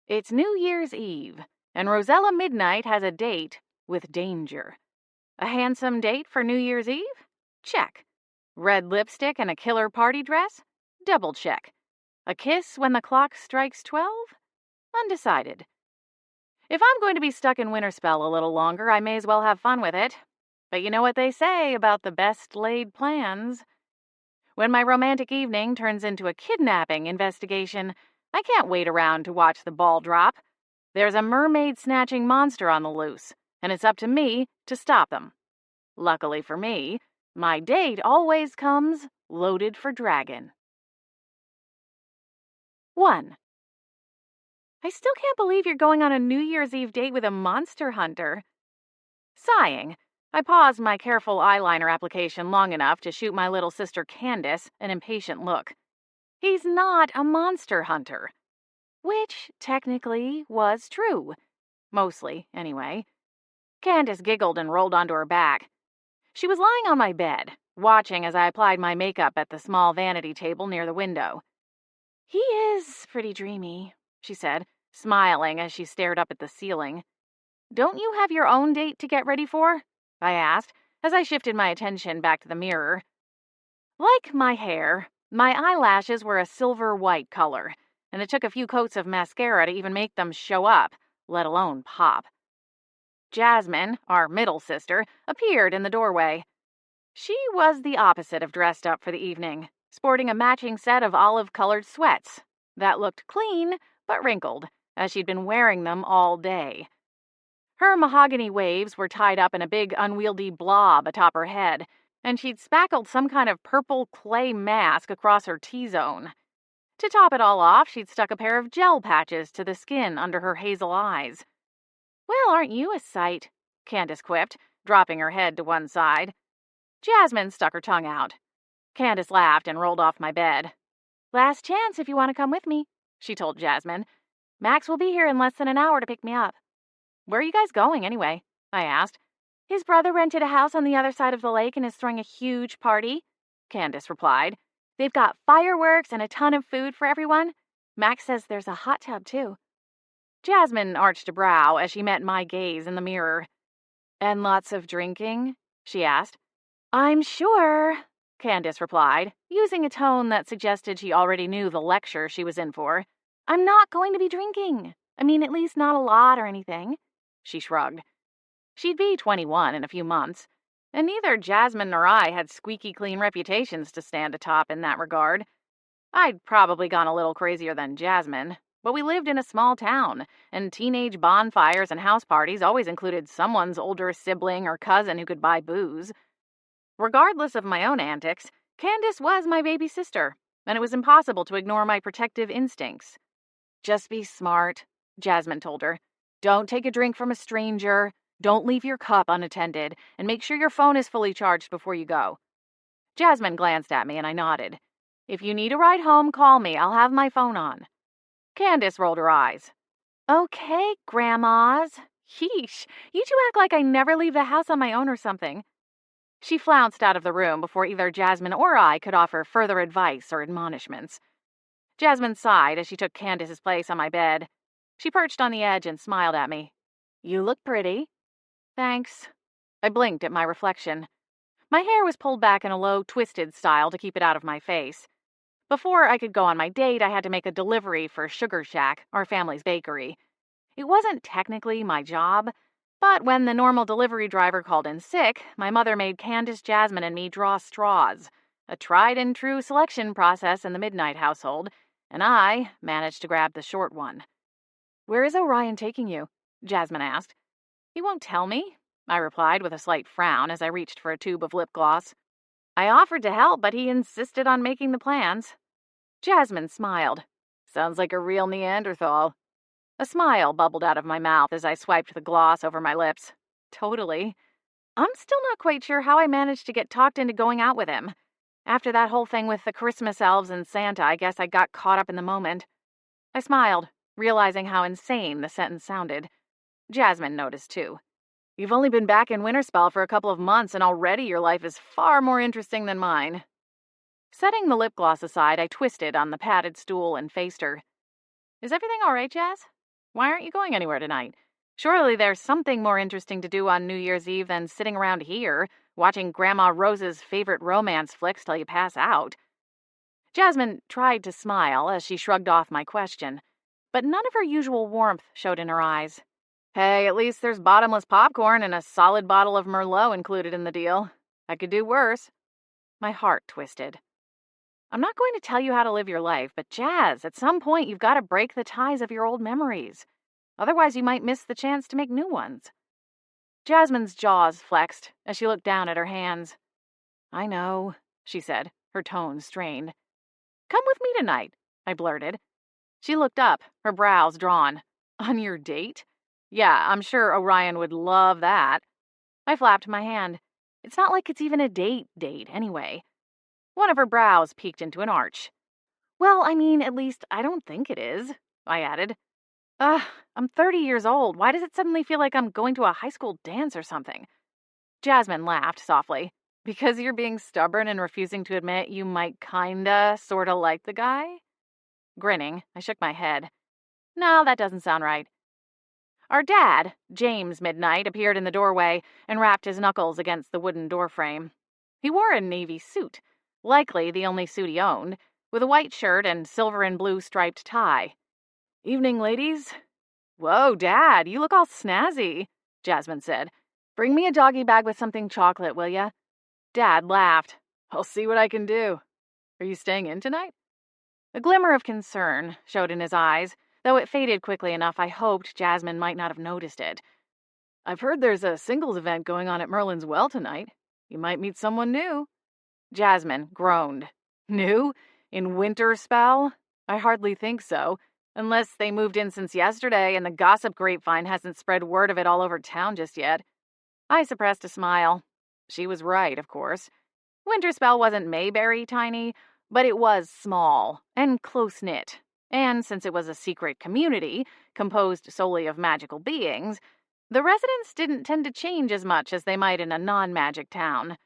It's New Year's Eve, and Rosella Midnight has a date with danger. A handsome date for New Year's Eve? Check. Red lipstick and a killer party dress? Double check. A kiss when the clock strikes 12? Undecided. If I'm going to be stuck in Winterspell a little longer, I may as well have fun with it. But you know what they say about the best laid plans. When my romantic evening turns into a kidnapping investigation, I can't wait around to watch the ball drop. There's a mermaid-snatching monster on the loose, and it's up to me to stop them. Luckily for me, my date always comes loaded for dragon. 1. I still can't believe you're going on a New Year's Eve date with a monster hunter. Sighing, I paused my careful eyeliner application long enough to shoot my little sister Candace an impatient look. He's not a monster hunter. Which, technically, was true. Mostly, anyway. Candace giggled and rolled onto her back. She was lying on my bed, watching as I applied my makeup at the small vanity table near the window. He is pretty dreamy, she said, smiling as she stared up at the ceiling. Don't you have your own date to get ready for? I asked, as I shifted my attention back to the mirror. Like my hair, my eyelashes were a silver-white color, and it took a few coats of mascara to even make them show up, let alone pop. Jasmine, our middle sister, appeared in the doorway. She was the opposite of dressed up for the evening, sporting a matching set of olive-colored sweats that looked clean but wrinkled, as she'd been wearing them all day. Her mahogany waves were tied up in a big unwieldy blob atop her head, and she'd spackled some kind of purple clay mask across her T-zone. To top it all off, she'd stuck a pair of gel patches to the skin under her hazel eyes. Well, aren't you a sight? Candace quipped, dropping her head to one side. Jasmine stuck her tongue out. Candace laughed and rolled off my bed. Last chance if you want to come with me, she told Jasmine. Max will be here in less than an hour to pick me up. Where are you guys going, anyway? I asked. His brother rented a house on the other side of the lake and is throwing a huge party, Candace replied. They've got fireworks and a ton of food for everyone. Max says there's a hot tub, too. Jasmine arched a brow as she met my gaze in the mirror. And lots of drinking? She asked. I'm sure, Candace replied, using a tone that suggested she already knew the lecture she was in for. I'm not going to be drinking. I mean, at least not a lot or anything. She shrugged. She'd be 21 in a few months, and neither Jasmine nor I had squeaky clean reputations to stand atop in that regard. I'd probably gone a little crazier than Jasmine, but we lived in a small town, and teenage bonfires and house parties always included someone's older sibling or cousin who could buy booze. Regardless of my own antics, Candace was my baby sister, and it was impossible to ignore my protective instincts. Just be smart, Jasmine told her. Don't take a drink from a stranger, don't leave your cup unattended, and make sure your phone is fully charged before you go. Jasmine glanced at me and I nodded. If you need a ride home, call me. I'll have my phone on. Candace rolled her eyes. Okay, grandmas. Yeesh, you two act like I never leave the house on my own or something. She flounced out of the room before either Jasmine or I could offer further advice or admonishments. Jasmine sighed as she took Candace's place on my bed. She perched on the edge and smiled at me. You look pretty. Thanks. I blinked at my reflection. My hair was pulled back in a low, twisted style to keep it out of my face. Before I could go on my date, I had to make a delivery for Sugar Shack, our family's bakery. It wasn't technically my job, but when the normal delivery driver called in sick, my mother made Candace, Jasmine, and me draw straws, a tried-and-true selection process in the Midnight household, and I managed to grab the short one. Where is Orion taking you? Jasmine asked. He won't tell me, I replied with a slight frown as I reached for a tube of lip gloss. I offered to help, but he insisted on making the plans. Jasmine smiled. Sounds like a real Neanderthal. A smile bubbled out of my mouth as I swiped the gloss over my lips. Totally. I'm still not quite sure how I managed to get talked into going out with him. After that whole thing with the Christmas elves and Santa, I guess I got caught up in the moment. I smiled, realizing how insane the sentence sounded. Jasmine noticed, too. You've only been back in Winterspell for a couple of months, and already your life is far more interesting than mine. Setting the lip gloss aside, I twisted on the padded stool and faced her. Is everything all right, Jazz? Why aren't you going anywhere tonight? Surely there's something more interesting to do on New Year's Eve than sitting around here, watching Grandma Rose's favorite romance flicks till you pass out. Jasmine tried to smile as she shrugged off my question, but none of her usual warmth showed in her eyes. Hey, at least there's bottomless popcorn and a solid bottle of Merlot included in the deal. I could do worse. My heart twisted. I'm not going to tell you how to live your life, but Jazz, at some point you've got to break the ties of your old memories. Otherwise you might miss the chance to make new ones. Jasmine's jaws flexed as she looked down at her hands. I know, she said, her tone strained. Come with me tonight, I blurted. She looked up, her brows drawn. On your date? Yeah, I'm sure Orion would love that. I flapped my hand. It's not like it's even a date anyway. One of her brows peeked into an arch. Well, I mean, at least I don't think it is, I added. I'm 30 years old. Why does it suddenly feel like I'm going to a high school dance or something? Jasmine laughed softly. Because you're being stubborn and refusing to admit you might sorta like the guy? Grinning, I shook my head. No, that doesn't sound right. Our dad, James Midnight, appeared in the doorway and rapped his knuckles against the wooden doorframe. He wore a navy suit, likely the only suit he owned, with a white shirt and silver and blue striped tie. Evening, ladies. Whoa, Dad, you look all snazzy, Jasmine said. Bring me a doggy bag with something chocolate, will ya? Dad laughed. I'll see what I can do. Are you staying in tonight? A glimmer of concern showed in his eyes, though it faded quickly enough I hoped Jasmine might not have noticed it. I've heard there's a singles event going on at Merlin's Well tonight. You might meet someone new. Jasmine groaned. New? In Winterspell? I hardly think so. Unless they moved in since yesterday and the gossip grapevine hasn't spread word of it all over town just yet. I suppressed a smile. She was right, of course. Winterspell wasn't Mayberry tiny, but it was small and close-knit. And since it was a secret community, composed solely of magical beings, the residents didn't tend to change as much as they might in a non-magic town.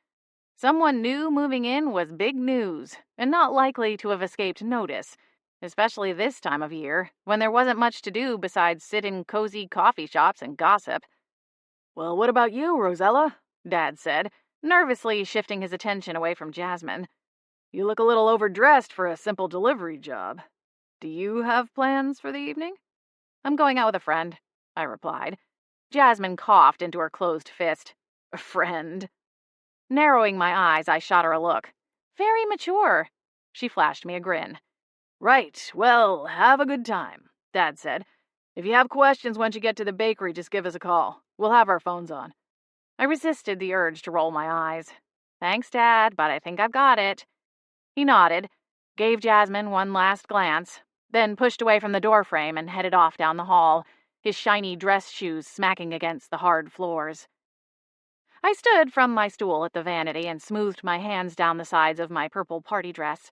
Someone new moving in was big news, and not likely to have escaped notice, especially this time of year, when there wasn't much to do besides sit in cozy coffee shops and gossip. Well, what about you, Rosella? Dad said, nervously shifting his attention away from Jasmine. You look a little overdressed for a simple delivery job. Do you have plans for the evening? I'm going out with a friend, I replied. Jasmine coughed into her closed fist. A friend? Narrowing my eyes, I shot her a look. Very mature. She flashed me a grin. Right, well, have a good time, Dad said. If you have questions once you get to the bakery, just give us a call. We'll have our phones on. I resisted the urge to roll my eyes. Thanks, Dad, but I think I've got it. He nodded, gave Jasmine one last glance, then pushed away from the doorframe and headed off down the hall, his shiny dress shoes smacking against the hard floors. I stood from my stool at the vanity and smoothed my hands down the sides of my purple party dress.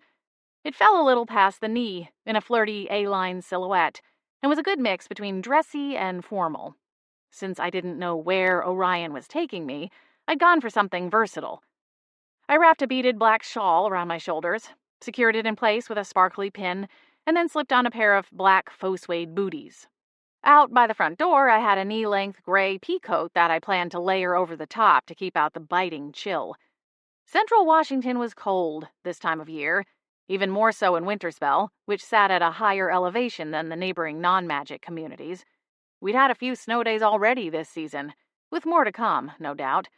It fell a little past the knee, in a flirty A-line silhouette, and was a good mix between dressy and formal. Since I didn't know where Orion was taking me, I'd gone for something versatile. I wrapped a beaded black shawl around my shoulders, secured it in place with a sparkly pin, and then slipped on a pair of black faux suede booties. Out by the front door, I had a knee-length gray peacoat that I planned to layer over the top to keep out the biting chill. Central Washington was cold this time of year, even more so in Winterspell, which sat at a higher elevation than the neighboring non-magic communities. We'd had a few snow days already this season, with more to come, no doubt.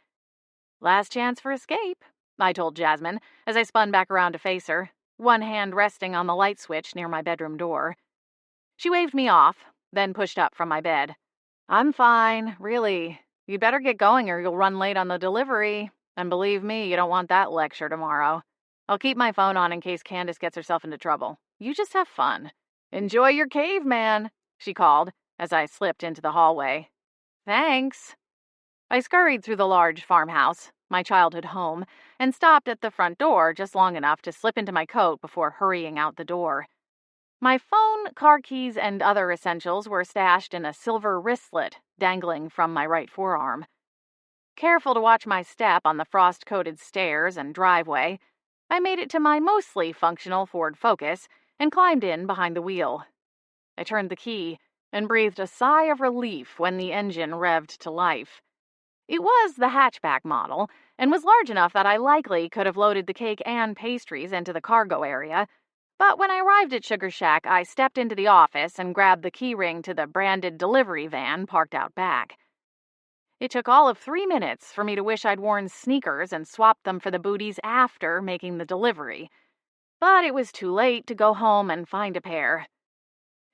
Last chance for escape, I told Jasmine as I spun back around to face her, one hand resting on the light switch near my bedroom door. She waved me off, then pushed up from my bed. I'm fine, really. You'd better get going or you'll run late on the delivery. And believe me, you don't want that lecture tomorrow. I'll keep my phone on in case Candace gets herself into trouble. You just have fun. Enjoy your caveman, she called as I slipped into the hallway. Thanks. I scurried through the large farmhouse, my childhood home, and stopped at the front door just long enough to slip into my coat before hurrying out the door. My phone, car keys, and other essentials were stashed in a silver wristlet dangling from my right forearm. Careful to watch my step on the frost-coated stairs and driveway, I made it to my mostly functional Ford Focus and climbed in behind the wheel. I turned the key, and breathed a sigh of relief when the engine revved to life. It was the hatchback model, and was large enough that I likely could have loaded the cake and pastries into the cargo area. But when I arrived at Sugar Shack, I stepped into the office and grabbed the keyring to the branded delivery van parked out back. It took all of 3 minutes for me to wish I'd worn sneakers and swapped them for the booties after making the delivery. But it was too late to go home and find a pair.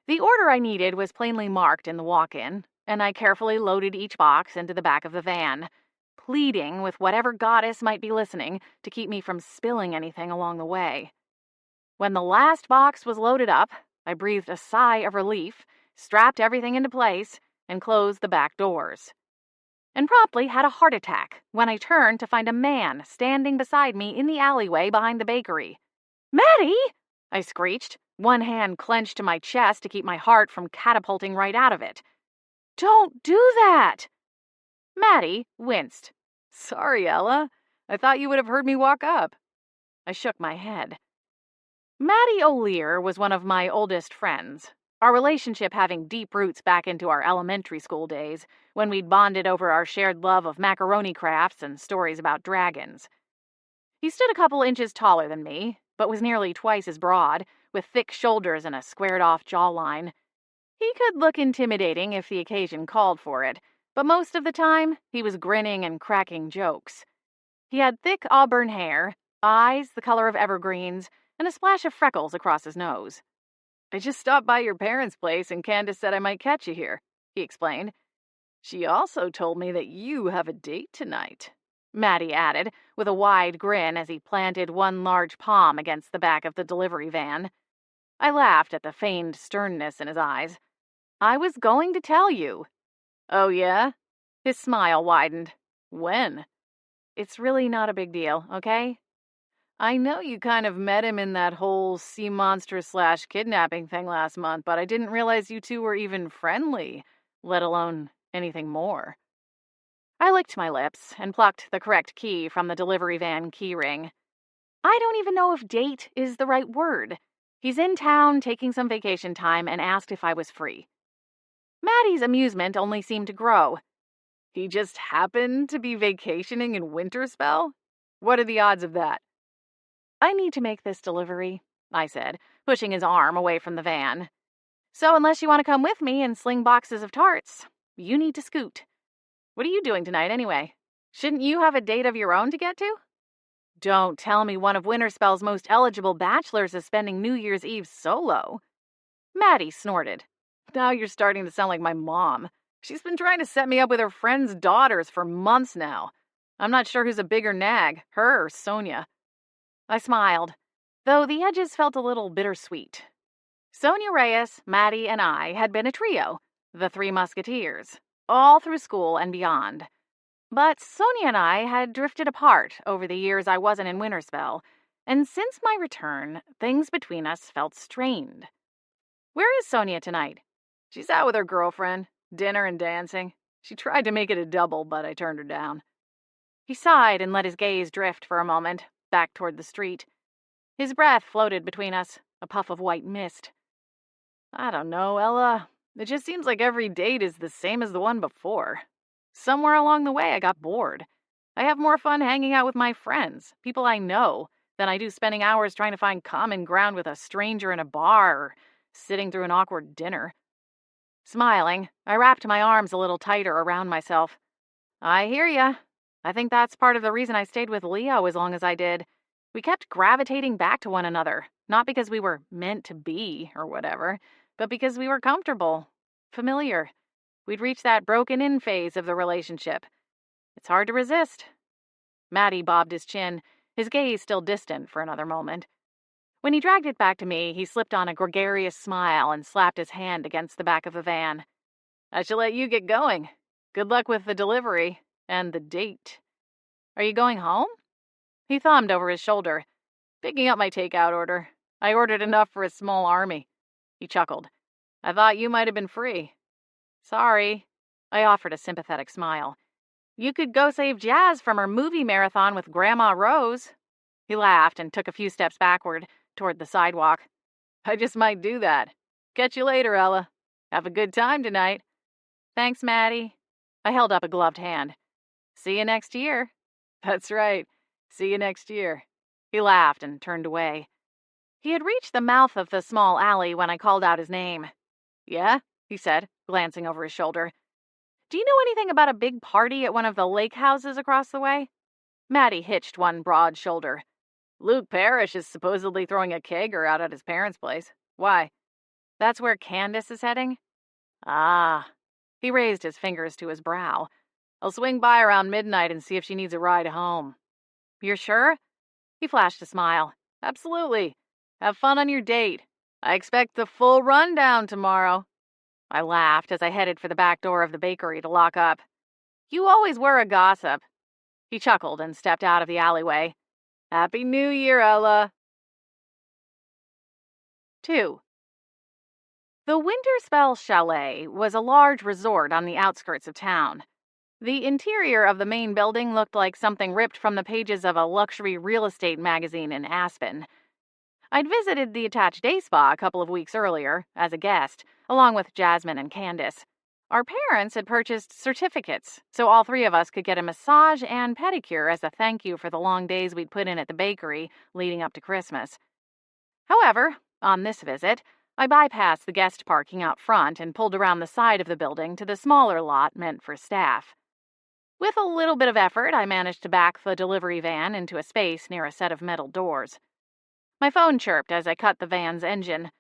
The order I needed was plainly marked in the walk-in, and I carefully loaded each box into the back of the van, pleading with whatever goddess might be listening to keep me from spilling anything along the way. When the last box was loaded up, I breathed a sigh of relief, strapped everything into place, and closed the back doors. And promptly had a heart attack when I turned to find a man standing beside me in the alleyway behind the bakery. "Maddie!" I screeched, one hand clenched to my chest to keep my heart from catapulting right out of it. "Don't do that!" Maddie winced. "Sorry, Ella. I thought you would have heard me walk up." I shook my head. Maddie O'Lear was one of my oldest friends, our relationship having deep roots back into our elementary school days, when we'd bonded over our shared love of macaroni crafts and stories about dragons. He stood a couple inches taller than me, but was nearly twice as broad, with thick shoulders and a squared-off jawline. He could look intimidating if the occasion called for it, but most of the time, he was grinning and cracking jokes. He had thick auburn hair, eyes the color of evergreens, and a splash of freckles across his nose. "I just stopped by your parents' place and Candace said I might catch you here," he explained. "She also told me that you have a date tonight," Maddie added, with a wide grin as he planted one large palm against the back of the delivery van. I laughed at the feigned sternness in his eyes. "I was going to tell you." "Oh, yeah?" His smile widened. "When?" "It's really not a big deal, okay? I know you kind of met him in that whole sea monster/kidnapping thing last month, but I didn't realize you two were even friendly, let alone anything more." I licked my lips and plucked the correct key from the delivery van keyring. I don't even know if date is the right word. He's in town taking some vacation time and asked if I was free. Maddie's amusement only seemed to grow. "He just happened to be vacationing in Winterspell? What are the odds of that?" "I need to make this delivery," I said, pushing his arm away from the van. "So unless you want to come with me and sling boxes of tarts, you need to scoot. What are you doing tonight anyway? Shouldn't you have a date of your own to get to?" "Don't tell me one of Winterspell's most eligible bachelors is spending New Year's Eve solo." Maddie snorted. "Now you're starting to sound like my mom. She's been trying to set me up with her friends' daughters for months now. I'm not sure who's a bigger nag, her or Sonia." I smiled, though the edges felt a little bittersweet. Sonia Reyes, Maddie, and I had been a trio, the Three Musketeers, all through school and beyond. But Sonia and I had drifted apart over the years I wasn't in Winterspell, and since my return, things between us felt strained. "Where is Sonia tonight?" "She's out with her girlfriend, dinner and dancing. She tried to make it a double, but I turned her down." He sighed and let his gaze drift for a moment, back toward the street. His breath floated between us, a puff of white mist. "I don't know, Ella. It just seems like every date is the same as the one before. Somewhere along the way, I got bored. I have more fun hanging out with my friends, people I know, than I do spending hours trying to find common ground with a stranger in a bar or sitting through an awkward dinner." Smiling, I wrapped my arms a little tighter around myself. "I hear ya. I think that's part of the reason I stayed with Leo as long as I did. We kept gravitating back to one another, not because we were meant to be or whatever, but because we were comfortable, familiar. We'd reached that broken-in phase of the relationship. It's hard to resist." Maddie bobbed his chin, his gaze still distant for another moment. When he dragged it back to me, he slipped on a gregarious smile and slapped his hand against the back of the van. "I shall let you get going. Good luck with the delivery. And the date. Are you going home?" He thumbed over his shoulder. "Picking up my takeout order. I ordered enough for a small army." He chuckled. "I thought you might have been free." "Sorry." I offered a sympathetic smile. "You could go save Jazz from her movie marathon with Grandma Rose." He laughed and took a few steps backward, toward the sidewalk. "I just might do that. Catch you later, Ella." Have a good time tonight. Thanks, Maddie. I held up a gloved hand. See you next year. That's right. See you next year. He laughed and turned away. He had reached the mouth of the small alley when I called out his name. Yeah, he said, glancing over his shoulder. Do you know anything about a big party at one of the lake houses across the way? Maddie hitched one broad shoulder. Luke Parrish is supposedly throwing a kegger out at his parents' place. Why? That's where Candace is heading? Ah. He raised his fingers to his brow. I'll swing by around midnight and see if she needs a ride home. You're sure? He flashed a smile. Absolutely. Have fun on your date. I expect the full rundown tomorrow. I laughed as I headed for the back door of the bakery to lock up. You always were a gossip. He chuckled and stepped out of the alleyway. Happy New Year, Ella. 2. The Winterspell Chalet was a large resort on the outskirts of town. The interior of the main building looked like something ripped from the pages of a luxury real estate magazine in Aspen. I'd visited the attached day spa a couple of weeks earlier, as a guest, along with Jasmine and Candace. Our parents had purchased certificates, so all three of us could get a massage and pedicure as a thank you for the long days we'd put in at the bakery leading up to Christmas. However, on this visit, I bypassed the guest parking out front and pulled around the side of the building to the smaller lot meant for staff. With a little bit of effort, I managed to back the delivery van into a space near a set of metal doors. My phone chirped as I cut the van's engine.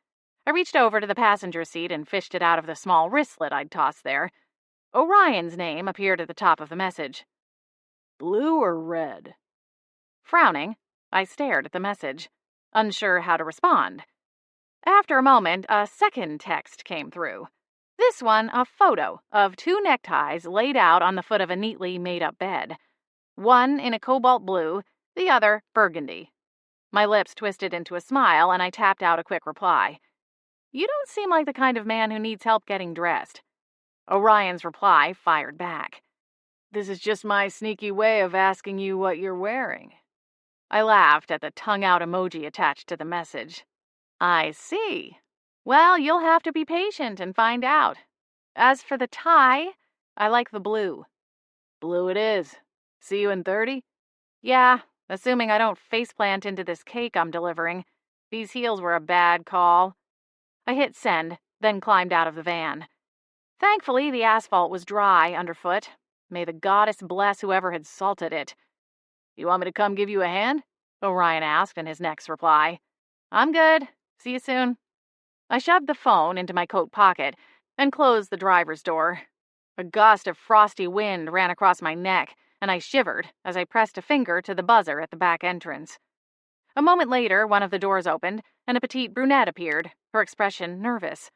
I reached over to the passenger seat and fished it out of the small wristlet I'd tossed there. Orion's name appeared at the top of the message. Blue or red? Frowning, I stared at the message, unsure how to respond. After a moment, a second text came through. This one, a photo of two neckties laid out on the foot of a neatly made-up bed. One in a cobalt blue, the other burgundy. My lips twisted into a smile, and I tapped out a quick reply. You don't seem like the kind of man who needs help getting dressed. Orion's reply fired back. This is just my sneaky way of asking you what you're wearing. I laughed at the tongue-out emoji attached to the message. I see. Well, you'll have to be patient and find out. As for the tie, I like the blue. Blue it is. See you in 30? Yeah, assuming I don't faceplant into this cake I'm delivering. These heels were a bad call. I hit send, then climbed out of the van. Thankfully, the asphalt was dry underfoot. May the goddess bless whoever had salted it. You want me to come give you a hand? Orion asked in his next reply. I'm good. See you soon. I shoved the phone into my coat pocket and closed the driver's door. A gust of frosty wind ran across my neck, and I shivered as I pressed a finger to the buzzer at the back entrance. A moment later, one of the doors opened, and a petite brunette appeared, her expression nervous.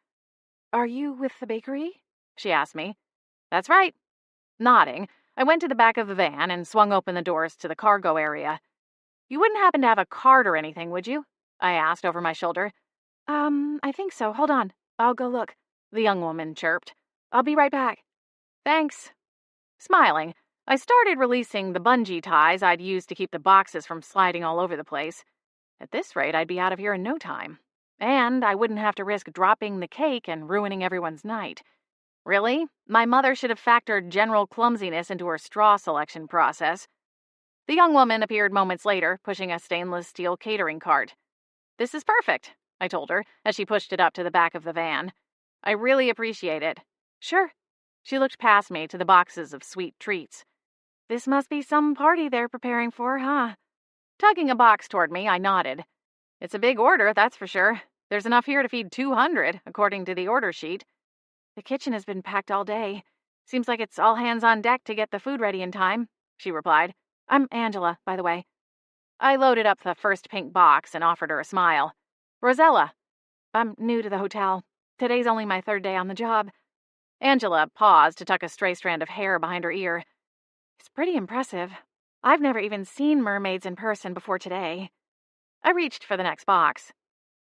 Are you with the bakery? She asked me. That's right. Nodding, I went to the back of the van and swung open the doors to the cargo area. You wouldn't happen to have a card or anything, would you? I asked over my shoulder. I think so. Hold on. I'll go look, the young woman chirped. I'll be right back. Thanks. Smiling, I started releasing the bungee ties I'd used to keep the boxes from sliding all over the place. At this rate, I'd be out of here in no time. And I wouldn't have to risk dropping the cake and ruining everyone's night. Really? My mother should have factored general clumsiness into her straw selection process. The young woman appeared moments later, pushing a stainless steel catering cart. This is perfect, I told her, as she pushed it up to the back of the van. I really appreciate it. Sure. She looked past me to the boxes of sweet treats. This must be some party they're preparing for, huh? Tugging a box toward me, I nodded. It's a big order, that's for sure. There's enough here to feed 200, according to the order sheet. The kitchen has been packed all day. Seems like it's all hands on deck to get the food ready in time, she replied. I'm Angela, by the way. I loaded up the first pink box and offered her a smile. Rosella. I'm new to the hotel. Today's only my third day on the job. Angela paused to tuck a stray strand of hair behind her ear. It's pretty impressive. I've never even seen mermaids in person before today. I reached for the next box.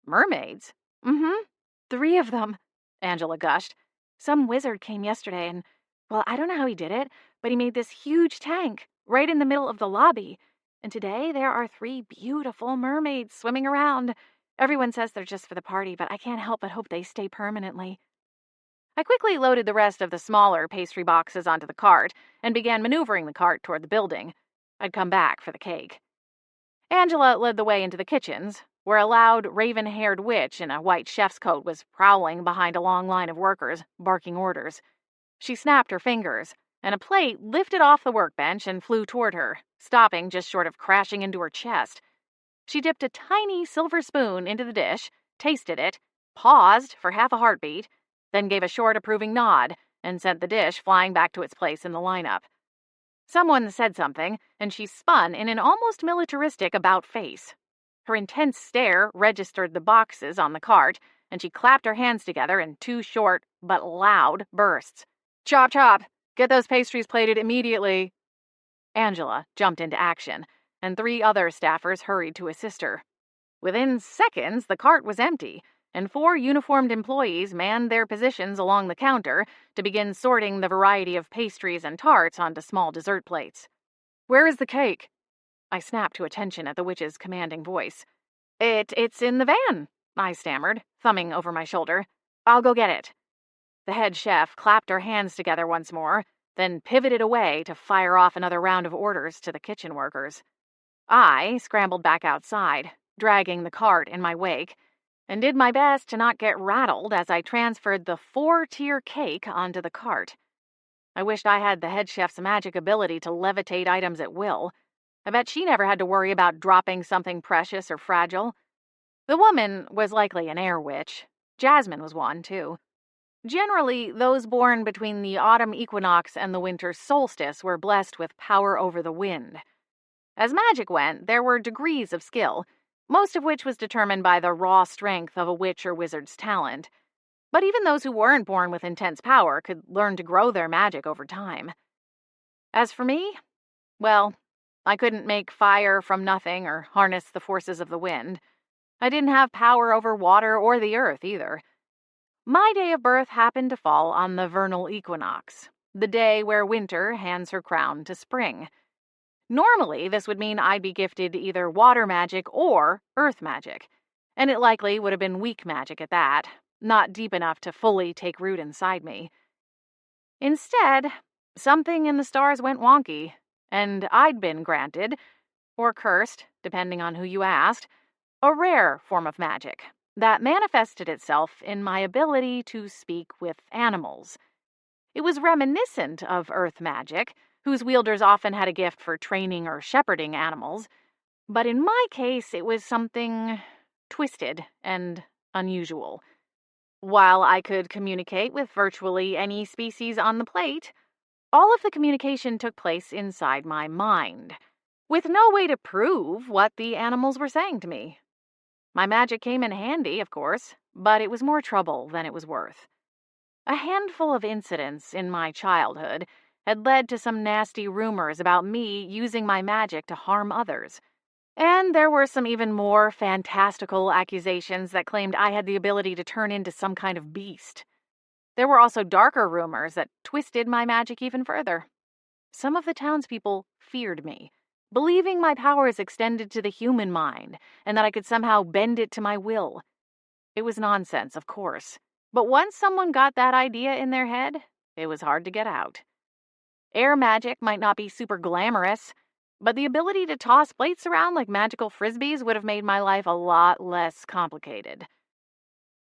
Mermaids? Mm-hmm. 3 of them, Angela gushed. Some wizard came yesterday and, well, I don't know how he did it, but he made this huge tank right in the middle of the lobby. And today there are 3 beautiful mermaids swimming around. Everyone says they're just for the party, but I can't help but hope they stay permanently. I quickly loaded the rest of the smaller pastry boxes onto the cart and began maneuvering the cart toward the building. I'd come back for the cake. Angela led the way into the kitchens, where a loud, raven-haired witch in a white chef's coat was prowling behind a long line of workers, barking orders. She snapped her fingers, and a plate lifted off the workbench and flew toward her, stopping just short of crashing into her chest. She dipped a tiny silver spoon into the dish, tasted it, paused for half a heartbeat, then gave a short approving nod and sent the dish flying back to its place in the lineup. Someone said something, and she spun in an almost militaristic about-face. Her intense stare registered the boxes on the cart, and she clapped her hands together in two short but loud bursts. "Chop, chop! Get those pastries plated immediately!" Angela jumped into action, and 3 other staffers hurried to assist her. Within seconds, the cart was empty, and 4 uniformed employees manned their positions along the counter to begin sorting the variety of pastries and tarts onto small dessert plates. "Where is the cake?" I snapped to attention at the witch's commanding voice. It's in the van," I stammered, thumbing over my shoulder. "I'll go get it." The head chef clapped her hands together once more, then pivoted away to fire off another round of orders to the kitchen workers. I scrambled back outside, dragging the cart in my wake, and did my best to not get rattled as I transferred the 4-tier cake onto the cart. I wished I had the head chef's magic ability to levitate items at will. I bet she never had to worry about dropping something precious or fragile. The woman was likely an air witch. Jasmine was one, too. Generally, those born between the autumn equinox and the winter solstice were blessed with power over the wind. As magic went, there were degrees of skill, most of which was determined by the raw strength of a witch or wizard's talent. But even those who weren't born with intense power could learn to grow their magic over time. As for me, well, I couldn't make fire from nothing or harness the forces of the wind. I didn't have power over water or the earth either. My day of birth happened to fall on the vernal equinox, the day where winter hands her crown to spring. Normally, this would mean I'd be gifted either water magic or earth magic, and it likely would have been weak magic at that, not deep enough to fully take root inside me. Instead, something in the stars went wonky, and I'd been granted, or cursed, depending on who you asked, a rare form of magic that manifested itself in my ability to speak with animals. It was reminiscent of earth magic, whose wielders often had a gift for training or shepherding animals, but in my case it was something twisted and unusual. While I could communicate with virtually any species on the plate, all of the communication took place inside my mind, with no way to prove what the animals were saying to me. My magic came in handy, of course, but it was more trouble than it was worth. A handful of incidents in my childhood had led to some nasty rumors about me using my magic to harm others. And there were some even more fantastical accusations that claimed I had the ability to turn into some kind of beast. There were also darker rumors that twisted my magic even further. Some of the townspeople feared me, believing my powers extended to the human mind and that I could somehow bend it to my will. It was nonsense, of course, but once someone got that idea in their head, it was hard to get out. Air magic might not be super glamorous, but the ability to toss plates around like magical frisbees would have made my life a lot less complicated.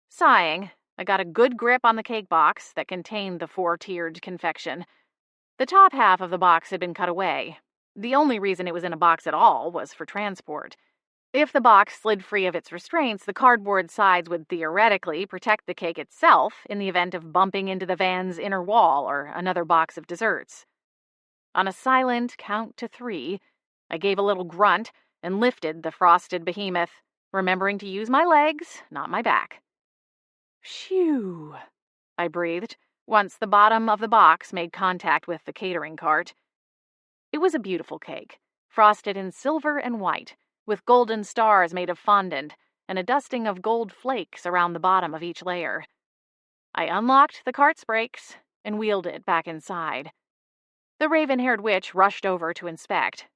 Sighing, I got a good grip on the cake box that contained the 4-tiered confection. The top half of the box had been cut away. The only reason it was in a box at all was for transport. If the box slid free of its restraints, the cardboard sides would theoretically protect the cake itself in the event of bumping into the van's inner wall or another box of desserts. On a silent count to 3, I gave a little grunt and lifted the frosted behemoth, remembering to use my legs, not my back. "Phew," I breathed, once the bottom of the box made contact with the catering cart. It was a beautiful cake, frosted in silver and white, with golden stars made of fondant and a dusting of gold flakes around the bottom of each layer. I unlocked the cart's brakes and wheeled it back inside. The raven-haired witch rushed over to inspect.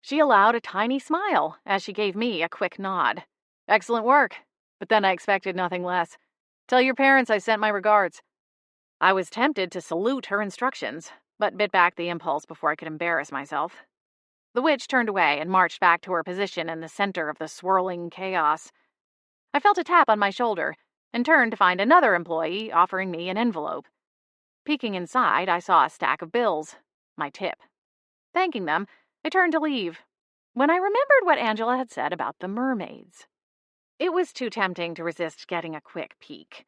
She allowed a tiny smile as she gave me a quick nod. "Excellent work, but then I expected nothing less. Tell your parents I sent my regards." I was tempted to salute her instructions, but bit back the impulse before I could embarrass myself. The witch turned away and marched back to her position in the center of the swirling chaos. I felt a tap on my shoulder and turned to find another employee offering me an envelope. Peeking inside, I saw a stack of bills, my tip. Thanking them, I turned to leave, when I remembered what Angela had said about the mermaids. It was too tempting to resist getting a quick peek.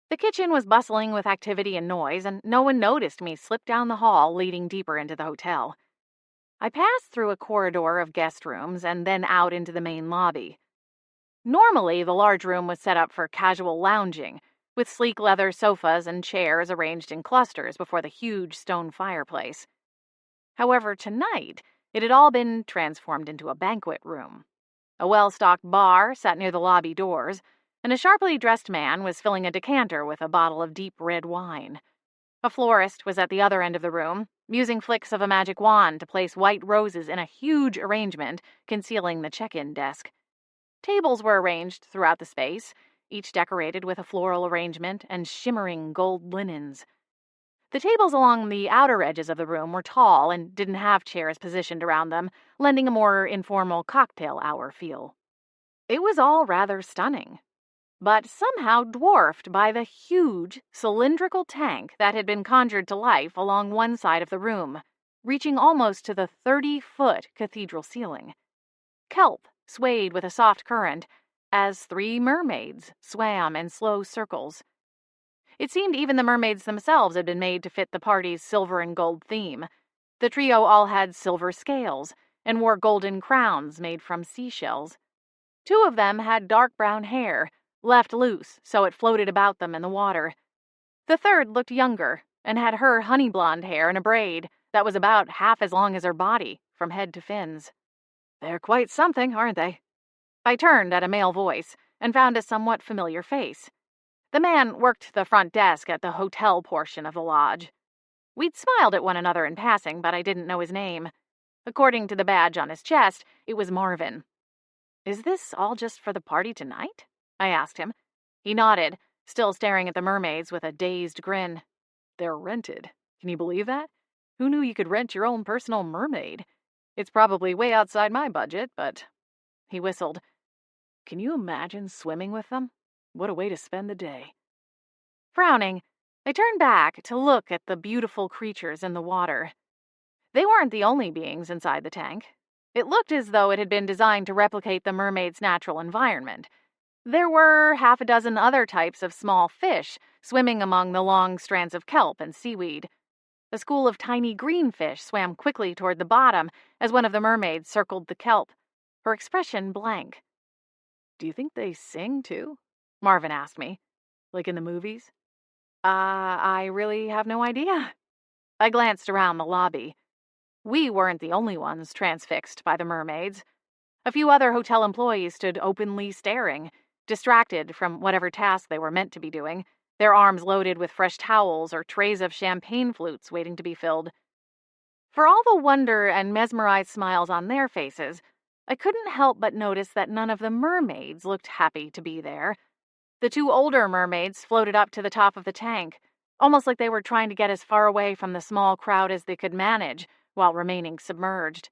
The kitchen was bustling with activity and noise, and no one noticed me slip down the hall leading deeper into the hotel. I passed through a corridor of guest rooms and then out into the main lobby. Normally, the large room was set up for casual lounging, with sleek leather sofas and chairs arranged in clusters before the huge stone fireplace. However, tonight, it had all been transformed into a banquet room. A well-stocked bar sat near the lobby doors, and a sharply dressed man was filling a decanter with a bottle of deep red wine. A florist was at the other end of the room, using flicks of a magic wand to place white roses in a huge arrangement concealing the check-in desk. Tables were arranged throughout the space, each decorated with a floral arrangement and shimmering gold linens. The tables along the outer edges of the room were tall and didn't have chairs positioned around them, lending a more informal cocktail hour feel. It was all rather stunning, but somehow dwarfed by the huge, cylindrical tank that had been conjured to life along one side of the room, reaching almost to the 30-foot cathedral ceiling. Kelp swayed with a soft current as 3 mermaids swam in slow circles. It seemed even the mermaids themselves had been made to fit the party's silver and gold theme. The trio all had silver scales and wore golden crowns made from seashells. 2 of them had dark brown hair, left loose so it floated about them in the water. The third looked younger and had her honey blonde hair in a braid that was about half as long as her body, from head to fins. "They're quite something, aren't they?" I turned at a male voice and found a somewhat familiar face. The man worked the front desk at the hotel portion of the lodge. We'd smiled at one another in passing, but I didn't know his name. According to the badge on his chest, it was Marvin. "Is this all just for the party tonight?" I asked him. He nodded, still staring at the mermaids with a dazed grin. "They're rented. Can you believe that? Who knew you could rent your own personal mermaid? It's probably way outside my budget, but..." He whistled. "Can you imagine swimming with them? What a way to spend the day." Frowning, I turned back to look at the beautiful creatures in the water. They weren't the only beings inside the tank. It looked as though it had been designed to replicate the mermaid's natural environment. There were half a dozen other types of small fish swimming among the long strands of kelp and seaweed. A school of tiny green fish swam quickly toward the bottom as one of the mermaids circled the kelp, her expression blank. "Do you think they sing, too?" Marvin asked me. "Like in the movies?" I really have no idea." I glanced around the lobby. We weren't the only ones transfixed by the mermaids. A few other hotel employees stood openly staring, distracted from whatever task they were meant to be doing, their arms loaded with fresh towels or trays of champagne flutes waiting to be filled. For all the wonder and mesmerized smiles on their faces, I couldn't help but notice that none of the mermaids looked happy to be there. The 2 older mermaids floated up to the top of the tank, almost like they were trying to get as far away from the small crowd as they could manage while remaining submerged.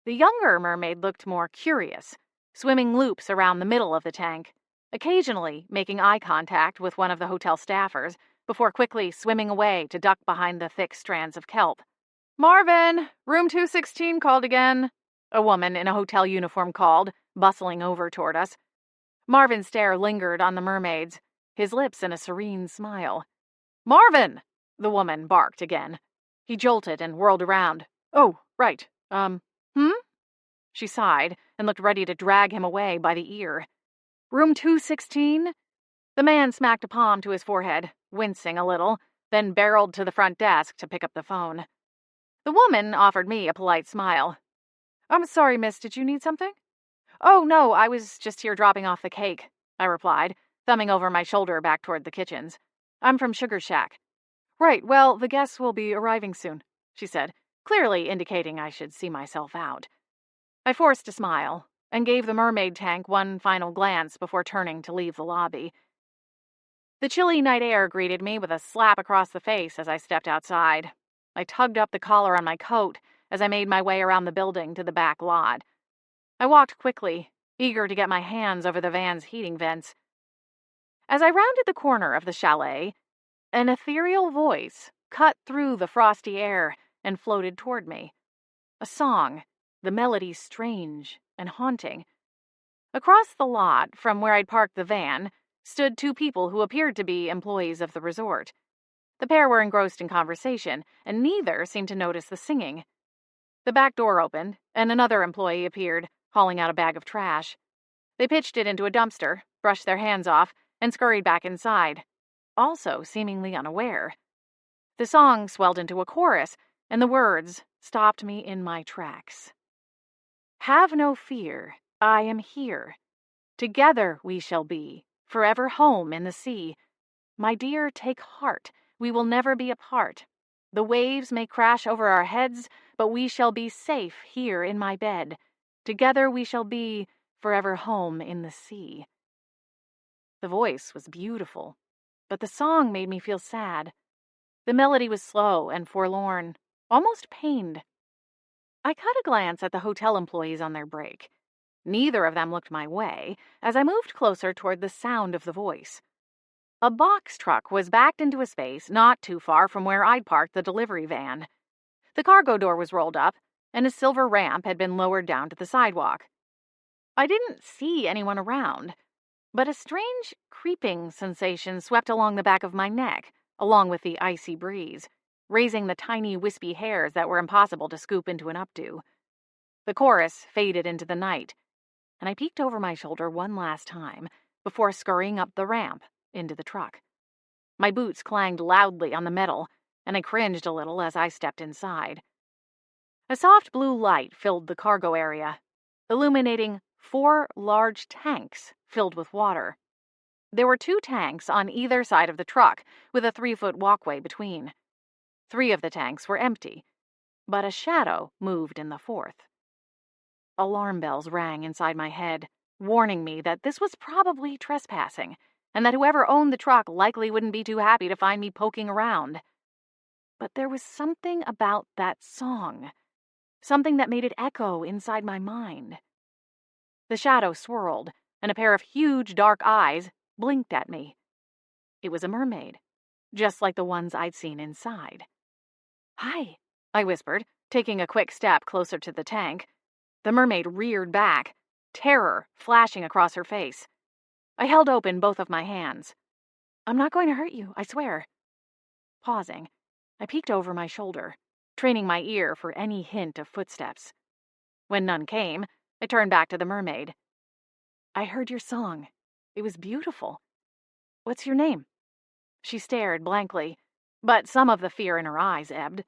The younger mermaid looked more curious, swimming loops around the middle of the tank, occasionally making eye contact with one of the hotel staffers before quickly swimming away to duck behind the thick strands of kelp. "Marvin, room 216 called again," a woman in a hotel uniform called, bustling over toward us. Marvin's stare lingered on the mermaids, his lips in a serene smile. "Marvin!" the woman barked again. He jolted and whirled around. "Oh, right. She sighed and looked ready to drag him away by the ear. "Room 216? The man smacked a palm to his forehead, wincing a little, then barreled to the front desk to pick up the phone. The woman offered me a polite smile. "I'm sorry, miss, did you need something?" "Oh, no, I was just here dropping off the cake," I replied, thumbing over my shoulder back toward the kitchens. "I'm from Sugar Shack." "Right, well, the guests will be arriving soon," she said, clearly indicating I should see myself out. I forced a smile and gave the mermaid tank one final glance before turning to leave the lobby. The chilly night air greeted me with a slap across the face as I stepped outside. I tugged up the collar on my coat as I made my way around the building to the back lot. I walked quickly, eager to get my hands over the van's heating vents. As I rounded the corner of the chalet, an ethereal voice cut through the frosty air and floated toward me. A song, the melody strange and haunting. Across the lot from where I'd parked the van stood two people who appeared to be employees of the resort. The pair were engrossed in conversation, and neither seemed to notice the singing. The back door opened, and another employee appeared, hauling out a bag of trash. They pitched it into a dumpster, brushed their hands off, and scurried back inside, also seemingly unaware. The song swelled into a chorus, and the words stopped me in my tracks. "Have no fear, I am here. Together we shall be, forever home in the sea. My dear, take heart, we will never be apart. The waves may crash over our heads, but we shall be safe here in my bed. Together we shall be, forever home in the sea." The voice was beautiful, but the song made me feel sad. The melody was slow and forlorn, almost pained. I caught a glance at the hotel employees on their break. Neither of them looked my way as I moved closer toward the sound of the voice. A box truck was backed into a space not too far from where I'd parked the delivery van. The cargo door was rolled up, and a silver ramp had been lowered down to the sidewalk. I didn't see anyone around, but a strange creeping sensation swept along the back of my neck, along with the icy breeze, raising the tiny wispy hairs that were impossible to scoop into an updo. The chorus faded into the night, and I peeked over my shoulder one last time before scurrying up the ramp into the truck. My boots clanged loudly on the metal, and I cringed a little as I stepped inside. A soft blue light filled the cargo area, illuminating 4 large tanks filled with water. There were 2 tanks on either side of the truck, with a 3-foot walkway between. 3 of the tanks were empty, but a shadow moved in the 4th. Alarm bells rang inside my head, warning me that this was probably trespassing, and that whoever owned the truck likely wouldn't be too happy to find me poking around. But there was something about that song, something that made it echo inside my mind. The shadow swirled, and a pair of huge dark eyes blinked at me. It was a mermaid, just like the ones I'd seen inside. "Hi," I whispered, taking a quick step closer to the tank. The mermaid reared back, terror flashing across her face. I held open both of my hands. "I'm not going to hurt you, I swear." Pausing, I peeked over my shoulder, training my ear for any hint of footsteps. When none came, I turned back to the mermaid. "I heard your song. It was beautiful. What's your name?" She stared blankly, but some of the fear in her eyes ebbed.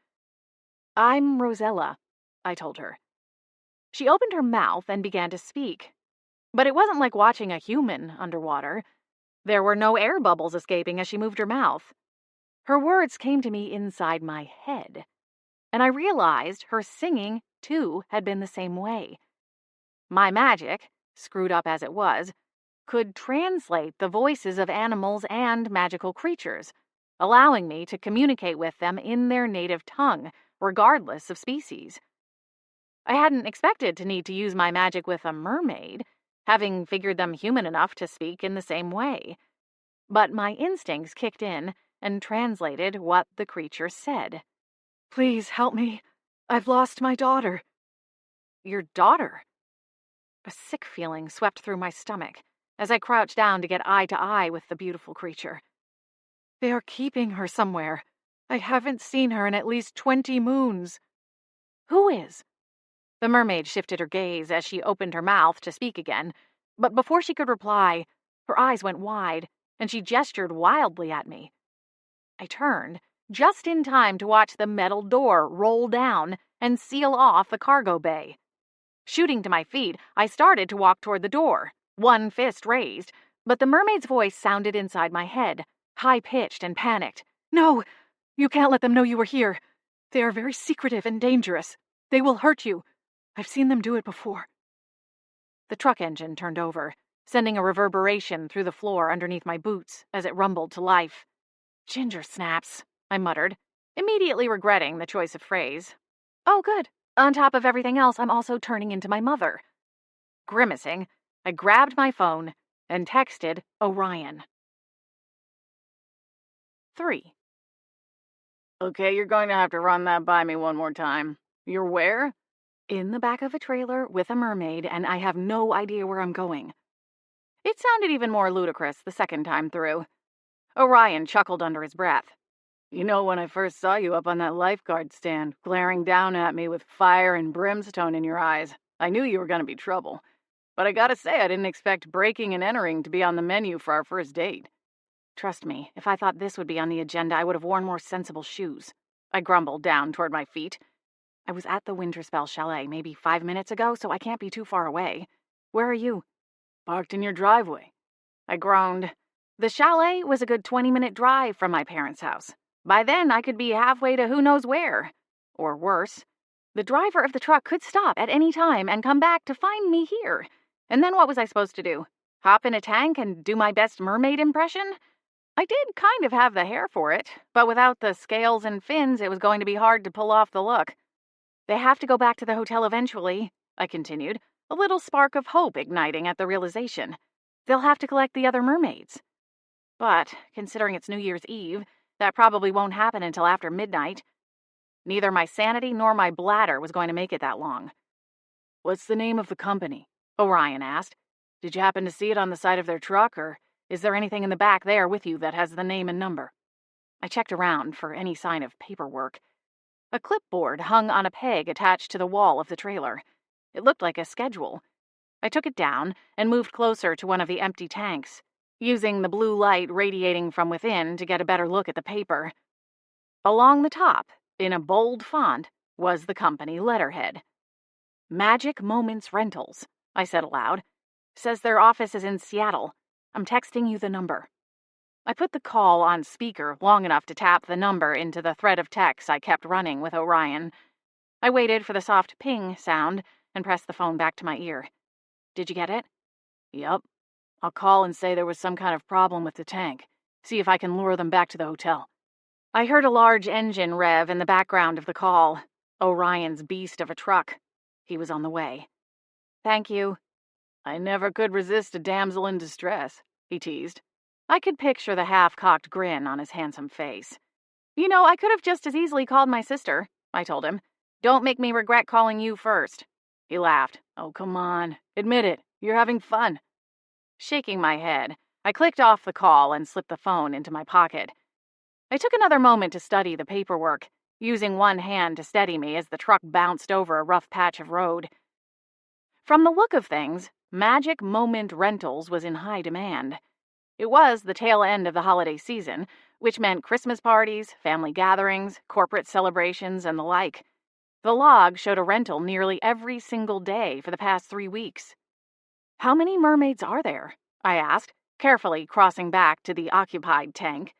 "I'm Rosella," I told her. She opened her mouth and began to speak, but it wasn't like watching a human underwater. There were no air bubbles escaping as she moved her mouth. Her words came to me inside my head, and I realized her singing, too, had been the same way. My magic, screwed up as it was, could translate the voices of animals and magical creatures, allowing me to communicate with them in their native tongue, regardless of species. I hadn't expected to need to use my magic with a mermaid, having figured them human enough to speak in the same way. But my instincts kicked in and translated what the creature said. "Please help me. I've lost my daughter." "Your daughter?" A sick feeling swept through my stomach as I crouched down to get eye to eye with the beautiful creature. "They are keeping her somewhere. I haven't seen her in at least 20 moons." "Who is?" The mermaid shifted her gaze as she opened her mouth to speak again, but before she could reply, her eyes went wide, and she gestured wildly at me. I turned, just in time to watch the metal door roll down and seal off the cargo bay. Shooting to my feet, I started to walk toward the door, one fist raised, but the mermaid's voice sounded inside my head, high-pitched and panicked. "No, you can't let them know you were here. They are very secretive and dangerous. They will hurt you. I've seen them do it before." The truck engine turned over, sending a reverberation through the floor underneath my boots as it rumbled to life. "Ginger snaps," I muttered, immediately regretting the choice of phrase. "Oh, good. On top of everything else, I'm also turning into my mother." Grimacing, I grabbed my phone and texted Orion. 3. Okay, you're going to have to run that by me one more time. You're where? In the back of a trailer with a mermaid, and I have no idea where I'm going. It sounded even more ludicrous the second time through. Orion chuckled under his breath. You know, when I first saw you up on that lifeguard stand, glaring down at me with fire and brimstone in your eyes, I knew you were going to be trouble. But I gotta say, I didn't expect breaking and entering to be on the menu for our first date. Trust me, if I thought this would be on the agenda, I would have worn more sensible shoes. I grumbled down toward my feet. I was at the Winterspell chalet maybe 5 minutes ago, so I can't be too far away. Where are you? Parked in your driveway. I groaned. The chalet was a good 20-minute drive from my parents' house. By then, I could be halfway to who knows where. Or worse, the driver of the truck could stop at any time and come back to find me here. And then what was I supposed to do? Hop in a tank and do my best mermaid impression? I did kind of have the hair for it, but without the scales and fins, it was going to be hard to pull off the look. They have to go back to the hotel eventually, I continued, a little spark of hope igniting at the realization. They'll have to collect the other mermaids. But, considering it's New Year's Eve, that probably won't happen until after midnight. Neither my sanity nor my bladder was going to make it that long. What's the name of the company? Orion asked. Did you happen to see it on the side of their truck, or is there anything in the back there with you that has the name and number? I checked around for any sign of paperwork. A clipboard hung on a peg attached to the wall of the trailer. It looked like a schedule. I took it down and moved closer to one of the empty tanks, using the blue light radiating from within to get a better look at the paper. Along the top, in a bold font, was the company letterhead. Magic Moments Rentals, I said aloud. Says their office is in Seattle. I'm texting you the number. I put the call on speaker long enough to tap the number into the thread of text I kept running with Orion. I waited for the soft ping sound and pressed the phone back to my ear. Did you get it? Yep. I'll call and say there was some kind of problem with the tank. See if I can lure them back to the hotel. I heard a large engine rev in the background of the call. Orion's beast of a truck. He was on the way. Thank you. I never could resist a damsel in distress, he teased. I could picture the half-cocked grin on his handsome face. You know, I could have just as easily called my sister, I told him. Don't make me regret calling you first. He laughed. Oh, come on. Admit it. You're having fun. Shaking my head, I clicked off the call and slipped the phone into my pocket. I took another moment to study the paperwork, using one hand to steady me as the truck bounced over a rough patch of road. From the look of things, Magic Moment Rentals was in high demand. It was the tail end of the holiday season, which meant Christmas parties, family gatherings, corporate celebrations, and the like. The log showed a rental nearly every single day for the past 3 weeks. How many mermaids are there? I asked, carefully crossing back to the occupied tank.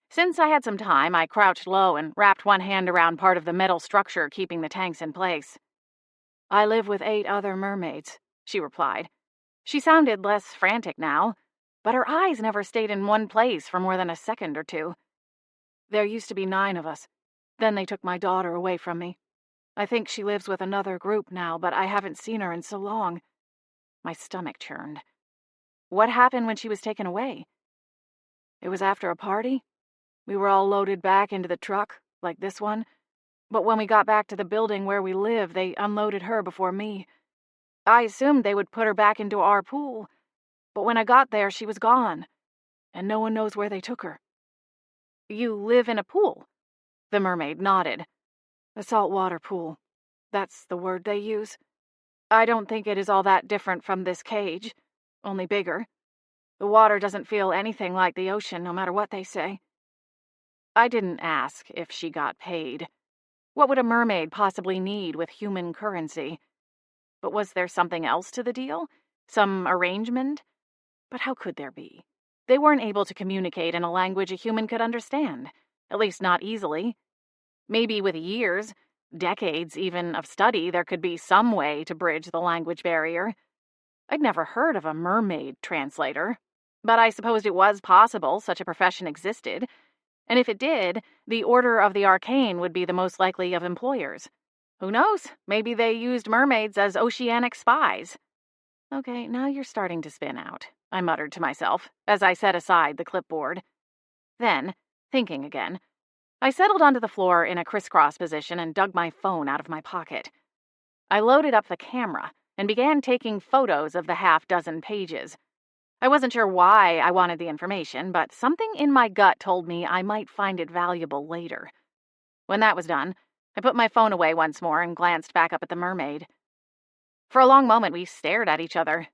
Since I had some time, I crouched low and wrapped one hand around part of the metal structure keeping the tanks in place. I live with 8 other mermaids, she replied. She sounded less frantic now, but her eyes never stayed in one place for more than a second or two. There used to be 9 of us. Then they took my daughter away from me. I think she lives with another group now, but I haven't seen her in so long. My stomach churned. What happened when she was taken away? It was after a party. We were all loaded back into the truck, like this one. But when we got back to the building where we live, they unloaded her before me. I assumed they would put her back into our pool. But when I got there, she was gone. And no one knows where they took her. You live in a pool? The mermaid nodded. A saltwater pool. That's the word they use. I don't think it is all that different from this cage, only bigger. The water doesn't feel anything like the ocean, no matter what they say. I didn't ask if she got paid. What would a mermaid possibly need with human currency? But was there something else to the deal? Some arrangement? But how could there be? They weren't able to communicate in a language a human could understand, at least not easily. Maybe with years, decades even, of study, there could be some way to bridge the language barrier. I'd never heard of a mermaid translator, but I supposed it was possible such a profession existed, and if it did, the Order of the Arcane would be the most likely of employers. Who knows? Maybe they used mermaids as oceanic spies. Okay, now you're starting to spin out, I muttered to myself as I set aside the clipboard. Then, thinking again, I settled onto the floor in a crisscross position and dug my phone out of my pocket. I loaded up the camera and began taking photos of the half-dozen pages. I wasn't sure why I wanted the information, but something in my gut told me I might find it valuable later. When that was done, I put my phone away once more and glanced back up at the mermaid. For a long moment, we stared at each other.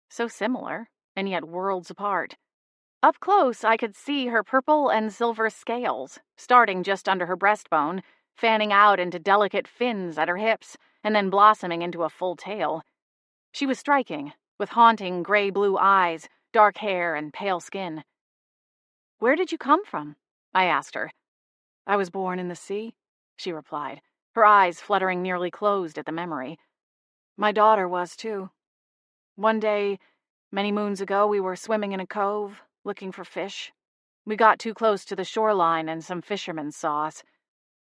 So similar, and yet worlds apart. Up close, I could see her purple and silver scales, starting just under her breastbone, fanning out into delicate fins at her hips, and then blossoming into a full tail. She was striking, with haunting gray-blue eyes, dark hair, and pale skin. "Where did you come from?" I asked her. "I was born in the sea," she replied, her eyes fluttering nearly closed at the memory. "My daughter was, too. One day, many moons ago, we were swimming in a cove, looking for fish. We got too close to the shoreline and some fishermen saw us.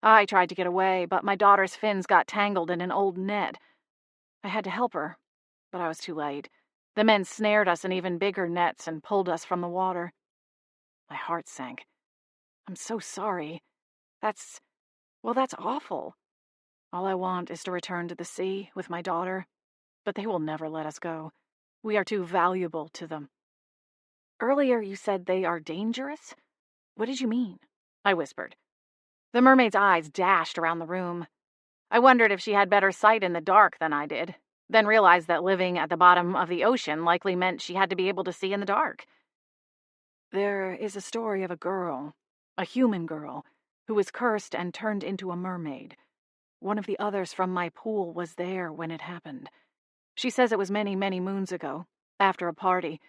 I tried to get away, but my daughter's fins got tangled in an old net. I had to help her, but I was too late. The men snared us in even bigger nets and pulled us from the water." My heart sank. "I'm so sorry. That's awful. All I want is to return to the sea with my daughter, but they will never let us go. We are too valuable to them." "Earlier you said they are dangerous? What did you mean?" I whispered. The mermaid's eyes dashed around the room. I wondered if she had better sight in the dark than I did, then realized that living at the bottom of the ocean likely meant she had to be able to see in the dark. "There is a story of a girl, a human girl, who was cursed and turned into a mermaid. One of the others from my pool was there when it happened. She says it was many, many moons ago, after a party.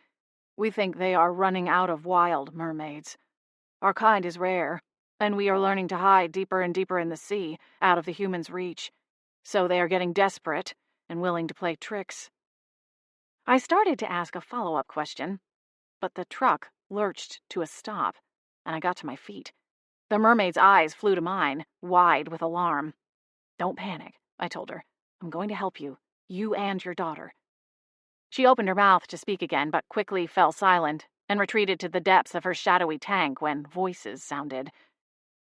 We think they are running out of wild mermaids. Our kind is rare, and we are learning to hide deeper and deeper in the sea, out of the humans' reach. So they are getting desperate and willing to play tricks." I started to ask a follow-up question, but the truck lurched to a stop, and I got to my feet. The mermaid's eyes flew to mine, wide with alarm. "Don't panic," I told her. "I'm going to help you. You and your daughter." She opened her mouth to speak again, but quickly fell silent and retreated to the depths of her shadowy tank when voices sounded.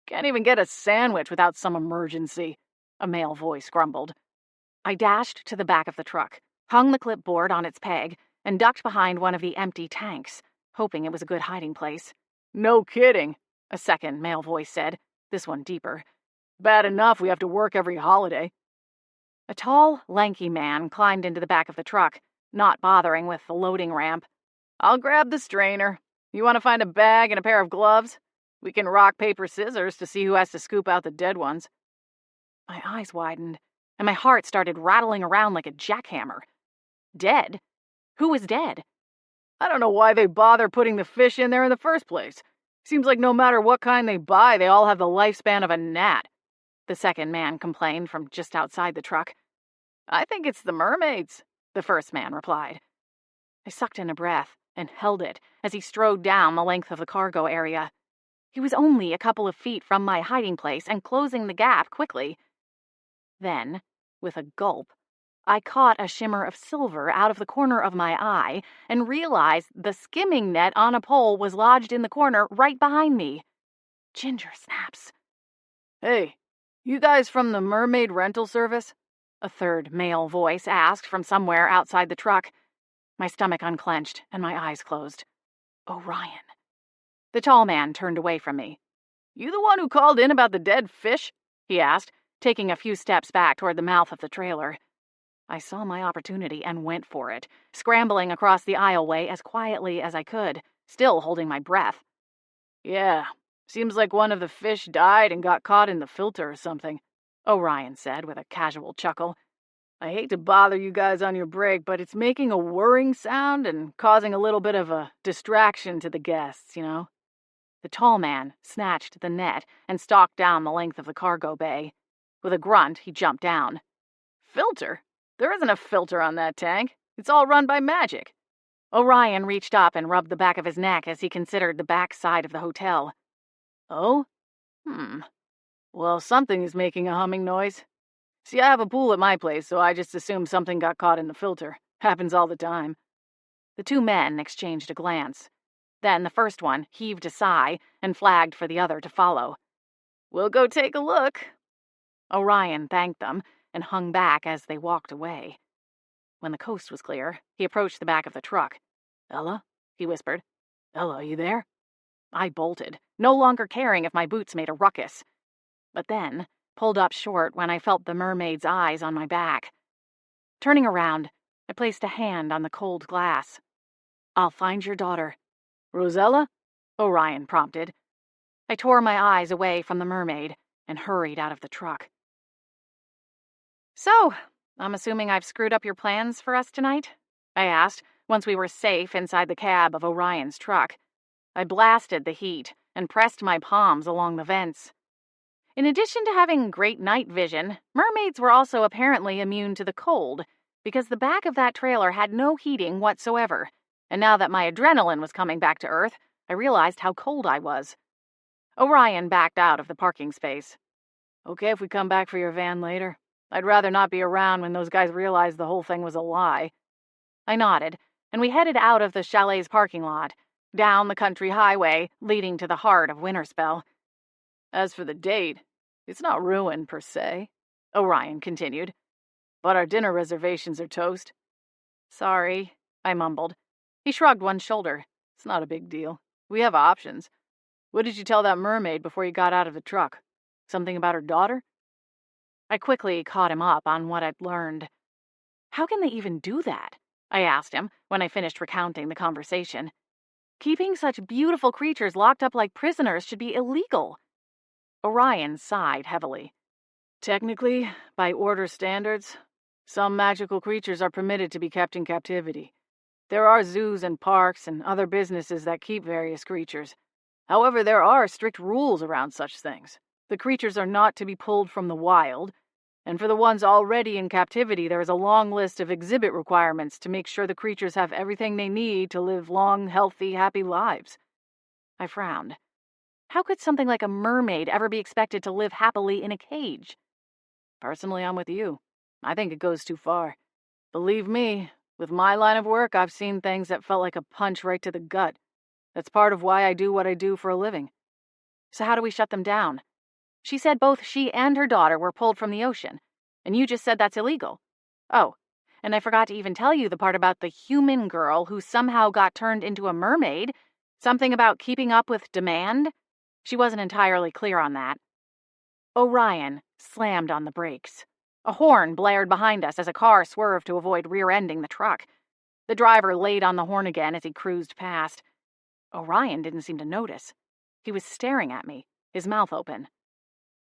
"Can't even get a sandwich without some emergency," a male voice grumbled. I dashed to the back of the truck, hung the clipboard on its peg, and ducked behind one of the empty tanks, hoping it was a good hiding place. "No kidding," a second male voice said, this one deeper. "Bad enough we have to work every holiday." A tall, lanky man climbed into the back of the truck, not bothering with the loading ramp. "I'll grab the strainer. You want to find a bag and a pair of gloves? We can rock, paper, scissors to see who has to scoop out the dead ones." My eyes widened, and my heart started rattling around like a jackhammer. Dead? Who was dead? "I don't know why they bother putting the fish in there in the first place. Seems like no matter what kind they buy, they all have the lifespan of a gnat," the second man complained from just outside the truck. "I think it's the mermaids," the first man replied. I sucked in a breath and held it as he strode down the length of the cargo area. He was only a couple of feet from my hiding place and closing the gap quickly. Then, with a gulp, I caught a shimmer of silver out of the corner of my eye and realized the skimming net on a pole was lodged in the corner right behind me. Ginger snaps. "Hey, you guys from the mermaid rental service?" a third male voice asked from somewhere outside the truck. My stomach unclenched and my eyes closed. Orion. The tall man turned away from me. "You the one who called in about the dead fish?" he asked, taking a few steps back toward the mouth of the trailer. I saw my opportunity and went for it, scrambling across the aisleway as quietly as I could, still holding my breath. "Yeah, seems like one of the fish died and got caught in the filter or something," Orion said with a casual chuckle. "I hate to bother you guys on your break, but it's making a whirring sound and causing a little bit of a distraction to the guests, you know?" The tall man snatched the net and stalked down the length of the cargo bay. With a grunt, he jumped down. "Filter? There isn't a filter on that tank. It's all run by magic." Orion reached up and rubbed the back of his neck as he considered the back side of the hotel. "Oh? Well, something is making a humming noise. See, I have a pool at my place, so I just assumed something got caught in the filter. Happens all the time." The two men exchanged a glance. Then the first one heaved a sigh and flagged for the other to follow. "We'll go take a look." Orion thanked them and hung back as they walked away. When the coast was clear, he approached the back of the truck. "Ella?" he whispered. "Ella, you there?" I bolted, no longer caring if my boots made a ruckus. But then pulled up short when I felt the mermaid's eyes on my back. Turning around, I placed a hand on the cold glass. "I'll find your daughter." "Rosella?" Orion prompted. I tore my eyes away from the mermaid and hurried out of the truck. "So, I'm assuming I've screwed up your plans for us tonight?" I asked, once we were safe inside the cab of Orion's truck. I blasted the heat and pressed my palms along the vents. In addition to having great night vision, mermaids were also apparently immune to the cold, because the back of that trailer had no heating whatsoever, and now that my adrenaline was coming back to Earth, I realized how cold I was. Orion backed out of the parking space. "Okay if we come back for your van later? I'd rather not be around when those guys realized the whole thing was a lie." I nodded, and we headed out of the chalet's parking lot, down the country highway leading to the heart of Winterspell. "As for the date, it's not ruined per se," Orion continued. "But our dinner reservations are toast." "Sorry," I mumbled. He shrugged one shoulder. "It's not a big deal. We have options. What did you tell that mermaid before you got out of the truck? Something about her daughter?" I quickly caught him up on what I'd learned. "How can they even do that?" I asked him when I finished recounting the conversation. "Keeping such beautiful creatures locked up like prisoners should be illegal." Orion sighed heavily. "Technically, by order standards, some magical creatures are permitted to be kept in captivity. There are zoos and parks and other businesses that keep various creatures. However, there are strict rules around such things. The creatures are not to be pulled from the wild, and for the ones already in captivity, there is a long list of exhibit requirements to make sure the creatures have everything they need to live long, healthy, happy lives." I frowned. How could something like a mermaid ever be expected to live happily in a cage? "Personally, I'm with you. I think it goes too far. Believe me, with my line of work, I've seen things that felt like a punch right to the gut. That's part of why I do what I do for a living." "So how do we shut them down? She said both she and her daughter were pulled from the ocean, and you just said that's illegal. Oh, and I forgot to even tell you the part about the human girl who somehow got turned into a mermaid. Something about keeping up with demand. She wasn't entirely clear on that." Orion slammed on the brakes. A horn blared behind us as a car swerved to avoid rear-ending the truck. The driver laid on the horn again as he cruised past. Orion didn't seem to notice. He was staring at me, his mouth open.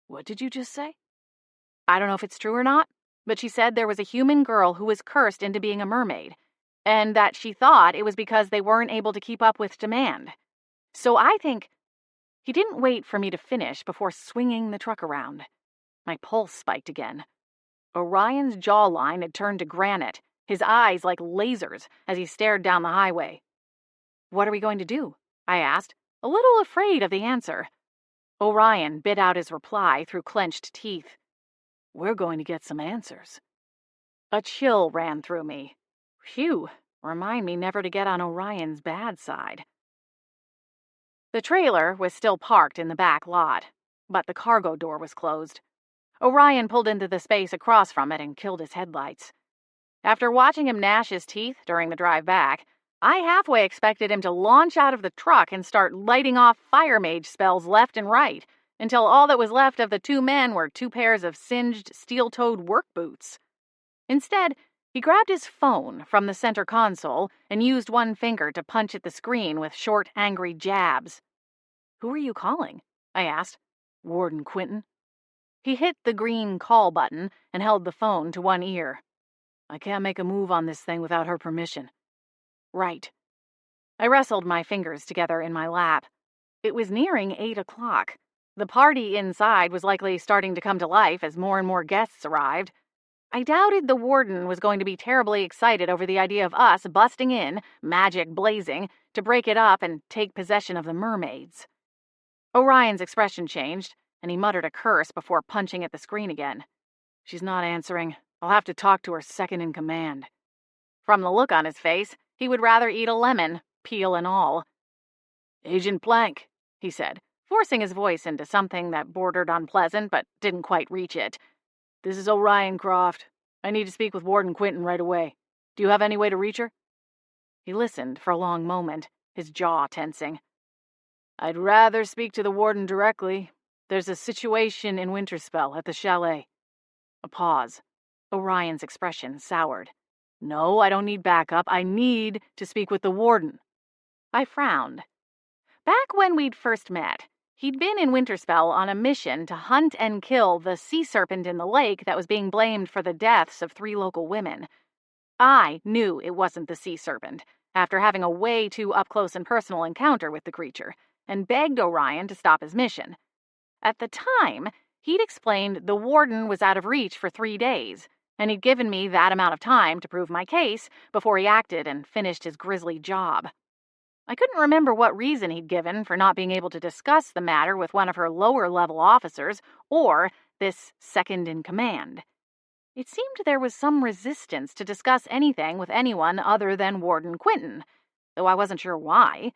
"What did you just say?" "I don't know if it's true or not, but she said there was a human girl who was cursed into being a mermaid, and that she thought it was because they weren't able to keep up with demand. So I think—" He didn't wait for me to finish before swinging the truck around. My pulse spiked again. Orion's jawline had turned to granite, his eyes like lasers as he stared down the highway. "What are we going to do?" I asked, a little afraid of the answer. Orion bit out his reply through clenched teeth. "We're going to get some answers." A chill ran through me. Phew, remind me never to get on Orion's bad side. The trailer was still parked in the back lot, but the cargo door was closed. Orion pulled into the space across from it and killed his headlights. After watching him gnash his teeth during the drive back, I halfway expected him to launch out of the truck and start lighting off fire mage spells left and right, until all that was left of the two men were two pairs of singed, steel-toed work boots. Instead, he grabbed his phone from the center console and used one finger to punch at the screen with short, angry jabs. "Who are you calling?" I asked. "Warden Quentin." He hit the green call button and held the phone to one ear. "I can't make a move on this thing without her permission." "Right." I wrestled my fingers together in my lap. It was nearing 8 o'clock. The party inside was likely starting to come to life as more and more guests arrived. I doubted the warden was going to be terribly excited over the idea of us busting in, magic blazing, to break it up and take possession of the mermaids. Orion's expression changed, and he muttered a curse before punching at the screen again. She's not answering. I'll have to talk to her second in command. From the look on his face, he would rather eat a lemon, peel and all. Agent Plank, he said, forcing his voice into something that bordered on pleasant but didn't quite reach it. This is Orion Croft. I need to speak with Warden Quinton right away. Do you have any way to reach her? He listened for a long moment, his jaw tensing. I'd rather speak to the warden directly. There's a situation in Winterspell at the chalet. A pause. Orion's expression soured. No, I don't need backup. I need to speak with the warden. I frowned. Back when we'd first met, he'd been in Winterspell on a mission to hunt and kill the sea serpent in the lake that was being blamed for the deaths of 3 local women. I knew it wasn't the sea serpent, after having a way too up-close and personal encounter with the creature, and begged Orion to stop his mission. At the time, he'd explained the warden was out of reach for 3 days, and he'd given me that amount of time to prove my case before he acted and finished his grisly job. I couldn't remember what reason he'd given for not being able to discuss the matter with one of her lower-level officers or this second in command. It seemed there was some resistance to discuss anything with anyone other than Warden Quinton, though I wasn't sure why.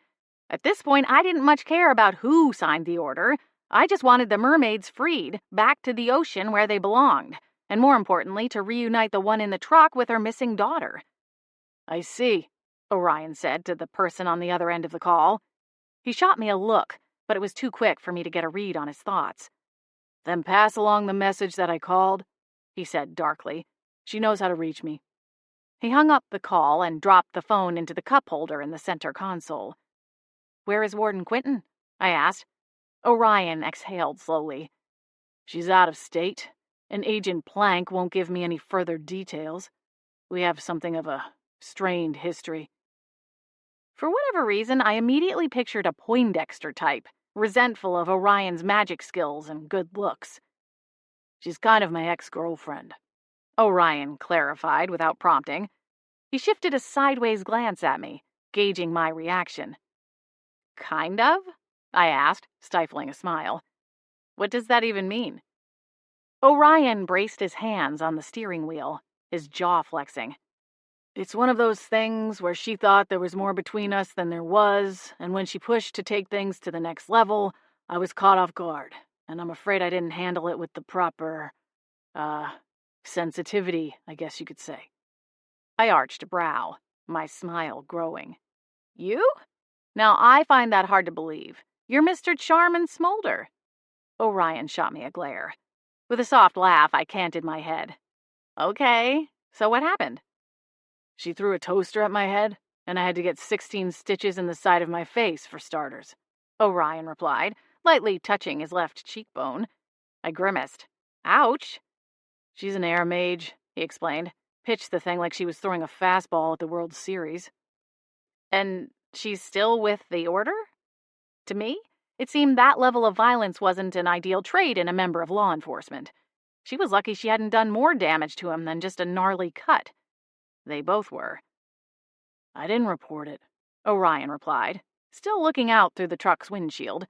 At this point, I didn't much care about who signed the order. I just wanted the mermaids freed, back to the ocean where they belonged, and more importantly, to reunite the one in the truck with her missing daughter. I see, Orion said to the person on the other end of the call. He shot me a look, but it was too quick for me to get a read on his thoughts. Then pass along the message that I called, he said darkly. She knows how to reach me. He hung up the call and dropped the phone into the cup holder in the center console. Where is Warden Quinton? I asked. Orion exhaled slowly. She's out of state, and Agent Plank won't give me any further details. We have something of a strained history. For whatever reason, I immediately pictured a Poindexter type, resentful of Orion's magic skills and good looks. She's kind of my ex-girlfriend, Orion clarified without prompting. He shifted a sideways glance at me, gauging my reaction. Kind of? I asked, stifling a smile. What does that even mean? Orion braced his hands on the steering wheel, his jaw flexing. It's one of those things where she thought there was more between us than there was, and when she pushed to take things to the next level, I was caught off guard, and I'm afraid I didn't handle it with the proper, sensitivity, I guess you could say. I arched a brow, my smile growing. You? Now I find that hard to believe. You're Mr. Charm and Smolder. Orion shot me a glare. With a soft laugh, I canted my head. Okay, so what happened? She threw a toaster at my head, and I had to get 16 stitches in the side of my face, for starters, Orion replied, lightly touching his left cheekbone. I grimaced. Ouch! She's an air mage, he explained. Pitched the thing like she was throwing a fastball at the World Series. And she's still with the Order? To me, it seemed that level of violence wasn't an ideal trait in a member of law enforcement. She was lucky she hadn't done more damage to him than just a gnarly cut. They both were. I didn't report it, Orion replied, still looking out through the truck's windshield.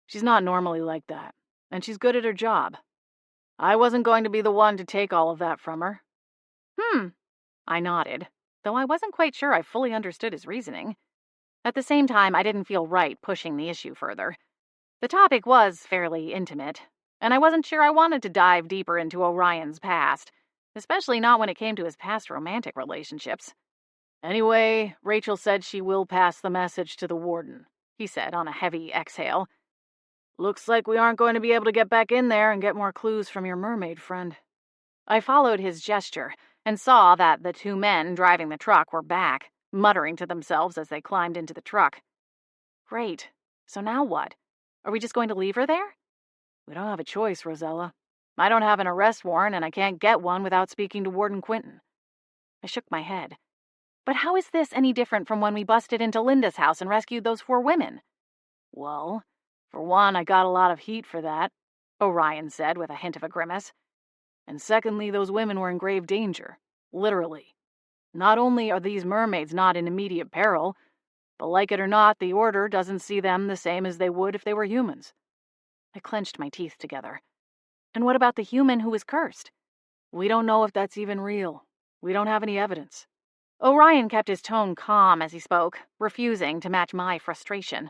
She's not normally like that, and she's good at her job. I wasn't going to be the one to take all of that from her. I nodded, though I wasn't quite sure I fully understood his reasoning. At the same time, I didn't feel right pushing the issue further. The topic was fairly intimate, and I wasn't sure I wanted to dive deeper into Orion's past, especially not when it came to his past romantic relationships. Anyway, Rachel said she will pass the message to the warden, he said on a heavy exhale. Looks like we aren't going to be able to get back in there and get more clues from your mermaid friend. I followed his gesture and saw that the 2 men driving the truck were back, muttering to themselves as they climbed into the truck. Great. So now what? Are we just going to leave her there? We don't have a choice, Rosella. I don't have an arrest warrant, and I can't get one without speaking to Warden Quinton. I shook my head. But how is this any different from when we busted into Linda's house and rescued those 4 women? Well, for one, I got a lot of heat for that, Orion said with a hint of a grimace. And secondly, those women were in grave danger. Literally. Not only are these mermaids not in immediate peril, but like it or not, the Order doesn't see them the same as they would if they were humans. I clenched my teeth together. And what about the human who was cursed? We don't know if that's even real. We don't have any evidence. Orion kept his tone calm as he spoke, refusing to match my frustration.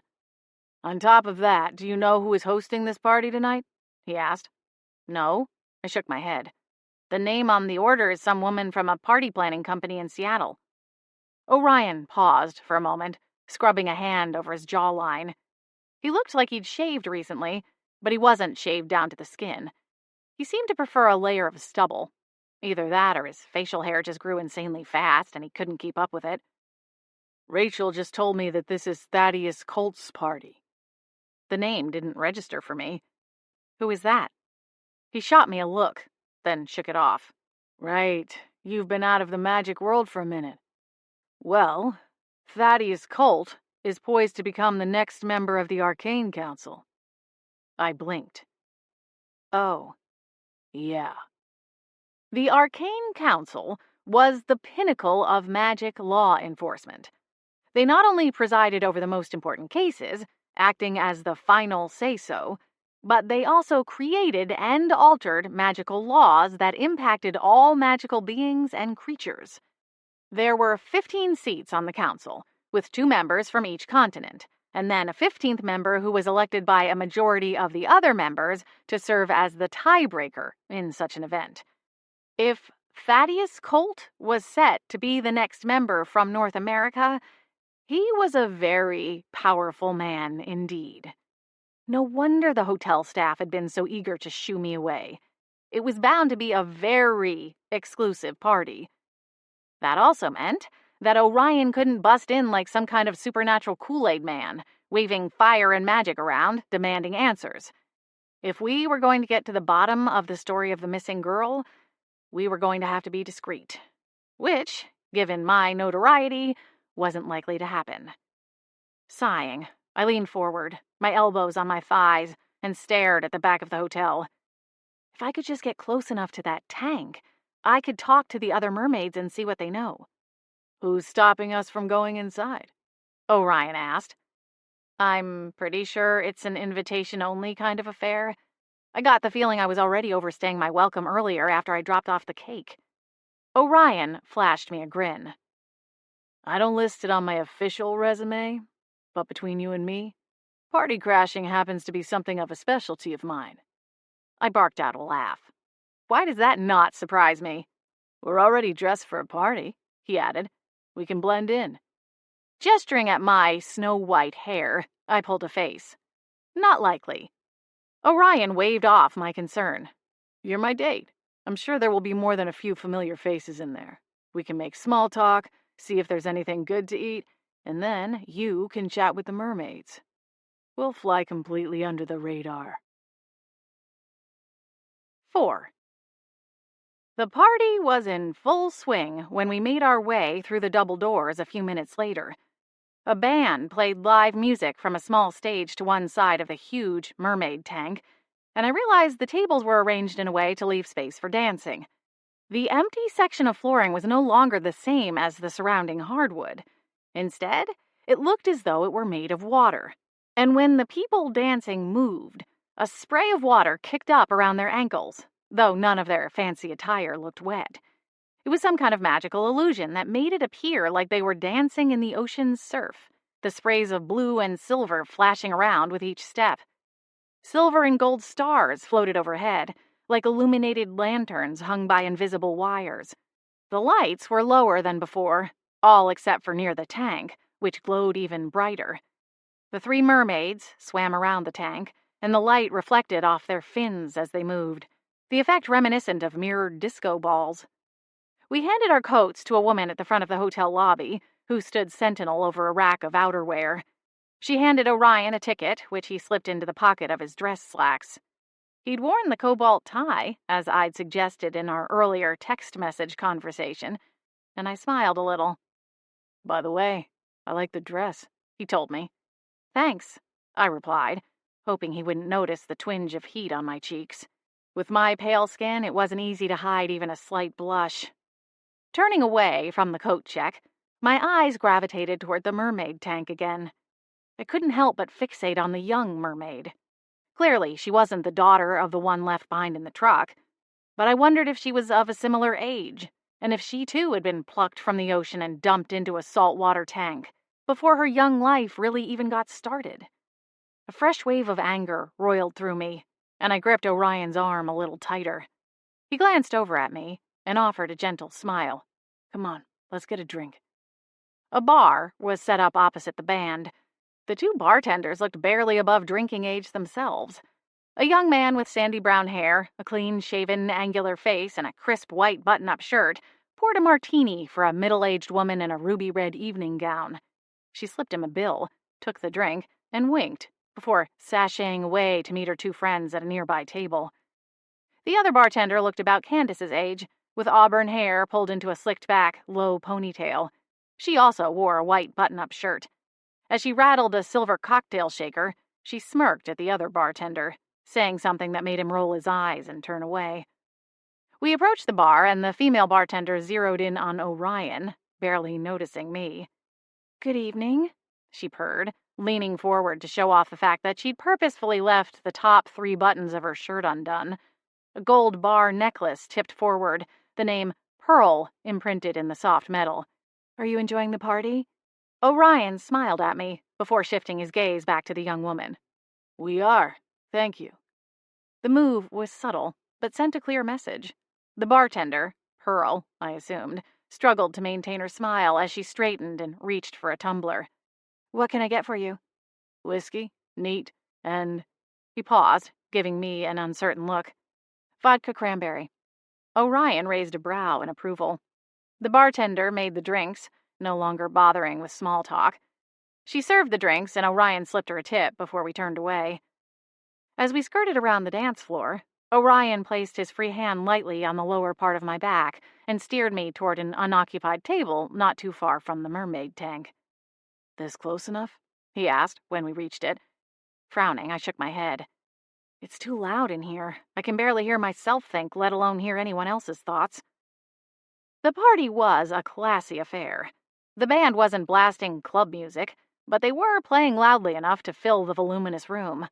On top of that, do you know who is hosting this party tonight? He asked. No, I shook my head. The name on the order is some woman from a party planning company in Seattle. Orion paused for a moment, scrubbing a hand over his jawline. He looked like he'd shaved recently, but he wasn't shaved down to the skin. He seemed to prefer a layer of stubble. Either that or his facial hair just grew insanely fast and he couldn't keep up with it. Rachel just told me that this is Thaddeus Colt's party. The name didn't register for me. Who is that? He shot me a look, then shook it off. Right, you've been out of the magic world for a minute. Well, Thaddeus Colt is poised to become the next member of the Arcane Council. I blinked. Oh. Yeah. The Arcane Council was the pinnacle of magic law enforcement. They not only presided over the most important cases, acting as the final say-so, but they also created and altered magical laws that impacted all magical beings and creatures. There were 15 seats on the council, with 2 members from each continent, and then a 15th member who was elected by a majority of the other members to serve as the tiebreaker in such an event. If Thaddeus Colt was set to be the next member from North America, he was a very powerful man indeed. No wonder the hotel staff had been so eager to shoo me away. It was bound to be a very exclusive party. That also meant that Orion couldn't bust in like some kind of supernatural Kool-Aid man, waving fire and magic around, demanding answers. If we were going to get to the bottom of the story of the missing girl, we were going to have to be discreet, which, given my notoriety, wasn't likely to happen. Sighing, I leaned forward, my elbows on my thighs, and stared at the back of the hotel. If I could just get close enough to that tank, I could talk to the other mermaids and see what they know. Who's stopping us from going inside? Orion asked. I'm pretty sure it's an invitation-only kind of affair. I got the feeling I was already overstaying my welcome earlier after I dropped off the cake. Orion flashed me a grin. I don't list it on my official resume, but between you and me, party crashing happens to be something of a specialty of mine. I barked out a laugh. Why does that not surprise me? We're already dressed for a party, he added. We can blend in. Gesturing at my snow-white hair, I pulled a face. Not likely. Orion waved off my concern. You're my date. I'm sure there will be more than a few familiar faces in there. We can make small talk, see if there's anything good to eat, and then you can chat with the mermaids. We'll fly completely under the radar. 4. The party was in full swing when we made our way through the double doors a few minutes later. A band played live music from a small stage to one side of the huge mermaid tank, and I realized the tables were arranged in a way to leave space for dancing. The empty section of flooring was no longer the same as the surrounding hardwood. Instead, it looked as though it were made of water. And when the people dancing moved, a spray of water kicked up around their ankles, though none of their fancy attire looked wet. It was some kind of magical illusion that made it appear like they were dancing in the ocean's surf, the sprays of blue and silver flashing around with each step. Silver and gold stars floated overhead, like illuminated lanterns hung by invisible wires. The lights were lower than before, all except for near the tank, which glowed even brighter. The 3 mermaids swam around the tank, and the light reflected off their fins as they moved, the effect reminiscent of mirrored disco balls. We handed our coats to a woman at the front of the hotel lobby, who stood sentinel over a rack of outerwear. She handed Orion a ticket, which he slipped into the pocket of his dress slacks. He'd worn the cobalt tie, as I'd suggested in our earlier text message conversation, and I smiled a little. By the way, I like the dress, he told me. Thanks, I replied, hoping he wouldn't notice the twinge of heat on my cheeks. With my pale skin, it wasn't easy to hide even a slight blush. Turning away from the coat check, my eyes gravitated toward the mermaid tank again. I couldn't help but fixate on the young mermaid. Clearly, she wasn't the daughter of the one left behind in the truck, but I wondered if she was of a similar age, and if she too had been plucked from the ocean and dumped into a saltwater tank before her young life really even got started. A fresh wave of anger roiled through me, and I gripped Orion's arm a little tighter. He glanced over at me and offered a gentle smile. "Come on, let's get a drink." A bar was set up opposite the band. The two bartenders looked barely above drinking age themselves. A young man with sandy brown hair, a clean-shaven, angular face, and a crisp white button-up shirt poured a martini for a middle-aged woman in a ruby-red evening gown. She slipped him a bill, took the drink, and winked before sashaying away to meet her two friends at a nearby table. The other bartender looked about Candace's age, with auburn hair pulled into a slicked-back, low ponytail. She also wore a white button-up shirt. As she rattled a silver cocktail shaker, she smirked at the other bartender, saying something that made him roll his eyes and turn away. We approached the bar, and the female bartender zeroed in on Orion, barely noticing me. "Good evening," she purred, leaning forward to show off the fact that she'd purposefully left the top 3 buttons of her shirt undone. A gold bar necklace tipped forward, the name Pearl imprinted in the soft metal. "Are you enjoying the party?" Orion smiled at me before shifting his gaze back to the young woman. "We are, thank you." The move was subtle, but sent a clear message. The bartender, Pearl, I assumed, struggled to maintain her smile as she straightened and reached for a tumbler. "What can I get for you?" "Whiskey, neat, and..." He paused, giving me an uncertain look. "Vodka cranberry." Orion raised a brow in approval. The bartender made the drinks, no longer bothering with small talk. She served the drinks, and Orion slipped her a tip before we turned away. As we skirted around the dance floor, Orion placed his free hand lightly on the lower part of my back and steered me toward an unoccupied table not too far from the mermaid tank. "This close enough?" he asked when we reached it. Frowning, I shook my head. "It's too loud in here. I can barely hear myself think, let alone hear anyone else's thoughts." The party was a classy affair. The band wasn't blasting club music, but they were playing loudly enough to fill the voluminous room.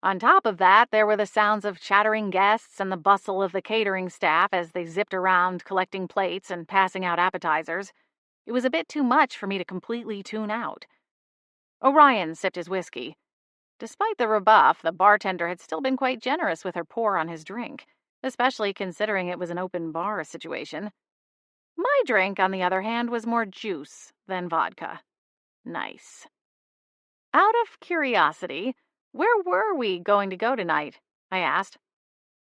On top of that, there were the sounds of chattering guests and the bustle of the catering staff as they zipped around collecting plates and passing out appetizers. It was a bit too much for me to completely tune out. Orion sipped his whiskey. Despite the rebuff, the bartender had still been quite generous with her pour on his drink, especially considering it was an open bar situation. My drink, on the other hand, was more juice than vodka. Nice. Out of curiosity, where were we going to go tonight? I asked.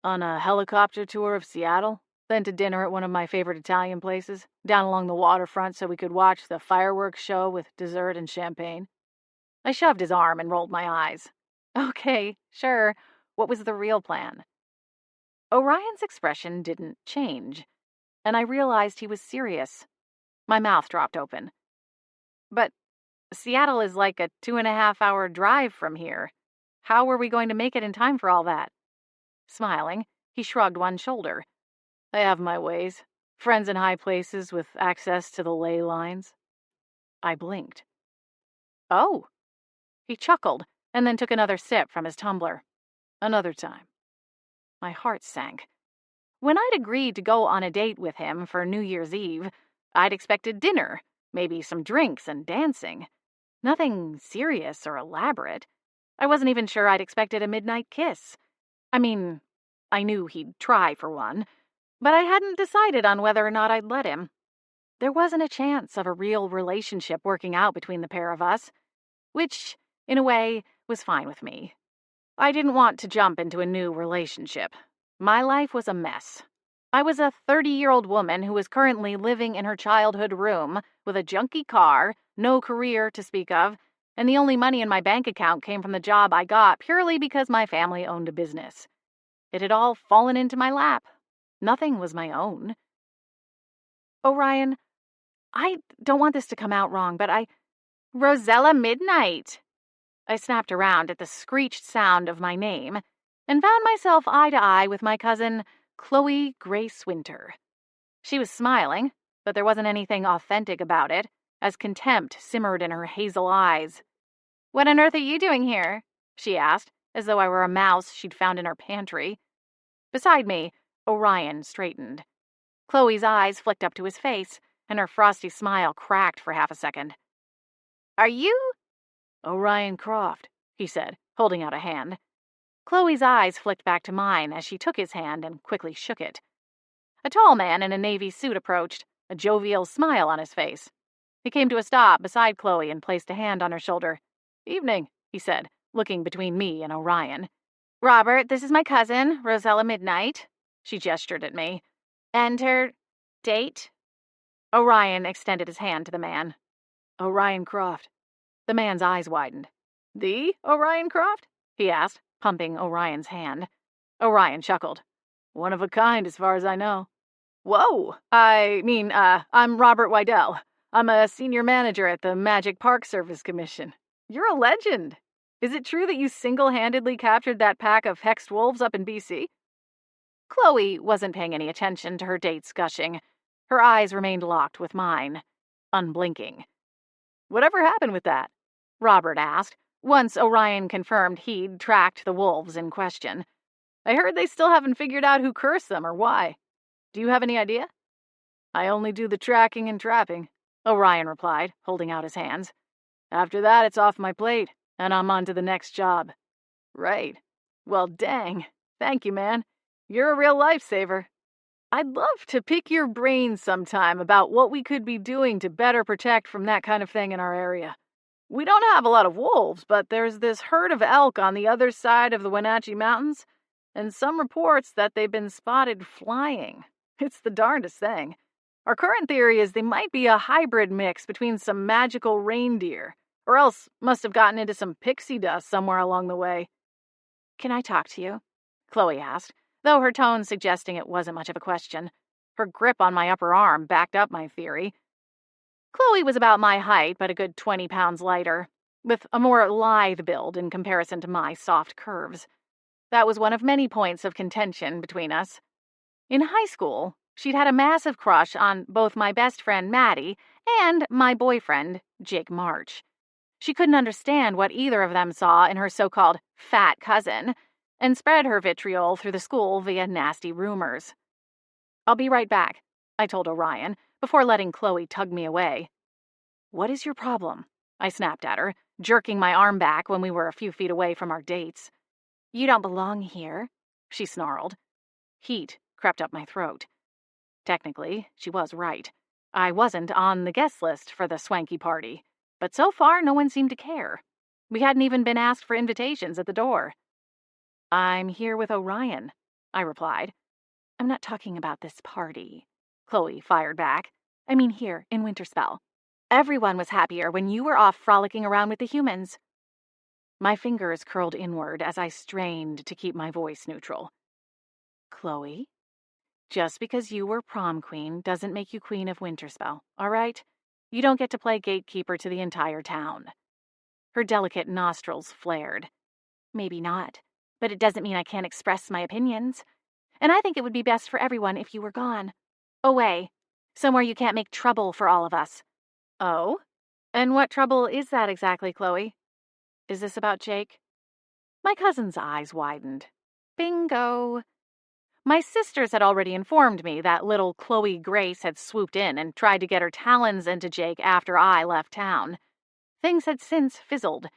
"On a helicopter tour of Seattle, then to dinner at one of my favorite Italian places, down along the waterfront so we could watch the fireworks show with dessert and champagne." I shoved his arm and rolled my eyes. Okay, sure. What was the real plan? Orion's expression didn't change, and I realized he was serious. My mouth dropped open. "But Seattle is like a 2.5-hour drive from here. How were we going to make it in time for all that?" Smiling, he shrugged one shoulder. "I have my ways. Friends in high places with access to the ley lines." I blinked. "Oh." He chuckled and then took another sip from his tumbler. "Another time." My heart sank. When I'd agreed to go on a date with him for New Year's Eve, I'd expected dinner, maybe some drinks and dancing. Nothing serious or elaborate. I wasn't even sure I'd expected a midnight kiss. I mean, I knew he'd try for one, but I hadn't decided on whether or not I'd let him. There wasn't a chance of a real relationship working out between the pair of us, which, in a way, was fine with me. I didn't want to jump into a new relationship. My life was a mess. I was a 30-year-old woman who was currently living in her childhood room with a junky car, no career to speak of, and the only money in my bank account came from the job I got purely because my family owned a business. It had all fallen into my lap. Nothing was my own. "Orion, I don't want this to come out wrong, but Rosella Midnight." I snapped around at the screeched sound of my name, and found myself eye to eye with my cousin, Chloe Grace Winter. She was smiling, but there wasn't anything authentic about it, as contempt simmered in her hazel eyes. "What on earth are you doing here?" she asked, as though I were a mouse she'd found in her pantry. Beside me, Orion straightened. Chloe's eyes flicked up to his face, and her frosty smile cracked for half a second. "Are you—" "Orion Croft," he said, holding out a hand. Chloe's eyes flicked back to mine as she took his hand and quickly shook it. A tall man in a navy suit approached, a jovial smile on his face. He came to a stop beside Chloe and placed a hand on her shoulder. "Evening," he said, looking between me and Orion. "Robert, this is my cousin, Rosella Midnight." She gestured at me. "And her date?" Orion extended his hand to the man. "Orion Croft." The man's eyes widened. "The Orion Croft?" he asked, pumping Orion's hand. Orion chuckled. "One of a kind, as far as I know." "Whoa! I'm Robert Wydell. I'm a senior manager at the Magic Park Service Commission. You're a legend. Is it true that you single-handedly captured that pack of hexed wolves up in BC? Chloe wasn't paying any attention to her date's gushing. Her eyes remained locked with mine, unblinking. "Whatever happened with that?" Robert asked, once Orion confirmed he'd tracked the wolves in question. "I heard they still haven't figured out who cursed them or why. Do you have any idea?" "I only do the tracking and trapping," Orion replied, holding out his hands. "After that, it's off my plate, and I'm on to the next job." "Right. Well, dang. Thank you, man. You're a real lifesaver. I'd love to pick your brains sometime about what we could be doing to better protect from that kind of thing in our area. We don't have a lot of wolves, but there's this herd of elk on the other side of the Wenatchee Mountains, and some reports that they've been spotted flying. It's the darndest thing. Our current theory is they might be a hybrid mix between some magical reindeer, or else must have gotten into some pixie dust somewhere along the way." "Can I talk to you?" Chloe asked, though her tone suggesting it wasn't much of a question. Her grip on my upper arm backed up my theory. Chloe was about my height, but a good 20 pounds lighter, with a more lithe build in comparison to my soft curves. That was one of many points of contention between us. In high school, she'd had a massive crush on both my best friend Maddie and my boyfriend, Jake March. She couldn't understand what either of them saw in her so-called fat cousin, and spread her vitriol through the school via nasty rumors. "I'll be right back," I told Orion, before letting Chloe tug me away. "What is your problem?" I snapped at her, jerking my arm back when we were a few feet away from our dates. "You don't belong here," she snarled. Heat crept up my throat. Technically, she was right. I wasn't on the guest list for the swanky party, but so far no one seemed to care. We hadn't even been asked for invitations at the door. "I'm here with Orion," I replied. "I'm not talking about this party," Chloe fired back. "I mean here in Winterspell. Everyone was happier when you were off frolicking around with the humans." My fingers curled inward as I strained to keep my voice neutral. "Chloe, just because you were prom queen doesn't make you queen of Winterspell, all right? You don't get to play gatekeeper to the entire town." Her delicate nostrils flared. "Maybe not, but it doesn't mean I can't express my opinions. And I think it would be best for everyone if you were gone. Away. Somewhere you can't make trouble for all of us." "Oh? And what trouble is that exactly, Chloe? Is this about Jake?" My cousin's eyes widened. Bingo. My sisters had already informed me that little Chloe Grace had swooped in and tried to get her talons into Jake after I left town. Things had since fizzled,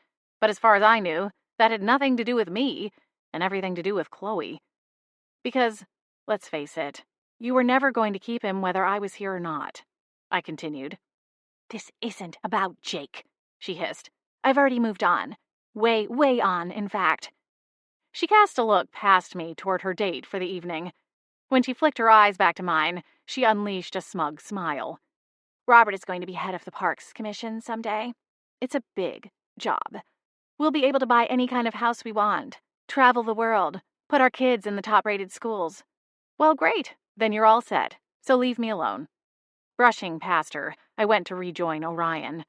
but as far as I knew, that had nothing to do with me and everything to do with Chloe. Because, let's face it, you were never going to keep him whether I was here or not, I continued. "This isn't about Jake," she hissed. "I've already moved on. Way, way on, in fact." She cast a look past me toward her date for the evening. When she flicked her eyes back to mine, she unleashed a smug smile. "Robert is going to be head of the Parks Commission someday. It's a big job. We'll be able to buy any kind of house we want, travel the world, put our kids in the top-rated schools." "Well, great. Then you're all set. So leave me alone." Brushing past her, I went to rejoin Orion.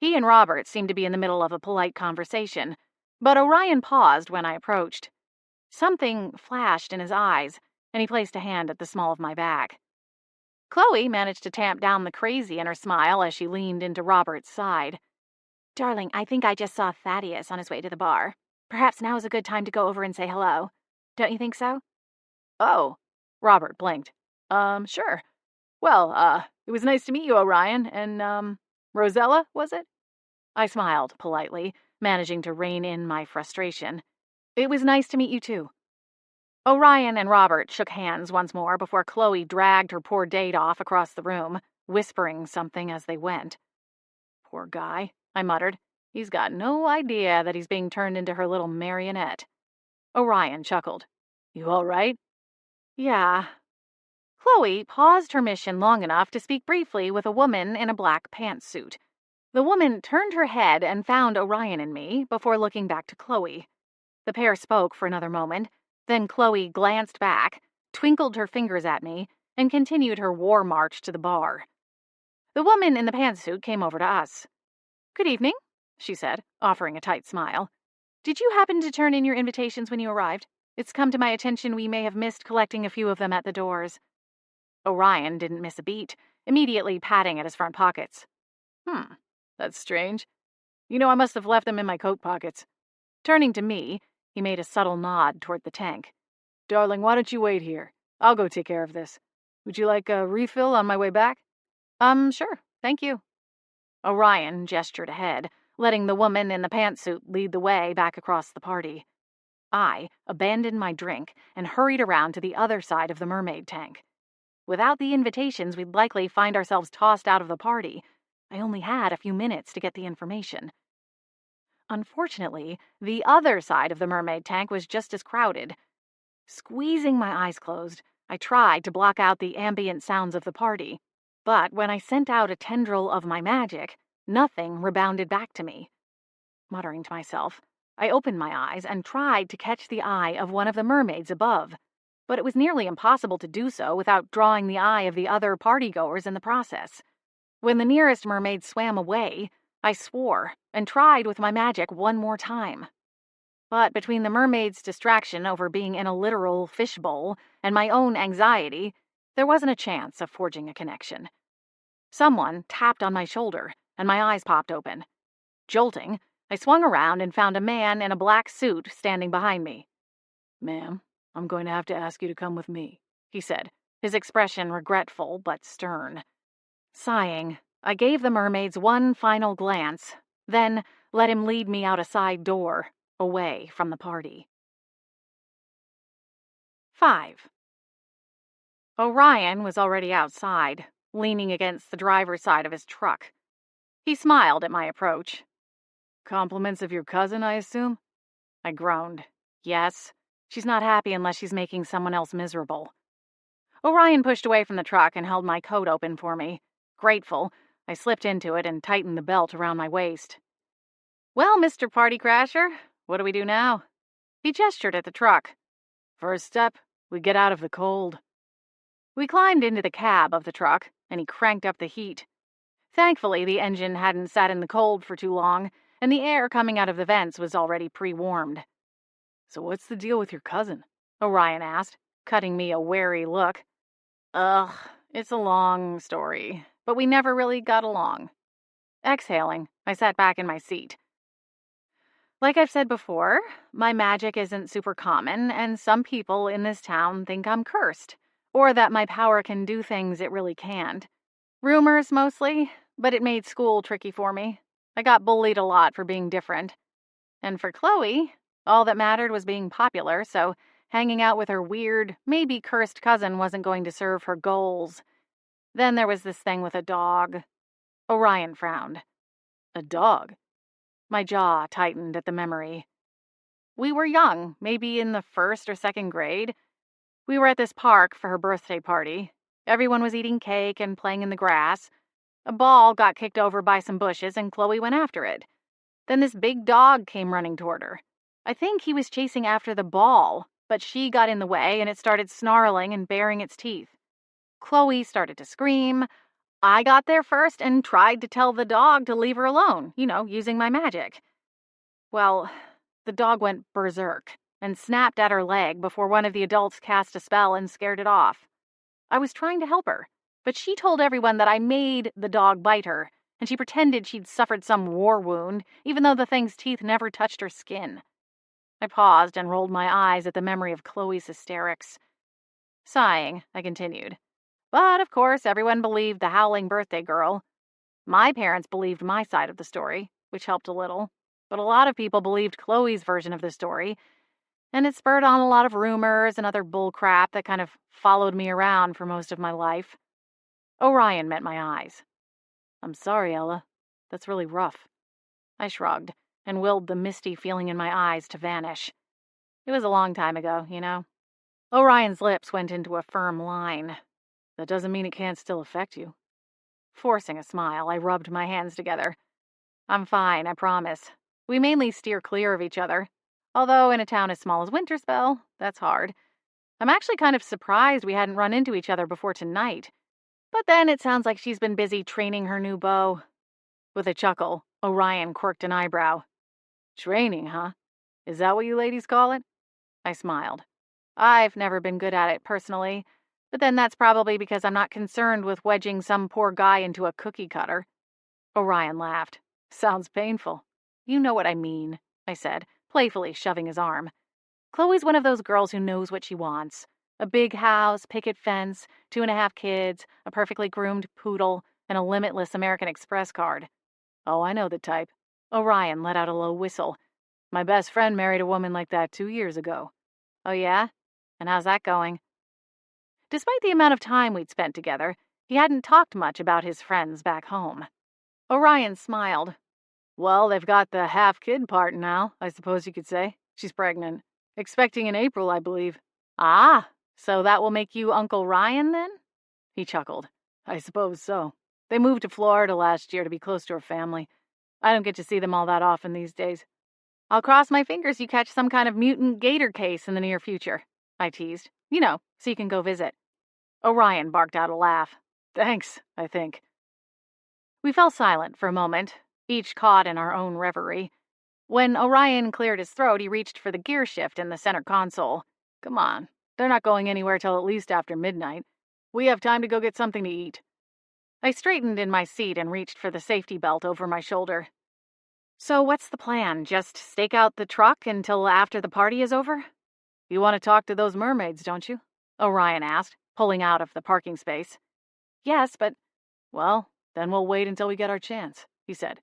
He and Robert seemed to be in the middle of a polite conversation, but Orion paused when I approached. Something flashed in his eyes, and he placed a hand at the small of my back. Chloe managed to tamp down the crazy in her smile as she leaned into Robert's side. Darling, I think I just saw Thaddeus on his way to the bar. Perhaps now is a good time to go over and say hello. Don't you think so? Oh, Robert blinked. Sure. Well, it was nice to meet you, Orion, and, Rosella, was it? I smiled politely, managing to rein in my frustration. It was nice to meet you too. Orion and Robert shook hands once more before Chloe dragged her poor date off across the room, whispering something as they went. Poor guy, I muttered. He's got no idea that he's being turned into her little marionette. Orion chuckled. You all right? Yeah. Chloe paused her mission long enough to speak briefly with a woman in a black pantsuit. The woman turned her head and found Orion and me before looking back to Chloe. The pair spoke for another moment, then Chloe glanced back, twinkled her fingers at me, and continued her war march to the bar. The woman in the pantsuit came over to us. Good evening, she said, offering a tight smile. Did you happen to turn in your invitations when you arrived? It's come to my attention we may have missed collecting a few of them at the doors. Orion didn't miss a beat, immediately patting at his front pockets. That's strange. I must have left them in my coat pockets. Turning to me, he made a subtle nod toward the tank. Darling, why don't you wait here? I'll go take care of this. Would you like a refill on my way back? Sure, thank you. Orion gestured ahead, letting the woman in the pantsuit lead the way back across the party. I abandoned my drink and hurried around to the other side of the mermaid tank. Without the invitations, we'd likely find ourselves tossed out of the party. I only had a few minutes to get the information. Unfortunately, the other side of the mermaid tank was just as crowded. Squeezing my eyes closed, I tried to block out the ambient sounds of the party, but when I sent out a tendril of my magic, nothing rebounded back to me. Muttering to myself, I opened my eyes and tried to catch the eye of one of the mermaids above, but it was nearly impossible to do so without drawing the eye of the other partygoers in the process. When the nearest mermaid swam away, I swore and tried with my magic one more time. But between the mermaid's distraction over being in a literal fishbowl and my own anxiety, there wasn't a chance of forging a connection. Someone tapped on my shoulder, and my eyes popped open. Jolting, I swung around and found a man in a black suit standing behind me. Ma'am, I'm going to have to ask you to come with me, he said, his expression regretful but stern. Sighing, I gave the mermaids one final glance, then let him lead me out a side door, away from the party. 5. Orion was already outside, leaning against the driver's side of his truck. He smiled at my approach. Compliments of your cousin, I assume? I groaned. Yes, she's not happy unless she's making someone else miserable. Orion pushed away from the truck and held my coat open for me. Grateful, I slipped into it and tightened the belt around my waist. Well, Mr. Party Crasher, what do we do now? He gestured at the truck. First step, we get out of the cold. We climbed into the cab of the truck, and he cranked up the heat. Thankfully, the engine hadn't sat in the cold for too long, and the air coming out of the vents was already pre-warmed. So what's the deal with your cousin? Orion asked, cutting me a wary look. Ugh, it's a long story, but we never really got along. Exhaling, I sat back in my seat. Like I've said before, my magic isn't super common, and some people in this town think I'm cursed, or that my power can do things it really can't. Rumors, mostly, but it made school tricky for me. I got bullied a lot for being different. And for Chloe, all that mattered was being popular, so hanging out with her weird, maybe cursed cousin wasn't going to serve her goals. Then there was this thing with a dog. Orion frowned. A dog? My jaw tightened at the memory. We were young, maybe in the 1st or 2nd grade. We were at this park for her birthday party. Everyone was eating cake and playing in the grass. A ball got kicked over by some bushes and Chloe went after it. Then this big dog came running toward her. I think he was chasing after the ball, but she got in the way and it started snarling and baring its teeth. Chloe started to scream. I got there first and tried to tell the dog to leave her alone, using my magic. Well, the dog went berserk. and snapped at her leg before one of the adults cast a spell and scared it off. I was trying to help her, but she told everyone that I made the dog bite her, and she pretended she'd suffered some war wound, even though the thing's teeth never touched her skin. I paused and rolled my eyes at the memory of Chloe's hysterics. Sighing, I continued. But, of course, everyone believed the howling birthday girl. My parents believed my side of the story, which helped a little, but a lot of people believed Chloe's version of the story, and it spurred on a lot of rumors and other bullcrap that kind of followed me around for most of my life. Orion met my eyes. I'm sorry, Ella. That's really rough. I shrugged and willed the misty feeling in my eyes to vanish. It was a long time ago, you know. Orion's lips went into a firm line. That doesn't mean it can't still affect you. Forcing a smile, I rubbed my hands together. I'm fine, I promise. We mainly steer clear of each other. Although in a town as small as Winterspell, that's hard. I'm actually kind of surprised we hadn't run into each other before tonight. But then it sounds like she's been busy training her new bow. With a chuckle, Orion quirked an eyebrow. Training, huh? Is that what you ladies call it? I smiled. I've never been good at it, personally. But then that's probably because I'm not concerned with wedging some poor guy into a cookie cutter. Orion laughed. Sounds painful. You know what I mean, I said, playfully shoving his arm. Chloe's one of those girls who knows what she wants. A big house, picket fence, 2.5 kids, a perfectly groomed poodle, and a limitless American Express card. Oh, I know the type. Orion let out a low whistle. My best friend married a woman like that 2 years ago. Oh, yeah? And how's that going? Despite the amount of time we'd spent together, he hadn't talked much about his friends back home. Orion smiled. Well, they've got the half-kid part now, I suppose you could say. She's pregnant. Expecting in April, I believe. Ah, so that will make you Uncle Ryan, then? He chuckled. I suppose so. They moved to Florida last year to be close to her family. I don't get to see them all that often these days. I'll cross my fingers you catch some kind of mutant gator case in the near future, I teased. You know, so you can go visit. Orion barked out a laugh. Thanks, I think. We fell silent for a moment, each caught in our own reverie. When Orion cleared his throat, he reached for the gear shift in the center console. Come on, they're not going anywhere till at least after midnight. We have time to go get something to eat. I straightened in my seat and reached for the safety belt over my shoulder. So what's the plan? Just stake out the truck until after the party is over? You want to talk to those mermaids, don't you? Orion asked, pulling out of the parking space. Yes, but... Well, then we'll wait until we get our chance, he said.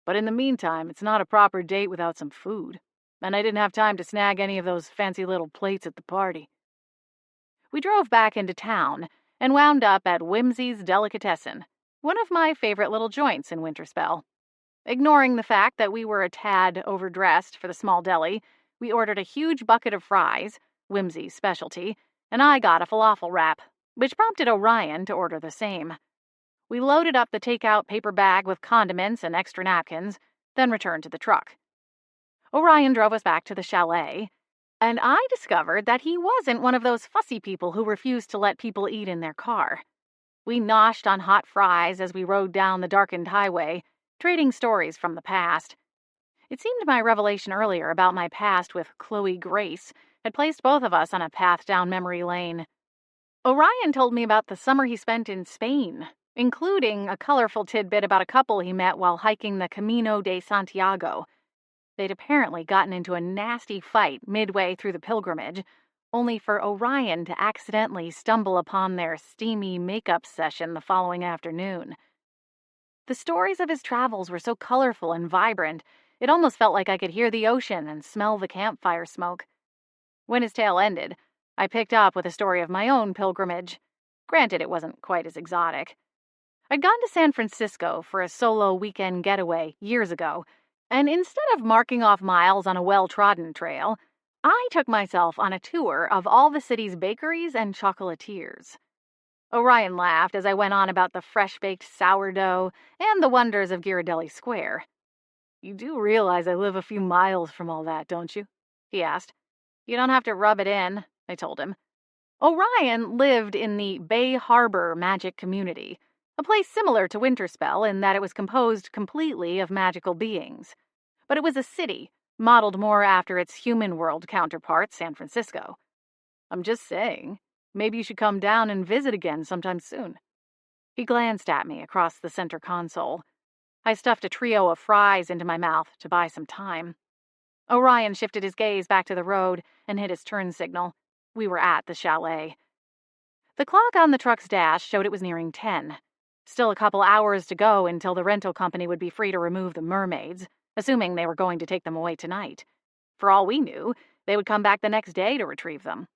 But in the meantime, it's not a proper date without some food. And I didn't have time to snag any of those fancy little plates at the party. We drove back into town and wound up at Whimsy's Delicatessen, one of my favorite little joints in Winterspell. Ignoring the fact that we were a tad overdressed for the small deli, we ordered a huge bucket of fries, Whimsy's specialty, and I got a falafel wrap, which prompted Orion to order the same. We loaded up the takeout paper bag with condiments and extra napkins, then returned to the truck. Orion drove us back to the chalet, and I discovered that he wasn't one of those fussy people who refused to let people eat in their car. We noshed on hot fries as we rode down the darkened highway, trading stories from the past. It seemed my revelation earlier about my past with Chloe Grace had placed both of us on a path down memory lane. Orion told me about the summer he spent in Spain, including a colorful tidbit about a couple he met while hiking the Camino de Santiago. They'd apparently gotten into a nasty fight midway through the pilgrimage, only for Orion to accidentally stumble upon their steamy makeup session the following afternoon. The stories of his travels were so colorful and vibrant, it almost felt like I could hear the ocean and smell the campfire smoke. When his tale ended, I picked up with a story of my own pilgrimage. Granted, it wasn't quite as exotic. I'd gone to San Francisco for a solo weekend getaway years ago, and instead of marking off miles on a well-trodden trail, I took myself on a tour of all the city's bakeries and chocolatiers. Orion laughed as I went on about the fresh-baked sourdough and the wonders of Ghirardelli Square. You do realize I live a few miles from all that, don't you? He asked. You don't have to rub it in, I told him. Orion lived in the Bay Harbor magic community, a place similar to Winterspell in that it was composed completely of magical beings. But it was a city, modeled more after its human world counterpart, San Francisco. I'm just saying, maybe you should come down and visit again sometime soon. He glanced at me across the center console. I stuffed a trio of fries into my mouth to buy some time. Orion shifted his gaze back to the road and hit his turn signal. We were at the chalet. The clock on the truck's dash showed it was nearing 10. Still a couple hours to go until the rental company would be free to remove the mermaids, assuming they were going to take them away tonight. For all we knew, they would come back the next day to retrieve them.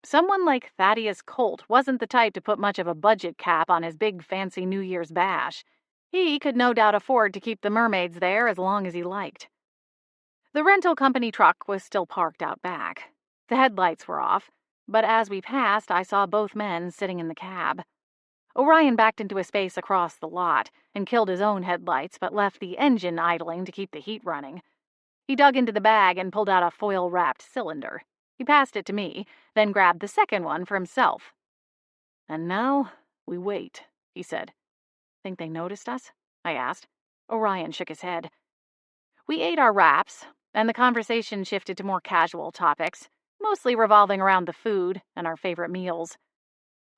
Someone like Thaddeus Colt wasn't the type to put much of a budget cap on his big fancy New Year's bash. He could no doubt afford to keep the mermaids there as long as he liked. The rental company truck was still parked out back. The headlights were off, but as we passed, I saw both men sitting in the cab. Orion backed into a space across the lot and killed his own headlights, but left the engine idling to keep the heat running. He dug into the bag and pulled out a foil-wrapped cylinder. He passed it to me, then grabbed the second one for himself. And now we wait, he said. Think they noticed us? I asked. Orion shook his head. We ate our wraps, and the conversation shifted to more casual topics, mostly revolving around the food and our favorite meals.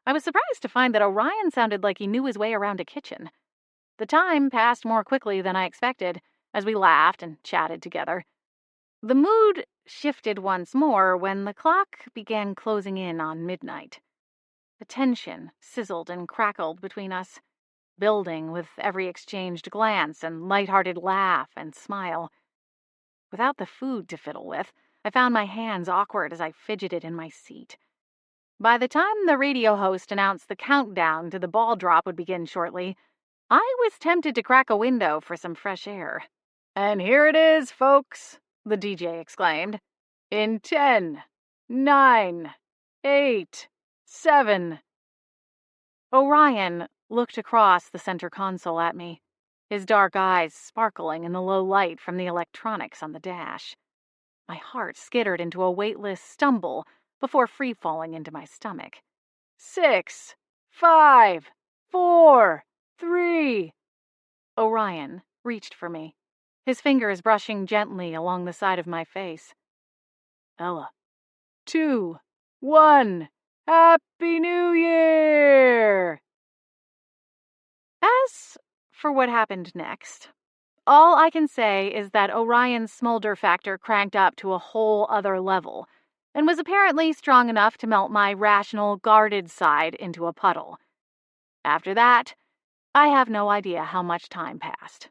I was surprised to find that Orion sounded like he knew his way around a kitchen. The time passed more quickly than I expected as we laughed and chatted together. The mood shifted once more when the clock began closing in on midnight. The tension sizzled and crackled between us, building with every exchanged glance and light-hearted laugh and smile. Without the food to fiddle with, I found my hands awkward as I fidgeted in my seat. By the time the radio host announced the countdown to the ball drop would begin shortly, I was tempted to crack a window for some fresh air. And here it is, folks, the DJ exclaimed. In 10, 9, 8, 7. Orion looked across the center console at me, his dark eyes sparkling in the low light from the electronics on the dash. My heart skittered into a weightless stumble before free-falling into my stomach. 6, 5, 4, 3. Orion reached for me, his fingers brushing gently along the side of my face. Ella. 2, 1. Happy New Year! As for what happened next, all I can say is that Orion's smolder factor cranked up to a whole other level, and was apparently strong enough to melt my rational, guarded side into a puddle. After that, I have no idea how much time passed.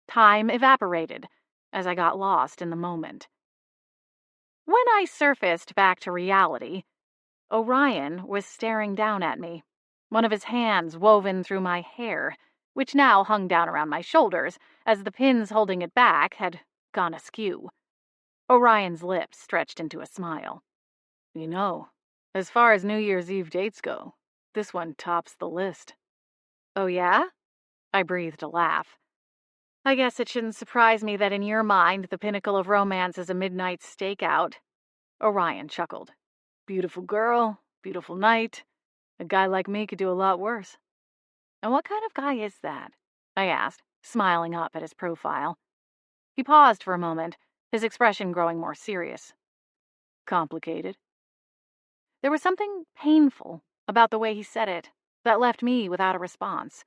Time evaporated as I got lost in the moment. When I surfaced back to reality, Orion was staring down at me, one of his hands woven through my hair, which now hung down around my shoulders as the pins holding it back had gone askew. Orion's lips stretched into a smile. You know, as far as New Year's Eve dates go, this one tops the list. Oh, yeah? I breathed a laugh. I guess it shouldn't surprise me that in your mind the pinnacle of romance is a midnight stakeout. Orion chuckled. Beautiful girl, beautiful night. A guy like me could do a lot worse. And what kind of guy is that? I asked, smiling up at his profile. He paused for a moment, his expression growing more serious. Complicated. There was something painful about the way he said it that left me without a response.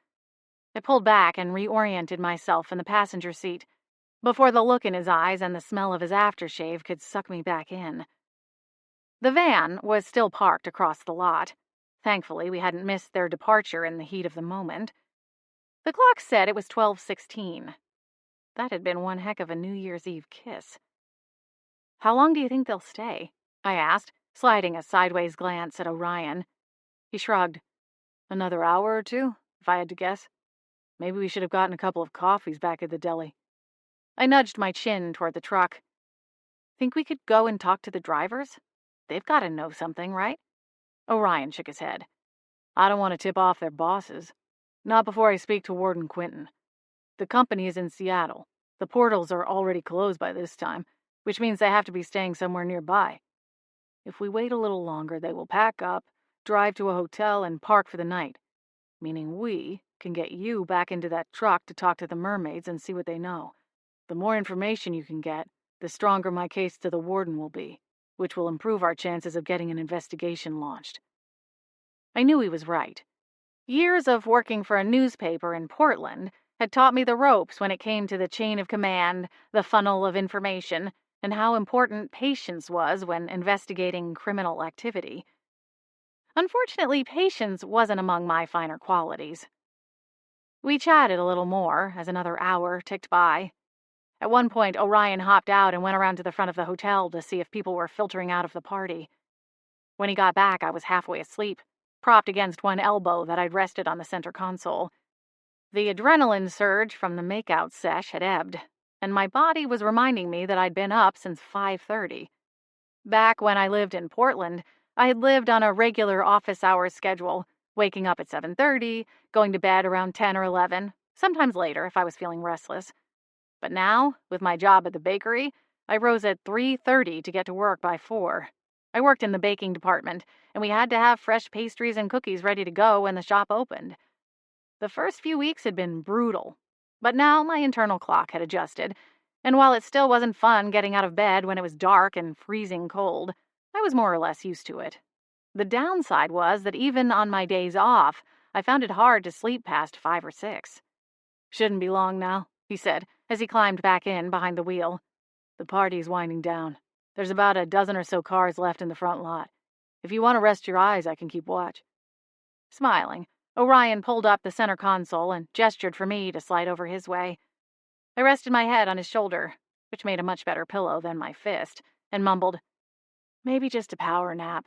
I pulled back and reoriented myself in the passenger seat before the look in his eyes and the smell of his aftershave could suck me back in. The van was still parked across the lot. Thankfully, we hadn't missed their departure in the heat of the moment. The clock said it was 12:16. That had been one heck of a New Year's Eve kiss. How long do you think they'll stay? I asked, sliding a sideways glance at Orion. He shrugged. Another hour or two, if I had to guess. Maybe we should have gotten a couple of coffees back at the deli. I nudged my chin toward the truck. Think we could go and talk to the drivers? They've got to know something, right? Orion shook his head. I don't want to tip off their bosses. Not before I speak to Warden Quinton. The company is in Seattle. The portals are already closed by this time, which means they have to be staying somewhere nearby. If we wait a little longer, they will pack up, drive to a hotel, and park for the night, meaning we can get you back into that truck to talk to the mermaids and see what they know. The more information you can get, the stronger my case to the warden will be, which will improve our chances of getting an investigation launched." I knew he was right. Years of working for a newspaper in Portland had taught me the ropes when it came to the chain of command, the funnel of information, and how important patience was when investigating criminal activity. Unfortunately, patience wasn't among my finer qualities. We chatted a little more as another hour ticked by. At one point, Orion hopped out and went around to the front of the hotel to see if people were filtering out of the party. When he got back, I was halfway asleep, propped against one elbow that I'd rested on the center console. The adrenaline surge from the makeout sesh had ebbed, and my body was reminding me that I'd been up since 5:30. Back when I lived in Portland, I had lived on a regular office hours schedule, waking up at 7:30, going to bed around 10 or 11, sometimes later if I was feeling restless. But now, with my job at the bakery, I rose at 3:30 to get to work by 4. I worked in the baking department, and we had to have fresh pastries and cookies ready to go when the shop opened. The first few weeks had been brutal, but now my internal clock had adjusted, and while it still wasn't fun getting out of bed when it was dark and freezing cold, I was more or less used to it. The downside was that even on my days off, I found it hard to sleep past 5 or 6. "Shouldn't be long now," he said, as he climbed back in behind the wheel. "The party's winding down. There's about a dozen or so cars left in the front lot. If you want to rest your eyes, I can keep watch." Smiling, Orion pulled up the center console and gestured for me to slide over his way. I rested my head on his shoulder, which made a much better pillow than my fist, and mumbled, "Maybe just a power nap."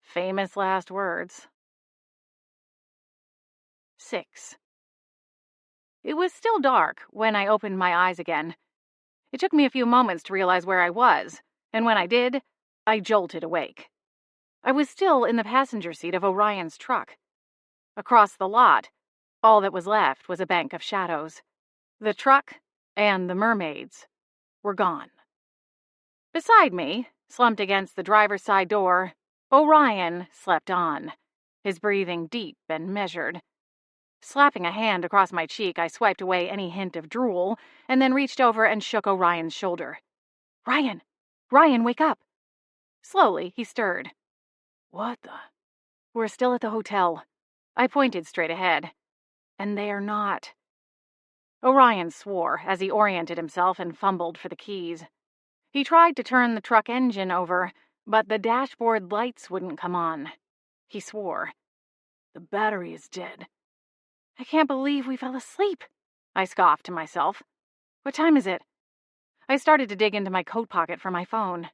Famous last words. 6. It was still dark when I opened my eyes again. It took me a few moments to realize where I was, and when I did, I jolted awake. I was still in the passenger seat of Orion's truck. Across the lot, all that was left was a bank of shadows. The truck and the mermaids were gone. Beside me, slumped against the driver's side door, Orion slept on, his breathing deep and measured. Slapping a hand across my cheek, I swiped away any hint of drool, and then reached over and shook Orion's shoulder. "Ryan! Ryan, wake up!" Slowly, he stirred. "What the?" "We're still at the hotel." I pointed straight ahead. "And they are not." Orion swore as he oriented himself and fumbled for the keys. He tried to turn the truck engine over, but the dashboard lights wouldn't come on. He swore. "The battery is dead." "I can't believe we fell asleep," I scoffed to myself. "What time is it?" I started to dig into my coat pocket for my phone.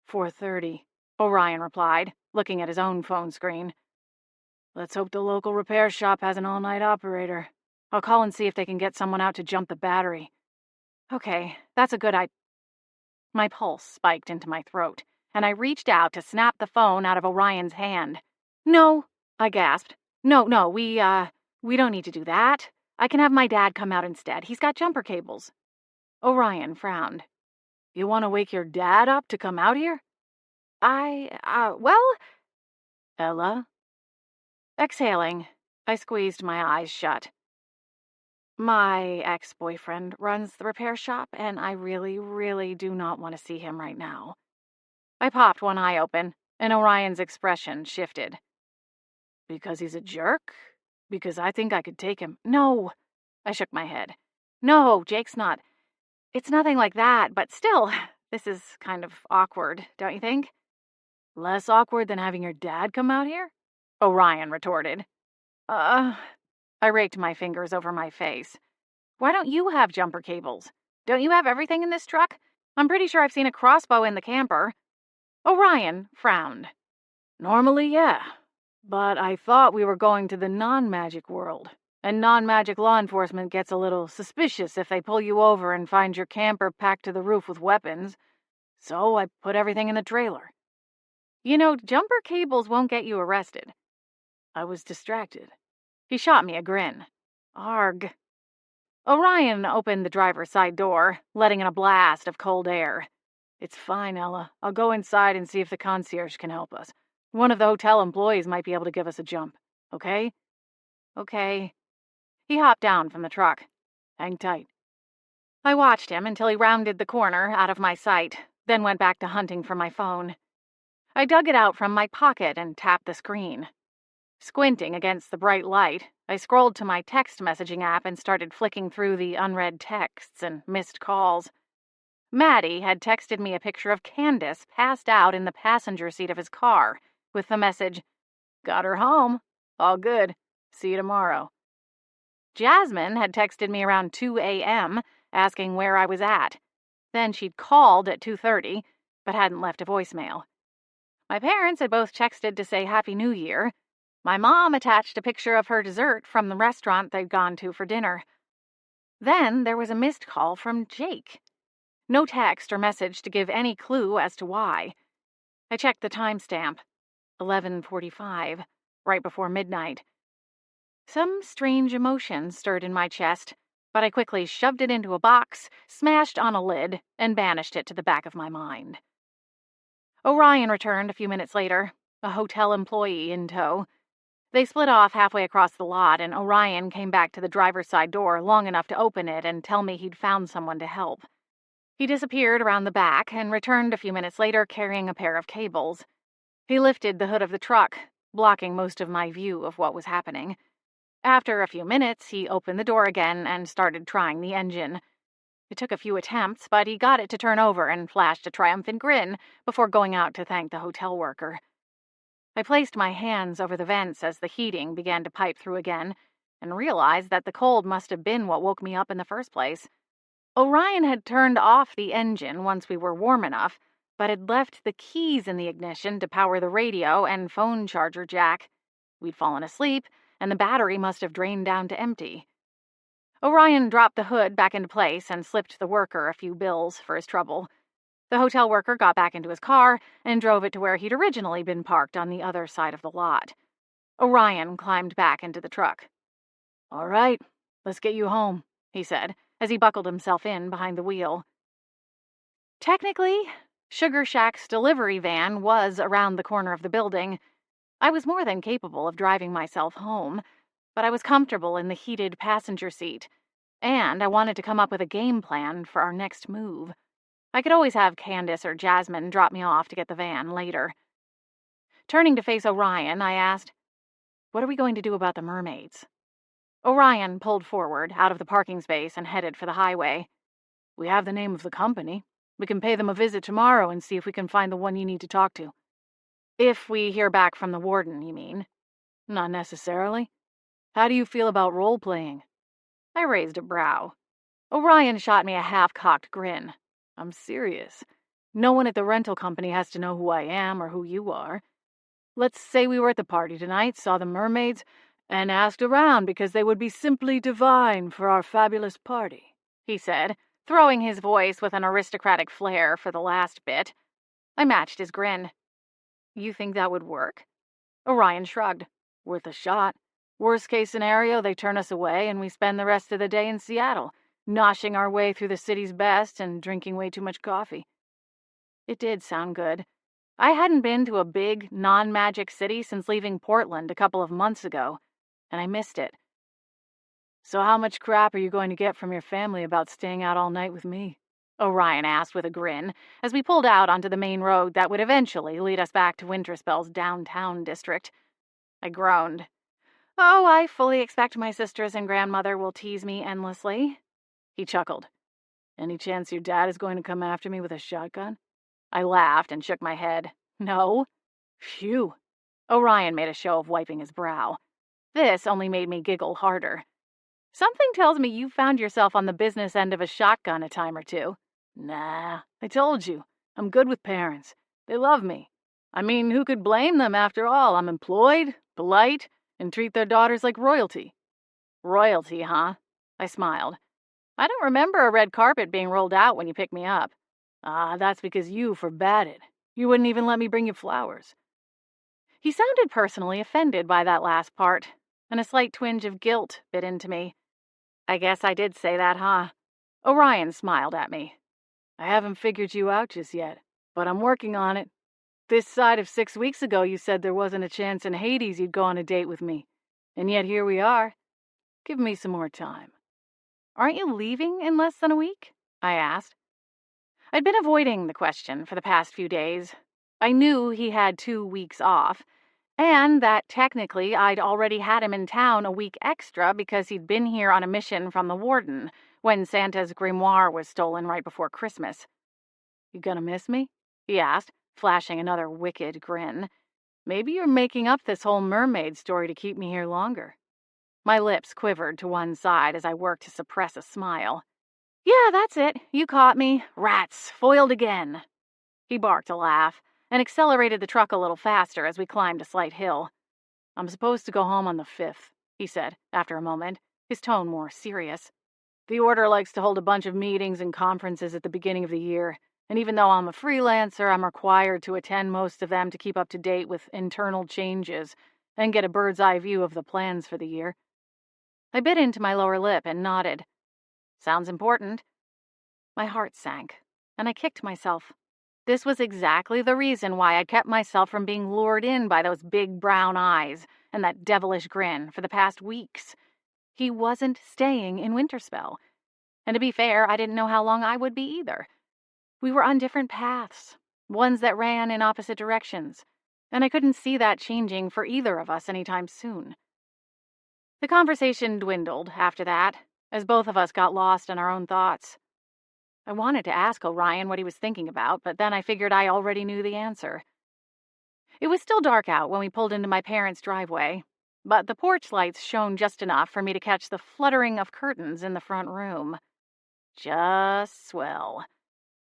4:30, Orion replied, looking at his own phone screen. "Let's hope the local repair shop has an all-night operator. I'll call and see if they can get someone out to jump the battery." "Okay, that's a good idea." My pulse spiked into my throat, and I reached out to snap the phone out of Orion's hand. "No," I gasped. No, we don't need to do that. I can have my dad come out instead. He's got jumper cables." Orion frowned. "You want to wake your dad up to come out here?" Well..." "Ella?" Exhaling, I squeezed my eyes shut. "My ex-boyfriend runs the repair shop, and I really, really do not want to see him right now." I popped one eye open, and Orion's expression shifted. "Because he's a jerk? Because I think I could take him." "No." I shook my head. "No, Jake's not. It's nothing like that, but still, this is kind of awkward, don't you think?" "Less awkward than having your dad come out here?" Orion retorted. I raked my fingers over my face. "Why don't you have jumper cables? Don't you have everything in this truck? I'm pretty sure I've seen a crossbow in the camper." Orion frowned. "Normally, yeah. But I thought we were going to the non-magic world, and non-magic law enforcement gets a little suspicious if they pull you over and find your camper packed to the roof with weapons. So I put everything in the trailer." "You know, jumper cables won't get you arrested." "I was distracted." He shot me a grin. "Arg." Orion opened the driver's side door, letting in a blast of cold air. "It's fine, Ella. I'll go inside and see if the concierge can help us. One of the hotel employees might be able to give us a jump. Okay?" "Okay." He hopped down from the truck. "Hang tight." I watched him until he rounded the corner out of my sight, then went back to hunting for my phone. I dug it out from my pocket and tapped the screen. Squinting against the bright light, I scrolled to my text messaging app and started flicking through the unread texts and missed calls. Maddie had texted me a picture of Candace passed out in the passenger seat of his car, with the message, "Got her home. All good. See you tomorrow." Jasmine had texted me around 2 a.m., asking where I was at. Then she'd called at 2:30, but hadn't left a voicemail. My parents had both texted to say Happy New Year. My mom attached a picture of her dessert from the restaurant they'd gone to for dinner. Then there was a missed call from Jake. No text or message to give any clue as to why. I checked the timestamp. 11:45, right before midnight. Some strange emotion stirred in my chest, but I quickly shoved it into a box, smashed on a lid, and banished it to the back of my mind. Orion returned a few minutes later, a hotel employee in tow. They split off halfway across the lot, and Orion came back to the driver's side door long enough to open it and tell me he'd found someone to help. He disappeared around the back and returned a few minutes later carrying a pair of cables. He lifted the hood of the truck, blocking most of my view of what was happening. After a few minutes, he opened the door again and started trying the engine. It took a few attempts, but he got it to turn over and flashed a triumphant grin before going out to thank the hotel worker. I placed my hands over the vents as the heating began to pipe through again, and realized that the cold must have been what woke me up in the first place. Orion had turned off the engine once we were warm enough, but had left the keys in the ignition to power the radio and phone charger jack. We'd fallen asleep, and the battery must have drained down to empty. Orion dropped the hood back into place and slipped the worker a few bills for his trouble. The hotel worker got back into his car and drove it to where he'd originally been parked on the other side of the lot. Orion climbed back into the truck. "All right, let's get you home," he said, as he buckled himself in behind the wheel. Technically, Sugar Shack's delivery van was around the corner of the building. I was more than capable of driving myself home, but I was comfortable in the heated passenger seat, and I wanted to come up with a game plan for our next move. I could always have Candace or Jasmine drop me off to get the van later. Turning to face Orion, I asked, "What are we going to do about the mermaids?" Orion pulled forward out of the parking space and headed for the highway. "We have the name of the company. We can pay them a visit tomorrow and see if we can find the one you need to talk to." "If we hear back from the warden, you mean?" "Not necessarily. How do you feel about role-playing?" I raised a brow. Orion shot me a half-cocked grin. "I'm serious. No one at the rental company has to know who I am or who you are. Let's say we were at the party tonight, saw the mermaids, and asked around because they would be simply divine for our fabulous party," he said, throwing his voice with an aristocratic flair for the last bit. I matched his grin. "You think that would work?" Orion shrugged. "Worth a shot. Worst case scenario, they turn us away and we spend the rest of the day in Seattle, noshing our way through the city's best and drinking way too much coffee." It did sound good. I hadn't been to a big, non-magic city since leaving Portland a couple of months ago, and I missed it. "So how much crap are you going to get from your family about staying out all night with me?" Orion asked with a grin, as we pulled out onto the main road that would eventually lead us back to Winterspell's downtown district. I groaned. "Oh, I fully expect my sisters and grandmother will tease me endlessly." He chuckled. "Any chance your dad is going to come after me with a shotgun?" I laughed and shook my head. "No." "Phew." Orion made a show of wiping his brow. This only made me giggle harder. "Something tells me you found yourself on the business end of a shotgun a time or two." "Nah, I told you. I'm good with parents. They love me. I mean, who could blame them after all? I'm employed, polite, and treat their daughters like royalty." "Royalty, huh?" I smiled. "I don't remember a red carpet being rolled out when you picked me up." "Ah, that's because you forbade it. You wouldn't even let me bring you flowers." He sounded personally offended by that last part, and a slight twinge of guilt bit into me. "I guess I did say that, huh?" Orion smiled at me. "I haven't figured you out just yet, but I'm working on it. This side of 6 weeks ago you said there wasn't a chance in Hades you'd go on a date with me, and yet here we are. Give me some more time." "Aren't you leaving in less than a week?" I asked. I'd been avoiding the question for the past few days. I knew he had 2 weeks off, and that technically I'd already had him in town a week extra because he'd been here on a mission from the warden when Santa's grimoire was stolen right before Christmas. "You gonna miss me?" he asked, flashing another wicked grin. "Maybe you're making up this whole mermaid story to keep me here longer." My lips quivered to one side as I worked to suppress a smile. "Yeah, that's it. You caught me. Rats, foiled again." He barked a laugh and accelerated the truck a little faster as we climbed a slight hill. "I'm supposed to go home on the 5th, he said after a moment, his tone more serious. "The Order likes to hold a bunch of meetings and conferences at the beginning of the year, and even though I'm a freelancer, I'm required to attend most of them to keep up to date with internal changes and get a bird's eye view of the plans for the year." I bit into my lower lip and nodded. "Sounds important." My heart sank, and I kicked myself. This was exactly the reason why I'd kept myself from being lured in by those big brown eyes and that devilish grin for the past weeks. He wasn't staying in Winterspell. And to be fair, I didn't know how long I would be either. We were on different paths, ones that ran in opposite directions, and I couldn't see that changing for either of us anytime soon. The conversation dwindled after that, as both of us got lost in our own thoughts. I wanted to ask Orion what he was thinking about, but then I figured I already knew the answer. It was still dark out when we pulled into my parents' driveway, but the porch lights shone just enough for me to catch the fluttering of curtains in the front room. Just swell.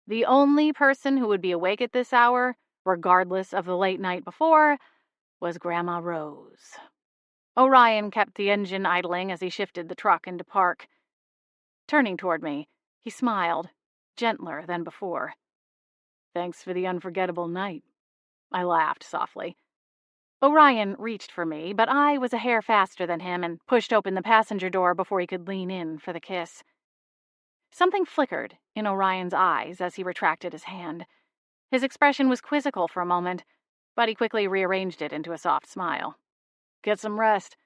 The only person who would be awake at this hour, regardless of the late night before, was Grandma Rose. Orion kept the engine idling as he shifted the truck into park. Turning toward me, he smiled, gentler than before. "Thanks for the unforgettable night." I laughed softly. Orion reached for me, but I was a hair faster than him and pushed open the passenger door before he could lean in for the kiss. Something flickered in Orion's eyes as he retracted his hand. His expression was quizzical for a moment, but he quickly rearranged it into a soft smile. "Get some rest.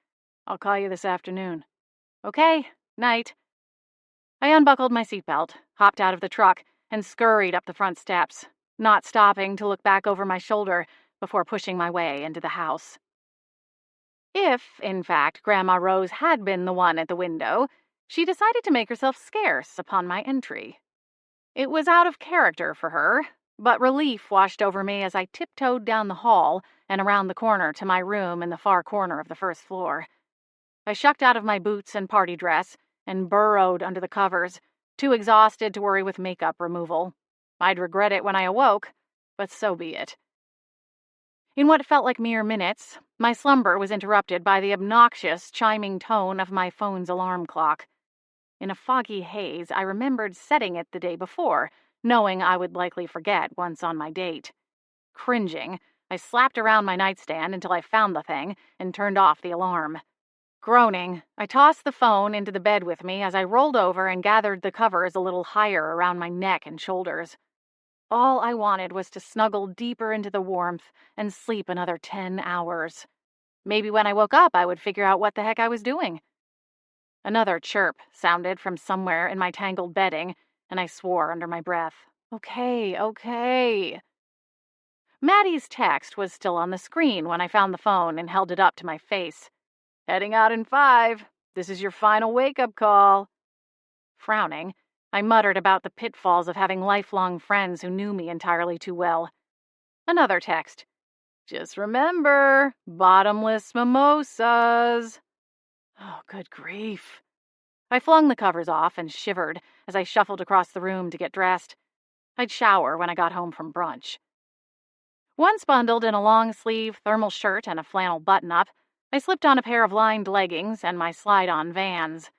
I'll call you this afternoon." "Okay, night." I unbuckled my seatbelt, hopped out of the truck, and scurried up the front steps, not stopping to look back over my shoulder before pushing my way into the house. If, in fact, Grandma Rose had been the one at the window, she decided to make herself scarce upon my entry. It was out of character for her, but relief washed over me as I tiptoed down the hall and around the corner to my room in the far corner of the first floor. I shucked out of my boots and party dress and burrowed under the covers, too exhausted to worry with makeup removal. I'd regret it when I awoke, but so be it. In what felt like mere minutes, my slumber was interrupted by the obnoxious chiming tone of my phone's alarm clock. In a foggy haze, I remembered setting it the day before, knowing I would likely forget once on my date. Cringing, I slapped around my nightstand until I found the thing and turned off the alarm. Groaning, I tossed the phone into the bed with me as I rolled over and gathered the covers a little higher around my neck and shoulders. All I wanted was to snuggle deeper into the warmth and sleep another 10 hours. Maybe when I woke up, I would figure out what the heck I was doing. Another chirp sounded from somewhere in my tangled bedding, and I swore under my breath. Okay. Maddie's text was still on the screen when I found the phone and held it up to my face. "Heading out in 5. This is your final wake-up call." Frowning, I muttered about the pitfalls of having lifelong friends who knew me entirely too well. Another text. "Just remember, bottomless mimosas." Oh, good grief. I flung the covers off and shivered as I shuffled across the room to get dressed. I'd shower when I got home from brunch. Once bundled in a long-sleeve thermal shirt and a flannel button-up, I slipped on a pair of lined leggings and my slide-on Vans.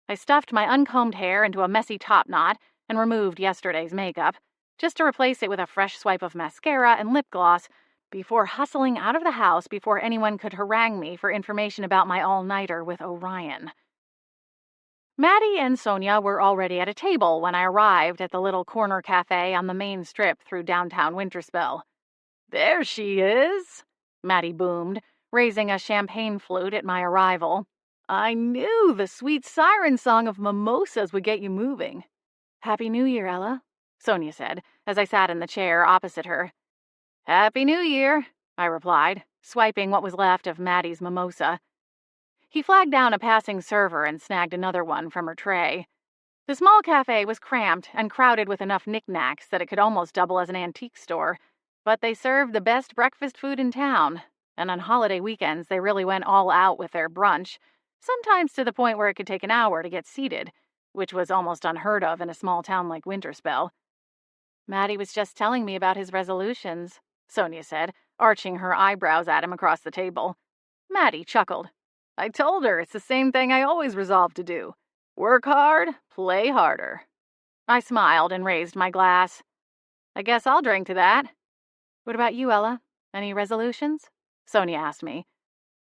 I stuffed my uncombed hair into a messy top knot and removed yesterday's makeup, just to replace it with a fresh swipe of mascara and lip gloss before hustling out of the house before anyone could harangue me for information about my all-nighter with Orion. Maddie and Sonia were already at a table when I arrived at the little corner cafe on the main strip through downtown Winterspell. "There she is," Maddie boomed, raising a champagne flute at my arrival. "I knew the sweet siren song of mimosas would get you moving." Happy New Year, Ella, Sonia said, as I sat in the chair opposite her. Happy New Year, I replied, swiping what was left of Maddie's mimosa. He flagged down a passing server and snagged another one from her tray. The small cafe was cramped and crowded with enough knickknacks that it could almost double as an antique store, but they served the best breakfast food in town, and on holiday weekends they really went all out with their brunch, sometimes to the point where it could take an hour to get seated, which was almost unheard of in a small town like Winterspell. Maddie was just telling me about his resolutions, Sonia said, arching her eyebrows at him across the table. Maddie chuckled. I told her it's the same thing I always resolved to do. Work hard, play harder. I smiled and raised my glass. I guess I'll drink to that. What about you, Ella? Any resolutions? Sonia asked me.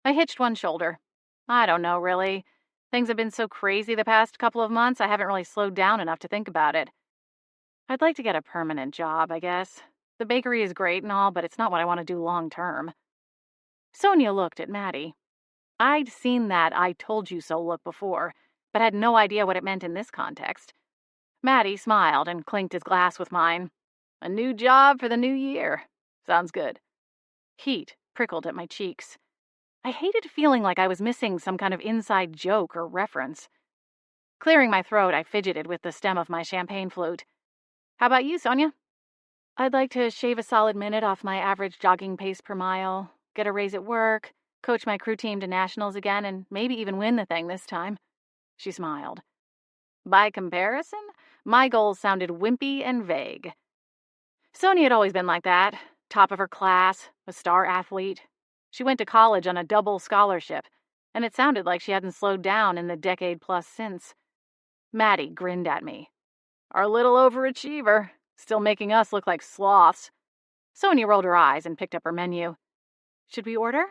I hitched one shoulder. I don't know, really. Things have been so crazy the past couple of months, I haven't really slowed down enough to think about it. I'd like to get a permanent job, I guess. The bakery is great and all, but it's not what I want to do long term. Sonia looked at Maddie. I'd seen that "I told you so" look before, but had no idea what it meant in this context. Maddie smiled and clinked his glass with mine. A new job for the new year. Sounds good. Heat prickled at my cheeks. I hated feeling like I was missing some kind of inside joke or reference. Clearing my throat, I fidgeted with the stem of my champagne flute. How about you, Sonia? I'd like to shave a solid minute off my average jogging pace per mile, get a raise at work, coach my crew team to nationals again, and maybe even win the thing this time. She smiled. By comparison, my goals sounded wimpy and vague. Sonia had always been like that, top of her class, a star athlete. She went to college on a double scholarship, and it sounded like she hadn't slowed down in the decade plus since. Maddie grinned at me. Our little overachiever, still making us look like sloths. Sonia rolled her eyes and picked up her menu. Should we order?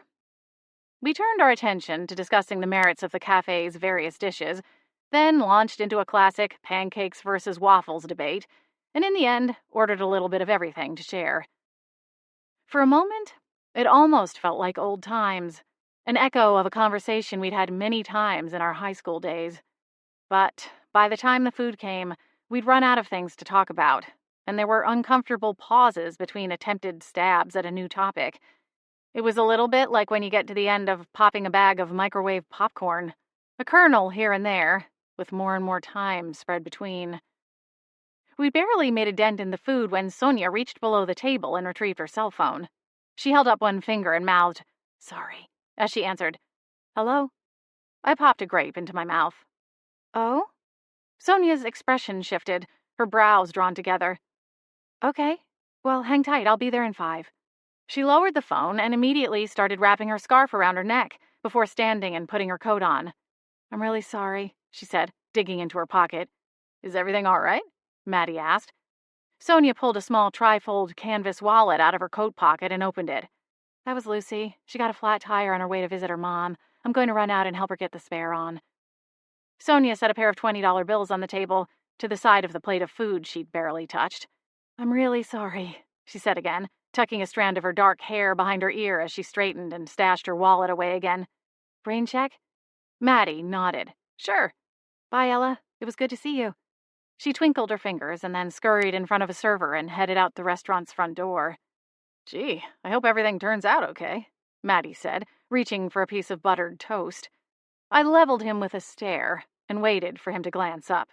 We turned our attention to discussing the merits of the cafe's various dishes, then launched into a classic pancakes versus waffles debate, and in the end, ordered a little bit of everything to share. For a moment, it almost felt like old times, an echo of a conversation we'd had many times in our high school days. But by the time the food came, we'd run out of things to talk about, and there were uncomfortable pauses between attempted stabs at a new topic. It was a little bit like when you get to the end of popping a bag of microwave popcorn, a kernel here and there, with more and more time spread between. We barely made a dent in the food when Sonia reached below the table and retrieved her cell phone. She held up one finger and mouthed, "Sorry," as she answered, "Hello?" I popped a grape into my mouth. "Oh?" Sonia's expression shifted, her brows drawn together. "Okay. Well, hang tight. I'll be there in 5. She lowered the phone and immediately started wrapping her scarf around her neck before standing and putting her coat on. "I'm really sorry," she said, digging into her pocket. "Is everything all right?" Maddie asked. Sonia pulled a small trifold canvas wallet out of her coat pocket and opened it. "That was Lucy. She got a flat tire on her way to visit her mom. I'm going to run out and help her get the spare on." Sonia set a pair of $20 bills on the table, to the side of the plate of food she'd barely touched. "I'm really sorry," she said again, tucking a strand of her dark hair behind her ear as she straightened and stashed her wallet away again. "Rain check?" Maddie nodded. "Sure. Bye, Ella. It was good to see you." She twinkled her fingers and then scurried in front of a server and headed out the restaurant's front door. "Gee, I hope everything turns out okay," Maddie said, reaching for a piece of buttered toast. I leveled him with a stare and waited for him to glance up.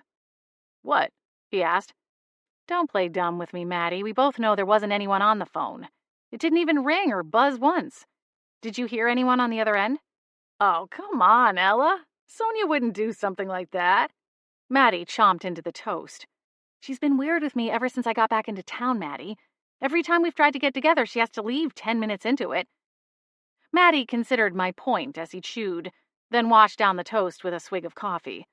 "What?" he asked. "Don't play dumb with me, Maddie. We both know there wasn't anyone on the phone. It didn't even ring or buzz once. Did you hear anyone on the other end?" "Oh, come on, Ella. Sonia wouldn't do something like that." Maddie chomped into the toast. "She's been weird with me ever since I got back into town, Maddie. Every time we've tried to get together, she has to leave 10 minutes into it." Maddie considered my point as he chewed, then washed down the toast with a swig of coffee.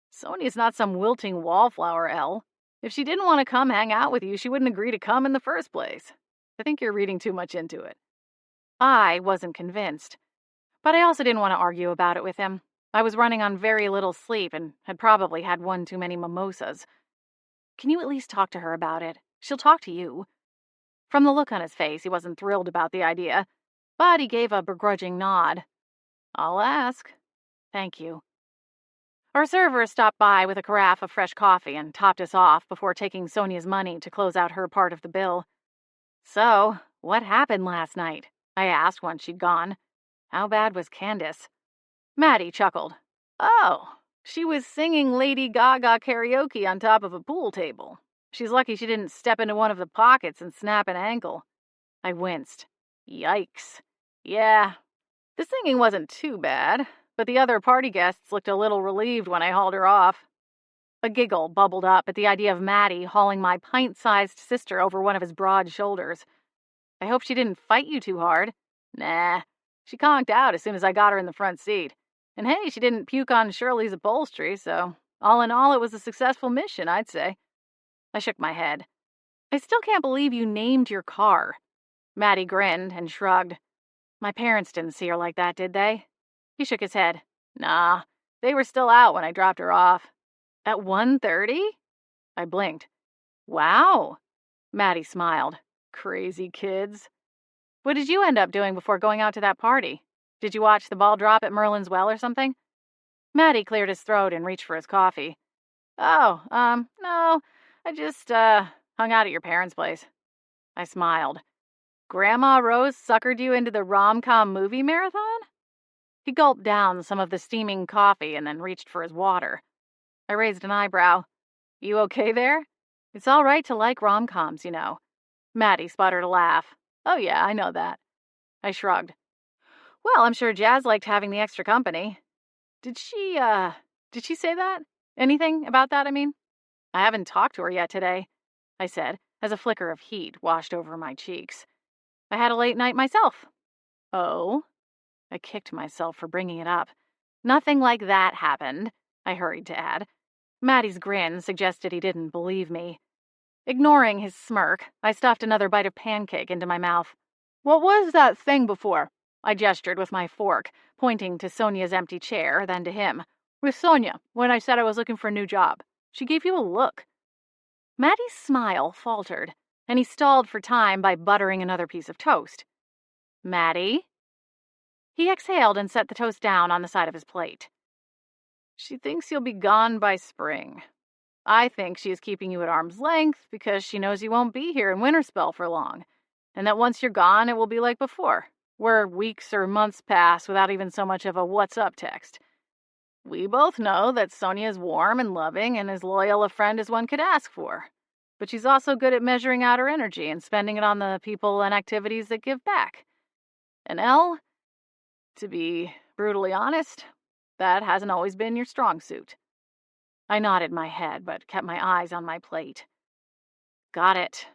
"Sonia's not some wilting wallflower, Elle. If she didn't want to come hang out with you, she wouldn't agree to come in the first place. I think you're reading too much into it." I wasn't convinced, but I also didn't want to argue about it with him. I was running on very little sleep and had probably had one too many mimosas. "Can you at least talk to her about it? She'll talk to you." From the look on his face, he wasn't thrilled about the idea, but he gave a begrudging nod. "I'll ask." "Thank you." Our server stopped by with a carafe of fresh coffee and topped us off before taking Sonia's money to close out her part of the bill. "So, what happened last night?" I asked once she'd gone. "How bad was Candace?" Maddie chuckled. "Oh, she was singing Lady Gaga karaoke on top of a pool table. She's lucky she didn't step into one of the pockets and snap an ankle." I winced. Yikes. Yeah, the singing wasn't too bad, but the other party guests looked a little relieved when I hauled her off. A giggle bubbled up at the idea of Maddie hauling my pint-sized sister over one of his broad shoulders. "I hope she didn't fight you too hard." "Nah, she conked out as soon as I got her in the front seat. And hey, she didn't puke on Shirley's upholstery, so all in all, it was a successful mission, I'd say." I shook my head. "I still can't believe you named your car." Maddie grinned and shrugged. "My parents didn't see her like that, did they?" He shook his head. "Nah, they were still out when I dropped her off." "At 1:30? I blinked. "Wow." Maddie smiled. "Crazy kids." "What did you end up doing before going out to that party? Did you watch the ball drop at Merlin's Well or something?" Maddie cleared his throat and reached for his coffee. "Oh, no, I just, hung out at your parents' place." I smiled. "Grandma Rose suckered you into the rom-com movie marathon?" He gulped down some of the steaming coffee and then reached for his water. I raised an eyebrow. "You okay there?" "It's all right to like rom-coms, you know." Maddie sputtered a laugh. "Oh yeah, I know that." I shrugged. "Well, I'm sure Jazz liked having the extra company." Did she say that? Anything about that, I mean?" "I haven't talked to her yet today," I said, as a flicker of heat washed over my cheeks. "I had a late night myself." "Oh?" I kicked myself for bringing it up. "Nothing like that happened," I hurried to add. Maddie's grin suggested he didn't believe me. Ignoring his smirk, I stuffed another bite of pancake into my mouth. "What was that thing before?" I gestured with my fork, pointing to Sonia's empty chair, then to him. "With Sonia, when I said I was looking for a new job. She gave you a look." Maddie's smile faltered, and he stalled for time by buttering another piece of toast. "Maddie?" He exhaled and set the toast down on the side of his plate. "She thinks you'll be gone by spring. I think she is keeping you at arm's length because she knows you won't be here in Winterspell for long, and that once you're gone, it will be like before, where weeks or months pass without even so much of a what's up text. We both know that Sonia is warm and loving and as loyal a friend as one could ask for, but she's also good at measuring out her energy and spending it on the people and activities that give back. And Elle, to be brutally honest, that hasn't always been your strong suit." I nodded my head, but kept my eyes on my plate. "Got it.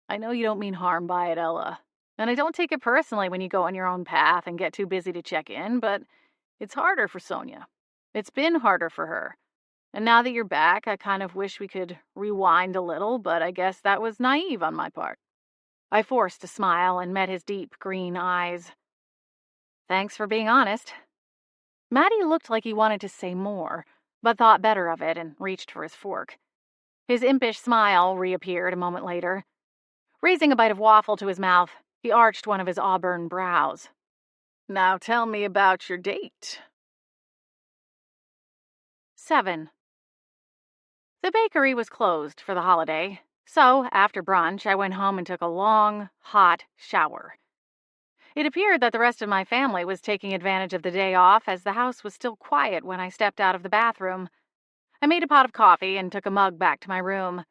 I know you don't mean harm by it, Ella. And I don't take it personally when you go on your own path and get too busy to check in, but it's harder for Sonia. It's been harder for her. And now that you're back, I kind of wish we could rewind a little, but I guess that was naive on my part." I forced a smile and met his deep green eyes. "Thanks for being honest." Maddie looked like he wanted to say more, but thought better of it and reached for his fork. His impish smile reappeared a moment later. Raising a bite of waffle to his mouth, he arched one of his auburn brows. "Now tell me about your date." 7. The bakery was closed for the holiday, so after brunch I went home and took a long, hot shower. It appeared that the rest of my family was taking advantage of the day off as the house was still quiet when I stepped out of the bathroom. I made a pot of coffee and took a mug back to my room.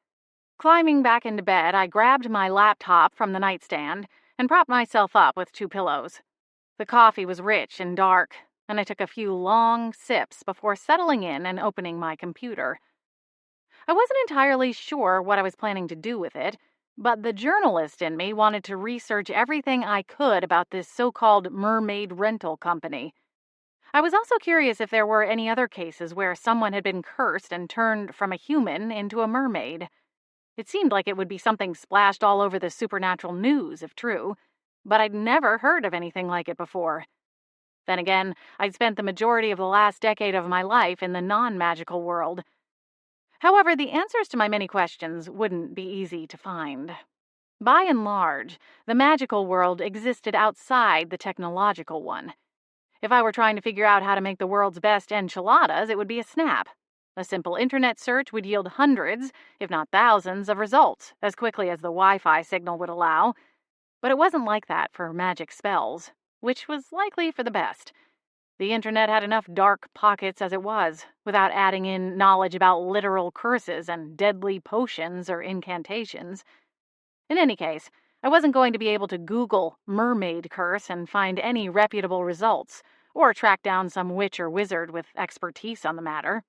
Climbing back into bed, I grabbed my laptop from the nightstand and propped myself up with 2 pillows. The coffee was rich and dark, and I took a few long sips before settling in and opening my computer. I wasn't entirely sure what I was planning to do with it, but the journalist in me wanted to research everything I could about this so-called mermaid rental company. I was also curious if there were any other cases where someone had been cursed and turned from a human into a mermaid. It seemed like it would be something splashed all over the supernatural news, if true, but I'd never heard of anything like it before. Then again, I'd spent the majority of the last decade of my life in the non-magical world. However, the answers to my many questions wouldn't be easy to find. By and large, the magical world existed outside the technological one. If I were trying to figure out how to make the world's best enchiladas, it would be a snap. A simple internet search would yield hundreds, if not thousands, of results as quickly as the Wi-Fi signal would allow. But it wasn't like that for magic spells, which was likely for the best. The internet had enough dark pockets as it was, without adding in knowledge about literal curses and deadly potions or incantations. In any case, I wasn't going to be able to Google mermaid curse and find any reputable results, or track down some witch or wizard with expertise on the matter.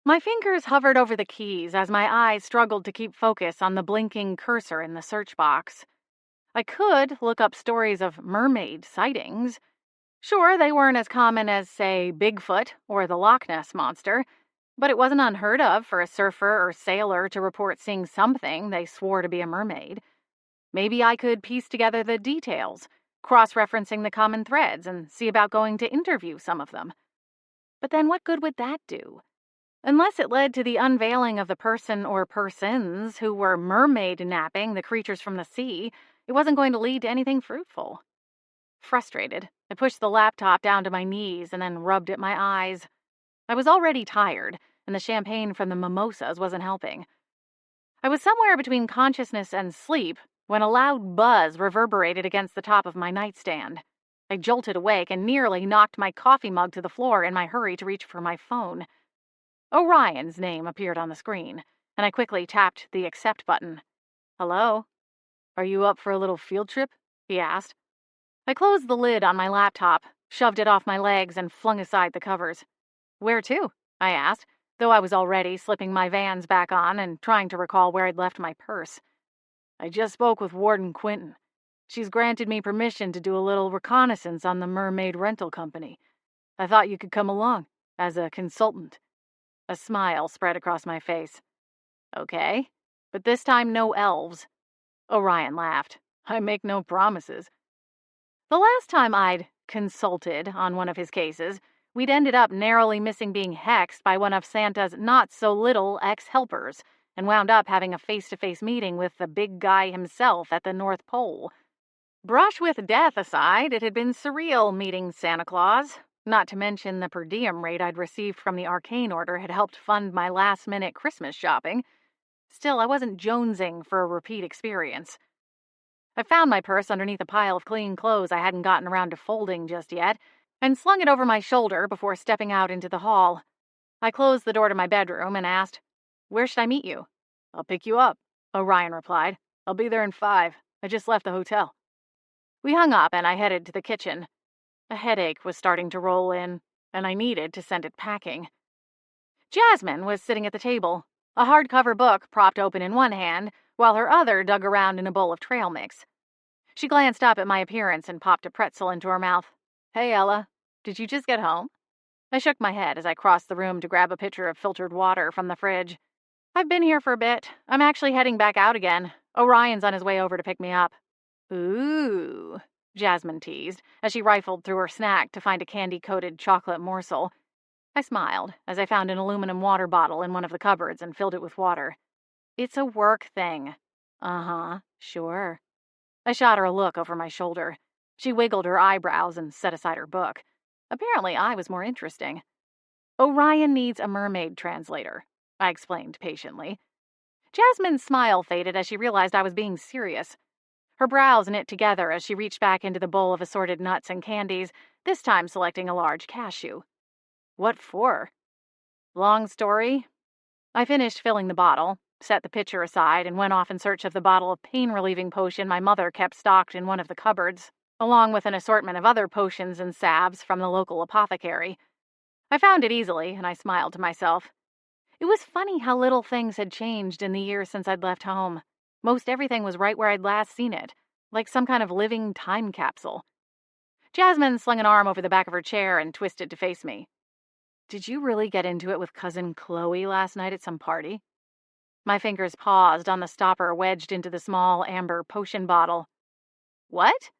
My fingers hovered over the keys as my eyes struggled to keep focus on the blinking cursor in the search box. I could look up stories of mermaid sightings. Sure, they weren't as common as, say, Bigfoot or the Loch Ness Monster, but it wasn't unheard of for a surfer or sailor to report seeing something they swore to be a mermaid. Maybe I could piece together the details, cross-referencing the common threads, and see about going to interview some of them. But then what good would that do? Unless it led to the unveiling of the person or persons who were mermaid-napping the creatures from the sea, it wasn't going to lead to anything fruitful. Frustrated, I pushed the laptop down to my knees and then rubbed at my eyes. I was already tired, and the champagne from the mimosas wasn't helping. I was somewhere between consciousness and sleep when a loud buzz reverberated against the top of my nightstand. I jolted awake and nearly knocked my coffee mug to the floor in my hurry to reach for my phone. Orion's name appeared on the screen, and I quickly tapped the accept button. "Hello? Are you up for a little field trip?" he asked. I closed the lid on my laptop, shoved it off my legs, and flung aside the covers. "Where to?" I asked, though I was already slipping my Vans back on and trying to recall where I'd left my purse. "I just spoke with Warden Quinton. She's granted me permission to do a little reconnaissance on the mermaid rental company. I thought you could come along, as a consultant." A smile spread across my face. "Okay, but this time no elves." Orion laughed. "I make no promises." The last time I'd consulted on one of his cases, we'd ended up narrowly missing being hexed by one of Santa's not-so-little ex-helpers, and wound up having a face-to-face meeting with the big guy himself at the North Pole. Brush with death aside, it had been surreal meeting Santa Claus. Not to mention the per diem rate I'd received from the Arcane Order had helped fund my last-minute Christmas shopping. Still, I wasn't jonesing for a repeat experience. I found my purse underneath a pile of clean clothes I hadn't gotten around to folding just yet, and slung it over my shoulder before stepping out into the hall. I closed the door to my bedroom and asked, "Where should I meet you?" "I'll pick you up," Orion replied. "I'll be there in 5. I just left the hotel." We hung up and I headed to the kitchen. A headache was starting to roll in, and I needed to send it packing. Jasmine was sitting at the table, a hardcover book propped open in one hand, while her other dug around in a bowl of trail mix. She glanced up at my appearance and popped a pretzel into her mouth. "Hey, Ella, did you just get home?" I shook my head as I crossed the room to grab a pitcher of filtered water from the fridge. "I've been here for a bit. I'm actually heading back out again. Orion's on his way over to pick me up." "Ooh," Jasmine teased, as she rifled through her snack to find a candy-coated chocolate morsel. I smiled as I found an aluminum water bottle in one of the cupboards and filled it with water. "It's a work thing." "Uh-huh, sure." I shot her a look over my shoulder. She wiggled her eyebrows and set aside her book. Apparently, I was more interesting. "Orion needs a mermaid translator," I explained patiently. Jasmine's smile faded as she realized I was being serious. Her brows knit together as she reached back into the bowl of assorted nuts and candies, this time selecting a large cashew. "What for?" "Long story." I finished filling the bottle, set the pitcher aside, and went off in search of the bottle of pain-relieving potion my mother kept stocked in one of the cupboards, along with an assortment of other potions and salves from the local apothecary. I found it easily, and I smiled to myself. It was funny how little things had changed in the years since I'd left home. Most everything was right where I'd last seen it, like some kind of living time capsule. Jasmine slung an arm over the back of her chair and twisted to face me. "Did you really get into it with Cousin Chloe last night at some party?" My fingers paused on the stopper wedged into the small amber potion bottle. "What?"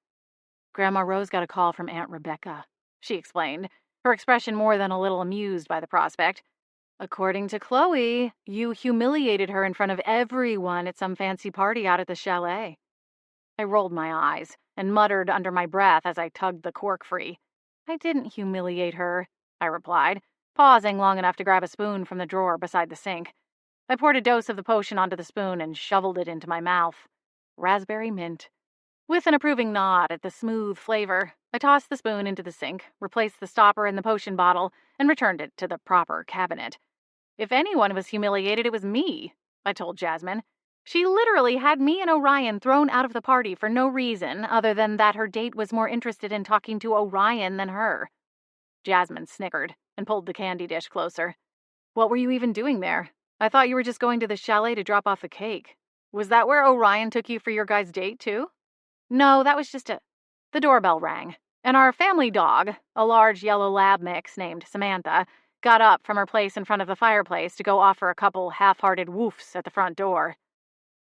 "Grandma Rose got a call from Aunt Rebecca," she explained, her expression more than a little amused by the prospect. "According to Chloe, you humiliated her in front of everyone at some fancy party out at the chalet." I rolled my eyes and muttered under my breath as I tugged the cork free. I didn't humiliate her, I replied, pausing long enough to grab a spoon from the drawer beside the sink. I poured a dose of the potion onto the spoon and shoveled it into my mouth. Raspberry mint. With an approving nod at the smooth flavor, I tossed the spoon into the sink, replaced the stopper in the potion bottle, and returned it to the proper cabinet. If anyone was humiliated, it was me, I told Jasmine. She literally had me and Orion thrown out of the party for no reason other than that her date was more interested in talking to Orion than her. Jasmine snickered and pulled the candy dish closer. What were you even doing there? I thought you were just going to the chalet to drop off the cake. Was that where Orion took you for your guys' date, too? No, that was just The doorbell rang, and our family dog, a large yellow lab mix named Samantha, got up from her place in front of the fireplace to go offer a couple half-hearted woofs at the front door.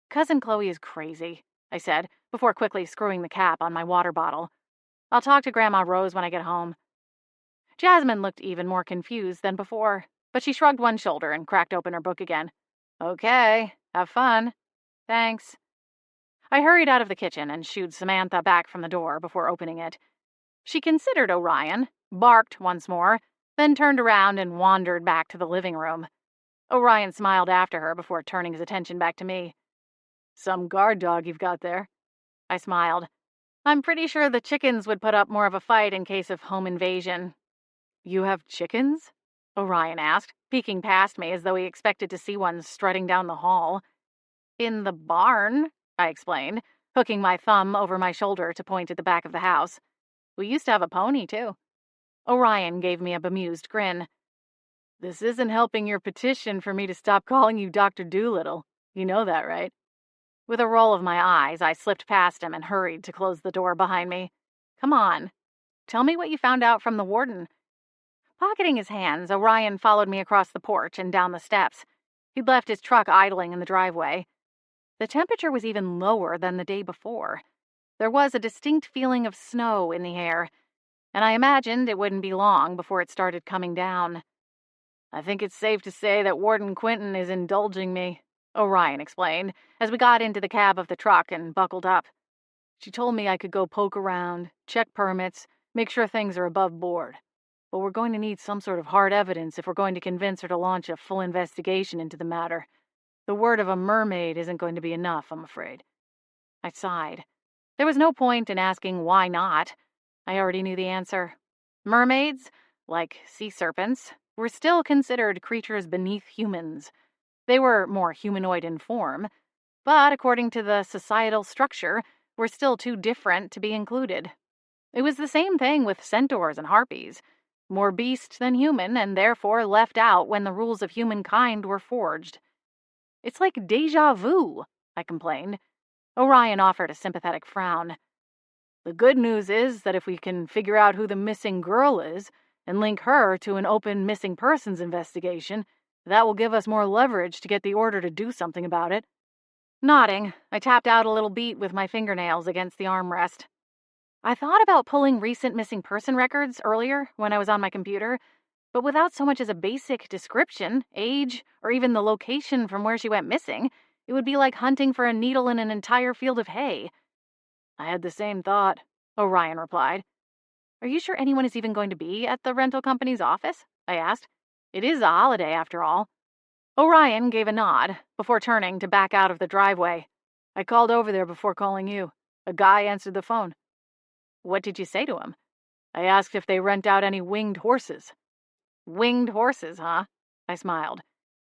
Cousin Chloe is crazy, I said, before quickly screwing the cap on my water bottle. I'll talk to Grandma Rose when I get home. Jasmine looked even more confused than before, but she shrugged one shoulder and cracked open her book again. Okay, have fun. Thanks. I hurried out of the kitchen and shooed Samantha back from the door before opening it. She considered Orion, barked once more, then turned around and wandered back to the living room. Orion smiled after her before turning his attention back to me. Some guard dog you've got there. I smiled. I'm pretty sure the chickens would put up more of a fight in case of home invasion. You have chickens? Orion asked, peeking past me as though he expected to see one strutting down the hall. In the barn, I explained, hooking my thumb over my shoulder to point at the back of the house. We used to have a pony, too. Orion gave me a bemused grin. This isn't helping your petition for me to stop calling you Dr. Doolittle. You know that, right? With a roll of my eyes, I slipped past him and hurried to close the door behind me. Come on. Tell me what you found out from the warden. Pocketing his hands, Orion followed me across the porch and down the steps. He'd left his truck idling in the driveway. The temperature was even lower than the day before. There was a distinct feeling of snow in the air, and I imagined it wouldn't be long before it started coming down. I think it's safe to say that Warden Quinton is indulging me, Orion explained, as we got into the cab of the truck and buckled up. She told me I could go poke around, check permits, make sure things are above board. But we're going to need some sort of hard evidence if we're going to convince her to launch a full investigation into the matter. The word of a mermaid isn't going to be enough, I'm afraid. I sighed. There was no point in asking why not. I already knew the answer. Mermaids, like sea serpents, were still considered creatures beneath humans. They were more humanoid in form, but according to the societal structure, were still too different to be included. It was the same thing with centaurs and harpies. More beast than human, and therefore left out when the rules of humankind were forged. It's like déjà vu, I complained. Orion offered a sympathetic frown. The good news is that if we can figure out who the missing girl is and link her to an open missing persons investigation, that will give us more leverage to get the order to do something about it. Nodding, I tapped out a little beat with my fingernails against the armrest. I thought about pulling recent missing person records earlier when I was on my computer, but without so much as a basic description, age, or even the location from where she went missing, it would be like hunting for a needle in an entire field of hay. I had the same thought, Orion replied. Are you sure anyone is even going to be at the rental company's office? I asked. It is a holiday, after all. Orion gave a nod before turning to back out of the driveway. I called over there before calling you. A guy answered the phone. What did you say to him? I asked if they rent out any winged horses. Winged horses, huh? I smiled.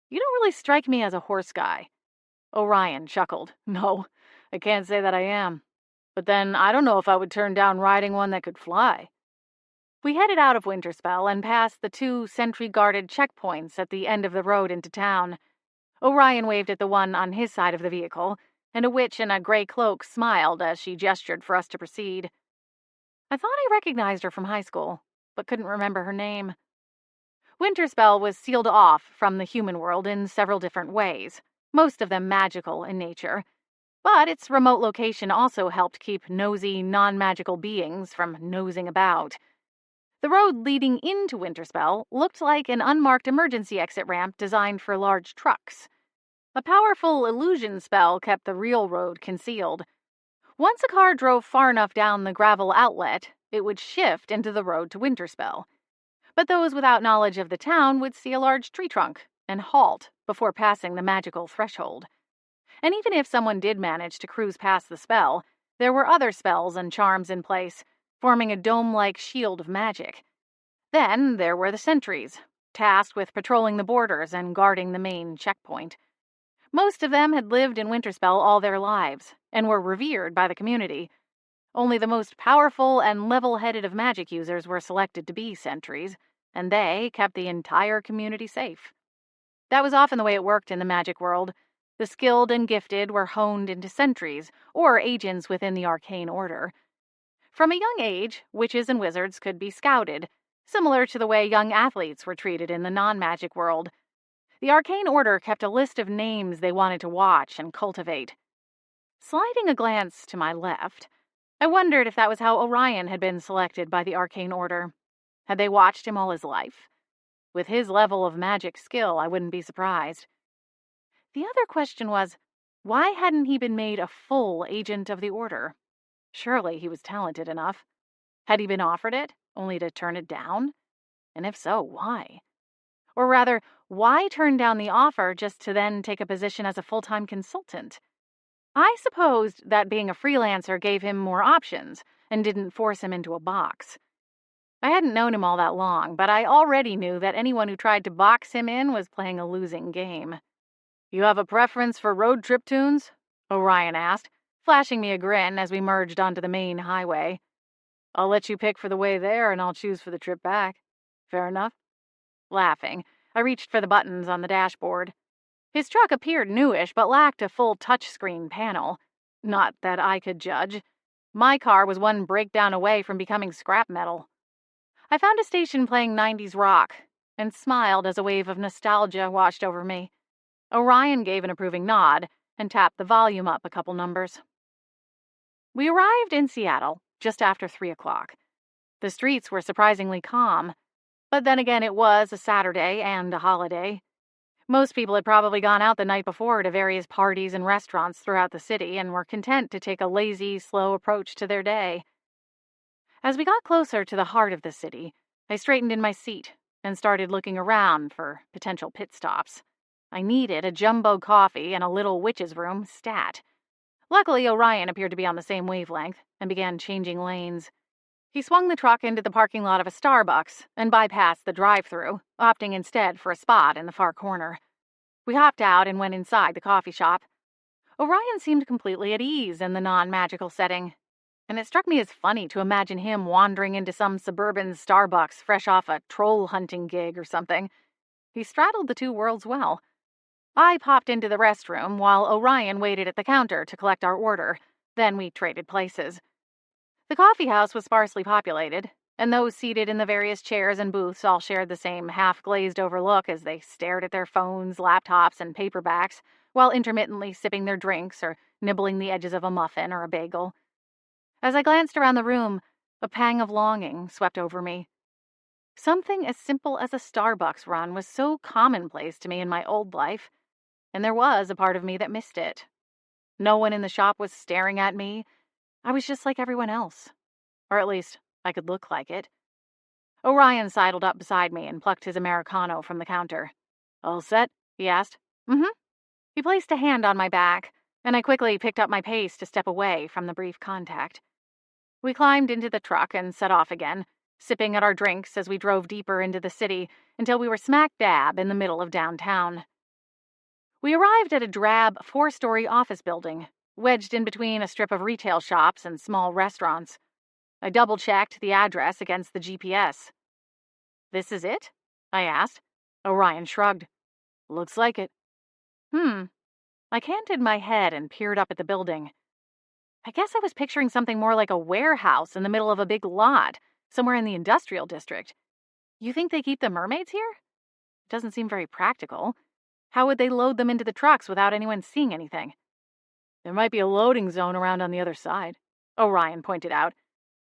You don't really strike me as a horse guy. Orion chuckled. No, I can't say that I am. But then I don't know if I would turn down riding one that could fly. We headed out of Winterspell and passed the 2 sentry-guarded checkpoints at the end of the road into town. Orion waved at the one on his side of the vehicle, and a witch in a gray cloak smiled as she gestured for us to proceed. I thought I recognized her from high school, but couldn't remember her name. Winterspell was sealed off from the human world in several different ways, most of them magical in nature, but its remote location also helped keep nosy, non-magical beings from nosing about. The road leading into Winterspell looked like an unmarked emergency exit ramp designed for large trucks. A powerful illusion spell kept the real road concealed. Once a car drove far enough down the gravel outlet, it would shift into the road to Winterspell. But those without knowledge of the town would see a large tree trunk and halt before passing the magical threshold. And even if someone did manage to cruise past the spell, there were other spells and charms in place, forming a dome-like shield of magic. Then there were the sentries, tasked with patrolling the borders and guarding the main checkpoint. Most of them had lived in Winterspell all their lives and were revered by the community. Only the most powerful and level-headed of magic users were selected to be sentries, and they kept the entire community safe. That was often the way it worked in the magic world. The skilled and gifted were honed into sentries, or agents within the arcane order. From a young age, witches and wizards could be scouted, similar to the way young athletes were treated in the non-magic world. The arcane order kept a list of names they wanted to watch and cultivate. Sliding a glance to my left, I wondered if that was how Orion had been selected by the arcane order. Had they watched him all his life? With his level of magic skill, I wouldn't be surprised. The other question was, why hadn't he been made a full agent of the order? Surely he was talented enough. Had he been offered it, only to turn it down? And if so, why? Or rather, why turn down the offer just to then take a position as a full-time consultant? I supposed that being a freelancer gave him more options and didn't force him into a box. I hadn't known him all that long, but I already knew that anyone who tried to box him in was playing a losing game. "You have a preference for road trip tunes?" Orion asked, flashing me a grin as we merged onto the main highway. "I'll let you pick for the way there, and I'll choose for the trip back. Fair enough?" Laughing, I reached for the buttons on the dashboard. His truck appeared newish, but lacked a full touchscreen panel. Not that I could judge. My car was one breakdown away from becoming scrap metal. I found a station playing 90s rock, and smiled as a wave of nostalgia washed over me. Orion gave an approving nod, and tapped the volume up a couple numbers. We arrived in Seattle just after 3 o'clock. The streets were surprisingly calm, but then again it was a Saturday and a holiday. Most people had probably gone out the night before to various parties and restaurants throughout the city and were content to take a lazy, slow approach to their day. As we got closer to the heart of the city, I straightened in my seat and started looking around for potential pit stops. I needed a jumbo coffee and a little witch's room stat. Luckily, Orion appeared to be on the same wavelength and began changing lanes. He swung the truck into the parking lot of a Starbucks and bypassed the drive-thru, opting instead for a spot in the far corner. We hopped out and went inside the coffee shop. Orion seemed completely at ease in the non-magical setting, and it struck me as funny to imagine him wandering into some suburban Starbucks fresh off a troll hunting gig or something. He straddled the two worlds well. I popped into the restroom while Orion waited at the counter to collect our order. Then we traded places. The coffee house was sparsely populated, and those seated in the various chairs and booths all shared the same half-glazed-over look as they stared at their phones, laptops, and paperbacks, while intermittently sipping their drinks or nibbling the edges of a muffin or a bagel. As I glanced around the room, a pang of longing swept over me. Something as simple as a Starbucks run was so commonplace to me in my old life, and there was a part of me that missed it. No one in the shop was staring at me. I was just like everyone else. Or at least, I could look like it. Orion sidled up beside me and plucked his Americano from the counter. "All set?" he asked. "Mm-hmm." He placed a hand on my back, and I quickly picked up my pace to step away from the brief contact. We climbed into the truck and set off again, sipping at our drinks as we drove deeper into the city until we were smack dab in the middle of downtown. We arrived at a drab 4-story office building, wedged in between a strip of retail shops and small restaurants. I double-checked the address against the GPS. "This is it?" I asked. Orion shrugged. "Looks like it." I canted my head and peered up at the building. I guess I was picturing something more like a warehouse in the middle of a big lot, somewhere in the industrial district. You think they keep the mermaids here? It doesn't seem very practical. How would they load them into the trucks without anyone seeing anything? "There might be a loading zone around on the other side," Orion pointed out,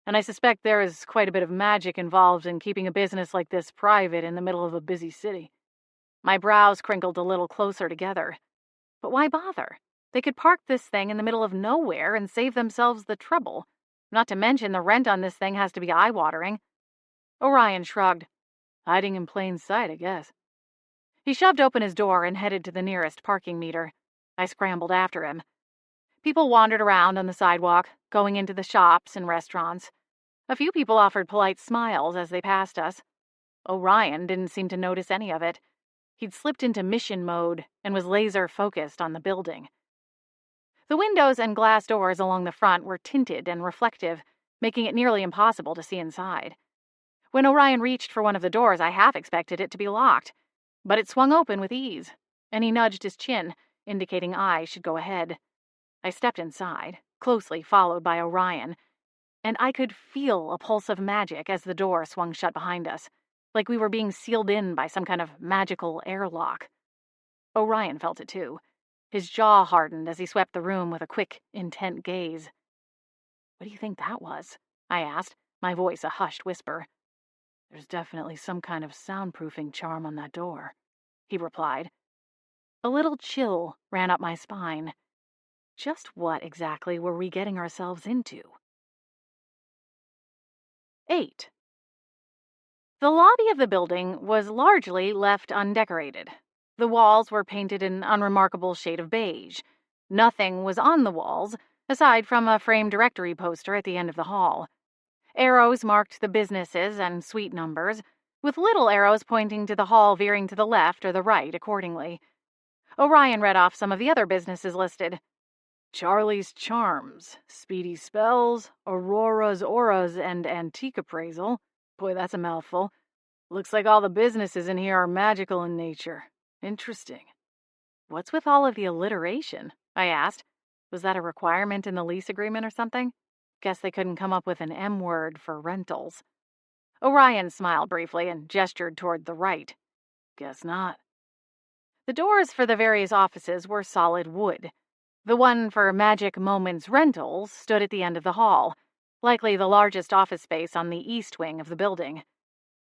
"and I suspect there is quite a bit of magic involved in keeping a business like this private in the middle of a busy city." My brows crinkled a little closer together. But why bother? They could park this thing in the middle of nowhere and save themselves the trouble. Not to mention the rent on this thing has to be eye-watering. Orion shrugged. Hiding in plain sight, I guess. He shoved open his door and headed to the nearest parking meter. I scrambled after him. People wandered around on the sidewalk, going into the shops and restaurants. A few people offered polite smiles as they passed us. Orion didn't seem to notice any of it. He'd slipped into mission mode and was laser-focused on the building. The windows and glass doors along the front were tinted and reflective, making it nearly impossible to see inside. When Orion reached for one of the doors, I half expected it to be locked, but it swung open with ease, and he nudged his chin, indicating I should go ahead. I stepped inside, closely followed by Orion, and I could feel a pulse of magic as the door swung shut behind us, like we were being sealed in by some kind of magical airlock. Orion felt it too. His jaw hardened as he swept the room with a quick, intent gaze. "What do you think that was?" I asked, my voice a hushed whisper. "There's definitely some kind of soundproofing charm on that door," he replied. A little chill ran up my spine. Just what exactly were we getting ourselves into? 8. The lobby of the building was largely left undecorated. The walls were painted an unremarkable shade of beige. Nothing was on the walls, aside from a framed directory poster at the end of the hall. Arrows marked the businesses and suite numbers, with little arrows pointing to the hall veering to the left or the right accordingly. Orion read off some of the other businesses listed. Charlie's Charms, Speedy Spells, Aurora's Auras, and Antique Appraisal. Boy, that's a mouthful. Looks like all the businesses in here are magical in nature. Interesting. What's with all of the alliteration? I asked. Was that a requirement in the lease agreement or something? Guess they couldn't come up with an M word for rentals. Orion smiled briefly and gestured toward the right. Guess not. The doors for the various offices were solid wood. The one for Magic Moments Rentals stood at the end of the hall, likely the largest office space on the east wing of the building.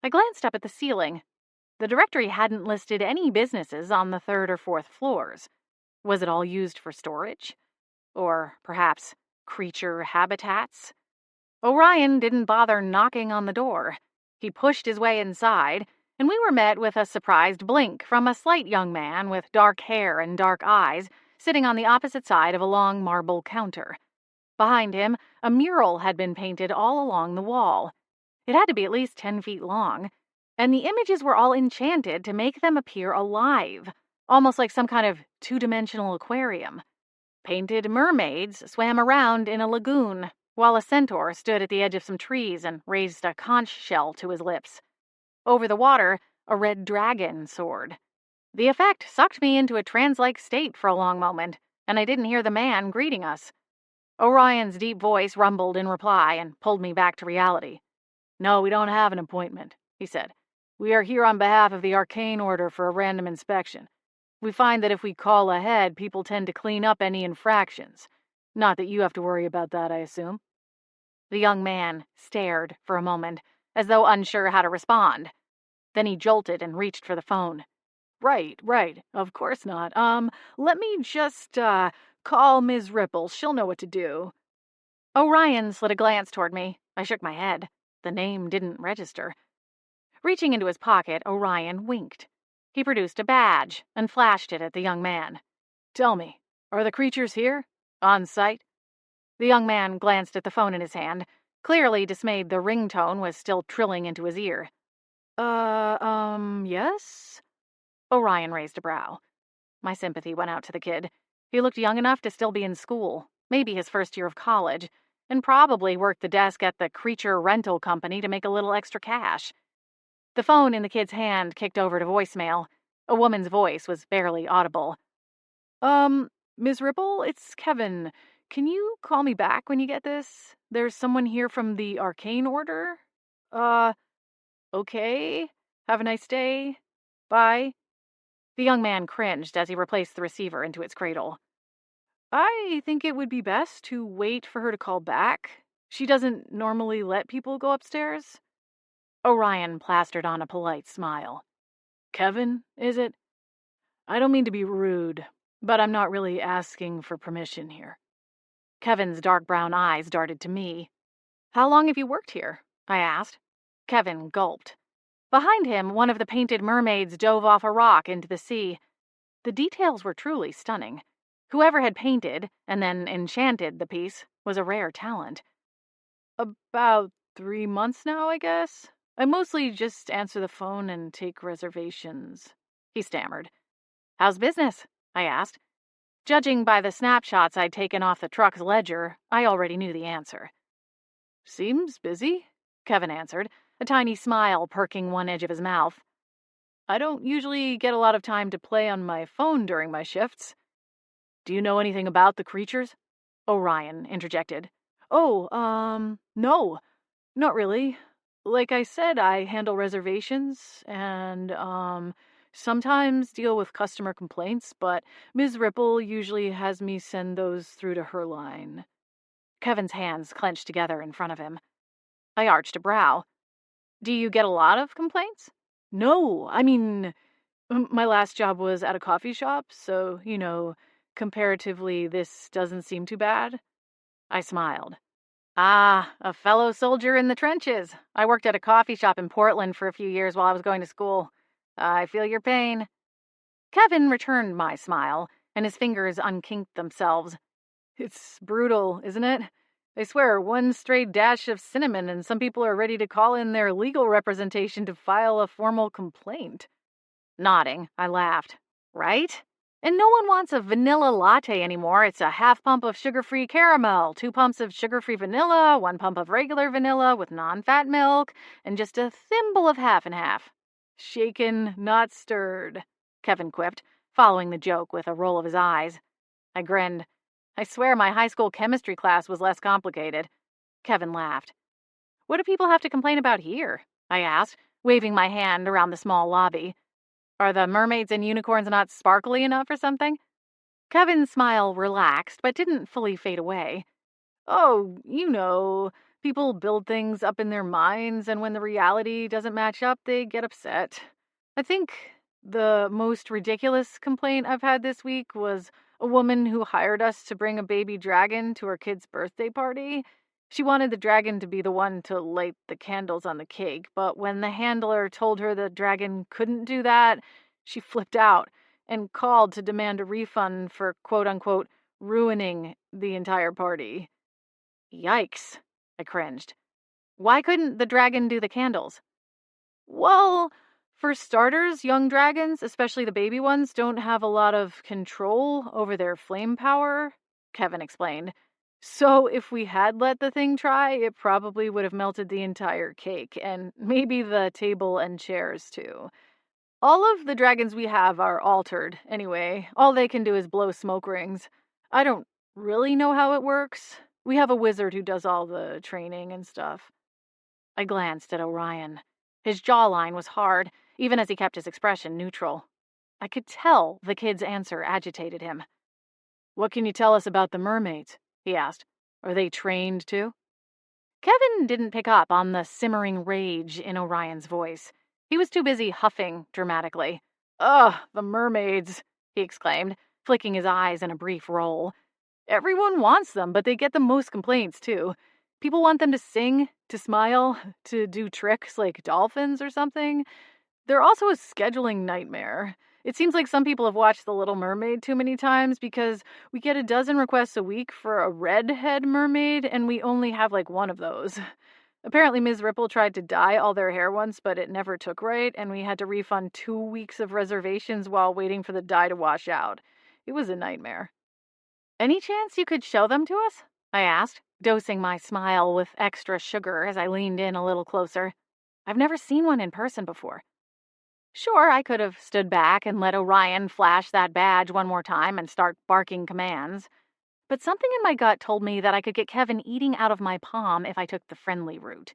I glanced up at the ceiling. The directory hadn't listed any businesses on the third or fourth floors. Was it all used for storage? Or perhaps creature habitats? Orion didn't bother knocking on the door. He pushed his way inside, and we were met with a surprised blink from a slight young man with dark hair and dark eyes sitting on the opposite side of a long marble counter. Behind him, a mural had been painted all along the wall. It had to be at least 10 feet long, and the images were all enchanted to make them appear alive, almost like some kind of two-dimensional aquarium. Painted mermaids swam around in a lagoon, while a centaur stood at the edge of some trees and raised a conch shell to his lips. Over the water, a red dragon soared. The effect sucked me into a trance-like state for a long moment, and I didn't hear the man greeting us. Orion's deep voice rumbled in reply and pulled me back to reality. "No, we don't have an appointment," he said. "We are here on behalf of the Arcane Order for a random inspection. We find that if we call ahead, people tend to clean up any infractions. Not that you have to worry about that, I assume." The young man stared for a moment, as though unsure how to respond. Then he jolted and reached for the phone. Right. Of course not. Let me just, call Ms. Ripple. She'll know what to do." Orion slid a glance toward me. I shook my head. The name didn't register. Reaching into his pocket, Orion winked. He produced a badge and flashed it at the young man. "Tell me, are the creatures here? On site?" The young man glanced at the phone in his hand, clearly dismayed the ringtone was still trilling into his ear. Yes?" Orion raised a brow. My sympathy went out to the kid. He looked young enough to still be in school, maybe his first year of college, and probably worked the desk at the creature rental company to make a little extra cash. The phone in the kid's hand kicked over to voicemail. A woman's voice was barely audible. Ms. Ripple, it's Kevin. Can you call me back when you get this? There's someone here from the Arcane Order. Okay. Have a nice day. Bye." The young man cringed as he replaced the receiver into its cradle. "I think it would be best to wait for her to call back. She doesn't normally let people go upstairs." Orion plastered on a polite smile. "Kevin, is it? I don't mean to be rude, but I'm not really asking for permission here." Kevin's dark brown eyes darted to me. How long have you worked here? I asked. Kevin gulped. Behind him, one of the painted mermaids dove off a rock into the sea. The details were truly stunning. Whoever had painted and then enchanted the piece was a rare talent. About 3 months now, I guess. I mostly just answer the phone and take reservations, he stammered. How's business? I asked. Judging by the snapshots I'd taken off the truck's ledger, I already knew the answer. Seems busy, Kevin answered, a tiny smile perking one edge of his mouth. I don't usually get a lot of time to play on my phone during my shifts. Do you know anything about the creatures? Orion interjected. Oh, no, not really. Like I said, I handle reservations and, sometimes deal with customer complaints, but Ms. Ripple usually has me send those through to her line. Kevin's hands clenched together in front of him. I arched a brow. Do you get a lot of complaints? No, I mean, my last job was at a coffee shop, so, comparatively, this doesn't seem too bad. I smiled. Ah, a fellow soldier in the trenches. I worked at a coffee shop in Portland for a few years while I was going to school. I feel your pain. Kevin returned my smile, and his fingers unkinked themselves. It's brutal, isn't it? I swear, one stray dash of cinnamon and some people are ready to call in their legal representation to file a formal complaint. Nodding, I laughed. Right? And no one wants a vanilla latte anymore. It's a half pump of sugar-free caramel, 2 pumps of sugar-free vanilla, 1 pump of regular vanilla with non-fat milk, and just a thimble of half and half. Shaken, not stirred, Kevin quipped, following the joke with a roll of his eyes. I grinned. I swear my high school chemistry class was less complicated. Kevin laughed. What do people have to complain about here? I asked, waving my hand around the small lobby. Are the mermaids and unicorns not sparkly enough or something? Kevin's smile relaxed, but didn't fully fade away. Oh, people build things up in their minds, and when the reality doesn't match up, they get upset. I think the most ridiculous complaint I've had this week was a woman who hired us to bring a baby dragon to her kid's birthday party. She wanted the dragon to be the one to light the candles on the cake, but when the handler told her the dragon couldn't do that, she flipped out and called to demand a refund for quote-unquote ruining the entire party. Yikes, I cringed. Why couldn't the dragon do the candles? Well, for starters, young dragons, especially the baby ones, don't have a lot of control over their flame power, Kevin explained. So if we had let the thing try, it probably would have melted the entire cake, and maybe the table and chairs too. All of the dragons we have are altered, anyway. All they can do is blow smoke rings. I don't really know how it works. We have a wizard who does all the training and stuff. I glanced at Orion. His jawline was hard, even as he kept his expression neutral. I could tell the kid's answer agitated him. What can you tell us about the mermaids? He asked. Are they trained too? Kevin didn't pick up on the simmering rage in Orion's voice. He was too busy huffing dramatically. Ugh, the mermaids, he exclaimed, flicking his eyes in a brief roll. Everyone wants them, but they get the most complaints too. People want them to sing, to smile, to do tricks like dolphins or something. They're also a scheduling nightmare. It seems like some people have watched The Little Mermaid too many times because we get a dozen requests a week for a redhead mermaid, and we only have like one of those. Apparently, Ms. Ripple tried to dye all their hair once, but it never took right, and we had to refund 2 weeks of reservations while waiting for the dye to wash out. It was a nightmare. Any chance you could show them to us? I asked, dosing my smile with extra sugar as I leaned in a little closer. I've never seen one in person before. Sure, I could have stood back and let Orion flash that badge one more time and start barking commands, but something in my gut told me that I could get Kevin eating out of my palm if I took the friendly route.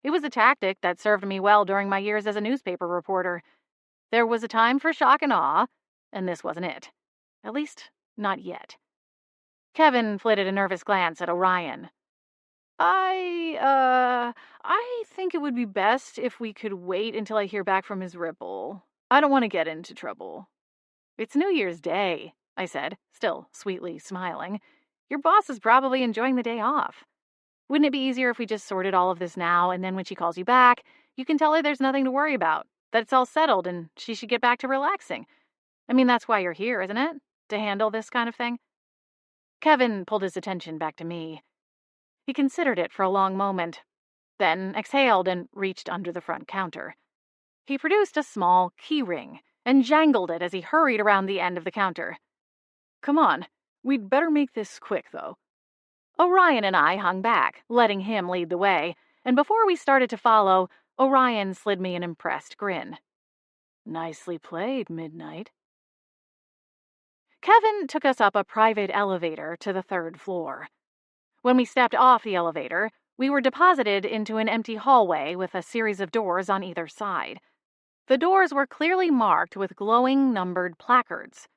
It was a tactic that served me well during my years as a newspaper reporter. There was a time for shock and awe, and this wasn't it. At least, not yet. Kevin flitted a nervous glance at Orion. I think it would be best if we could wait until I hear back from Ms. Ripple. I don't want to get into trouble. It's New Year's Day, I said, still sweetly smiling. Your boss is probably enjoying the day off. Wouldn't it be easier if we just sorted all of this now, and then when she calls you back, you can tell her there's nothing to worry about, that it's all settled and she should get back to relaxing? I mean, that's why you're here, isn't it? To handle this kind of thing? Kevin pulled his attention back to me. He considered it for a long moment, then exhaled and reached under the front counter. He produced a small key ring and jangled it as he hurried around the end of the counter. Come on, we'd better make this quick, though. Orion and I hung back, letting him lead the way, and before we started to follow, Orion slid me an impressed grin. Nicely played, Midnight. Kevin took us up a private elevator to the 3rd floor. When we stepped off the elevator, we were deposited into an empty hallway with a series of doors on either side. The doors were clearly marked with glowing numbered placards.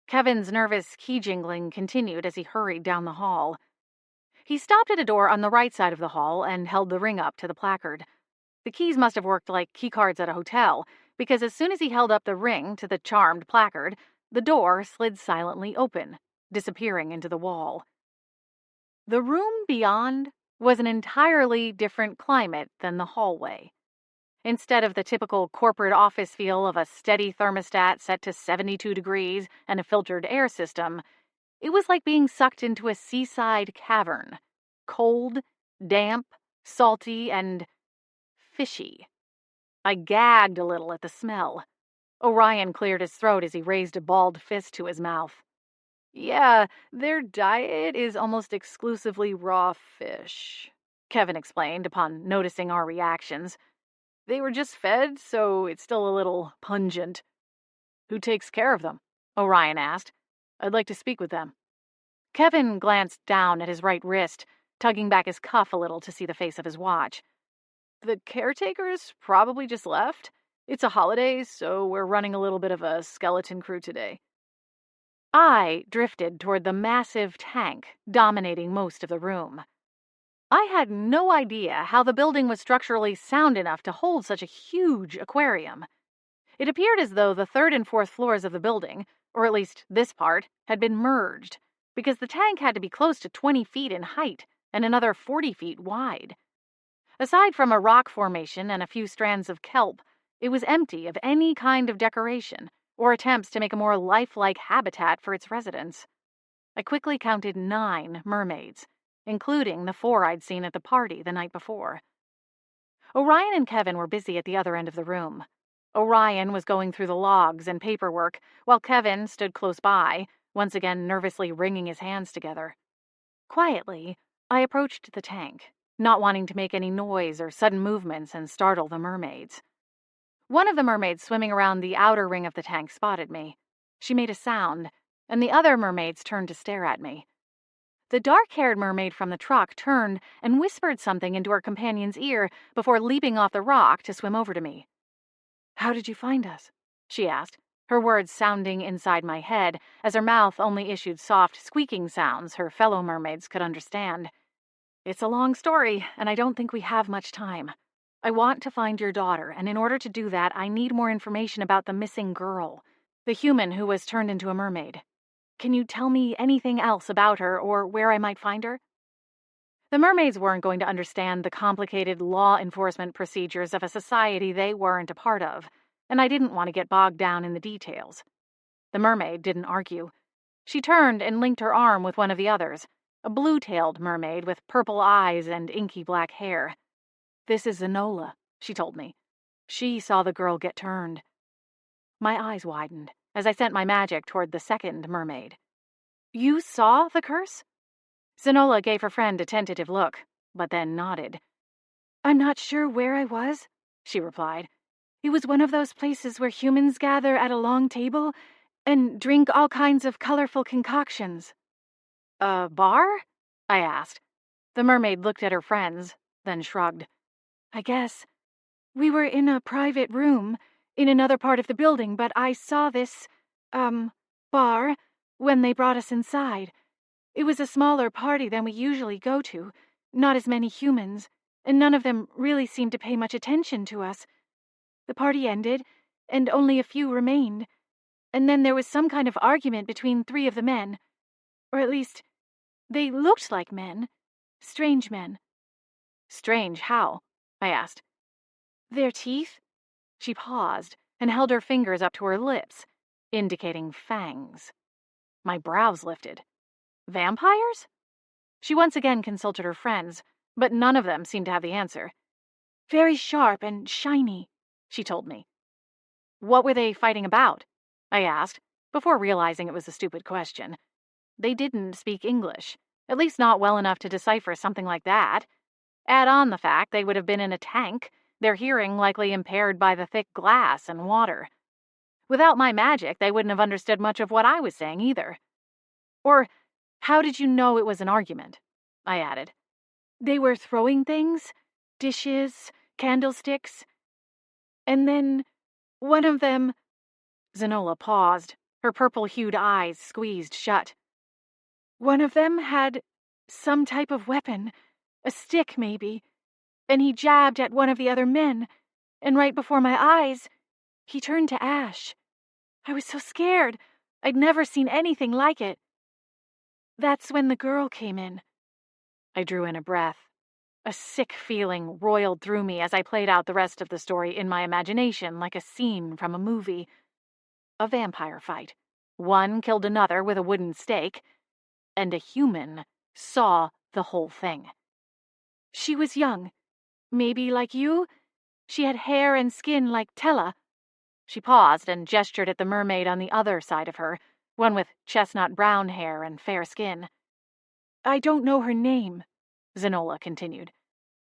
Kevin's nervous key jingling continued as he hurried down the hall. He stopped at a door on the right side of the hall and held the ring up to the placard. The keys must have worked like keycards at a hotel, because as soon as he held up the ring to the charmed placard, the door slid silently open, disappearing into the wall. The room beyond was an entirely different climate than the hallway. Instead of the typical corporate office feel of a steady thermostat set to 72 degrees and a filtered air system, it was like being sucked into a seaside cavern. Cold, damp, salty, and fishy. I gagged a little at the smell. Orion cleared his throat as he raised a balled fist to his mouth. Yeah, their diet is almost exclusively raw fish, Kevin explained upon noticing our reactions. They were just fed, so it's still a little pungent. Who takes care of them? Orion asked. I'd like to speak with them. Kevin glanced down at his right wrist, tugging back his cuff a little to see the face of his watch. The caretakers probably just left. It's a holiday, so we're running a little bit of a skeleton crew today. I drifted toward the massive tank dominating most of the room. I had no idea how the building was structurally sound enough to hold such a huge aquarium. It appeared as though the 3rd and 4th floors of the building, or at least this part, had been merged, because the tank had to be close to 20 feet in height and another 40 feet wide. Aside from a rock formation and a few strands of kelp, it was empty of any kind of decoration or attempts to make a more lifelike habitat for its residents. I quickly counted 9 mermaids, including the 4 I'd seen at the party the night before. Orion and Kevin were busy at the other end of the room. Orion was going through the logs and paperwork, while Kevin stood close by, once again nervously wringing his hands together. Quietly, I approached the tank, not wanting to make any noise or sudden movements and startle the mermaids. One of the mermaids swimming around the outer ring of the tank spotted me. She made a sound, and the other mermaids turned to stare at me. The dark-haired mermaid from the truck turned and whispered something into her companion's ear before leaping off the rock to swim over to me. How did you find us? She asked, her words sounding inside my head as her mouth only issued soft, squeaking sounds her fellow mermaids could understand. It's a long story, and I don't think we have much time. I want to find your daughter, and in order to do that, I need more information about the missing girl, the human who was turned into a mermaid. Can you tell me anything else about her or where I might find her? The mermaids weren't going to understand the complicated law enforcement procedures of a society they weren't a part of, and I didn't want to get bogged down in the details. The mermaid didn't argue. She turned and linked her arm with one of the others, a blue-tailed mermaid with purple eyes and inky black hair. This is Zenola, she told me. She saw the girl get turned. My eyes widened as I sent my magic toward the second mermaid. You saw the curse? Zenola gave her friend a tentative look, but then nodded. I'm not sure where I was, she replied. It was one of those places where humans gather at a long table and drink all kinds of colorful concoctions. A bar? I asked. The mermaid looked at her friends, then shrugged. I guess. We were in a private room in another part of the building, but I saw this, bar when they brought us inside. It was a smaller party than we usually go to, not as many humans, and none of them really seemed to pay much attention to us. The party ended, and only a few remained, and then there was some kind of argument between 3 of the men. Or at least, they looked like men. Strange men, Strange, how? I asked. Their teeth? She paused and held her fingers up to her lips, indicating fangs. My brows lifted. Vampires? She once again consulted her friends, but none of them seemed to have the answer. Very sharp and shiny, she told me. What were they fighting about? I asked, before realizing it was a stupid question. They didn't speak English, at least not well enough to decipher something like that. Add on the fact they would have been in a tank, their hearing likely impaired by the thick glass and water. Without my magic, they wouldn't have understood much of what I was saying either. Or, how did you know it was an argument? I added. They were throwing things, dishes, candlesticks. And then one of them... Zenola paused, her purple-hued eyes squeezed shut. One of them had some type of weapon, a stick maybe, and he jabbed at one of the other men, and right before my eyes, he turned to ash. I was so scared. I'd never seen anything like it. That's when the girl came in. I drew in a breath. A sick feeling roiled through me as I played out the rest of the story in my imagination like a scene from a movie. A vampire fight. One killed another with a wooden stake, and a human saw the whole thing. She was young. Maybe like you? She had hair and skin like Tella. She paused and gestured at the mermaid on the other side of her, one with chestnut brown hair and fair skin. I don't know her name, Zenola continued.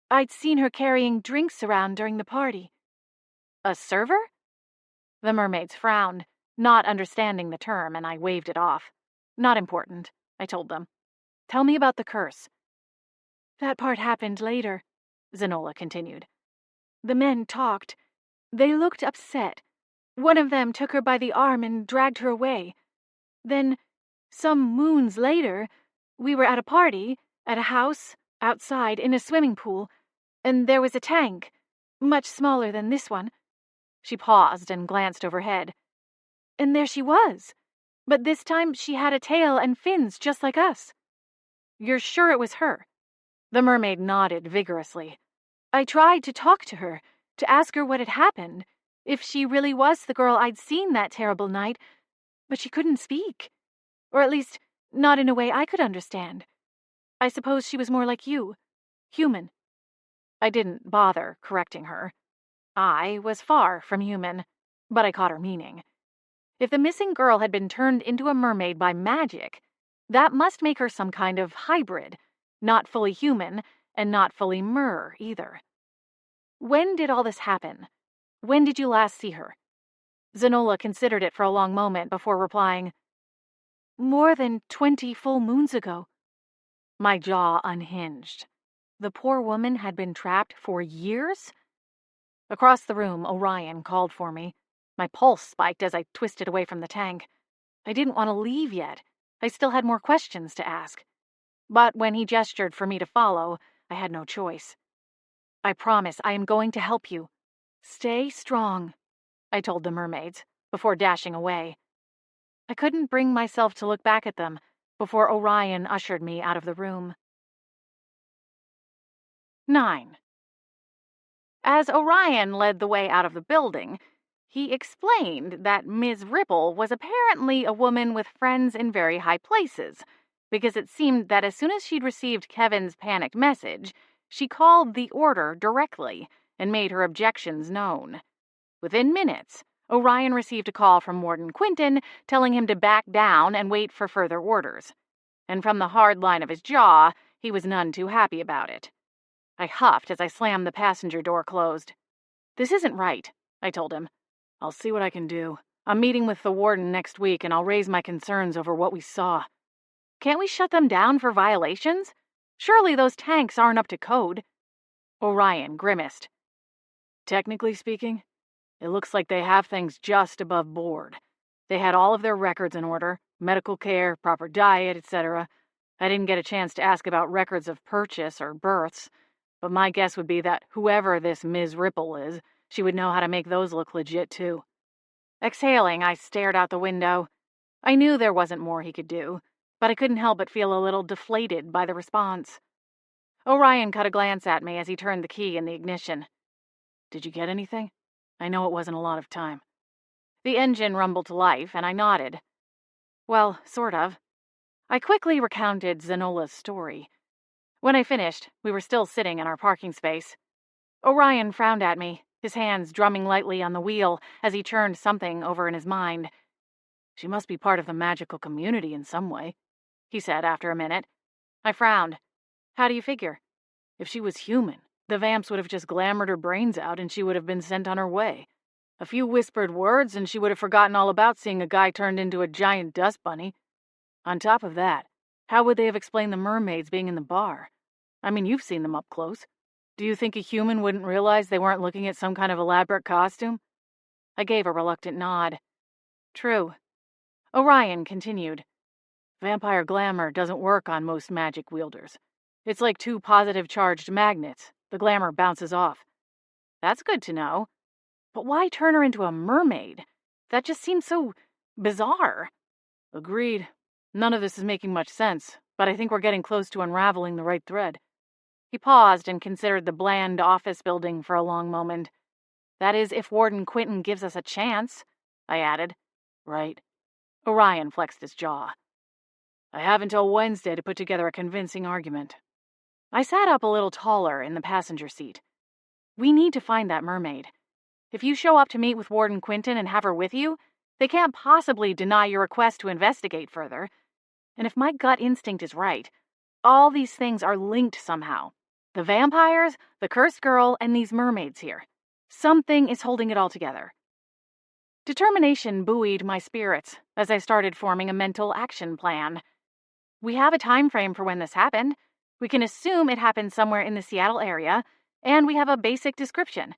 I'd seen her carrying drinks around during the party. A server? The mermaids frowned, not understanding the term, and I waved it off. Not important, I told them. Tell me about the curse. That part happened later, Zenola continued. The men talked. They looked upset. One of them took her by the arm and dragged her away. Then, some moons later, we were at a party, at a house, outside, in a swimming pool, and there was a tank, much smaller than this one. She paused and glanced overhead. And there she was. But this time she had a tail and fins just like us. You're sure it was her? The mermaid nodded vigorously. I tried to talk to her, to ask her what had happened, if she really was the girl I'd seen that terrible night, but she couldn't speak. Or at least, not in a way I could understand. I suppose she was more like you, human. I didn't bother correcting her. I was far from human, but I caught her meaning. If the missing girl had been turned into a mermaid by magic, that must make her some kind of hybrid, not fully human and not fully mer either. When did all this happen? When did you last see her? Zenola considered it for a long moment before replying, More than 20 full moons ago. My jaw unhinged. The poor woman had been trapped for years? Across the room, Orion called for me. My pulse spiked as I twisted away from the tank. I didn't want to leave yet. I still had more questions to ask. But when he gestured for me to follow, I had no choice. I promise I am going to help you. Stay strong, I told the mermaids, before dashing away. I couldn't bring myself to look back at them before Orion ushered me out of the room. 9. As Orion led the way out of the building, he explained that Ms. Ripple was apparently a woman with friends in very high places, because it seemed that as soon as she'd received Kevin's panicked message, she called the order directly and made her objections known. Within minutes, Orion received a call from Warden Quinton telling him to back down and wait for further orders. And from the hard line of his jaw, he was none too happy about it. I huffed as I slammed the passenger door closed. This isn't right, I told him. I'll see what I can do. I'm meeting with the warden next week and I'll raise my concerns over what we saw. Can't we shut them down for violations? Surely those tanks aren't up to code. Orion grimaced. Technically speaking, it looks like they have things just above board. They had all of their records in order, medical care, proper diet, etc. I didn't get a chance to ask about records of purchase or births, but my guess would be that whoever this Ms. Ripple is, she would know how to make those look legit too. Exhaling, I stared out the window. I knew there wasn't more he could do, but I couldn't help but feel a little deflated by the response. Orion cut a glance at me as he turned the key in the ignition. Did you get anything? I know it wasn't a lot of time. The engine rumbled to life, and I nodded. Well, sort of. I quickly recounted Zenola's story. When I finished, we were still sitting in our parking space. Orion frowned at me, his hands drumming lightly on the wheel as he churned something over in his mind. She must be part of the magical community in some way, he said after a minute. I frowned. How do you figure? If she was human, the vamps would have just glamored her brains out and she would have been sent on her way. A few whispered words and she would have forgotten all about seeing a guy turned into a giant dust bunny. On top of that, how would they have explained the mermaids being in the bar? I mean, you've seen them up close. Do you think a human wouldn't realize they weren't looking at some kind of elaborate costume? I gave a reluctant nod. True. Orion continued. Vampire glamour doesn't work on most magic wielders. It's like two positive charged magnets. The glamour bounces off. That's good to know. But why turn her into a mermaid? That just seems so bizarre. Agreed. None of this is making much sense, but I think we're getting close to unraveling the right thread. He paused and considered the bland office building for a long moment. That is, if Warden Quinton gives us a chance, I added. Right. Orion flexed his jaw. I have until Wednesday to put together a convincing argument. I sat up a little taller in the passenger seat. We need to find that mermaid. If you show up to meet with Warden Quinton and have her with you, they can't possibly deny your request to investigate further. And if my gut instinct is right, all these things are linked somehow. The vampires, the cursed girl, and these mermaids here. Something is holding it all together. Determination buoyed my spirits as I started forming a mental action plan. We have a time frame for when this happened. We can assume it happened somewhere in the Seattle area, and we have a basic description.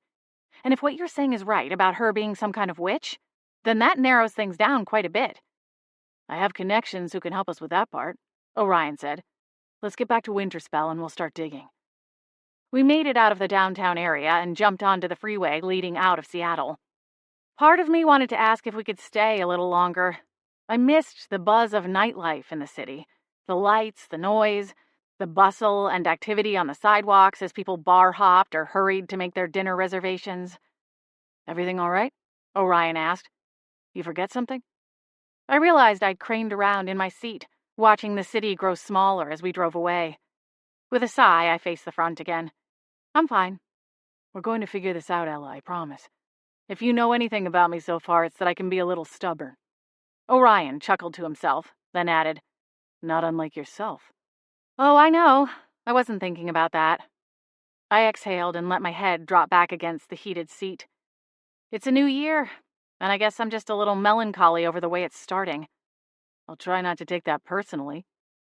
And if what you're saying is right about her being some kind of witch, then that narrows things down quite a bit. I have connections who can help us with that part, Orion said. Let's get back to Winterspell and we'll start digging. We made it out of the downtown area and jumped onto the freeway leading out of Seattle. Part of me wanted to ask if we could stay a little longer. I missed the buzz of nightlife in the city, the lights, the noise, the bustle and activity on the sidewalks as people bar hopped or hurried to make their dinner reservations. Everything all right? Orion asked. You forget something? I realized I'd craned around in my seat, watching the city grow smaller as we drove away. With a sigh, I faced the front again. I'm fine. We're going to figure this out, Ella, I promise. If you know anything about me so far, it's that I can be a little stubborn. Orion chuckled to himself, then added, Not unlike yourself. Oh, I know. I wasn't thinking about that. I exhaled and let my head drop back against the heated seat. It's a new year, and I guess I'm just a little melancholy over the way it's starting. I'll try not to take that personally,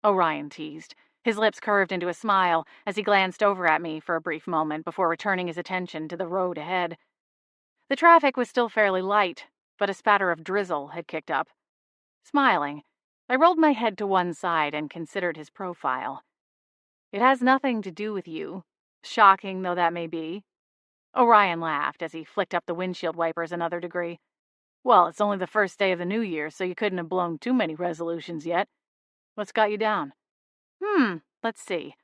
Orion teased, his lips curved into a smile as he glanced over at me for a brief moment before returning his attention to the road ahead. The traffic was still fairly light, but a spatter of drizzle had kicked up. Smiling, I rolled my head to one side and considered his profile. It has nothing to do with you, shocking though that may be. Orion laughed as he flicked up the windshield wipers another degree. Well, it's only the first day of the new year, so you couldn't have blown too many resolutions yet. What's got you down? Let's see.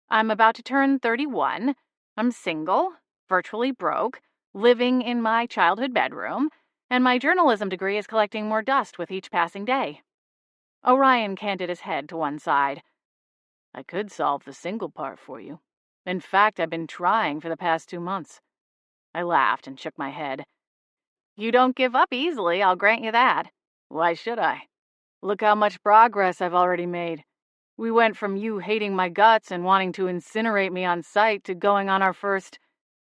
I'm about to turn 31. I'm single, virtually broke, living in my childhood bedroom, and my journalism degree is collecting more dust with each passing day. Orion canted his head to one side. I could solve the single part for you. In fact, I've been trying for the past 2 months. I laughed and shook my head. You don't give up easily, I'll grant you that. Why should I? Look how much progress I've already made. We went from you hating my guts and wanting to incinerate me on sight to going on our first,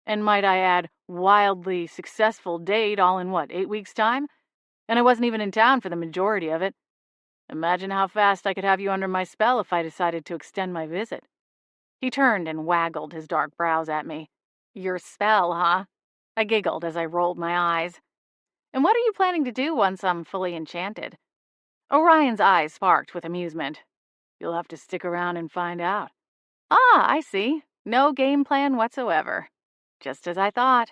and might I add, wildly successful date all in 8 weeks' time? And I wasn't even in town for the majority of it. Imagine how fast I could have you under my spell if I decided to extend my visit. He turned and waggled his dark brows at me. Your spell, huh? I giggled as I rolled my eyes. And what are you planning to do once I'm fully enchanted? Orion's eyes sparked with amusement. You'll have to stick around and find out. Ah, I see. No game plan whatsoever. Just as I thought.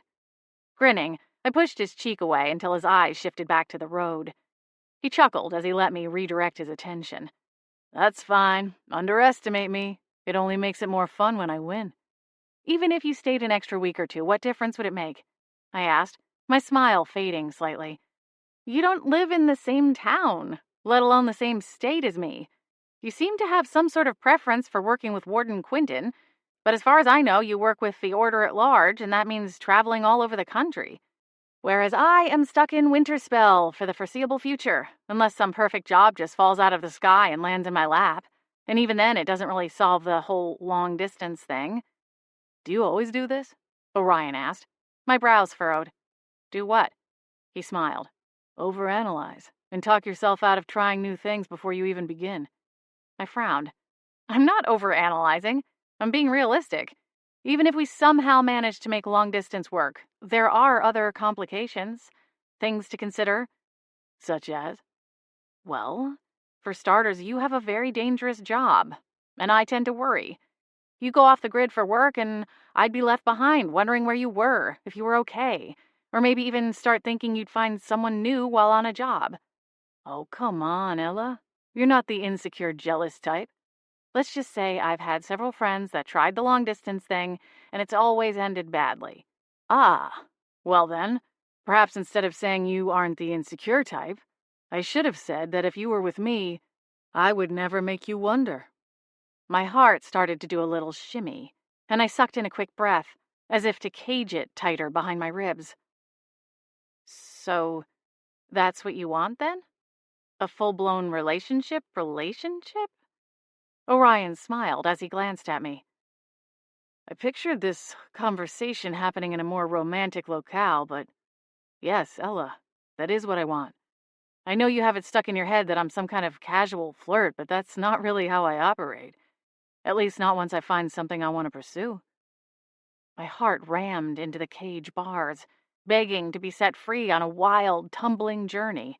Grinning, I pushed his cheek away until his eyes shifted back to the road. He chuckled as he let me redirect his attention. That's fine. Underestimate me. It only makes it more fun when I win. Even if you stayed an extra week or two, what difference would it make? I asked, my smile fading slightly. You don't live in the same town, let alone the same state as me. You seem to have some sort of preference for working with Warden Quinton, but as far as I know, you work with the Order at large, and that means traveling all over the country. Whereas I am stuck in Winterspell for the foreseeable future, unless some perfect job just falls out of the sky and lands in my lap. And even then, it doesn't really solve the whole long-distance thing. Do you always do this? Orion asked. My brows furrowed. Do what? He smiled. Overanalyze, and talk yourself out of trying new things before you even begin. I frowned. I'm not overanalyzing. I'm being realistic. Even if we somehow manage to make long-distance work, there are other complications, things to consider. Such as? Well, for starters, you have a very dangerous job, and I tend to worry. You go off the grid for work, and I'd be left behind wondering where you were, if you were okay, or maybe even start thinking you'd find someone new while on a job. Oh, come on, Ella. You're not the insecure, jealous type. Let's just say I've had several friends that tried the long-distance thing, and it's always ended badly. Ah, well then, perhaps instead of saying you aren't the insecure type, I should have said that if you were with me, I would never make you wonder. My heart started to do a little shimmy, and I sucked in a quick breath, as if to cage it tighter behind my ribs. So, that's what you want then? A full-blown relationship? Orion smiled as he glanced at me. I pictured this conversation happening in a more romantic locale, but yes, Ella, that is what I want. I know you have it stuck in your head that I'm some kind of casual flirt, but that's not really how I operate. At least not once I find something I want to pursue. My heart rammed into the cage bars, begging to be set free on a wild, tumbling journey.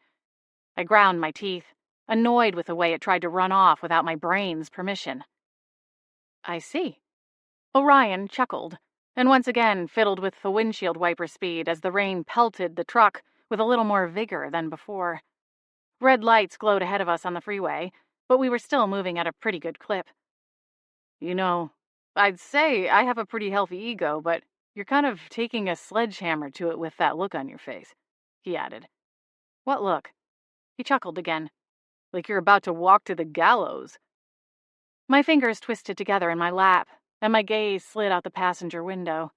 I ground my teeth, annoyed with the way it tried to run off without my brain's permission. I see. Orion chuckled, and once again fiddled with the windshield wiper speed as the rain pelted the truck with a little more vigor than before. Red lights glowed ahead of us on the freeway, but we were still moving at a pretty good clip. You know, I'd say I have a pretty healthy ego, but you're kind of taking a sledgehammer to it with that look on your face, he added. What look? He chuckled again. Like you're about to walk to the gallows. My fingers twisted together in my lap, and my gaze slid out the passenger window.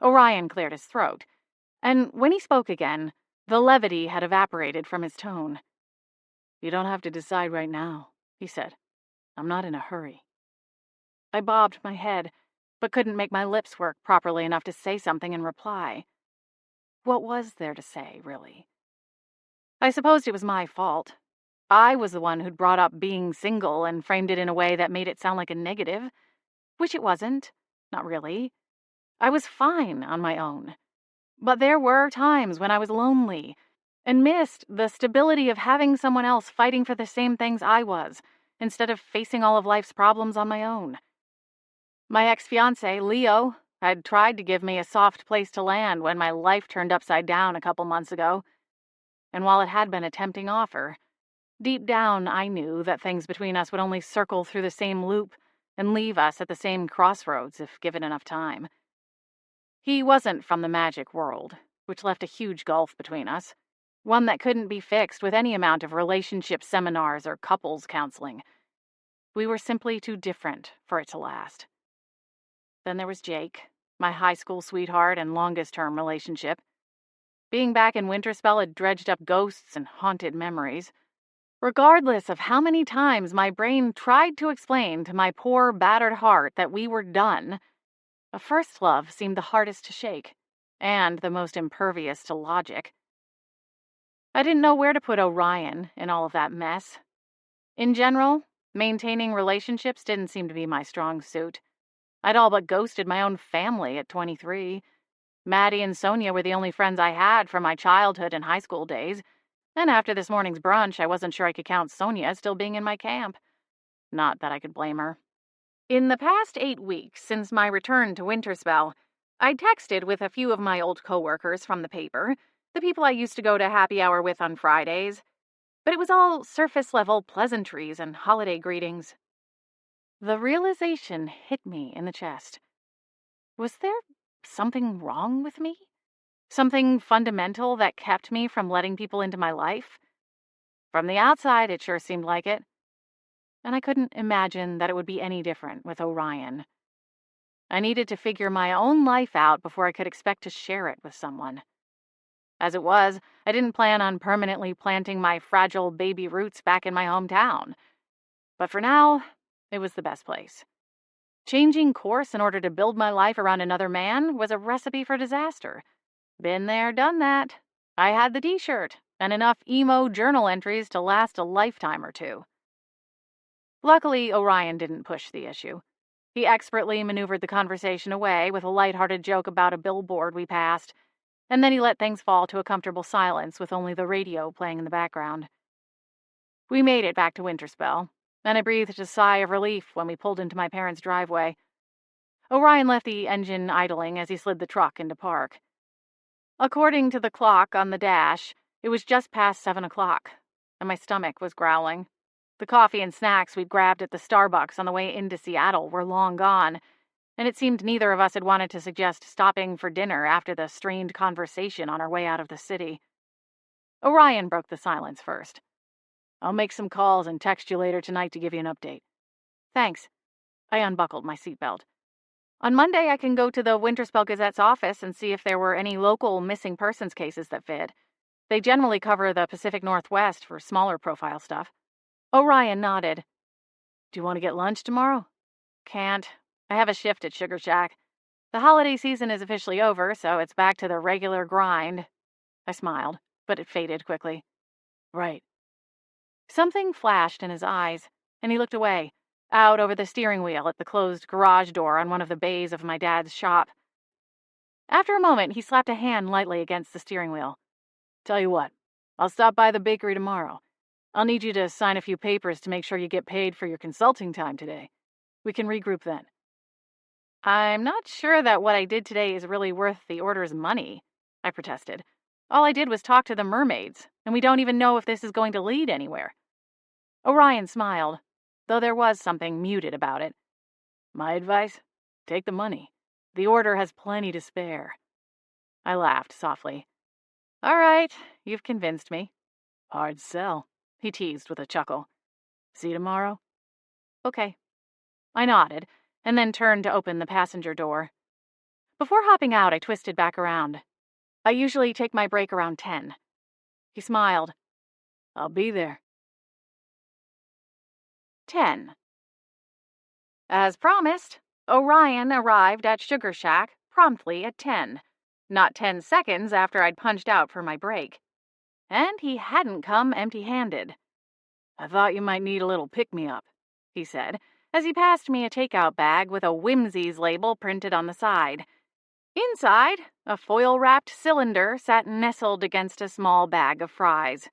Orion cleared his throat, and when he spoke again, the levity had evaporated from his tone. You don't have to decide right now, he said. I'm not in a hurry. I bobbed my head, but couldn't make my lips work properly enough to say something in reply. What was there to say, really? I supposed it was my fault. I was the one who'd brought up being single and framed it in a way that made it sound like a negative, which it wasn't. Not really. I was fine on my own. But there were times when I was lonely and missed the stability of having someone else fighting for the same things I was, instead of facing all of life's problems on my own. My ex-fiancé, Leo, had tried to give me a soft place to land when my life turned upside down a couple months ago. And while it had been a tempting offer, deep down I knew that things between us would only circle through the same loop and leave us at the same crossroads if given enough time. He wasn't from the magic world, which left a huge gulf between us, one that couldn't be fixed with any amount of relationship seminars or couples counseling. We were simply too different for it to last. Then there was Jake, my high school sweetheart and longest-term relationship. Being back in Winterspell had dredged up ghosts and haunted memories. Regardless of how many times my brain tried to explain to my poor, battered heart that we were done, a first love seemed the hardest to shake, and the most impervious to logic. I didn't know where to put Orion in all of that mess. In general, maintaining relationships didn't seem to be my strong suit. I'd all but ghosted my own family at 23. Maddie and Sonia were the only friends I had from my childhood and high school days, and after this morning's brunch, I wasn't sure I could count Sonia as still being in my camp. Not that I could blame her. In the past 8 weeks since my return to Winterspell, I texted with a few of my old coworkers from the paper, the people I used to go to happy hour with on Fridays, but it was all surface-level pleasantries and holiday greetings. The realization hit me in the chest. Was there something wrong with me? Something fundamental that kept me from letting people into my life? From the outside, it sure seemed like it. And I couldn't imagine that it would be any different with Orion. I needed to figure my own life out before I could expect to share it with someone. As it was, I didn't plan on permanently planting my fragile baby roots back in my hometown. But for now, it was the best place. Changing course in order to build my life around another man was a recipe for disaster. Been there, done that. I had the t-shirt and enough emo journal entries to last a lifetime or two. Luckily, Orion didn't push the issue. He expertly maneuvered the conversation away with a lighthearted joke about a billboard we passed, and then he let things fall to a comfortable silence with only the radio playing in the background. We made it back to Winterspell, and I breathed a sigh of relief when we pulled into my parents' driveway. Orion left the engine idling as he slid the truck into park. According to the clock on the dash, it was just past 7 o'clock, and my stomach was growling. The coffee and snacks we'd grabbed at the Starbucks on the way into Seattle were long gone, and it seemed neither of us had wanted to suggest stopping for dinner after the strained conversation on our way out of the city. Orion broke the silence first. "I'll make some calls and text you later tonight to give you an update." "Thanks." I unbuckled my seatbelt. "On Monday, I can go to the Winterspell Gazette's office and see if there were any local missing persons cases that fit. They generally cover the Pacific Northwest for smaller profile stuff." Orion nodded. "Do you want to get lunch tomorrow?" "Can't. I have a shift at Sugar Shack. The holiday season is officially over, so it's back to the regular grind." I smiled, but it faded quickly. "Right." Something flashed in his eyes, and he looked away, out over the steering wheel at the closed garage door on one of the bays of my dad's shop. After a moment, he slapped a hand lightly against the steering wheel. "Tell you what, I'll stop by the bakery tomorrow. I'll need you to sign a few papers to make sure you get paid for your consulting time today. We can regroup then." "I'm not sure that what I did today is really worth the order's money," I protested. "All I did was talk to the mermaids, and we don't even know if this is going to lead anywhere." Orion smiled, though there was something muted about it. "My advice? Take the money. The order has plenty to spare." I laughed softly. "All right, you've convinced me." "Hard sell," he teased with a chuckle. "See you tomorrow?" "Okay." I nodded, and then turned to open the passenger door. Before hopping out, I twisted back around. "I usually take my break around 10. He smiled. "I'll be there." 10. As promised, Orion arrived at Sugar Shack promptly at 10, not 10 seconds after I'd punched out for my break. And he hadn't come empty-handed. "I thought you might need a little pick-me-up," he said, as he passed me a takeout bag with a Whimsies label printed on the side. Inside, a foil-wrapped cylinder sat nestled against a small bag of fries.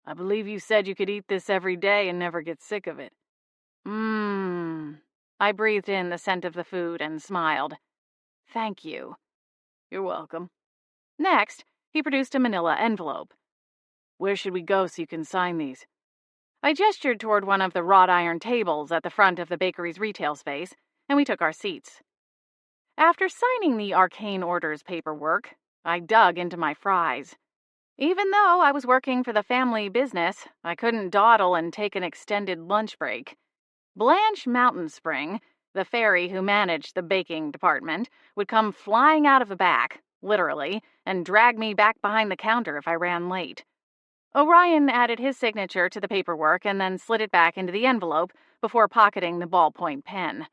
"I believe you said you could eat this every day and never get sick of it." I breathed in the scent of the food and smiled. "Thank you." "You're welcome." Next, he produced a manila envelope. "Where should we go so you can sign these?" I gestured toward one of the wrought iron tables at the front of the bakery's retail space, and we took our seats. After signing the arcane orders paperwork, I dug into my fries. Even though I was working for the family business, I couldn't dawdle and take an extended lunch break. Blanche Mountain Spring, the fairy who managed the baking department, would come flying out of the back, literally, and drag me back behind the counter if I ran late. Orion added his signature to the paperwork and then slid it back into the envelope before pocketing the ballpoint pen.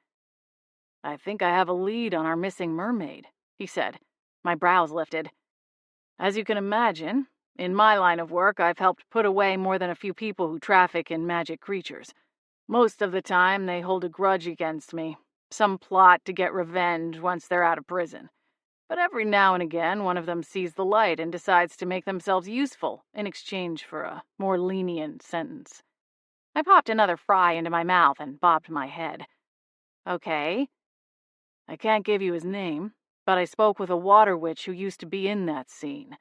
"I think I have a lead on our missing mermaid," he said. My brows lifted. "As you can imagine, in my line of work, I've helped put away more than a few people who traffic in magic creatures. Most of the time, they hold a grudge against me, some plot to get revenge once they're out of prison. But every now and again, one of them sees the light and decides to make themselves useful in exchange for a more lenient sentence." I popped another fry into my mouth and bobbed my head. "Okay." "I can't give you his name, but I spoke with a water witch who used to be in that scene.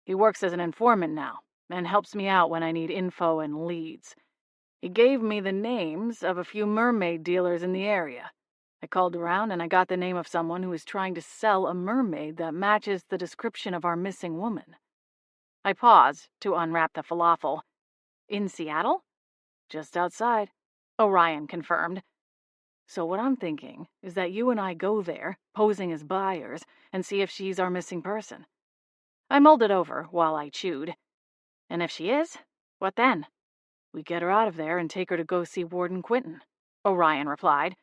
He works as an informant now, and helps me out when I need info and leads. He gave me the names of a few mermaid dealers in the area. I called around and I got the name of someone who is trying to sell a mermaid that matches the description of our missing woman. I paused to unwrap the falafel. In Seattle? Just outside, Orion confirmed. So what I'm thinking is that you and I go there, posing as buyers, and see if she's our missing person. I mulled it over while I chewed. And if she is, what then? We get her out of there and take her to go see Warden Quinton, Orion replied.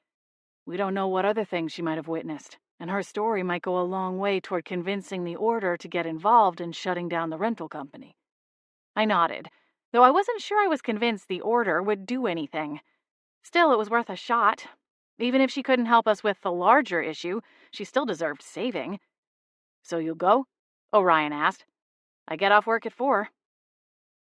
We don't know what other things she might have witnessed, and her story might go a long way toward convincing the Order to get involved in shutting down the rental company. I nodded, though I wasn't sure I was convinced the Order would do anything. Still, it was worth a shot. Even if she couldn't help us with the larger issue, she still deserved saving. So you'll go? Orion asked. I get off work at 4.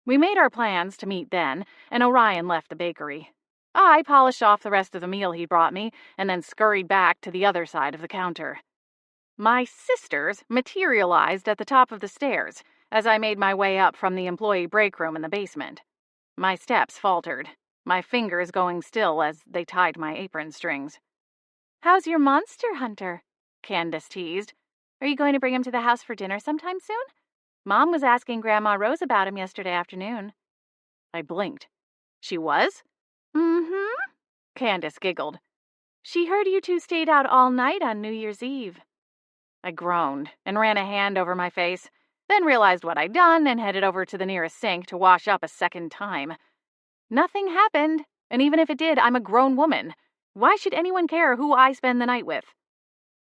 We made our plans to meet then, and Orion left the bakery. I polished off the rest of the meal he brought me, and then scurried back to the other side of the counter. My sisters materialized at the top of the stairs as I made my way up from the employee break room in the basement. My steps faltered, my fingers going still as they tied my apron strings. How's your monster hunter? Candace teased. Are you going to bring him to the house for dinner sometime soon? Mom was asking Grandma Rose about him yesterday afternoon. I blinked. She was? Mm-hmm, Candace giggled. She heard you two stayed out all night on New Year's Eve. I groaned and ran a hand over my face, then realized what I'd done and headed over to the nearest sink to wash up a second time. Nothing happened, and even if it did, I'm a grown woman. Why should anyone care who I spend the night with?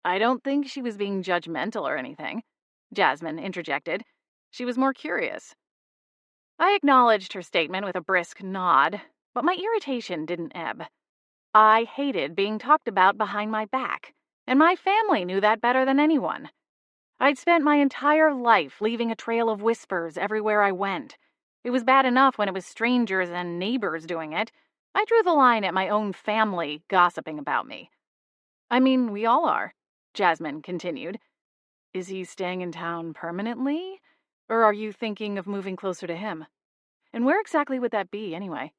I don't think she was being judgmental or anything, Jasmine interjected. She was more curious. I acknowledged her statement with a brisk nod, but my irritation didn't ebb. I hated being talked about behind my back, and my family knew that better than anyone. I'd spent my entire life leaving a trail of whispers everywhere I went. It was bad enough when it was strangers and neighbors doing it. I drew the line at my own family gossiping about me. I mean, we all are, Jasmine continued. Is he staying in town permanently? Or are you thinking of moving closer to him? And where exactly would that be, anyway?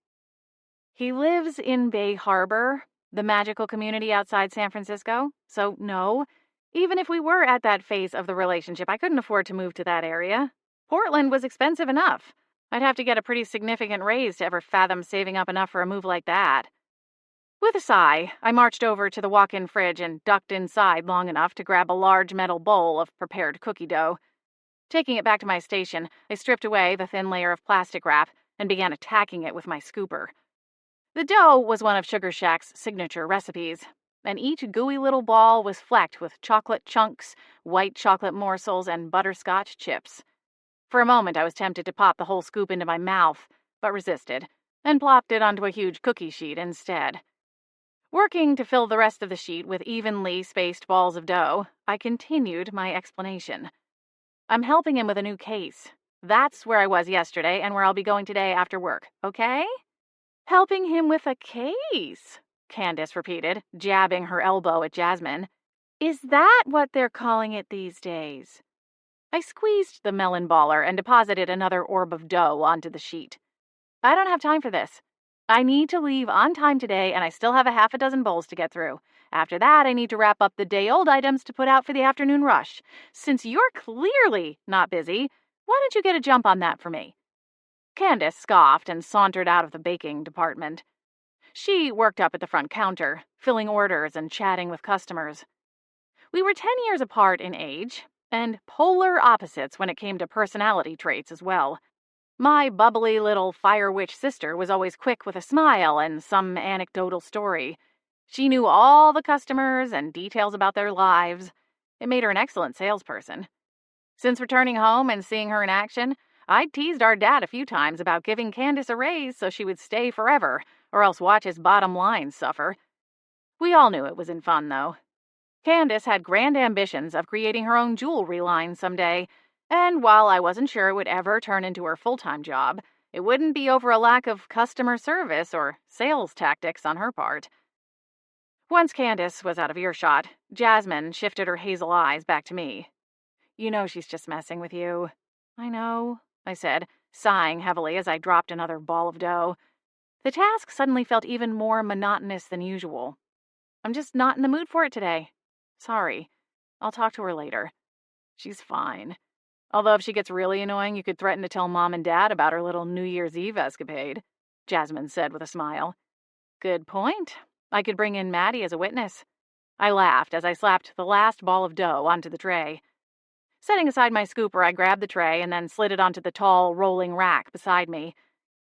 He lives in Bay Harbor, the magical community outside San Francisco, so no. Even if we were at that phase of the relationship, I couldn't afford to move to that area. Portland was expensive enough. I'd have to get a pretty significant raise to ever fathom saving up enough for a move like that. With a sigh, I marched over to the walk-in fridge and ducked inside long enough to grab a large metal bowl of prepared cookie dough. Taking it back to my station, I stripped away the thin layer of plastic wrap and began attacking it with my scooper. The dough was one of Sugar Shack's signature recipes, and each gooey little ball was flecked with chocolate chunks, white chocolate morsels, and butterscotch chips. For a moment, I was tempted to pop the whole scoop into my mouth, but resisted, and plopped it onto a huge cookie sheet instead. Working to fill the rest of the sheet with evenly spaced balls of dough, I continued my explanation. I'm helping him with a new case. That's where I was yesterday and where I'll be going today after work, okay? Helping him with a case, Candace repeated, jabbing her elbow at Jasmine. Is that what they're calling it these days? I squeezed the melon baller and deposited another orb of dough onto the sheet. I don't have time for this. I need to leave on time today, and I still have a half a dozen bowls to get through. After that, I need to wrap up the day-old items to put out for the afternoon rush. Since you're clearly not busy, why don't you get a jump on that for me? Candace scoffed and sauntered out of the baking department. She worked up at the front counter, filling orders and chatting with customers. We were 10 years apart in age, and polar opposites when it came to personality traits as well. My bubbly little fire witch sister was always quick with a smile and some anecdotal story. She knew all the customers and details about their lives. It made her an excellent salesperson. Since returning home and seeing her in action, I'd teased our dad a few times about giving Candace a raise so she would stay forever, or else watch his bottom line suffer. We all knew it was in fun, though. Candace had grand ambitions of creating her own jewelry line someday, and while I wasn't sure it would ever turn into her full-time job, it wouldn't be over a lack of customer service or sales tactics on her part. Once Candace was out of earshot, Jasmine shifted her hazel eyes back to me. You know she's just messing with you. I know, I said, sighing heavily as I dropped another ball of dough. The task suddenly felt even more monotonous than usual. I'm just not in the mood for it today. Sorry. I'll talk to her later. She's fine. Although if she gets really annoying, you could threaten to tell Mom and Dad about her little New Year's Eve escapade, Jasmine said with a smile. Good point. I could bring in Maddie as a witness. I laughed as I slapped the last ball of dough onto the tray. Setting aside my scooper, I grabbed the tray and then slid it onto the tall, rolling rack beside me.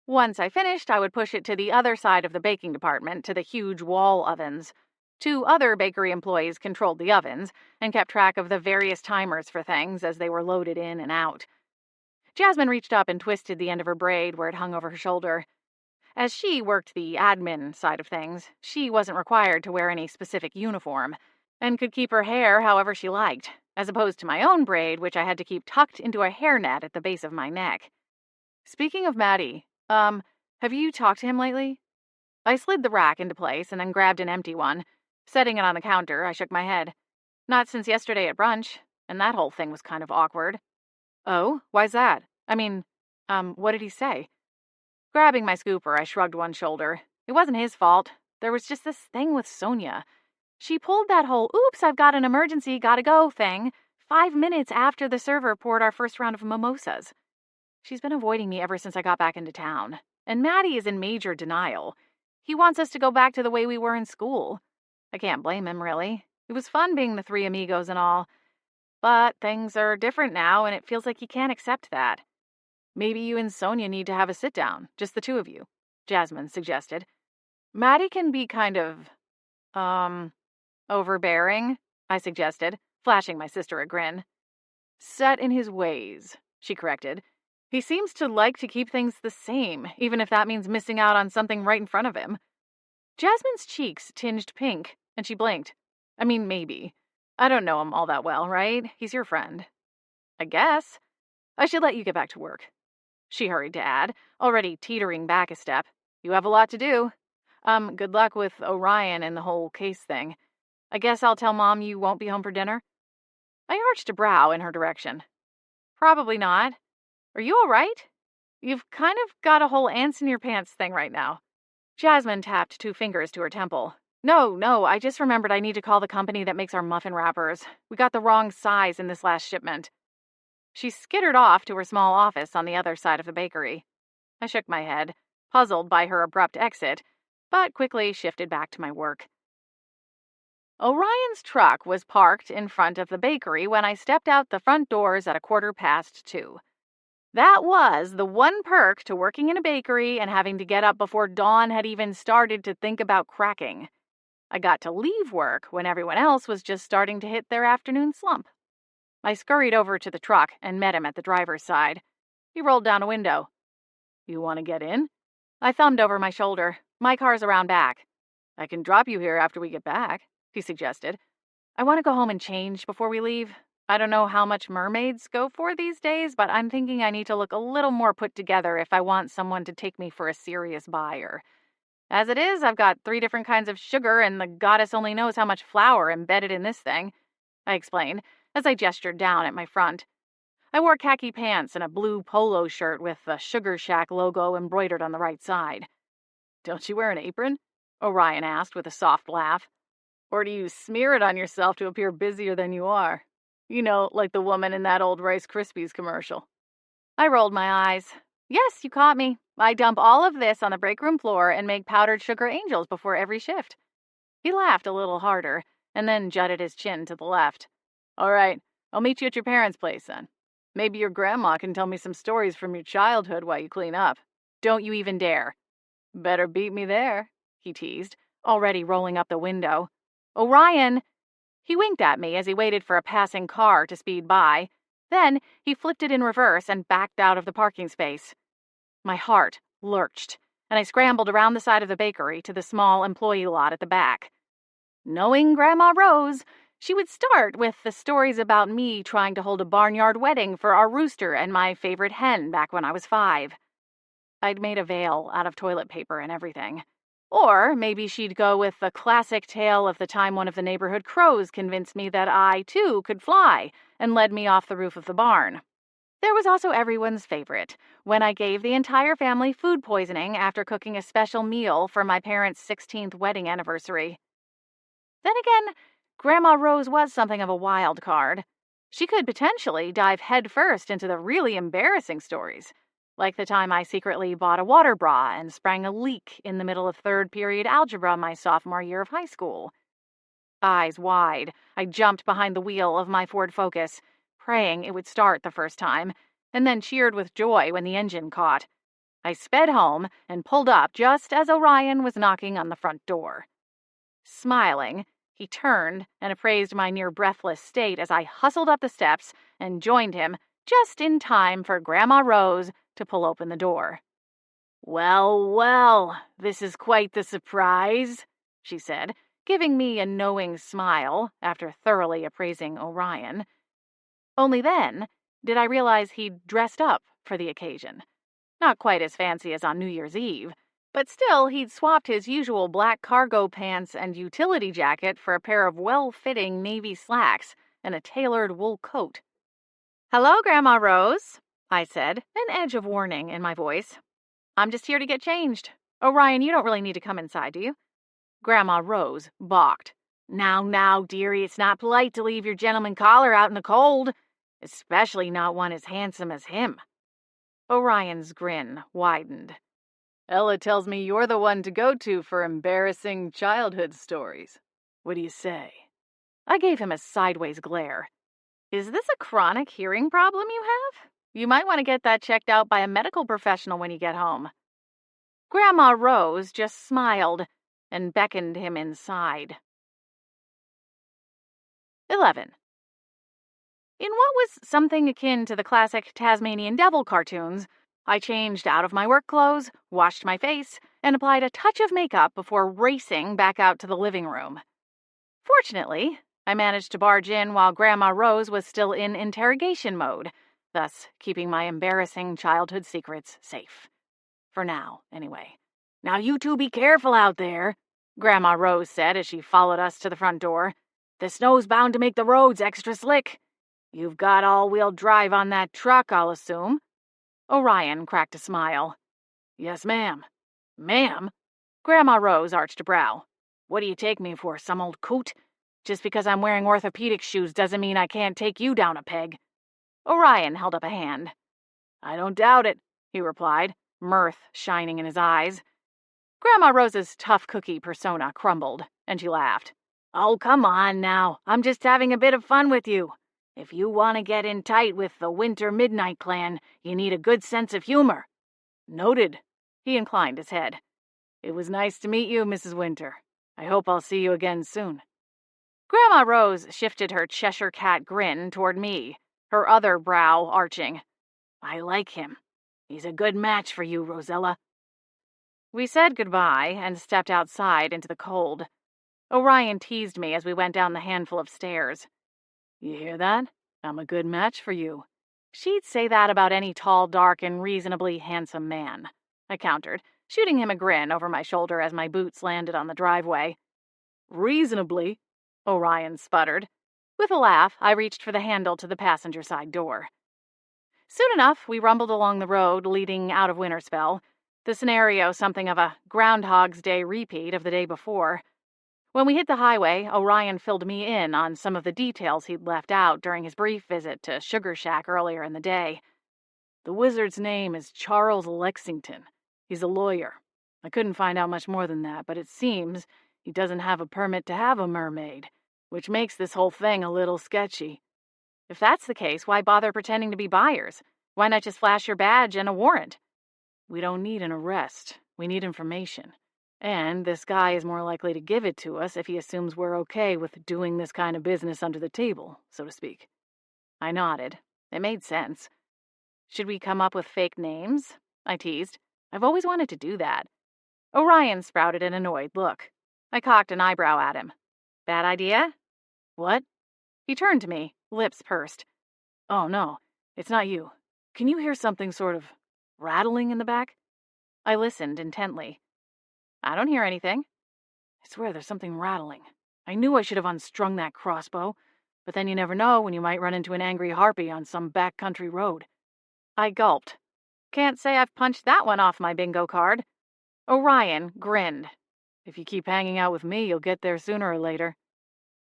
Once I finished, I would push it to the other side of the baking department, to the huge wall ovens. 2 other bakery employees controlled the ovens and kept track of the various timers for things as they were loaded in and out. Jasmine reached up and twisted the end of her braid where it hung over her shoulder. As she worked the admin side of things, she wasn't required to wear any specific uniform and could keep her hair however she liked, as opposed to my own braid, which I had to keep tucked into a hairnet at the base of my neck. Speaking of Maddie, have you talked to him lately? I slid the rack into place and then grabbed an empty one. Setting it on the counter, I shook my head. Not since yesterday at brunch, and that whole thing was kind of awkward. Oh, why's that? What did he say? Grabbing my scooper, I shrugged one shoulder. It wasn't his fault. There was just this thing with Sonia. She pulled that whole, oops, I've got an emergency, gotta go thing 5 minutes after the server poured our first round of mimosas. She's been avoiding me ever since I got back into town. And Maddie is in major denial. He wants us to go back to the way we were in school. I can't blame him, really. It was fun being the 3 amigos and all. But things are different now, and it feels like he can't accept that. Maybe you and Sonia need to have a sit-down, just the 2 of you, Jasmine suggested. Maddie can be kind of, overbearing, I suggested, flashing my sister a grin. Set in his ways, she corrected. He seems to like to keep things the same, even if that means missing out on something right in front of him. Jasmine's cheeks tinged pink, and she blinked. I mean, maybe. I don't know him all that well, right? He's your friend. I guess. I should let you get back to work, she hurried to add, already teetering back a step. You have a lot to do. Good luck with Orion and the whole case thing. I guess I'll tell Mom you won't be home for dinner? I arched a brow in her direction. Probably not. Are you all right? You've kind of got a whole ants in your pants thing right now. Jasmine tapped 2 fingers to her temple. No, I just remembered I need to call the company that makes our muffin wrappers. We got the wrong size in this last shipment. She skittered off to her small office on the other side of the bakery. I shook my head, puzzled by her abrupt exit, but quickly shifted back to my work. Orion's truck was parked in front of the bakery when I stepped out the front doors at 2:15. That was the one perk to working in a bakery and having to get up before dawn had even started to think about cracking. I got to leave work when everyone else was just starting to hit their afternoon slump. I scurried over to the truck and met him at the driver's side. He rolled down a window. You want to get in? I thumbed over my shoulder. My car's around back. I can drop you here after we get back, he suggested. I want to go home and change before we leave. I don't know how much mermaids go for these days, but I'm thinking I need to look a little more put together if I want someone to take me for a serious buyer. As it is, I've got 3 different kinds of sugar, and the goddess only knows how much flour embedded in this thing, I explained, as I gestured down at my front. I wore khaki pants and a blue polo shirt with the Sugar Shack logo embroidered on the right side. Don't you wear an apron? Orion asked with a soft laugh. Or do you smear it on yourself to appear busier than you are? You know, like the woman in that old Rice Krispies commercial. I rolled my eyes. Yes, you caught me. I dump all of this on the break room floor and make powdered sugar angels before every shift. He laughed a little harder, and then jutted his chin to the left. All right, I'll meet you at your parents' place then. Maybe your grandma can tell me some stories from your childhood while you clean up. Don't you even dare. Better beat me there, he teased, already rolling up the window. Orion! He winked at me as he waited for a passing car to speed by. Then he flipped it in reverse and backed out of the parking space. My heart lurched, and I scrambled around the side of the bakery to the small employee lot at the back. Knowing Grandma Rose, she would start with the stories about me trying to hold a barnyard wedding for our rooster and my favorite hen back when I was 5. I'd made a veil out of toilet paper and everything. Or maybe she'd go with the classic tale of the time one of the neighborhood crows convinced me that I, too, could fly and led me off the roof of the barn. There was also everyone's favorite, when I gave the entire family food poisoning after cooking a special meal for my parents' 16th wedding anniversary. Then again, Grandma Rose was something of a wild card. She could potentially dive headfirst into the really embarrassing stories, like the time I secretly bought a water bra and sprang a leak in the middle of third period algebra my sophomore year of high school. Eyes wide, I jumped behind the wheel of my Ford Focus, praying it would start the first time, and then cheered with joy when the engine caught. I sped home and pulled up just as Orion was knocking on the front door. Smiling, he turned and appraised my near-breathless state as I hustled up the steps and joined him just in time for Grandma Rose to pull open the door. "Well, well, this is quite the surprise," she said, giving me a knowing smile after thoroughly appraising Orion. Only then did I realize he'd dressed up for the occasion. Not quite as fancy as on New Year's Eve, but still he'd swapped his usual black cargo pants and utility jacket for a pair of well-fitting navy slacks and a tailored wool coat. "Hello, Grandma Rose," I said, an edge of warning in my voice. "I'm just here to get changed. Orion, you don't really need to come inside, do you?" Grandma Rose balked. Now, dearie, it's not polite to leave your gentleman caller out in the cold, especially not one as handsome as him." Orion's grin widened. "Ella tells me you're the one to go to for embarrassing childhood stories. What do you say?" I gave him a sideways glare. "Is this a chronic hearing problem you have? You might want to get that checked out by a medical professional when you get home." Grandma Rose just smiled and beckoned him inside. 11. In what was something akin to the classic Tasmanian Devil cartoons, I changed out of my work clothes, washed my face, and applied a touch of makeup before racing back out to the living room. Fortunately, I managed to barge in while Grandma Rose was still in interrogation mode, thus keeping my embarrassing childhood secrets safe. For now, anyway. "Now you two be careful out there," Grandma Rose said as she followed us to the front door. "The snow's bound to make the roads extra slick. You've got all-wheel drive on that truck, I'll assume." Orion cracked a smile. "Yes, ma'am." "Ma'am?" Grandma Rose arched a brow. "What do you take me for, some old coot? Just because I'm wearing orthopedic shoes doesn't mean I can't take you down a peg." Orion held up a hand. "I don't doubt it," he replied, mirth shining in his eyes. Grandma Rose's tough cookie persona crumbled, and she laughed. "Oh, come on now. I'm just having a bit of fun with you. If you want to get in tight with the Winter Midnight Clan, you need a good sense of humor." "Noted." He inclined his head. "It was nice to meet you, Mrs. Winter. I hope I'll see you again soon." Grandma Rose shifted her Cheshire cat grin toward me, her other brow arching. "I like him. He's a good match for you, Rosella." We said goodbye and stepped outside into the cold. Orion teased me as we went down the handful of stairs. "You hear that? I'm a good match for you." "She'd say that about any tall, dark, and reasonably handsome man," I countered, shooting him a grin over my shoulder as my boots landed on the driveway. "Reasonably?" Orion sputtered. With a laugh, I reached for the handle to the passenger side door. Soon enough, we rumbled along the road leading out of Winterspell, the scenario something of a Groundhog's Day repeat of the day before. When we hit the highway, Orion filled me in on some of the details he'd left out during his brief visit to Sugar Shack earlier in the day. "The wizard's name is Charles Lexington. He's a lawyer. I couldn't find out much more than that, but it seems he doesn't have a permit to have a mermaid, which makes this whole thing a little sketchy." "If that's the case, why bother pretending to be buyers? Why not just flash your badge and a warrant?" "We don't need an arrest. We need information. And this guy is more likely to give it to us if he assumes we're okay with doing this kind of business under the table, so to speak." I nodded. It made sense. "Should we come up with fake names?" I teased. "I've always wanted to do that." Orion sprouted an annoyed look. I cocked an eyebrow at him. "Bad idea?" "What?" He turned to me, lips pursed. "Oh, no, it's not you. Can you hear something sort of rattling in the back?" I listened intently. "I don't hear anything." "I swear there's something rattling. I knew I should have unstrung that crossbow, but then you never know when you might run into an angry harpy on some backcountry road." I gulped. Can't say I've punched that one off my bingo card. Orion grinned. If you keep hanging out with me, you'll get there sooner or later.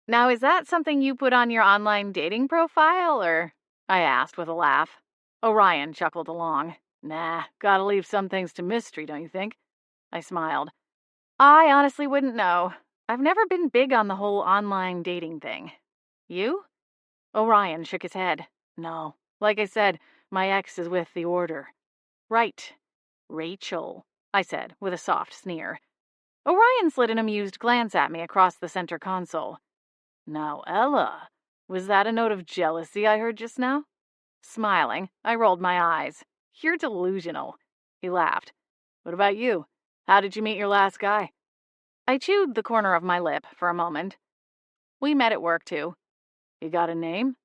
Now, is that something you put on your online dating profile, or? I asked with a laugh. Orion chuckled along. Nah, gotta leave some things to mystery, don't you think? I smiled. I honestly wouldn't know. I've never been big on the whole online dating thing. You? Orion shook his head. No. Like I said, my ex is with the Order. Right. Rachel, I said with a soft sneer. Orion slid an amused glance at me across the center console. Now, Ella, was that a note of jealousy I heard just now? Smiling, I rolled my eyes. You're delusional. He laughed. What about you? How did you meet your last guy? I chewed the corner of my lip for a moment. We met at work, too. You got a name?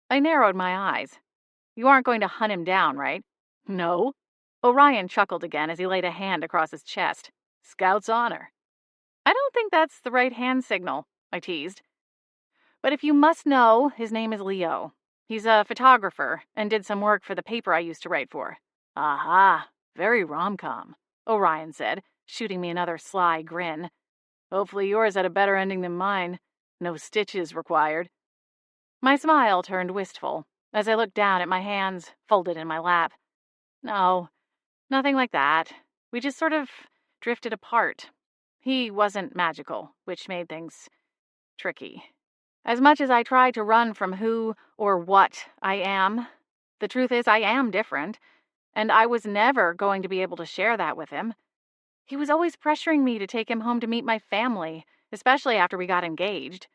I narrowed my eyes. You aren't going to hunt him down, right? No. Orion chuckled again as he laid a hand across his chest. Scout's honor. I don't think that's the right hand signal, I teased. But if you must know, his name is Leo. He's a photographer and did some work for the paper I used to write for. Aha, very rom-com, Orion said, shooting me another sly grin. Hopefully yours had a better ending than mine. No stitches required. My smile turned wistful as I looked down at my hands folded in my lap. No, nothing like that. We just sort of drifted apart. He wasn't magical, which made things tricky. As much as I try to run from who or what I am, the truth is I am different, and I was never going to be able to share that with him. He was always pressuring me to take him home to meet my family, especially after we got engaged.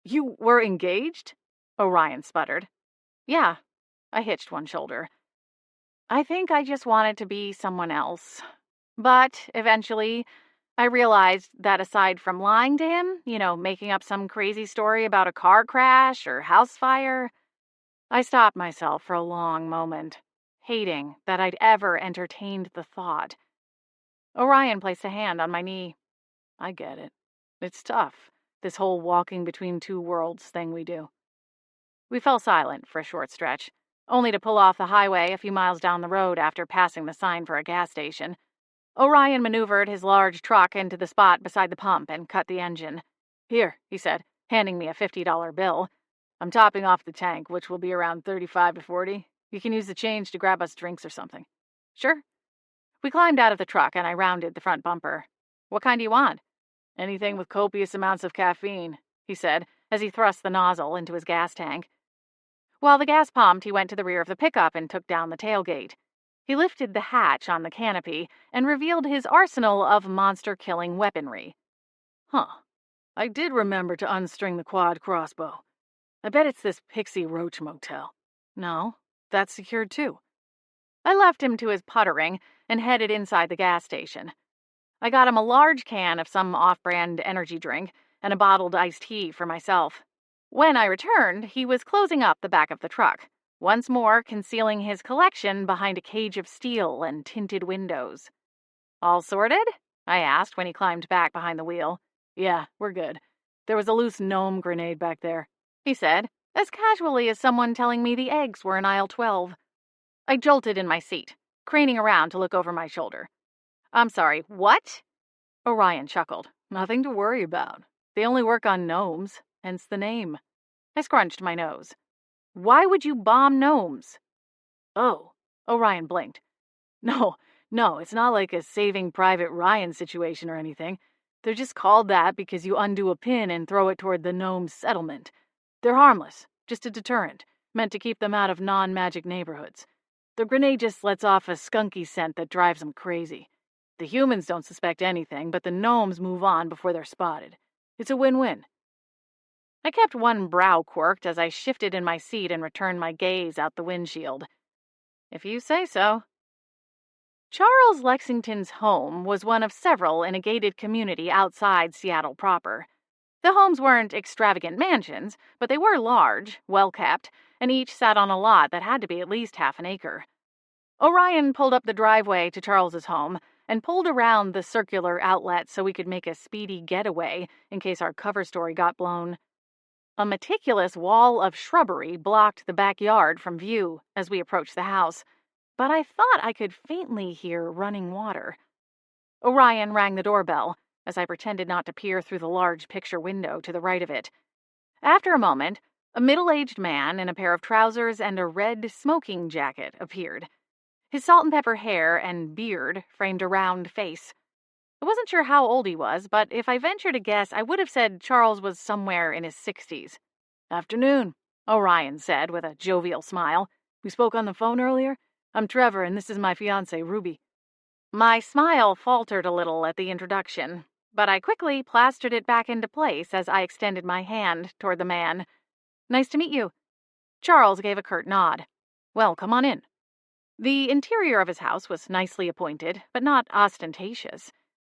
You were engaged? Orion sputtered. Yeah, I hitched one shoulder. I think I just wanted to be someone else. But eventually, I realized that aside from lying to him, making up some crazy story about a car crash or house fire, I stopped myself for a long moment, hating that I'd ever entertained the thought. Orion placed a hand on my knee. I get it. It's tough, this whole walking between two worlds thing we do. We fell silent for a short stretch, only to pull off the highway a few miles down the road after passing the sign for a gas station. Orion maneuvered his large truck into the spot beside the pump and cut the engine. Here, he said, handing me a $50 bill. I'm topping off the tank, which will be around 35 to 40. You can use the change to grab us drinks or something. Sure. We climbed out of the truck and I rounded the front bumper. What kind do you want? Anything with copious amounts of caffeine, he said, as he thrust the nozzle into his gas tank. While the gas pumped, he went to the rear of the pickup and took down the tailgate. He lifted the hatch on the canopy and revealed his arsenal of monster-killing weaponry. Huh. I did remember to unstring the quad crossbow. I bet it's this Pixie Roach motel. No, that's secured too. I left him to his puttering and headed inside the gas station. I got him a large can of some off-brand energy drink and a bottled iced tea for myself. When I returned, he was closing up the back of the truck, once more concealing his collection behind a cage of steel and tinted windows. All sorted? I asked when he climbed back behind the wheel. Yeah, we're good. There was a loose gnome grenade back there, he said, as casually as someone telling me the eggs were in aisle 12. I jolted in my seat, craning around to look over my shoulder. I'm sorry, what? Orion chuckled. Nothing to worry about. They only work on gnomes, hence the name. I scrunched my nose. Why would you bomb gnomes? Oh, Orion blinked. No, it's not like a Saving Private Ryan situation or anything. They're just called that because you undo a pin and throw it toward the gnome settlement. They're harmless, just a deterrent, meant to keep them out of non-magic neighborhoods. The grenade just lets off a skunky scent that drives them crazy. The humans don't suspect anything, but the gnomes move on before they're spotted. It's a win-win. I kept one brow quirked as I shifted in my seat and returned my gaze out the windshield. If you say so. Charles Lexington's home was one of several in a gated community outside Seattle proper. The homes weren't extravagant mansions, but they were large, well-kept, and each sat on a lot that had to be at least half an acre. Orion pulled up the driveway to Charles's home and pulled around the circular outlet so we could make a speedy getaway in case our cover story got blown. A meticulous wall of shrubbery blocked the backyard from view as we approached the house. but I thought I could faintly hear running water. Orion rang the doorbell, as I pretended not to peer through the large picture window to the right of it. After a moment, a middle-aged man in a pair of trousers and a red smoking jacket appeared. His salt-and-pepper hair and beard framed a round face. I wasn't sure how old he was, but if I ventured to guess, I would have said Charles was somewhere in his 60s. "Afternoon," Orion said with a jovial smile. "We spoke on the phone earlier? I'm Trevor, and this is my fiancée, Ruby." My smile faltered a little at the introduction, but I quickly plastered it back into place as I extended my hand toward the man. "Nice to meet you." Charles gave a curt nod. "Well, come on in." The interior of his house was nicely appointed, but not ostentatious.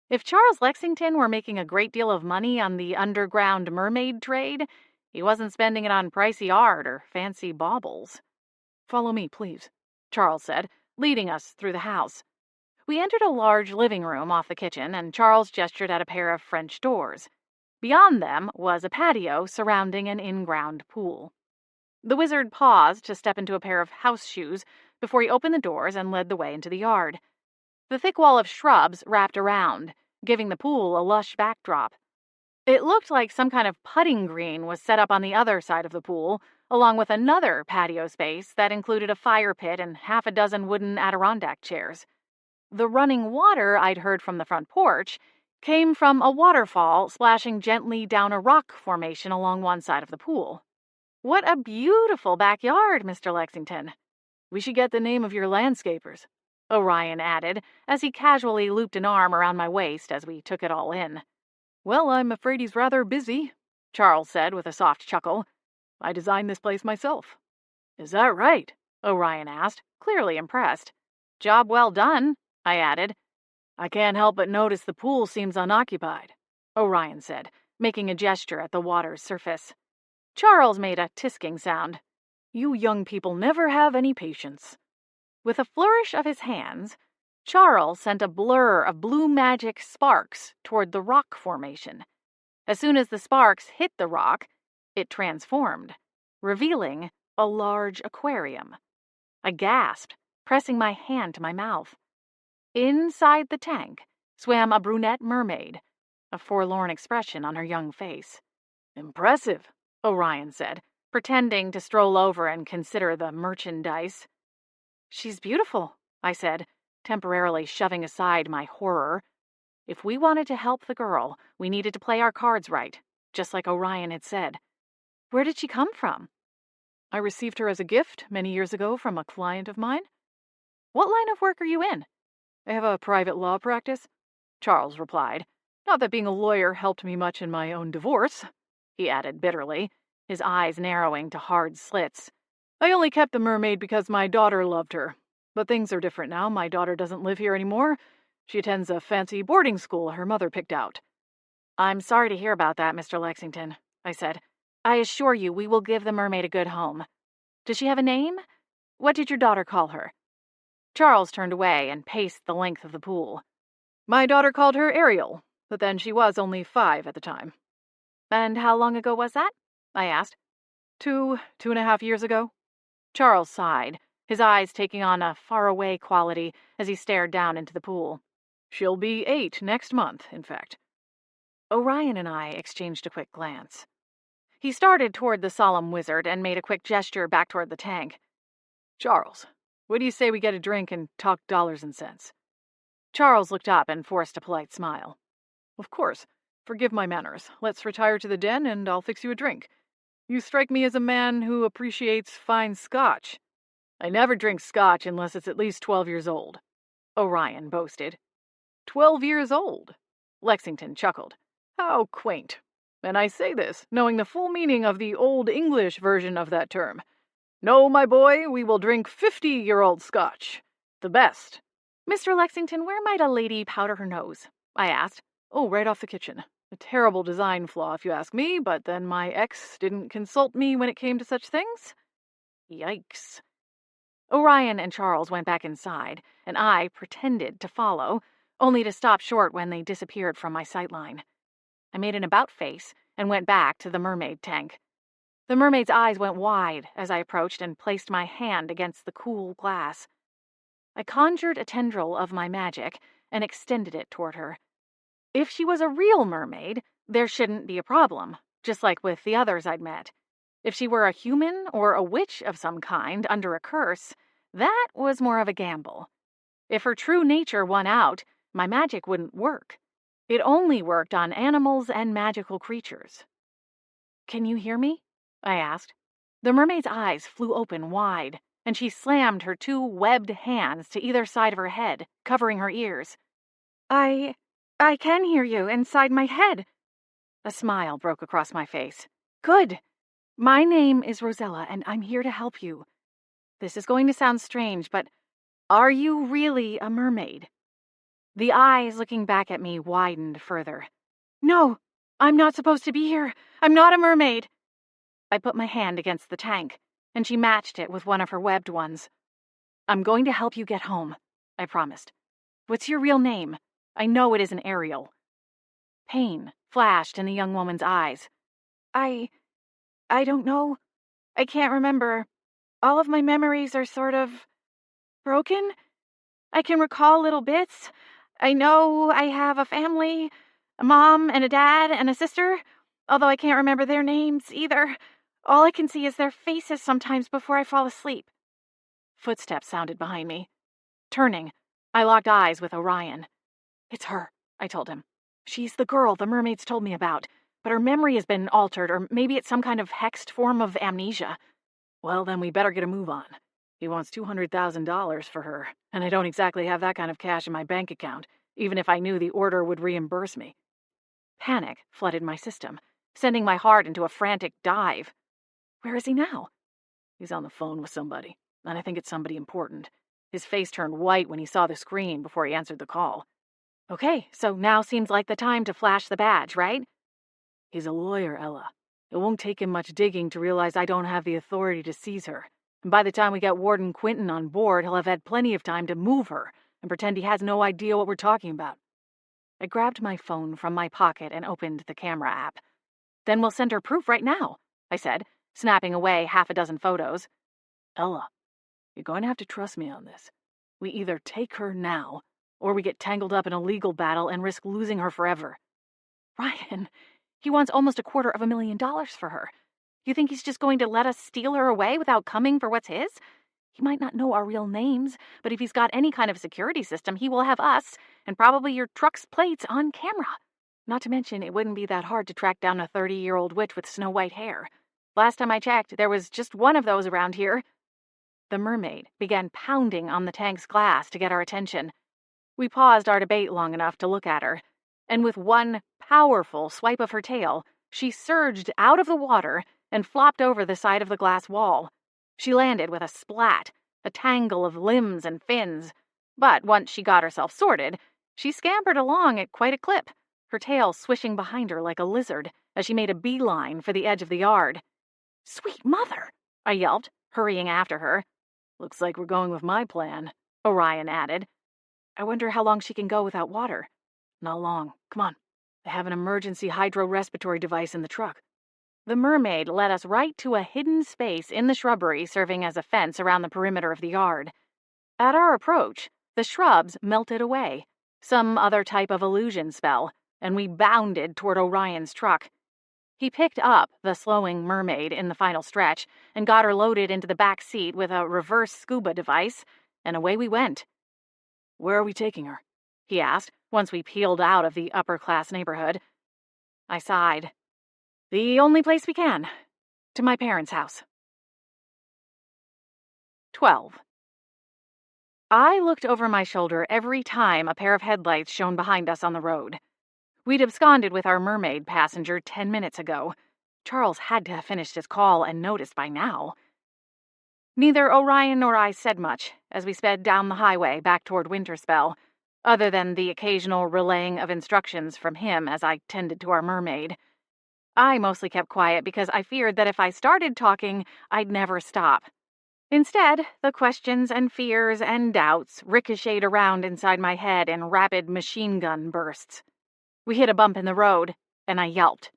If Charles Lexington were making a great deal of money on the underground mermaid trade, he wasn't spending it on pricey art or fancy baubles. "Follow me, please," Charles said, leading us through the house. We entered a large living room off the kitchen, and Charles gestured at a pair of French doors. Beyond them was a patio surrounding an in-ground pool. The wizard paused to step into a pair of house shoes before he opened the doors and led the way into the yard. The thick wall of shrubs wrapped around, giving the pool a lush backdrop. It looked like some kind of putting green was set up on the other side of the pool, along with another patio space that included a fire pit and half a dozen wooden Adirondack chairs. The running water I'd heard from the front porch came from a waterfall splashing gently down a rock formation along one side of the pool. "What a beautiful backyard, Mr. Lexington." "We should get the name of your landscapers," Orion added, as he casually looped an arm around my waist as we took it all in. "Well, I'm afraid he's rather busy," Charles said with a soft chuckle. "I designed this place myself." "Is that right?" Orion asked, clearly impressed. "Job well done," I added. "I can't help but notice the pool seems unoccupied," Orion said, making a gesture at the water's surface. Charles made a tisking sound. "You young people never have any patience." With a flourish of his hands, Charles sent a blur of blue magic sparks toward the rock formation. As soon as the sparks hit the rock, it transformed, revealing a large aquarium. I gasped, pressing my hand to my mouth. Inside the tank swam a brunette mermaid, a forlorn expression on her young face. "Impressive," Orion said, pretending to stroll over and consider the merchandise. "She's beautiful," I said, temporarily shoving aside my horror. If we wanted to help the girl, we needed to play our cards right, just like Orion had said. "Where did she come from?" "I received her as a gift many years ago from a client of mine." "What line of work are you in?" "I have a private law practice," Charles replied. "Not that being a lawyer helped me much in my own divorce," he added bitterly, his eyes narrowing to hard slits. "I only kept the mermaid because my daughter loved her. But things are different now. My daughter doesn't live here anymore. She attends a fancy boarding school her mother picked out." "I'm sorry to hear about that, Mr. Lexington," I said. "I assure you we will give the mermaid a good home. Does she have a name? What did your daughter call her?" Charles turned away and paced the length of the pool. "My daughter called her Ariel, but then she was only 5 at the time." "And how long ago was that?" I asked. 2.5 years ago." Charles sighed, his eyes taking on a faraway quality as he stared down into the pool. "She'll be 8 next month, in fact." Orion and I exchanged a quick glance. He started toward the solemn wizard and made a quick gesture back toward the tank. "Charles, what do you say we get a drink and talk dollars and cents?" Charles looked up and forced a polite smile. "Of course. Forgive my manners. Let's retire to the den and I'll fix you a drink. You strike me as a man who appreciates fine scotch." "I never drink scotch unless it's at least 12 years old," Orion boasted. 12 years old? Lexington chuckled. "How quaint. And I say this, knowing the full meaning of the Old English version of that term. No, my boy, we will drink 50-year-old scotch. The best." "Mr. Lexington, where might a lady powder her nose?" I asked. "Oh, right off the kitchen. A terrible design flaw, if you ask me, but then my ex didn't consult me when it came to such things." Yikes. Orion and Charles went back inside, and I pretended to follow, only to stop short when they disappeared from my sightline. I made an about face and went back to the mermaid tank. The mermaid's eyes went wide as I approached and placed my hand against the cool glass. I conjured a tendril of my magic and extended it toward her. If she was a real mermaid, there shouldn't be a problem, just like with the others I'd met. If she were a human or a witch of some kind under a curse, that was more of a gamble. If her true nature won out, my magic wouldn't work. It only worked on animals and magical creatures. "Can you hear me?" I asked. The mermaid's eyes flew open wide, and she slammed her two webbed hands to either side of her head, covering her ears. I can hear you inside my head." A smile broke across my face. "Good. My name is Rosella, and I'm here to help you. This is going to sound strange, but are you really a mermaid?" The eyes looking back at me widened further. "No, I'm not supposed to be here. I'm not a mermaid." I put my hand against the tank, and she matched it with one of her webbed ones. "I'm going to help you get home," I promised. "What's your real name? I know it isn't Ariel." Pain flashed in the young woman's eyes. I don't know. I can't remember. All of my memories are sort of broken. I can recall little bits. I know I have a family, a mom and a dad and a sister, although I can't remember their names either. All I can see is their faces sometimes before I fall asleep." Footsteps sounded behind me. Turning, I locked eyes with Orion. "It's her," I told him. "She's the girl the mermaids told me about, but her memory has been altered, or maybe it's some kind of hexed form of amnesia." "Well, then we better get a move on. He wants $200,000 for her, and I don't exactly have that kind of cash in my bank account, even if I knew the order would reimburse me." Panic flooded my system, sending my heart into a frantic dive. Where is he now? "He's on the phone with somebody, and I think it's somebody important." His face turned white when he saw the screen before he answered the call. "Okay, so now seems like the time to flash the badge, right?" "He's a lawyer, Ella. It won't take him much digging to realize I don't have the authority to seize her. And by the time we get Warden Quinton on board, he'll have had plenty of time to move her and pretend he has no idea what we're talking about." I grabbed my phone from my pocket and opened the camera app. "Then we'll send her proof right now," I said, snapping away half a dozen photos. "Ella, you're going to have to trust me on this. We either take her now, or we get tangled up in a legal battle and risk losing her forever." "Ryan, he wants almost $250,000 for her. You think he's just going to let us steal her away without coming for what's his? He might not know our real names, but if he's got any kind of security system, he will have us, and probably your truck's plates on camera. Not to mention, it wouldn't be that hard to track down a 30-year-old witch with snow-white hair. Last time I checked, there was just one of those around here." The mermaid began pounding on the tank's glass to get our attention. We paused our debate long enough to look at her, and with one powerful swipe of her tail, she surged out of the water and flopped over the side of the glass wall. She landed with a splat, a tangle of limbs and fins. But once she got herself sorted, she scampered along at quite a clip, her tail swishing behind her like a lizard as she made a beeline for the edge of the yard. "Sweet mother!" I yelped, hurrying after her. "Looks like we're going with my plan," Orion added. "I wonder how long she can go without water." "Not long. Come on. I have an emergency hydro-respiratory device in the truck." The mermaid led us right to a hidden space in the shrubbery serving as a fence around the perimeter of the yard. At our approach, the shrubs melted away, some other type of illusion spell, and we bounded toward Orion's truck. He picked up the slowing mermaid in the final stretch and got her loaded into the back seat with a reverse scuba device, and away we went. "Where are we taking her?" he asked once we peeled out of the upper-class neighborhood. I sighed. "The only place we can. To my parents' house." 12. I looked over my shoulder every time a pair of headlights shone behind us on the road. We'd absconded with our mermaid passenger 10 minutes ago. Charles had to have finished his call and noticed by now. Neither Orion nor I said much as we sped down the highway back toward Winterspell, other than the occasional relaying of instructions from him as I tended to our mermaid. I mostly kept quiet because I feared that if I started talking, I'd never stop. Instead, the questions and fears and doubts ricocheted around inside my head in rapid machine gun bursts. We hit a bump in the road, and I yelped.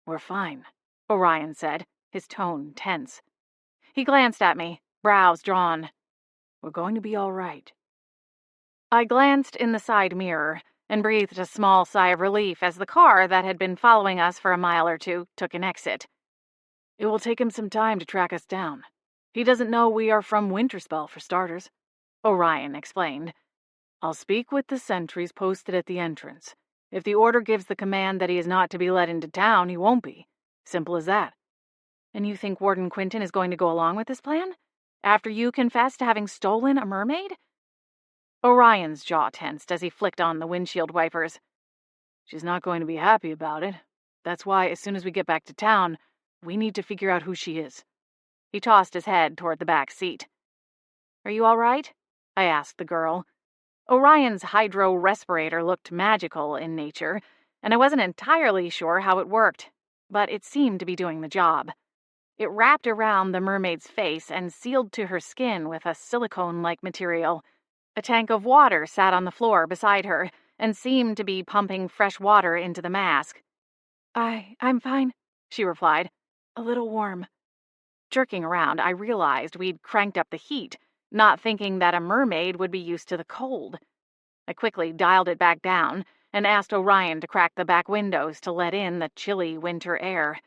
"We're fine," Orion said, his tone tense. He glanced at me, brows drawn. "We're going to be all right. I glanced in the side mirror and breathed a small sigh of relief as the car that had been following us for a mile or two took an exit. It will take him some time to track us down. He doesn't know we are from Winterspell, for starters, Orion explained. I'll speak with the sentries posted at the entrance. If the order gives the command that he is not to be let into town, he won't be. Simple as that. And you think Warden Quinton is going to go along with this plan? After you confessed to having stolen a mermaid? Orion's jaw tensed as he flicked on the windshield wipers. She's not going to be happy about it. That's why, as soon as we get back to town, we need to figure out who she is. He tossed his head toward the back seat. Are you all right? I asked the girl. Orion's hydro respirator looked magical in nature, and I wasn't entirely sure how it worked, but it seemed to be doing the job. It wrapped around the mermaid's face and sealed to her skin with a silicone-like material. A tank of water sat on the floor beside her and seemed to be pumping fresh water into the mask. I'm fine, she replied. A little warm. Jerking around, I realized we'd cranked up the heat, not thinking that a mermaid would be used to the cold. I quickly dialed it back down and asked Orion to crack the back windows to let in the chilly winter air.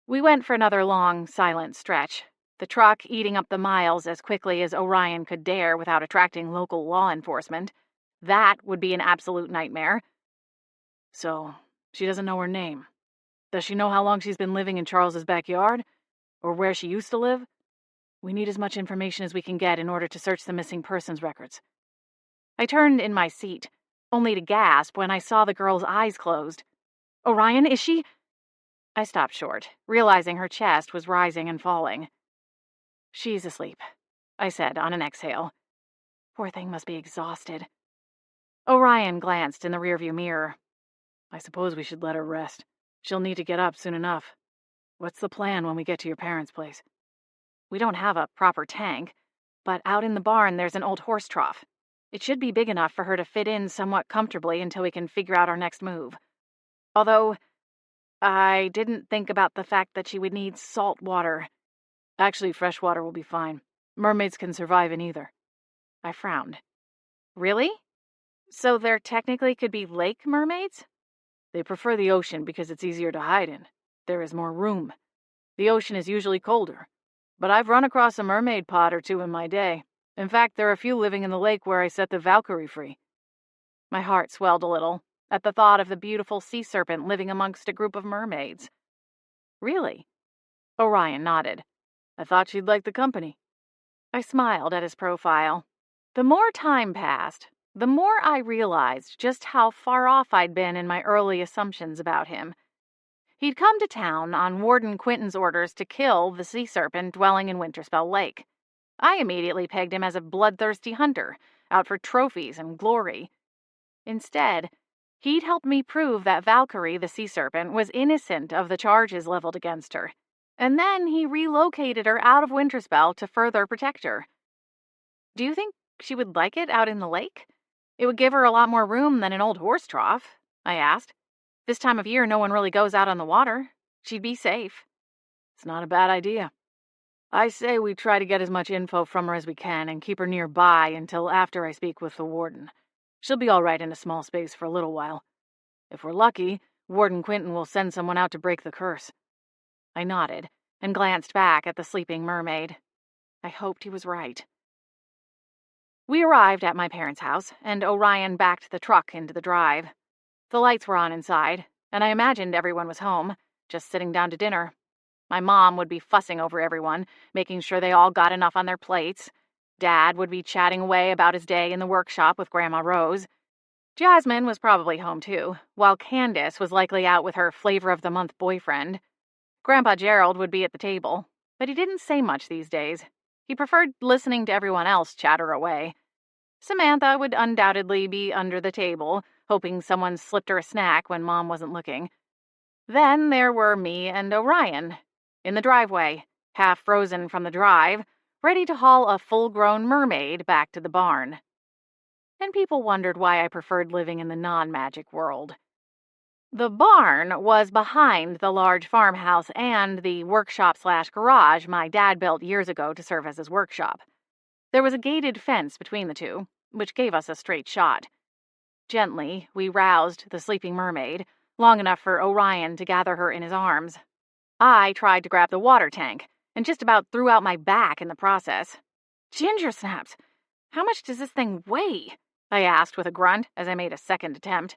We went for another long, silent stretch, the truck eating up the miles as quickly as Orion could dare without attracting local law enforcement. That would be an absolute nightmare. So, she doesn't know her name. Does she know how long she's been living in Charles's backyard? Or where she used to live? We need as much information as we can get in order to search the missing persons records. I turned in my seat, only to gasp when I saw the girl's eyes closed. Orion, is she... I stopped short, realizing her chest was rising and falling. She's asleep, I said on an exhale. Poor thing must be exhausted. Orion glanced in the rearview mirror. I suppose we should let her rest. She'll need to get up soon enough. What's the plan when we get to your parents' place? We don't have a proper tank, but out in the barn there's an old horse trough. It should be big enough for her to fit in somewhat comfortably until we can figure out our next move. Although, I didn't think about the fact that she would need salt water. Actually, fresh water will be fine. Mermaids can survive in either. I frowned. Really? So there technically could be lake mermaids? They prefer the ocean because it's easier to hide in. There is more room. The ocean is usually colder. But I've run across a mermaid pod or two in my day. In fact, there are a few living in the lake where I set the Valkyrie free. My heart swelled a little at the thought of the beautiful sea serpent living amongst a group of mermaids. Really? Orion nodded. I thought she'd like the company. I smiled at his profile. The more time passed, the more I realized just how far off I'd been in my early assumptions about him. He'd come to town on Warden Quinton's orders to kill the sea serpent dwelling in Winterspell Lake. I immediately pegged him as a bloodthirsty hunter, out for trophies and glory. Instead, he'd helped me prove that Valkyrie, the sea serpent, was innocent of the charges leveled against her, and then he relocated her out of Winterspell to further protect her. Do you think she would like it out in the lake? It would give her a lot more room than an old horse trough, I asked. This time of year, no one really goes out on the water. She'd be safe. It's not a bad idea. I say we try to get as much info from her as we can and keep her nearby until after I speak with the warden. She'll be all right in a small space for a little while. If we're lucky, Warden Quinton will send someone out to break the curse. I nodded and glanced back at the sleeping mermaid. I hoped he was right. We arrived at my parents' house, and Orion backed the truck into the drive. The lights were on inside, and I imagined everyone was home, just sitting down to dinner. My mom would be fussing over everyone, making sure they all got enough on their plates. Dad would be chatting away about his day in the workshop with Grandma Rose. Jasmine was probably home too, while Candace was likely out with her flavor-of-the-month boyfriend. Grandpa Gerald would be at the table, but he didn't say much these days. He preferred listening to everyone else chatter away. Samantha would undoubtedly be under the table, hoping someone slipped her a snack when Mom wasn't looking. Then there were me and Orion, in the driveway, half frozen from the drive, ready to haul a full-grown mermaid back to the barn. And people wondered why I preferred living in the non-magic world. The barn was behind the large farmhouse and the workshop/garage my dad built years ago to serve as his workshop. There was a gated fence between the two, which gave us a straight shot. Gently, we roused the sleeping mermaid, long enough for Orion to gather her in his arms. I tried to grab the water tank, and just about threw out my back in the process. Ginger snaps! How much does this thing weigh? I asked with a grunt as I made a second attempt.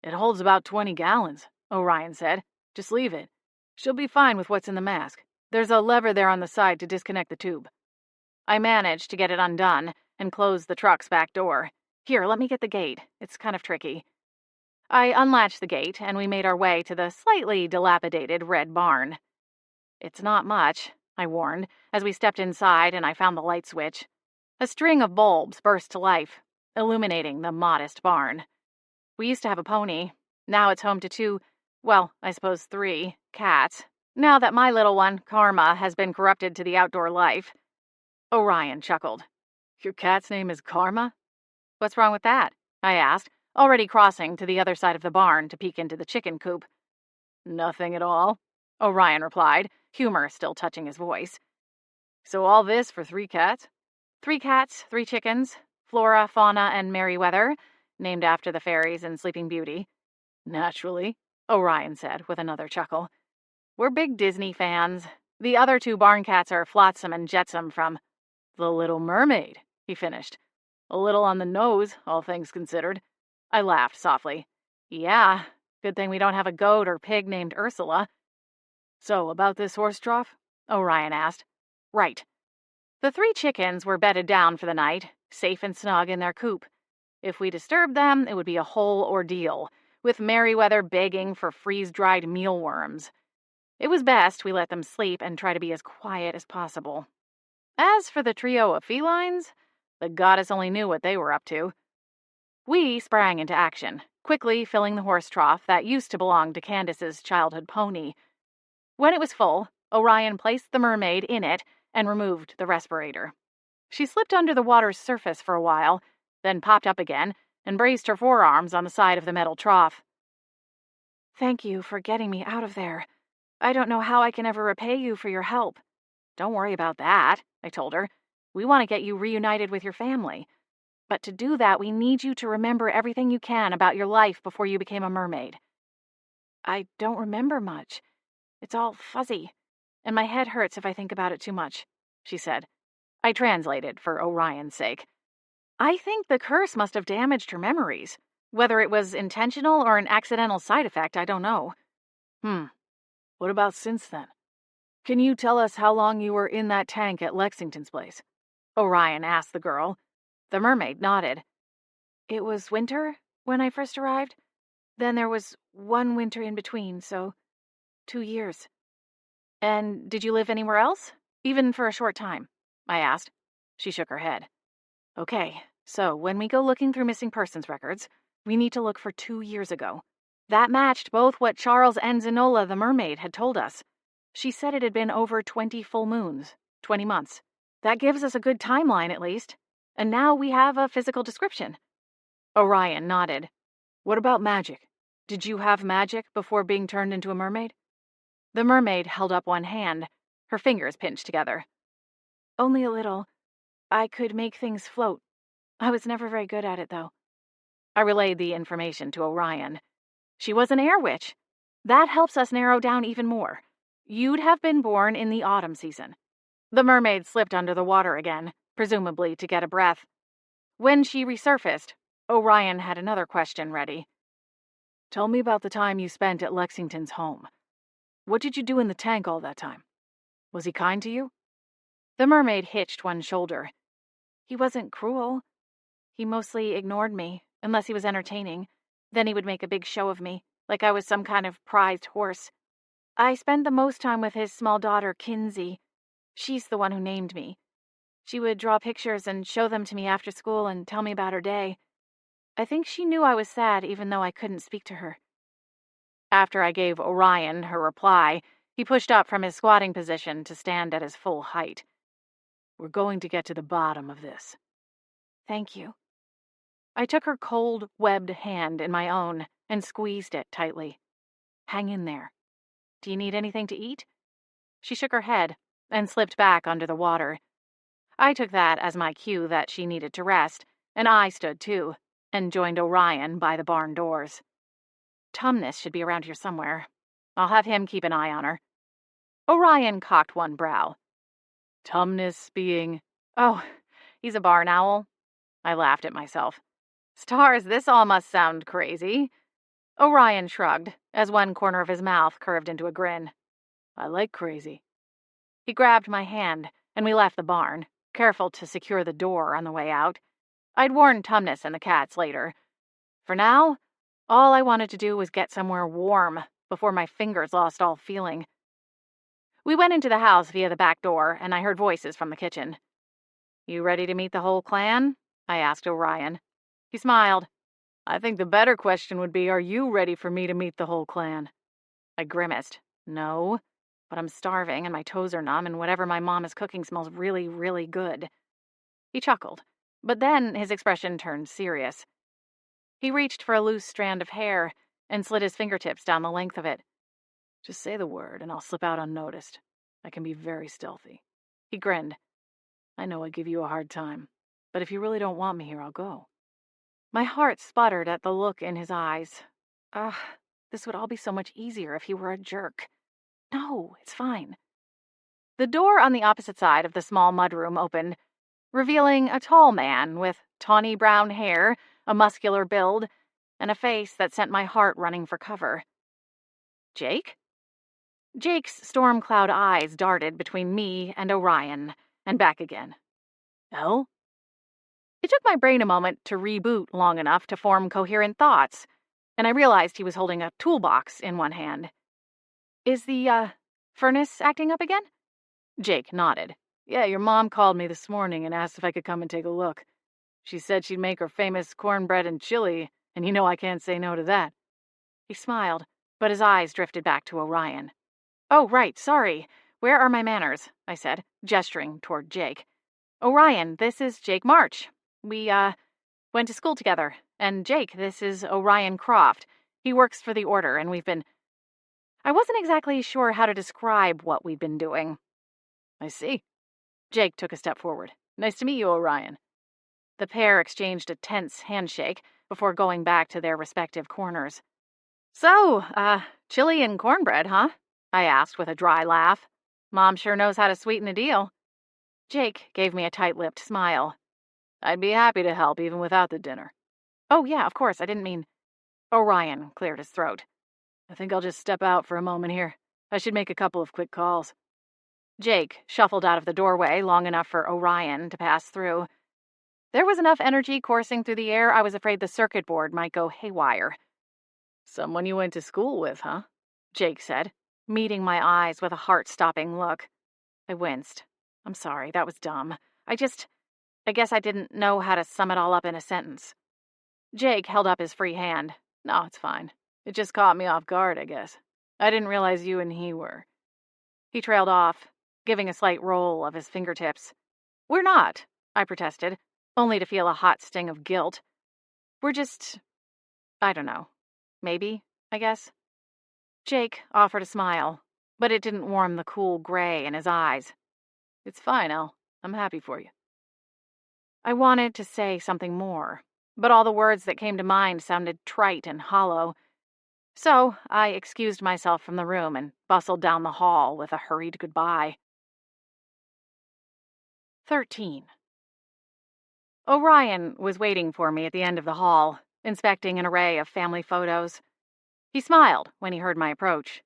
It holds about 20 gallons, Orion said. Just leave it. She'll be fine with what's in the mask. There's a lever there on the side to disconnect the tube. I managed to get it undone and close the truck's back door. Here, let me get the gate. It's kind of tricky. I unlatched the gate, and we made our way to the slightly dilapidated red barn. It's not much, I warned, as we stepped inside and I found the light switch. A string of bulbs burst to life, illuminating the modest barn. We used to have a pony. Now it's home to 2, well, I suppose 3, cats. Now that my little one, Karma, has been corrupted to the outdoor life. Orion chuckled. Your cat's name is Karma? What's wrong with that? I asked, already crossing to the other side of the barn to peek into the chicken coop. Nothing at all, Orion replied, humor still touching his voice. So all this for 3 cats? 3 cats, 3 chickens, Flora, Fauna, and Merryweather, named after the fairies in Sleeping Beauty. Naturally, Orion said with another chuckle. We're big Disney fans. The other 2 barn cats are Flotsam and Jetsam from The Little Mermaid, he finished. A little on the nose, all things considered. I laughed softly. Yeah, good thing we don't have a goat or pig named Ursula. So, about this horse trough? Orion asked. Right. The 3 chickens were bedded down for the night, safe and snug in their coop. If we disturbed them, it would be a whole ordeal, with Merryweather begging for freeze-dried mealworms. It was best we let them sleep and try to be as quiet as possible. As for the trio of felines, the goddess only knew what they were up to. We sprang into action, quickly filling the horse trough that used to belong to Candace's childhood pony. When it was full, Orion placed the mermaid in it and removed the respirator. She slipped under the water's surface for a while, then popped up again and braced her forearms on the side of the metal trough. Thank you for getting me out of there. I don't know how I can ever repay you for your help. Don't worry about that, I told her. We want to get you reunited with your family. But to do that, we need you to remember everything you can about your life before you became a mermaid. I don't remember much. It's all fuzzy, and my head hurts if I think about it too much, she said. I translated for Orion's sake. I think the curse must have damaged her memories. Whether it was intentional or an accidental side effect, I don't know. What about since then? Can you tell us how long you were in that tank at Lexington's place? Orion asked the girl. The mermaid nodded. It was winter when I first arrived. Then there was 1 winter in between, so 2 years. And did you live anywhere else? Even for a short time? I asked. She shook her head. Okay, so when we go looking through missing persons records, we need to look for 2 years ago. That matched both what Charles and Zenola the mermaid had told us. She said it had been over 20 full moons, 20 months. That gives us a good timeline, at least. And now we have a physical description. Orion nodded. What about magic? Did you have magic before being turned into a mermaid? The mermaid held up one hand, her fingers pinched together. Only a little. I could make things float. I was never very good at it, though. I relayed the information to Orion. She was an air witch. That helps us narrow down even more. You'd have been born in the autumn season. The mermaid slipped under the water again, presumably to get a breath. When she resurfaced, Orion had another question ready. Tell me about the time you spent at Lexington's home. What did you do in the tank all that time? Was he kind to you? The mermaid hitched one shoulder. He wasn't cruel. He mostly ignored me, unless he was entertaining. Then he would make a big show of me, like I was some kind of prized horse. I spent the most time with his small daughter, Kinsey. She's the one who named me. She would draw pictures and show them to me after school and tell me about her day. I think she knew I was sad, even though I couldn't speak to her. After I gave Orion her reply, he pushed up from his squatting position to stand at his full height. We're going to get to the bottom of this. Thank you. I took her cold, webbed hand in my own and squeezed it tightly. Hang in there. Do you need anything to eat? She shook her head and slipped back under the water. I took that as my cue that she needed to rest and I stood too, and joined Orion by the barn doors. Tumnus should be around here somewhere. I'll have him keep an eye on her. Orion cocked one brow. Tumnus being... Oh, he's a barn owl. I laughed at myself. Stars, this all must sound crazy. Orion shrugged, as one corner of his mouth curved into a grin. I like crazy. He grabbed my hand, and we left the barn, careful to secure the door on the way out. I'd warn Tumnus and the cats later. For now, all I wanted to do was get somewhere warm before my fingers lost all feeling. We went into the house via the back door, and I heard voices from the kitchen. You ready to meet the whole clan? I asked Orion. He smiled. I think the better question would be, are you ready for me to meet the whole clan? I grimaced. No, but I'm starving and my toes are numb and whatever my mom is cooking smells really, really good. He chuckled, but then his expression turned serious. He reached for a loose strand of hair and slid his fingertips down the length of it. Just say the word and I'll slip out unnoticed. I can be very stealthy. He grinned. I know I give you a hard time, but if you really don't want me here, I'll go. My heart sputtered at the look in his eyes. This would all be so much easier if he were a jerk. No, it's fine. The door on the opposite side of the small mudroom opened, revealing a tall man with tawny brown hair, a muscular build, and a face that sent my heart running for cover. Jake? Jake's storm cloud eyes darted between me and Orion, and back again. Elle? It took my brain a moment to reboot long enough to form coherent thoughts, and I realized he was holding a toolbox in one hand. Is the, furnace acting up again? Jake nodded. Yeah, your mom called me this morning and asked if I could come and take a look. She said she'd make her famous cornbread and chili, and you know I can't say no to that. He smiled, but his eyes drifted back to Orion. Oh, right, sorry. Where are my manners? I said, gesturing toward Jake. Orion, this is Jake March. We, went to school together. And Jake, this is Orion Croft. He works for the Order, and we've been... I wasn't exactly sure how to describe what we'd been doing. I see. Jake took a step forward. Nice to meet you, Orion. The pair exchanged a tense handshake before going back to their respective corners. So, chili and cornbread, huh? I asked with a dry laugh. Mom sure knows how to sweeten a deal. Jake gave me a tight-lipped smile. I'd be happy to help even without the dinner. Oh, yeah, of course, I didn't mean... Orion cleared his throat. I think I'll just step out for a moment here. I should make a couple of quick calls. Jake shuffled out of the doorway long enough for Orion to pass through. There was enough energy coursing through the air I was afraid the circuit board might go haywire. Someone you went to school with, huh? Jake said, meeting my eyes with a heart-stopping look. I winced. I'm sorry, that was dumb. I guess I didn't know how to sum it all up in a sentence. Jake held up his free hand. No, it's fine. It just caught me off guard, I guess. I didn't realize you and he were. He trailed off, giving a slight roll of his fingertips. We're not, I protested, only to feel a hot sting of guilt. We're just... I don't know. Maybe, I guess. Jake offered a smile, but it didn't warm the cool gray in his eyes. It's fine, Elle. I'm happy for you. I wanted to say something more, but all the words that came to mind sounded trite and hollow. So I excused myself from the room and bustled down the hall with a hurried goodbye. 13. Orion was waiting for me at the end of the hall, inspecting an array of family photos. He smiled when he heard my approach.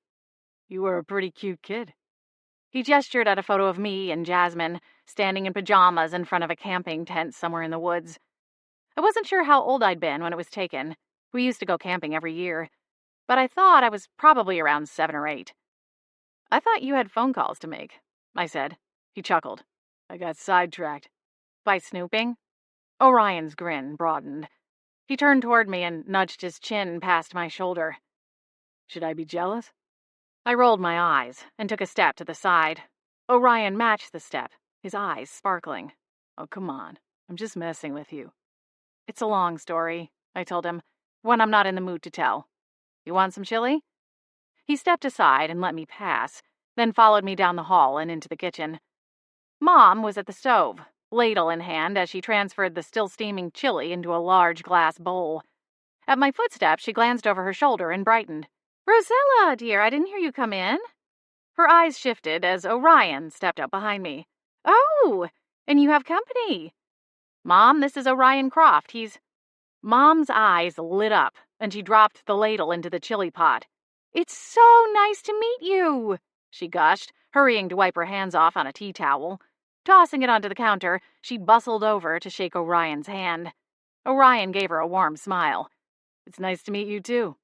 You were a pretty cute kid. He gestured at a photo of me and Jasmine, standing in pajamas in front of a camping tent somewhere in the woods. I wasn't sure how old I'd been when it was taken. We used to go camping every year, but I thought I was probably around 7 or 8. I thought you had phone calls to make, I said. He chuckled. I got sidetracked. By snooping? Orion's grin broadened. He turned toward me and nudged his chin past my shoulder. Should I be jealous? I rolled my eyes and took a step to the side. Orion matched the step, his eyes sparkling. Oh, come on. I'm just messing with you. It's a long story, I told him, one I'm not in the mood to tell. You want some chili? He stepped aside and let me pass, then followed me down the hall and into the kitchen. Mom was at the stove, ladle in hand as she transferred the still steaming chili into a large glass bowl. At my footsteps, she glanced over her shoulder and brightened. "Rosella, dear, I didn't hear you come in." Her eyes shifted as Orion stepped up behind me. "Oh, and you have company." "Mom, this is Orion Croft. He's—" Mom's eyes lit up, and she dropped the ladle into the chili pot. "It's so nice to meet you," she gushed, hurrying to wipe her hands off on a tea towel. Tossing it onto the counter, she bustled over to shake Orion's hand. Orion gave her a warm smile. "It's nice to meet you, too."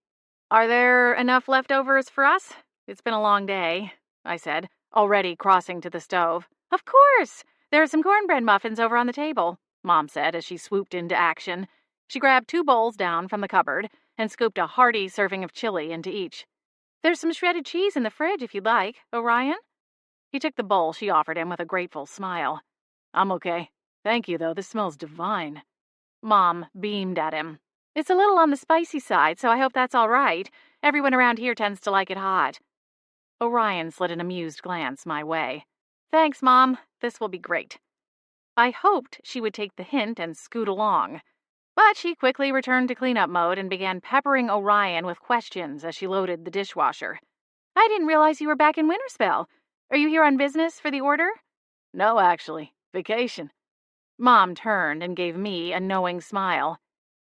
"Are there enough leftovers for us? It's been a long day," I said, already crossing to the stove. "Of course! There are some cornbread muffins over on the table," Mom said as she swooped into action. She grabbed 2 bowls down from the cupboard and scooped a hearty serving of chili into each. "There's some shredded cheese in the fridge if you'd like, Orion." He took the bowl she offered him with a grateful smile. "I'm okay. Thank you, though. This smells divine." Mom beamed at him. "It's a little on the spicy side, so I hope that's all right. Everyone around here tends to like it hot." Orion slid an amused glance my way. "Thanks, Mom. This will be great." I hoped she would take the hint and scoot along. But she quickly returned to cleanup mode and began peppering Orion with questions as she loaded the dishwasher. "I didn't realize you were back in Winterspell. Are you here on business for the order?" "No, actually. Vacation." Mom turned and gave me a knowing smile.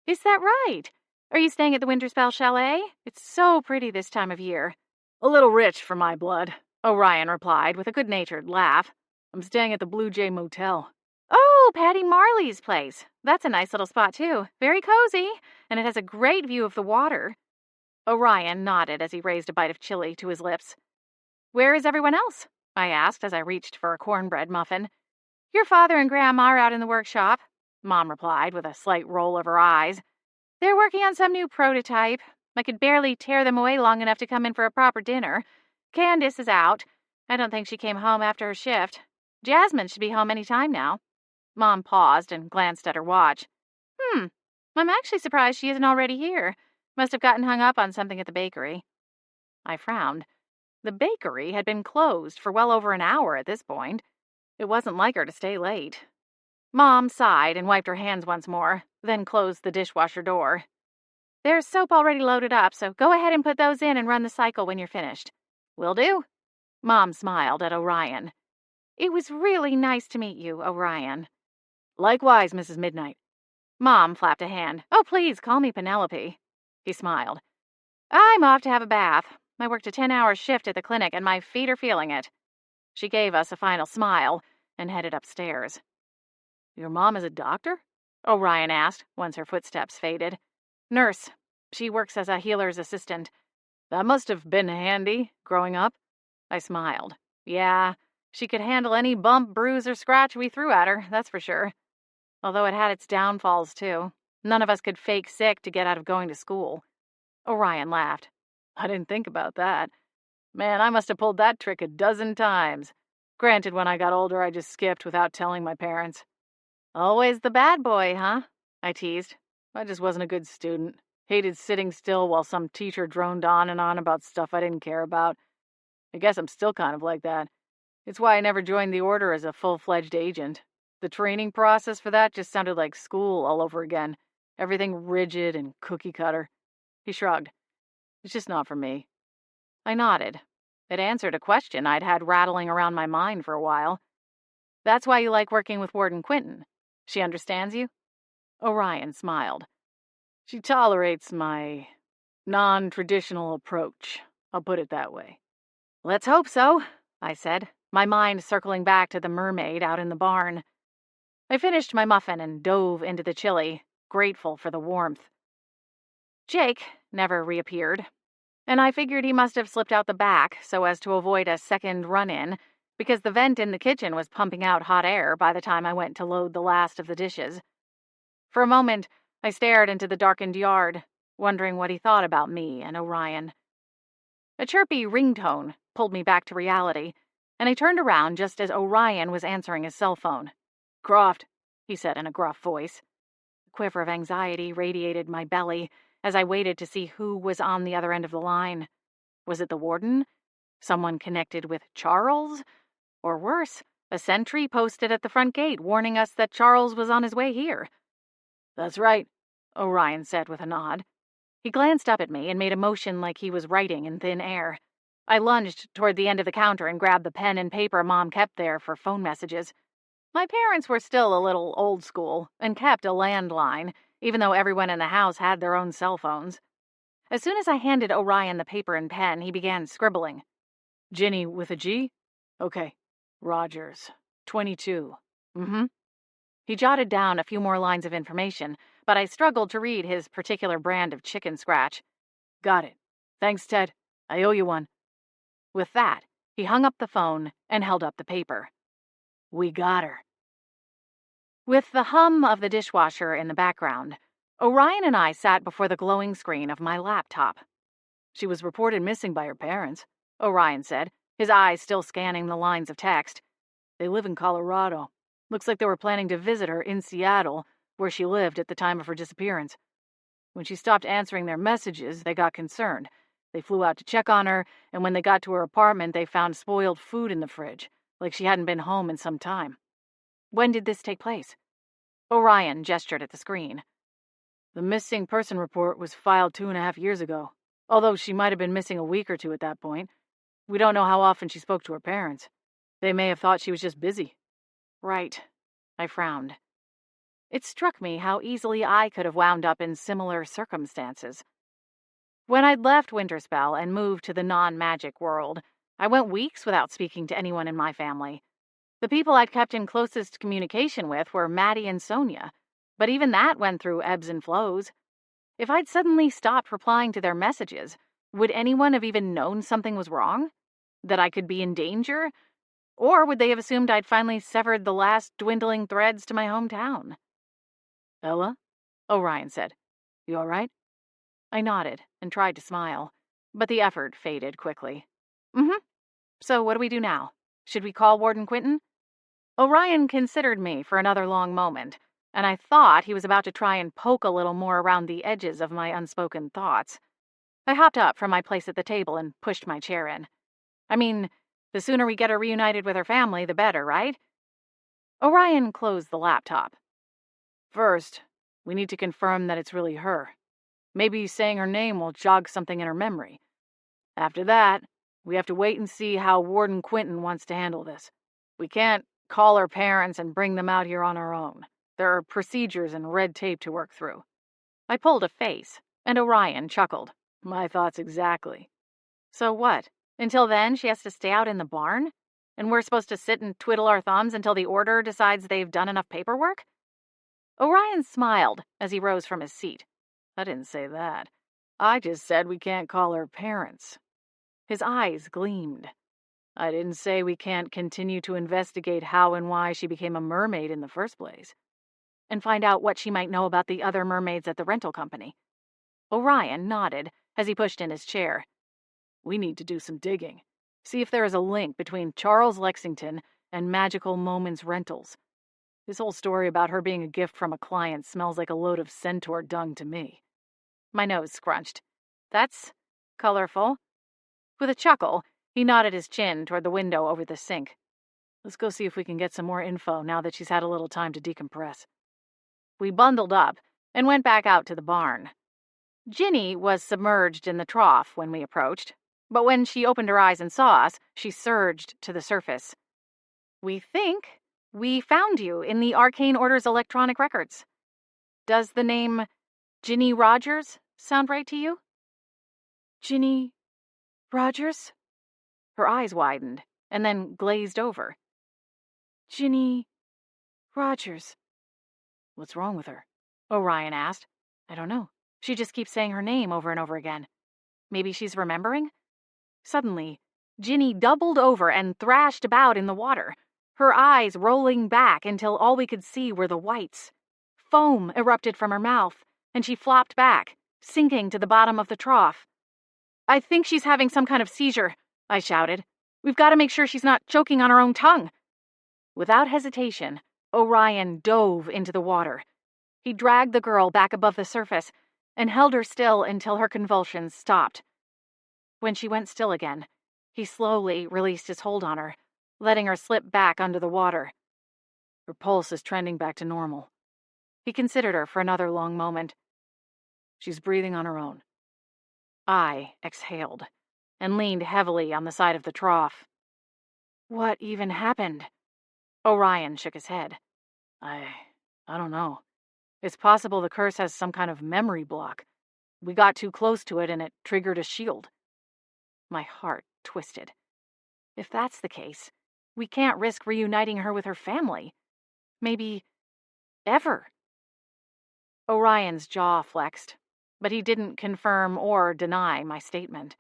"Is that right? Are you staying at the Winterspell Chalet? It's so pretty this time of year." "A little rich for my blood," Orion replied with a good-natured laugh. "I'm staying at the Blue Jay Motel." "Oh, Patty Marley's place. That's a nice little spot, too. Very cozy, and it has a great view of the water." Orion nodded as he raised a bite of chili to his lips. "Where is everyone else?" I asked as I reached for a cornbread muffin. "Your father and Grandma are out in the workshop," Mom replied with a slight roll of her eyes. "They're working on some new prototype. I could barely tear them away long enough to come in for a proper dinner. Candace is out. I don't think she came home after her shift. Jasmine should be home any time now." Mom paused and glanced at her watch. I'm actually surprised she isn't already here. Must have gotten hung up on something at the bakery." I frowned. The bakery had been closed for well over an hour at this point. It wasn't like her to stay late. Mom sighed and wiped her hands once more, then closed the dishwasher door. "There's soap already loaded up, so go ahead and put those in and run the cycle when you're finished." "Will do." Mom smiled at Orion. "It was really nice to meet you, Orion." "Likewise, Mrs. Midnight." Mom flapped a hand. "Oh, please, call me Penelope." He smiled. "I'm off to have a bath. I worked a 10-hour shift at the clinic, and my feet are feeling it." She gave us a final smile and headed upstairs. "Your mom is a doctor?" Orion asked once her footsteps faded. "Nurse. She works as a healer's assistant." "That must have been handy, growing up." I smiled. "Yeah, she could handle any bump, bruise, or scratch we threw at her, that's for sure. Although it had its downfalls, too. None of us could fake sick to get out of going to school." Orion laughed. "I didn't think about that. Man, I must have pulled that trick a dozen times. Granted, when I got older, I just skipped without telling my parents." "Always the bad boy, huh?" I teased. "I just wasn't a good student. Hated sitting still while some teacher droned on and on about stuff I didn't care about. I guess I'm still kind of like that. It's why I never joined the order as a full-fledged agent. The training process for that just sounded like school all over again. Everything rigid and cookie-cutter." He shrugged. "It's just not for me." I nodded. It answered a question I'd had rattling around my mind for a while. "That's why you like working with Warden Quinton? She understands you?" Orion smiled. "She tolerates my non-traditional approach. I'll put it that way." "Let's hope so," I said, my mind circling back to the mermaid out in the barn. I finished my muffin and dove into the chili, grateful for the warmth. Jake never reappeared, and I figured he must have slipped out the back so as to avoid a second run-in, because the vent in the kitchen was pumping out hot air by the time I went to load the last of the dishes. For a moment, I stared into the darkened yard, wondering what he thought about me and Orion. A chirpy ringtone pulled me back to reality, and I turned around just as Orion was answering his cell phone. "Croft," he said in a gruff voice. A quiver of anxiety radiated my belly as I waited to see who was on the other end of the line. Was it the warden? Someone connected with Charles? Or worse, A sentry posted at the front gate warning us that Charles was on his way here. That's right, Orion said with a nod. He glanced up at me and made a motion like he was writing in thin air. I lunged toward the end of the counter and grabbed the pen and paper Mom kept there for phone messages. My parents were still a little old school and kept a landline, even though everyone in the house had their own cell phones. As soon as I handed Orion the paper and pen, he began scribbling. Ginny with a G? Okay. Rogers. 22. Mm-hmm. He jotted down a few more lines of information, but I struggled to read his particular brand of chicken scratch. Got it. Thanks, Ted. I owe you one. With that, he hung up the phone and held up the paper. We got her. With the hum of the dishwasher in the background, Orion and I sat before the glowing screen of my laptop. She was reported missing by her parents, Orion said, his eyes still scanning the lines of text. They live in Colorado. Looks like they were planning to visit her in Seattle, where she lived at the time of her disappearance. When she stopped answering their messages, they got concerned. They flew out to check on her, and when they got to her apartment, they found spoiled food in the fridge, like she hadn't been home in some time. When did this take place? Orion gestured at the screen. The missing person report was filed 2.5 years ago, although she might have been missing a week or two at that point. We don't know how often she spoke to her parents. They may have thought she was just busy. Right. I frowned. It struck me how easily I could have wound up in similar circumstances. When I'd left Winterspell and moved to the non-magic world, I went weeks without speaking to anyone in my family. The people I'd kept in closest communication with were Maddie and Sonia, but even that went through ebbs and flows. If I'd suddenly stopped replying to their messages, would anyone have even known something was wrong? That I could be in danger? Or would they have assumed I'd finally severed the last dwindling threads to my hometown? Ella? Orion said. You all right? I nodded and tried to smile, but the effort faded quickly. Mm-hmm. So what do we do now? Should we call Warden Quinton? Orion considered me for another long moment, and I thought he was about to try and poke a little more around the edges of my unspoken thoughts. I hopped up from my place at the table and pushed my chair in. I mean, the sooner we get her reunited with her family, the better, right? Orion closed the laptop. First, we need to confirm that it's really her. Maybe saying her name will jog something in her memory. After that, we have to wait and see how Warden Quinton wants to handle this. We can't call her parents and bring them out here on our own. There are procedures and red tape to work through. I pulled a face, and Orion chuckled. My thoughts exactly. So what? Until then, she has to stay out in the barn? And we're supposed to sit and twiddle our thumbs until the Order decides they've done enough paperwork? Orion smiled as he rose from his seat. I didn't say that. I just said we can't call her parents. His eyes gleamed. I didn't say we can't continue to investigate how and why she became a mermaid in the first place. And find out what she might know about the other mermaids at the rental company. Orion nodded as he pushed in his chair. We need to do some digging. See if there is a link between Charles Lexington and Magical Moments Rentals. This whole story about her being a gift from a client smells like a load of centaur dung to me. My nose scrunched. That's colorful. With a chuckle, he nodded his chin toward the window over the sink. Let's go see if we can get some more info now that she's had a little time to decompress. We bundled up and went back out to the barn. Ginny was submerged in the trough when we approached, but when she opened her eyes and saw us, she surged to the surface. We think we found you in the Arcane Order's electronic records. Does the name Ginny Rogers sound right to you? Ginny Rogers? Her eyes widened and then glazed over. Ginny Rogers. What's wrong with her? Orion asked. I don't know. She just keeps saying her name over and over again. Maybe she's remembering? Suddenly, Ginny doubled over and thrashed about in the water, her eyes rolling back until all we could see were the whites. Foam erupted from her mouth, and she flopped back, sinking to the bottom of the trough. I think she's having some kind of seizure, I shouted. We've got to make sure she's not choking on her own tongue. Without hesitation, Orion dove into the water. He dragged the girl back above the surface and held her still until her convulsions stopped. When she went still again, he slowly released his hold on her, letting her slip back under the water. Her pulse is trending back to normal. He considered her for another long moment. She's breathing on her own. I exhaled and leaned heavily on the side of the trough. What even happened? Orion shook his head. I don't know. It's possible the curse has some kind of memory block. We got too close to it and it triggered a shield. My heart twisted. If that's the case, we can't risk reuniting her with her family. Maybe ever. Orion's jaw flexed, but he didn't confirm or deny my statement.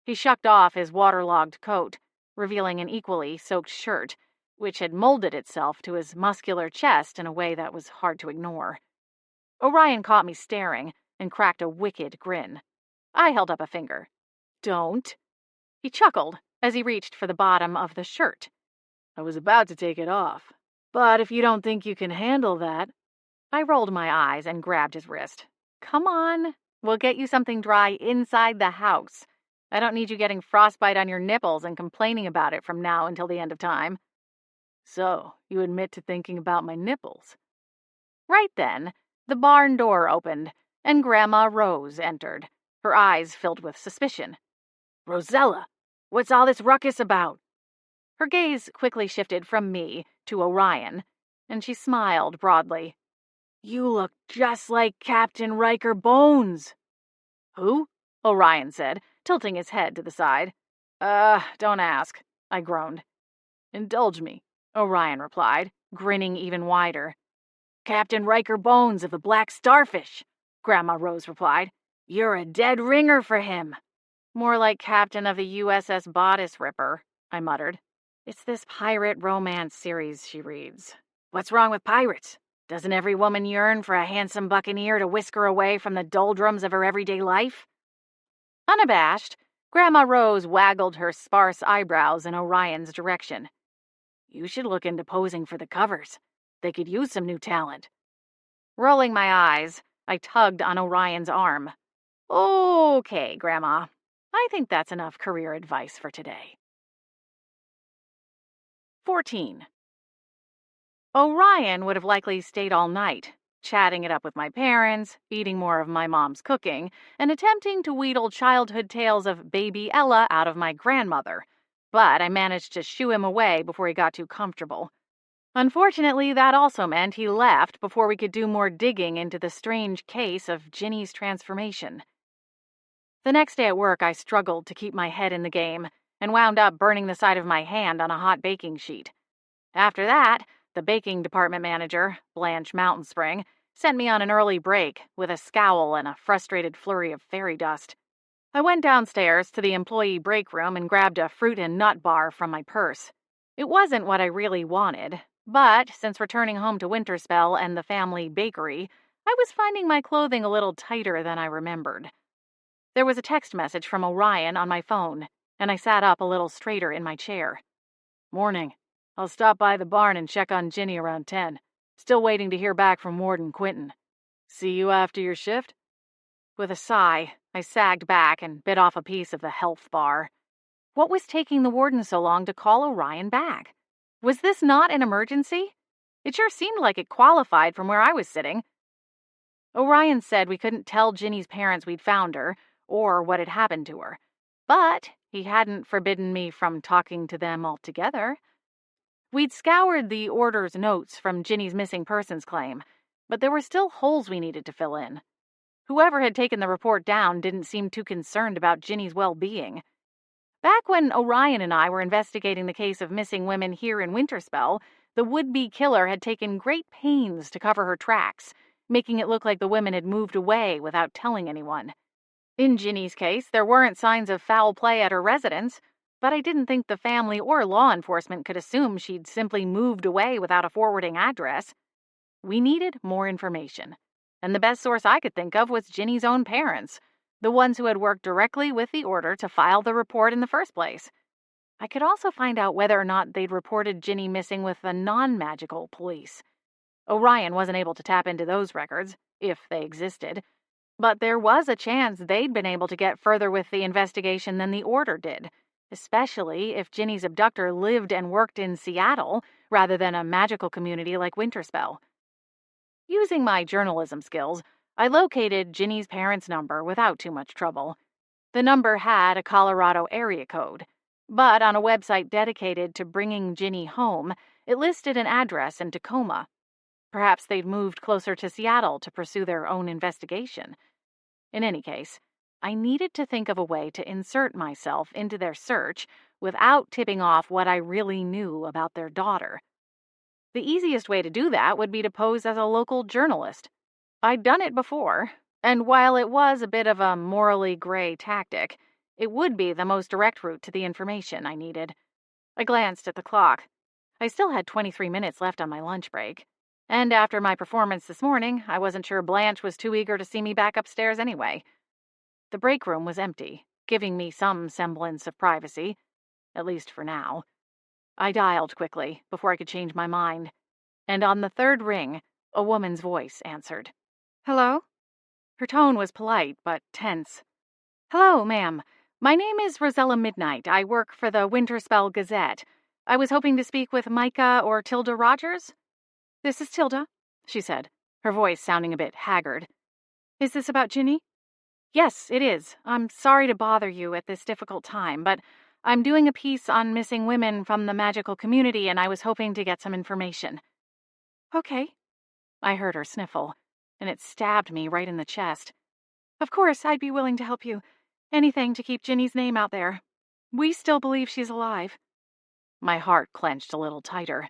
He shucked off his waterlogged coat, revealing an equally soaked shirt, which had molded itself to his muscular chest in a way that was hard to ignore. Orion caught me staring and cracked a wicked grin. I held up a finger. Don't. He chuckled as he reached for the bottom of the shirt. I was about to take it off, but if you don't think you can handle that... I rolled my eyes and grabbed his wrist. Come on, we'll get you something dry inside the house. I don't need you getting frostbite on your nipples and complaining about it from now until the end of time. So, you admit to thinking about my nipples? Right then, the barn door opened, and Grandma Rose entered, her eyes filled with suspicion. Rosella, what's all this ruckus about? Her gaze quickly shifted from me to Orion, and she smiled broadly. You look just like Captain Riker Bones. Who? Orion said, tilting his head to the side. Don't ask, I groaned. Indulge me, Orion replied, grinning even wider. Captain Riker Bones of the Black Starfish, Grandma Rose replied. You're a dead ringer for him. More like captain of the USS Bodice Ripper, I muttered. It's this pirate romance series she reads. What's wrong with pirates? Doesn't every woman yearn for a handsome buccaneer to whisk her away from the doldrums of her everyday life? Unabashed, Grandma Rose waggled her sparse eyebrows in Orion's direction. You should look into posing for the covers. They could use some new talent. Rolling my eyes, I tugged on Orion's arm. Okay, Grandma. I think that's enough career advice for today. 14. Orion would have likely stayed all night, chatting it up with my parents, eating more of my mom's cooking, and attempting to wheedle childhood tales of baby Ella out of my grandmother. But I managed to shoo him away before he got too comfortable. Unfortunately, that also meant he left before we could do more digging into the strange case of Ginny's transformation. The next day at work, I struggled to keep my head in the game and wound up burning the side of my hand on a hot baking sheet. After that, the baking department manager, Blanche Mountain Spring, sent me on an early break with a scowl and a frustrated flurry of fairy dust. I went downstairs to the employee break room and grabbed a fruit and nut bar from my purse. It wasn't what I really wanted, but since returning home to Winterspell and the family bakery, I was finding my clothing a little tighter than I remembered. There was a text message from Orion on my phone, and I sat up a little straighter in my chair. Morning. I'll stop by the barn and check on Ginny around 10. Still waiting to hear back from Warden Quinton. See you after your shift? With a sigh, I sagged back and bit off a piece of the health bar. What was taking the warden so long to call Orion back? Was this not an emergency? It sure seemed like it qualified from where I was sitting. Orion said we couldn't tell Ginny's parents we'd found her, or what had happened to her. But he hadn't forbidden me from talking to them altogether. We'd scoured the order's notes from Ginny's missing persons claim, but there were still holes we needed to fill in. Whoever had taken the report down didn't seem too concerned about Ginny's well-being. Back when Orion and I were investigating the case of missing women here in Winterspell, the would-be killer had taken great pains to cover her tracks, making it look like the women had moved away without telling anyone. In Ginny's case, there weren't signs of foul play at her residence, but I didn't think the family or law enforcement could assume she'd simply moved away without a forwarding address. We needed more information, and the best source I could think of was Ginny's own parents, the ones who had worked directly with the order to file the report in the first place. I could also find out whether or not they'd reported Ginny missing with the non-magical police. Orion wasn't able to tap into those records, if they existed, but there was a chance they'd been able to get further with the investigation than the order did. especially if Ginny's abductor lived and worked in Seattle rather than a magical community like Winterspell. Using my journalism skills, I located Ginny's parents' number without too much trouble. The number had a Colorado area code, but on a website dedicated to bringing Ginny home, it listed an address in Tacoma. Perhaps they'd moved closer to Seattle to pursue their own investigation. In any case, I needed to think of a way to insert myself into their search without tipping off what I really knew about their daughter. The easiest way to do that would be to pose as a local journalist. I'd done it before, and while it was a bit of a morally gray tactic, it would be the most direct route to the information I needed. I glanced at the clock. I still had 23 minutes left on my lunch break. And after my performance this morning, I wasn't sure Blanche was too eager to see me back upstairs anyway. The break room was empty, giving me some semblance of privacy, at least for now. I dialed quickly before I could change my mind, and on the third ring, a woman's voice answered. Hello? Her tone was polite, but tense. Hello, ma'am. My name is Rosella Midnight. I work for the Winterspell Gazette. I was hoping to speak with Micah or Tilda Rogers. This is Tilda, she said, her voice sounding a bit haggard. Is this about Ginny? Yes, it is. I'm sorry to bother you at this difficult time, but I'm doing a piece on missing women from the magical community, and I was hoping to get some information. Okay. I heard her sniffle, and it stabbed me right in the chest. Of course, I'd be willing to help you. Anything to keep Ginny's name out there. We still believe she's alive. My heart clenched a little tighter.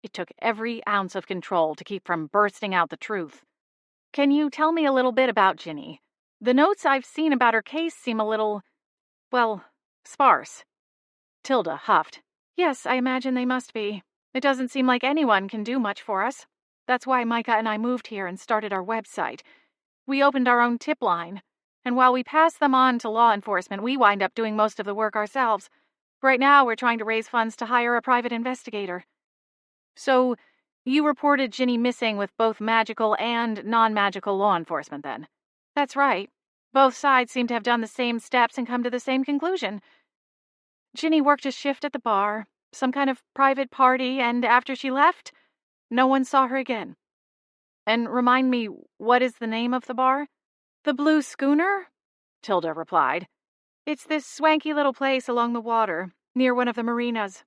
It took every ounce of control to keep from bursting out the truth. Can you tell me a little bit about Ginny? The notes I've seen about her case seem a little, well, sparse. Tilda huffed. Yes, I imagine they must be. It doesn't seem like anyone can do much for us. That's why Micah and I moved here and started our website. We opened our own tip line, and while we pass them on to law enforcement, we wind up doing most of the work ourselves. Right now, we're trying to raise funds to hire a private investigator. So, you reported Ginny missing with both magical and non-magical law enforcement, then? That's right. Both sides seem to have done the same steps and come to the same conclusion. Ginny worked a shift at the bar, some kind of private party, and after she left, no one saw her again. And remind me, what is the name of the bar? The Blue Schooner? Tilda replied. It's this swanky little place along the water, near one of the marinas.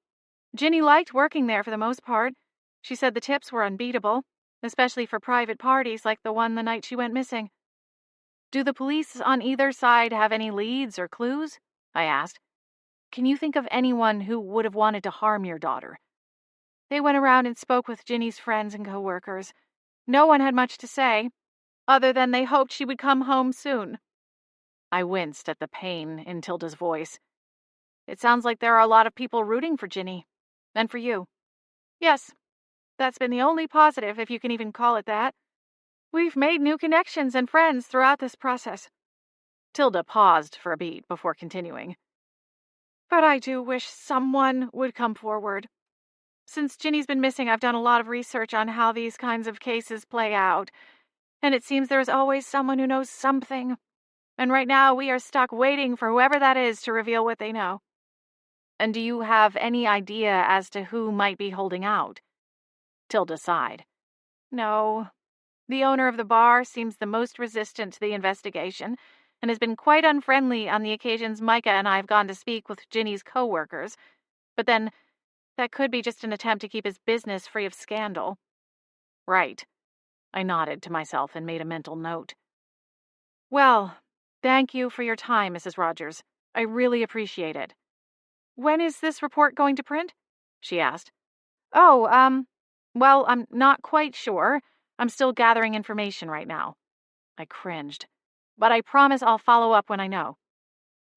Ginny liked working there for the most part. She said the tips were unbeatable, especially for private parties like the one the night she went missing. Do the police on either side have any leads or clues? I asked. Can you think of anyone who would have wanted to harm your daughter? They went around and spoke with Ginny's friends and co-workers. No one had much to say, other than they hoped she would come home soon. I winced at the pain in Tilda's voice. It sounds like there are a lot of people rooting for Ginny. And for you. Yes, that's been the only positive, if you can even call it that. We've made new connections and friends throughout this process. Tilda paused for a beat before continuing. But I do wish someone would come forward. Since Ginny's been missing, I've done a lot of research on how these kinds of cases play out, and it seems there's always someone who knows something. And right now we are stuck waiting for whoever that is to reveal what they know. And do you have any idea as to who might be holding out? Tilda sighed. No. The owner of the bar seems the most resistant to the investigation, and has been quite unfriendly on the occasions Micah and I have gone to speak with Ginny's co-workers. But then, that could be just an attempt to keep his business free of scandal. Right. I nodded to myself and made a mental note. Well, thank you for your time, Mrs. Rogers. I really appreciate it. When is this report going to print? She asked. Oh, well, I'm not quite sure. I'm still gathering information right now. I cringed. But I promise I'll follow up when I know.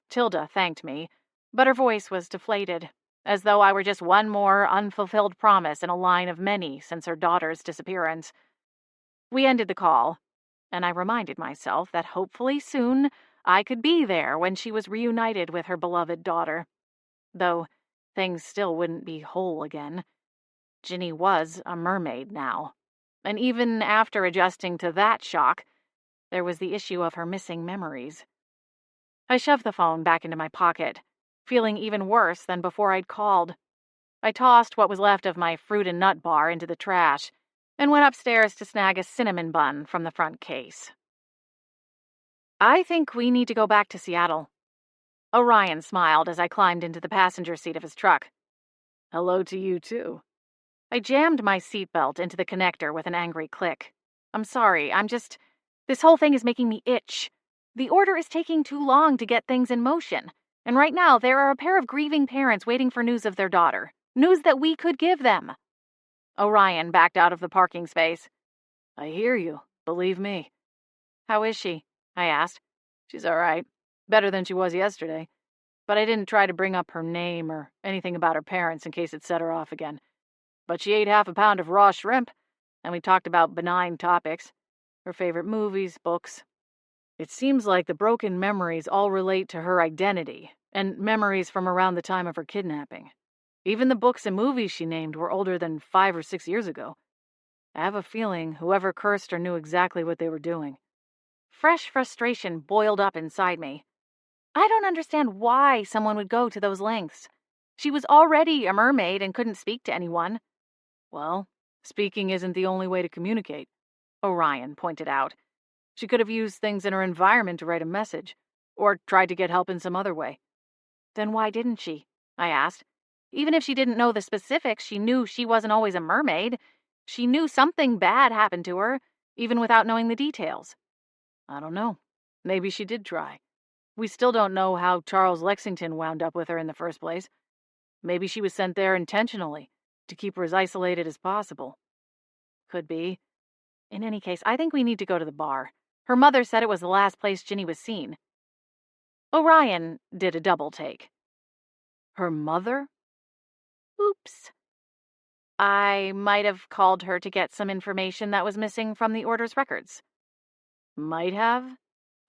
Tilda thanked me, but her voice was deflated, as though I were just one more unfulfilled promise in a line of many since her daughter's disappearance. We ended the call, and I reminded myself that hopefully soon I could be there when she was reunited with her beloved daughter. Though things still wouldn't be whole again. Ginny was a mermaid now, and even after adjusting to that shock, there was the issue of her missing memories. I shoved the phone back into my pocket feeling even worse than before I'd called. I tossed what was left of my fruit and nut bar into the trash and went upstairs to snag a cinnamon bun from the front case. I think we need to go back to Seattle. Orion smiled as I climbed into the passenger seat of his truck. Hello to you, too. I jammed my seatbelt into the connector with an angry click. I'm sorry, this whole thing is making me itch. The order is taking too long to get things in motion, and right now there are a pair of grieving parents waiting for news of their daughter. News that we could give them. Orion backed out of the parking space. I hear you, believe me. How is she? I asked. She's all right. Better than she was yesterday. But I didn't try to bring up her name or anything about her parents in case it set her off again. But she ate half a pound of raw shrimp, and we talked about benign topics. Her favorite movies, books. It seems like the broken memories all relate to her identity, and memories from around the time of her kidnapping. Even the books and movies she named were older than 5 or 6 years ago. I have a feeling whoever cursed her knew exactly what they were doing. Fresh frustration boiled up inside me. I don't understand why someone would go to those lengths. She was already a mermaid and couldn't speak to anyone. Well, speaking isn't the only way to communicate, Orion pointed out. She could have used things in her environment to write a message, or tried to get help in some other way. Then why didn't she? I asked. Even if she didn't know the specifics, she knew she wasn't always a mermaid. She knew something bad happened to her, even without knowing the details. I don't know. Maybe she did try. We still don't know how Charles Lexington wound up with her in the first place. Maybe she was sent there intentionally, to keep her as isolated as possible. Could be. In any case, I think we need to go to the bar. Her mother said it was the last place Ginny was seen. Orion did a double take. Her mother? Oops. I might have called her to get some information that was missing from the order's records. Might have?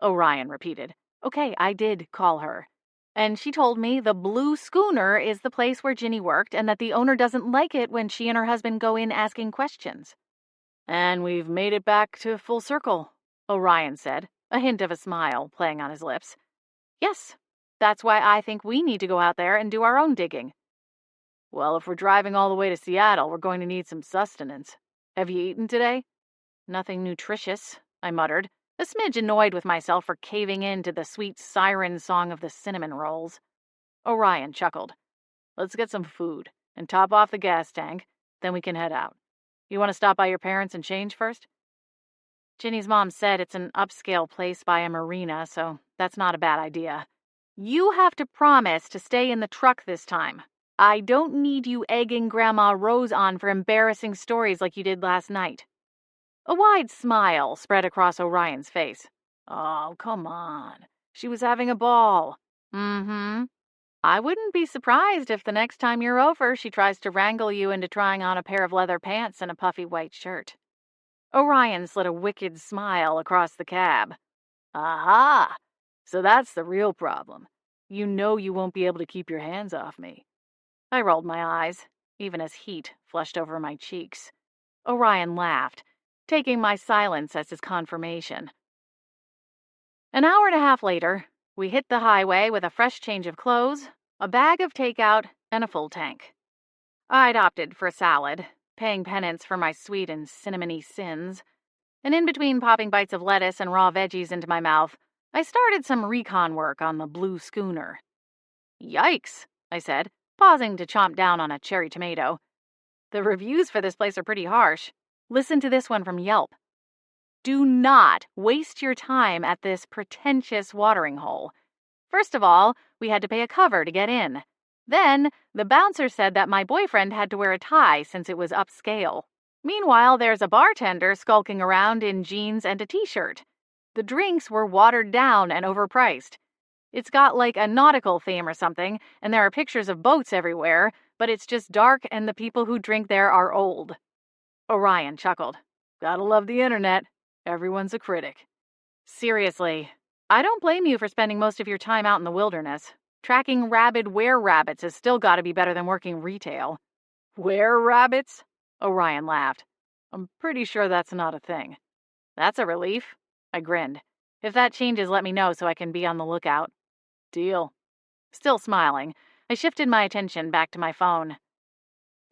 Orion repeated. Okay, I did call her. And she told me the Blue Schooner is the place where Ginny worked and that the owner doesn't like it when she and her husband go in asking questions. And we've made it back to full circle, Orion said, a hint of a smile playing on his lips. Yes, that's why I think we need to go out there and do our own digging. Well, if we're driving all the way to Seattle, we're going to need some sustenance. Have you eaten today? Nothing nutritious, I muttered, a smidge annoyed with myself for caving in to the sweet siren song of the cinnamon rolls. Orion chuckled. Let's get some food and top off the gas tank, then we can head out. You want to stop by your parents and change first? Ginny's mom said it's an upscale place by a marina, so that's not a bad idea. You have to promise to stay in the truck this time. I don't need you egging Grandma Rose on for embarrassing stories like you did last night. A wide smile spread across Orion's face. Oh, come on. She was having a ball. Mm-hmm. I wouldn't be surprised if the next time you're over, she tries to wrangle you into trying on a pair of leather pants and a puffy white shirt. Orion slid a wicked smile across the cab. Aha! So that's the real problem. You know you won't be able to keep your hands off me. I rolled my eyes, even as heat flushed over my cheeks. Orion laughed, taking my silence as his confirmation. An hour and a half later, we hit the highway with a fresh change of clothes, a bag of takeout, and a full tank. I'd opted for a salad, paying penance for my sweet and cinnamony sins, and in between popping bites of lettuce and raw veggies into my mouth, I started some recon work on the Blue Schooner. Yikes, I said, pausing to chomp down on a cherry tomato. The reviews for this place are pretty harsh. Listen to this one from Yelp. Do not waste your time at this pretentious watering hole. First of all, we had to pay a cover to get in. Then, the bouncer said that my boyfriend had to wear a tie since it was upscale. Meanwhile, there's a bartender skulking around in jeans and a t-shirt. The drinks were watered down and overpriced. It's got like a nautical theme or something, and there are pictures of boats everywhere, but it's just dark and the people who drink there are old. Orion chuckled. Gotta love the internet. Everyone's a critic. Seriously, I don't blame you for spending most of your time out in the wilderness. Tracking rabid were-rabbits has still got to be better than working retail. Were-rabbits? Orion laughed. I'm pretty sure that's not a thing. That's a relief. I grinned. If that changes, let me know so I can be on the lookout. Deal. Still smiling, I shifted my attention back to my phone.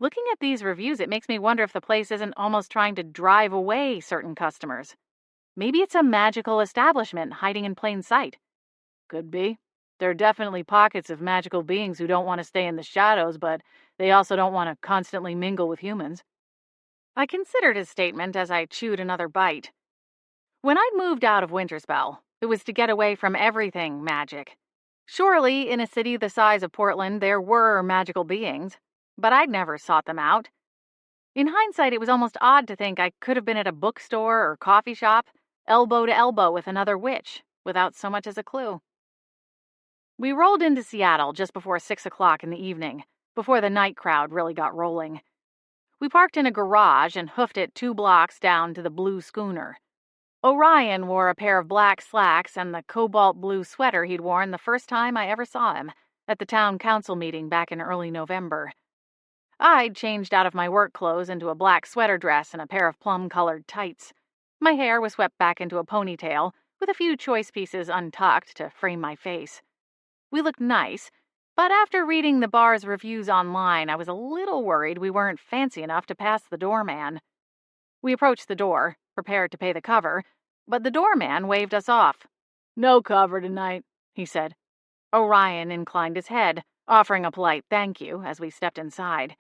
Looking at these reviews, it makes me wonder if the place isn't almost trying to drive away certain customers. Maybe it's a magical establishment hiding in plain sight. Could be. There are definitely pockets of magical beings who don't want to stay in the shadows, but they also don't want to constantly mingle with humans. I considered his statement as I chewed another bite. When I'd moved out of Winterspell, it was to get away from everything magic. Surely, in a city the size of Portland, there were magical beings, but I'd never sought them out. In hindsight, it was almost odd to think I could have been at a bookstore or coffee shop, elbow to elbow with another witch, without so much as a clue. We rolled into Seattle just before 6 o'clock in the evening, before the night crowd really got rolling. We parked in a garage and hoofed it 2 blocks down to the Blue Schooner. Orion wore a pair of black slacks and the cobalt blue sweater he'd worn the first time I ever saw him, at the town council meeting back in early November. I'd changed out of my work clothes into a black sweater dress and a pair of plum-colored tights. My hair was swept back into a ponytail, with a few choice pieces untucked to frame my face. We looked nice, but after reading the bar's reviews online, I was a little worried we weren't fancy enough to pass the doorman. We approached the door, prepared to pay the cover, but the doorman waved us off. "No cover tonight," he said. Orion inclined his head, offering a polite thank you as we stepped inside.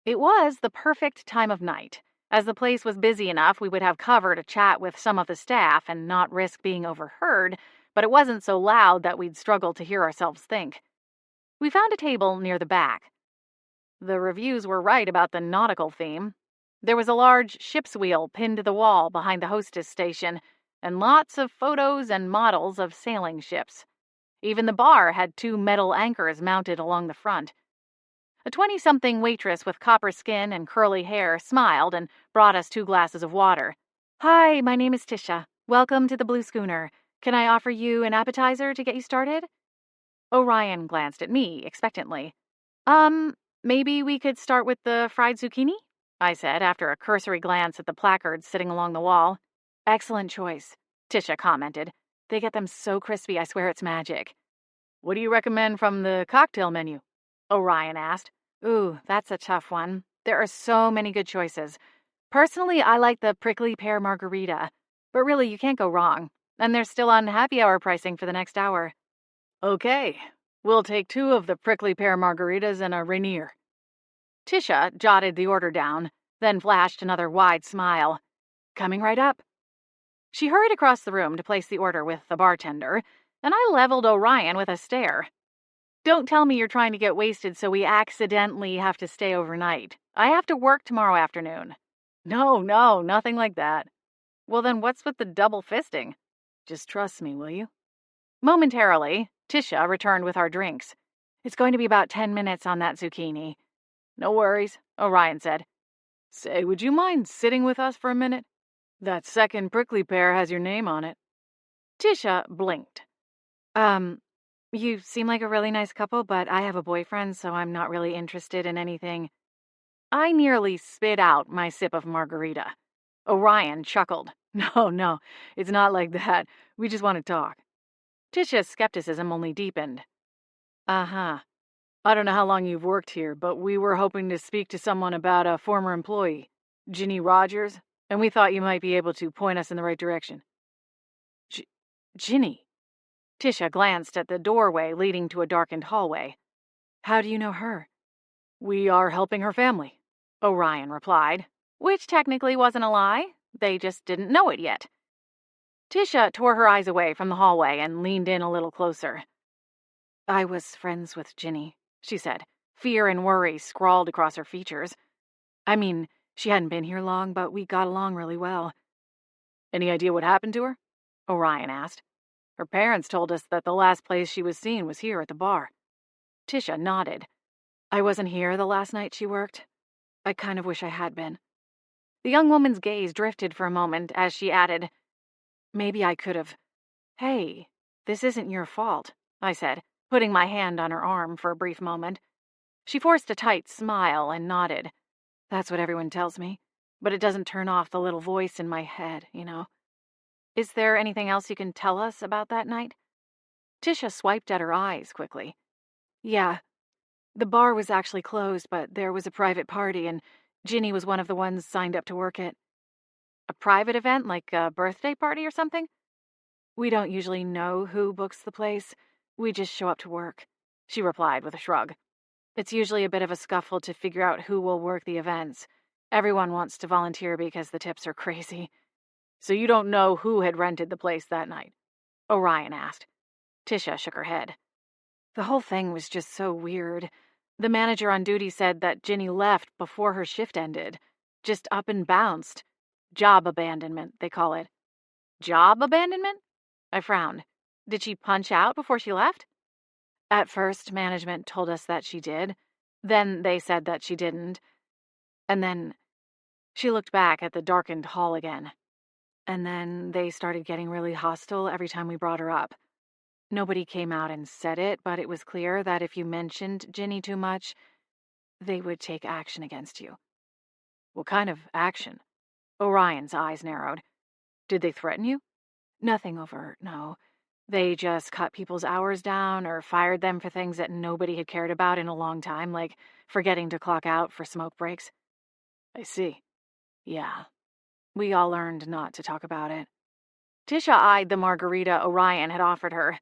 It was the perfect time of night, as the place was busy enough we would have cover to chat with some of the staff and not risk being overheard, but it wasn't so loud that we'd struggle to hear ourselves think. We found a table near the back. The reviews were right about the nautical theme. There was a large ship's wheel pinned to the wall behind the hostess station, and lots of photos and models of sailing ships. Even the bar had 2 metal anchors mounted along the front. A 20-something waitress with copper skin and curly hair smiled and brought us 2 glasses of water. "Hi, my name is Tisha. Welcome to the Blue Schooner. Can I offer you an appetizer to get you started?" Orion glanced at me expectantly. Maybe we could start with the fried zucchini?" I said after a cursory glance at the placards sitting along the wall. "Excellent choice," Tisha commented. "They get them so crispy, I swear it's magic." "What do you recommend from the cocktail menu?" Orion asked. "Ooh, that's a tough one. There are so many good choices. Personally, I like the prickly pear margarita. But really, you can't go wrong. And they're still on happy hour pricing for the next hour." "Okay, we'll take 2 of the prickly pear margaritas and a Rainier." Tisha jotted the order down, then flashed another wide smile. "Coming right up." She hurried across the room to place the order with the bartender, and I leveled Orion with a stare. "Don't tell me you're trying to get wasted so we accidentally have to stay overnight. I have to work tomorrow afternoon." No, nothing like that." "Well, then what's with the double fisting?" "Just trust me, will you?" Momentarily, Tisha returned with our drinks. "It's going to be about 10 minutes on that zucchini." "No worries," Orion said. "Say, would you mind sitting with us for a minute? That second prickly pear has your name on it." Tisha blinked. You seem like a really nice couple, but I have a boyfriend, so I'm not really interested in anything." I nearly spit out my sip of margarita. Orion chuckled. No, it's not like that. We just want to talk." Tisha's skepticism only deepened. "Uh-huh. I don't know how long you've worked here, but we were hoping to speak to someone about a former employee, Ginny Rogers, and we thought you might be able to point us in the right direction." Ginny? Tisha glanced at the doorway leading to a darkened hallway. "How do you know her?" "We are helping her family," Orion replied, which technically wasn't a lie. They just didn't know it yet. Tisha tore her eyes away from the hallway and leaned in a little closer. "I was friends with Ginny," she said, fear and worry scrawled across her features. "I mean, she hadn't been here long, but we got along really well." "Any idea what happened to her?" Orion asked. "Her parents told us that the last place she was seen was here at the bar." Tisha nodded. "I wasn't here the last night she worked. I kind of wish I had been." The young woman's gaze drifted for a moment as she added, "Maybe I could have." "Hey, this isn't your fault," I said, putting my hand on her arm for a brief moment. She forced a tight smile and nodded. "That's what everyone tells me, but it doesn't turn off the little voice in my head, you know." "Is there anything else you can tell us about that night?" Tisha swiped at her eyes quickly. Yeah, the bar was actually closed, but there was a private party, and Ginny was one of the ones signed up to work it. A private event, like a birthday party or something? We don't usually know who books the place. We just show up to work, she replied with a shrug. It's usually a bit of a scuffle to figure out who will work the events. Everyone wants to volunteer because the tips are crazy. So you don't know who had rented the place that night? Orion asked. Tisha shook her head. The whole thing was just so weird. The manager on duty said that Ginny left before her shift ended. Just up and bounced. Job abandonment, they call it. Job abandonment? I frowned. Did she punch out before she left? At first, management told us that she did. Then they said that she didn't. And then she looked back at the darkened hall again. And then they started getting really hostile every time we brought her up. Nobody came out and said it, but it was clear that if you mentioned Ginny too much, they would take action against you. What kind of action? Orion's eyes narrowed. Did they threaten you? Nothing overt, no. They just cut people's hours down or fired them for things that nobody had cared about in a long time, like forgetting to clock out for smoke breaks. I see. Yeah. We all learned not to talk about it. Tisha eyed the margarita Orion had offered her.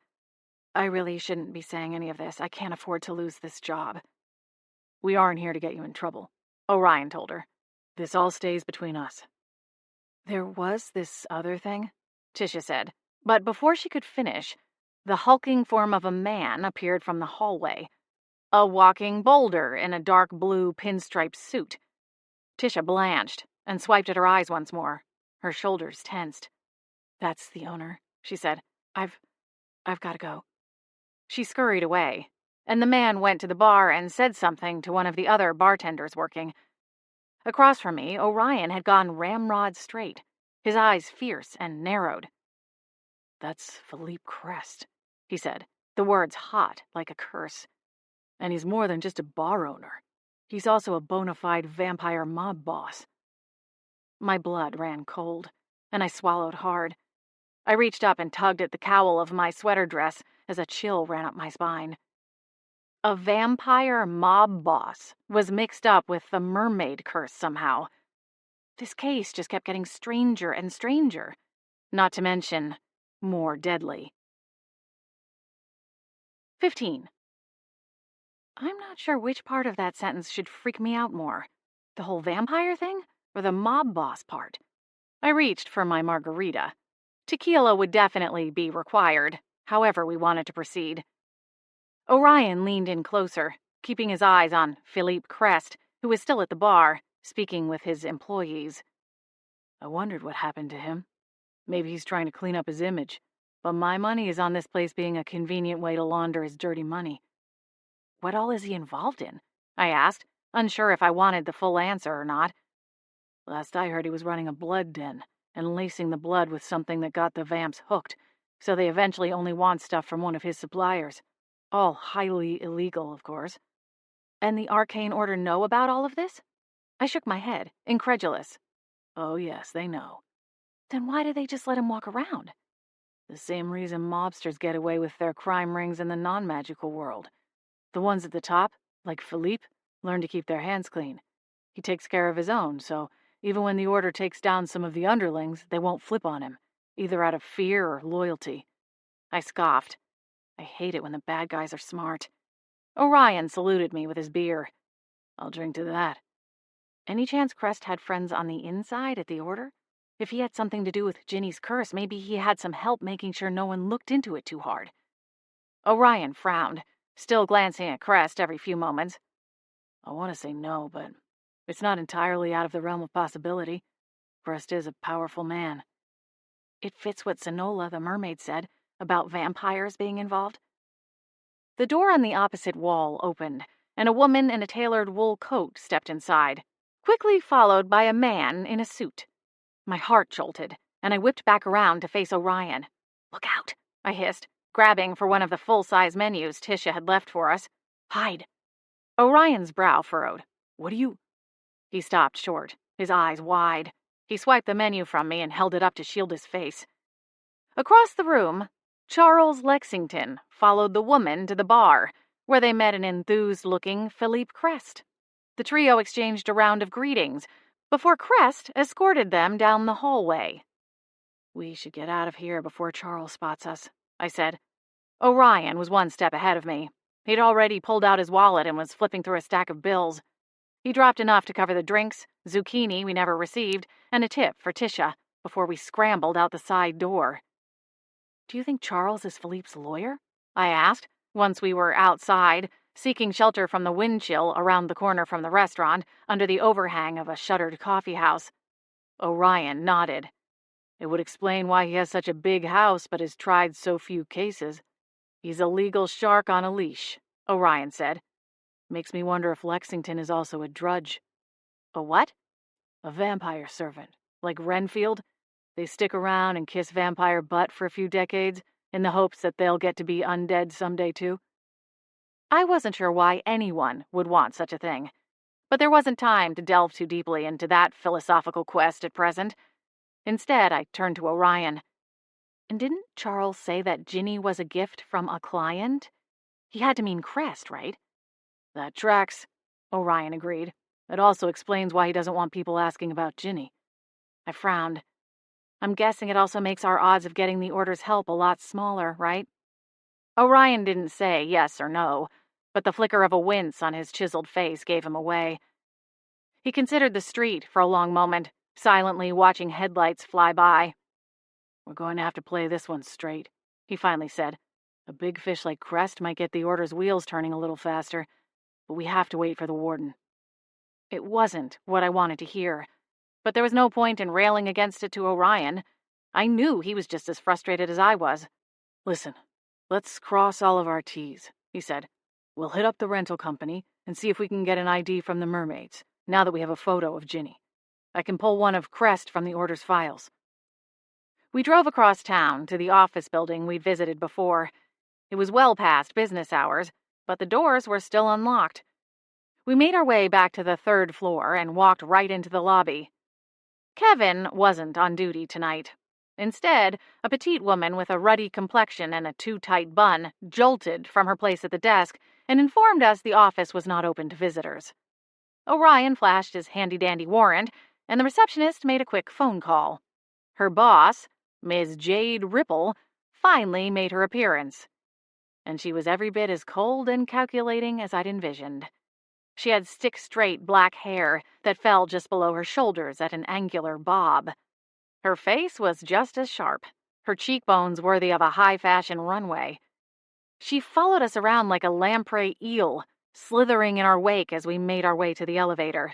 I really shouldn't be saying any of this. I can't afford to lose this job. We aren't here to get you in trouble, Orion told her. This all stays between us. There was this other thing, Tisha said, but before she could finish, the hulking form of a man appeared from the hallway. A walking boulder in a dark blue pinstripe suit. Tisha blanched and swiped at her eyes once more. Her shoulders tensed. That's the owner, she said. I've got to go. She scurried away, and the man went to the bar and said something to one of the other bartenders working. Across from me, Orion had gone ramrod straight, his eyes fierce and narrowed. That's Philippe Crest, he said, the words hot like a curse. And he's more than just a bar owner. He's also a bona fide vampire mob boss. My blood ran cold, and I swallowed hard. I reached up and tugged at the cowl of my sweater dress as a chill ran up my spine. A vampire mob boss was mixed up with the mermaid curse somehow. This case just kept getting stranger and stranger, not to mention more deadly. 15. I'm not sure which part of that sentence should freak me out more, the whole vampire thing or the mob boss part. I reached for my margarita. Tequila would definitely be required, however we wanted to proceed. Orion leaned in closer, keeping his eyes on Philippe Crest, who was still at the bar, speaking with his employees. I wondered what happened to him. Maybe he's trying to clean up his image, but my money is on this place being a convenient way to launder his dirty money. What all is he involved in? I asked, unsure if I wanted the full answer or not. Last I heard, he was running a blood den and lacing the blood with something that got the vamps hooked, so they eventually only want stuff from one of his suppliers. All highly illegal, of course. And the Arcane Order know about all of this? I shook my head, incredulous. Oh yes, they know. Then why do they just let him walk around? The same reason mobsters get away with their crime rings in the non-magical world. The ones at the top, like Philippe, learn to keep their hands clean. He takes care of his own, so even when the Order takes down some of the underlings, they won't flip on him, either out of fear or loyalty. I scoffed. I hate it when the bad guys are smart. Orion saluted me with his beer. I'll drink to that. Any chance Crest had friends on the inside at the Order? If he had something to do with Ginny's curse, maybe he had some help making sure no one looked into it too hard. Orion frowned, still glancing at Crest every few moments. I want to say no, but it's not entirely out of the realm of possibility. Crest is a powerful man. It fits what Sonola the mermaid said about vampires being involved. The door on the opposite wall opened, and a woman in a tailored wool coat stepped inside, quickly followed by a man in a suit. My heart jolted, and I whipped back around to face Orion. Look out, I hissed, grabbing for one of the full-size menus Tisha had left for us. Hide. Orion's brow furrowed. What do you... He stopped short, his eyes wide. He swiped the menu from me and held it up to shield his face. Across the room, Charles Lexington followed the woman to the bar, where they met an enthused-looking Philippe Crest. The trio exchanged a round of greetings before Crest escorted them down the hallway. "We should get out of here before Charles spots us," I said. Orion was one step ahead of me. He'd already pulled out his wallet and was flipping through a stack of bills. He dropped enough to cover the drinks, zucchini we never received, and a tip for Tisha before we scrambled out the side door. "Do you think Charles is Philippe's lawyer?" I asked, once we were outside, seeking shelter from the wind chill around the corner from the restaurant under the overhang of a shuttered coffee house. Orion nodded. "It would explain why he has such a big house but has tried so few cases. He's a legal shark on a leash," Orion said. "Makes me wonder if Lexington is also a drudge." "A what?" "A vampire servant. Like Renfield. They stick around and kiss vampire butt for a few decades in the hopes that they'll get to be undead someday too." I wasn't sure why anyone would want such a thing, but there wasn't time to delve too deeply into that philosophical quest at present. Instead, I turned to Orion. "And didn't Charles say that Ginny was a gift from a client? He had to mean Crest, right?" "That tracks," Orion agreed. "It also explains why he doesn't want people asking about Ginny." I frowned. "I'm guessing it also makes our odds of getting the Order's help a lot smaller, right?" Orion didn't say yes or no, but the flicker of a wince on his chiseled face gave him away. He considered the street for a long moment, silently watching headlights fly by. "We're going to have to play this one straight," he finally said. "A big fish like Crest might get the Order's wheels turning a little faster, but we have to wait for the warden." It wasn't what I wanted to hear, but there was no point in railing against it to Orion. I knew he was just as frustrated as I was. "Listen, let's cross all of our T's," he said. "We'll hit up the rental company and see if we can get an ID from the mermaids, now that we have a photo of Ginny. I can pull one of Crest from the Order's files." We drove across town to the office building we'd visited before. It was well past business hours, but the doors were still unlocked. We made our way back to the third floor and walked right into the lobby. Kevin wasn't on duty tonight. Instead, a petite woman with a ruddy complexion and a too-tight bun jolted from her place at the desk and informed us the office was not open to visitors. Orion flashed his handy-dandy warrant, and the receptionist made a quick phone call. Her boss, Ms. Jade Ripple, finally made her appearance. And she was every bit as cold and calculating as I'd envisioned. She had stick-straight black hair that fell just below her shoulders at an angular bob. Her face was just as sharp, her cheekbones worthy of a high-fashion runway. She followed us around like a lamprey eel, slithering in our wake as we made our way to the elevator.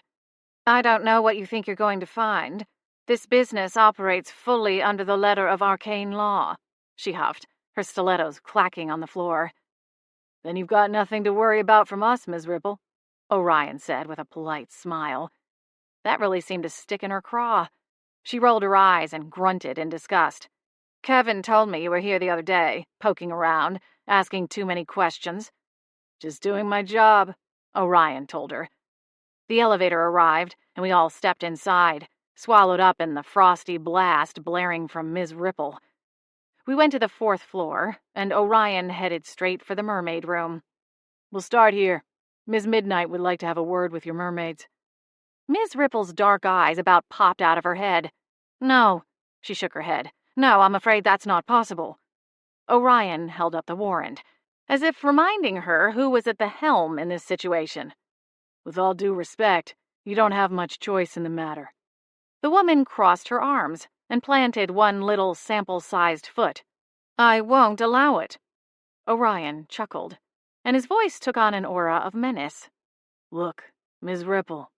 "I don't know what you think you're going to find. This business operates fully under the letter of arcane law," she huffed, her stilettos clacking on the floor. "Then you've got nothing to worry about from us, Ms. Ripple," Orion said with a polite smile. That really seemed to stick in her craw. She rolled her eyes and grunted in disgust. "Kevin told me you were here the other day, poking around, asking too many questions." "Just doing my job," Orion told her. The elevator arrived, and we all stepped inside, swallowed up in the frosty blast blaring from Ms. Ripple. We went to the fourth floor, and Orion headed straight for the mermaid room. "We'll start here. Ms. Midnight would like to have a word with your mermaids." Ms. Ripple's dark eyes about popped out of her head. "No," she shook her head. "No, I'm afraid that's not possible." Orion held up the warrant, as if reminding her who was at the helm in this situation. "With all due respect, you don't have much choice in the matter." The woman crossed her arms and planted one little sample-sized foot. "I won't allow it." Orion chuckled, and his voice took on an aura of menace. "Look, Ms. Ripple,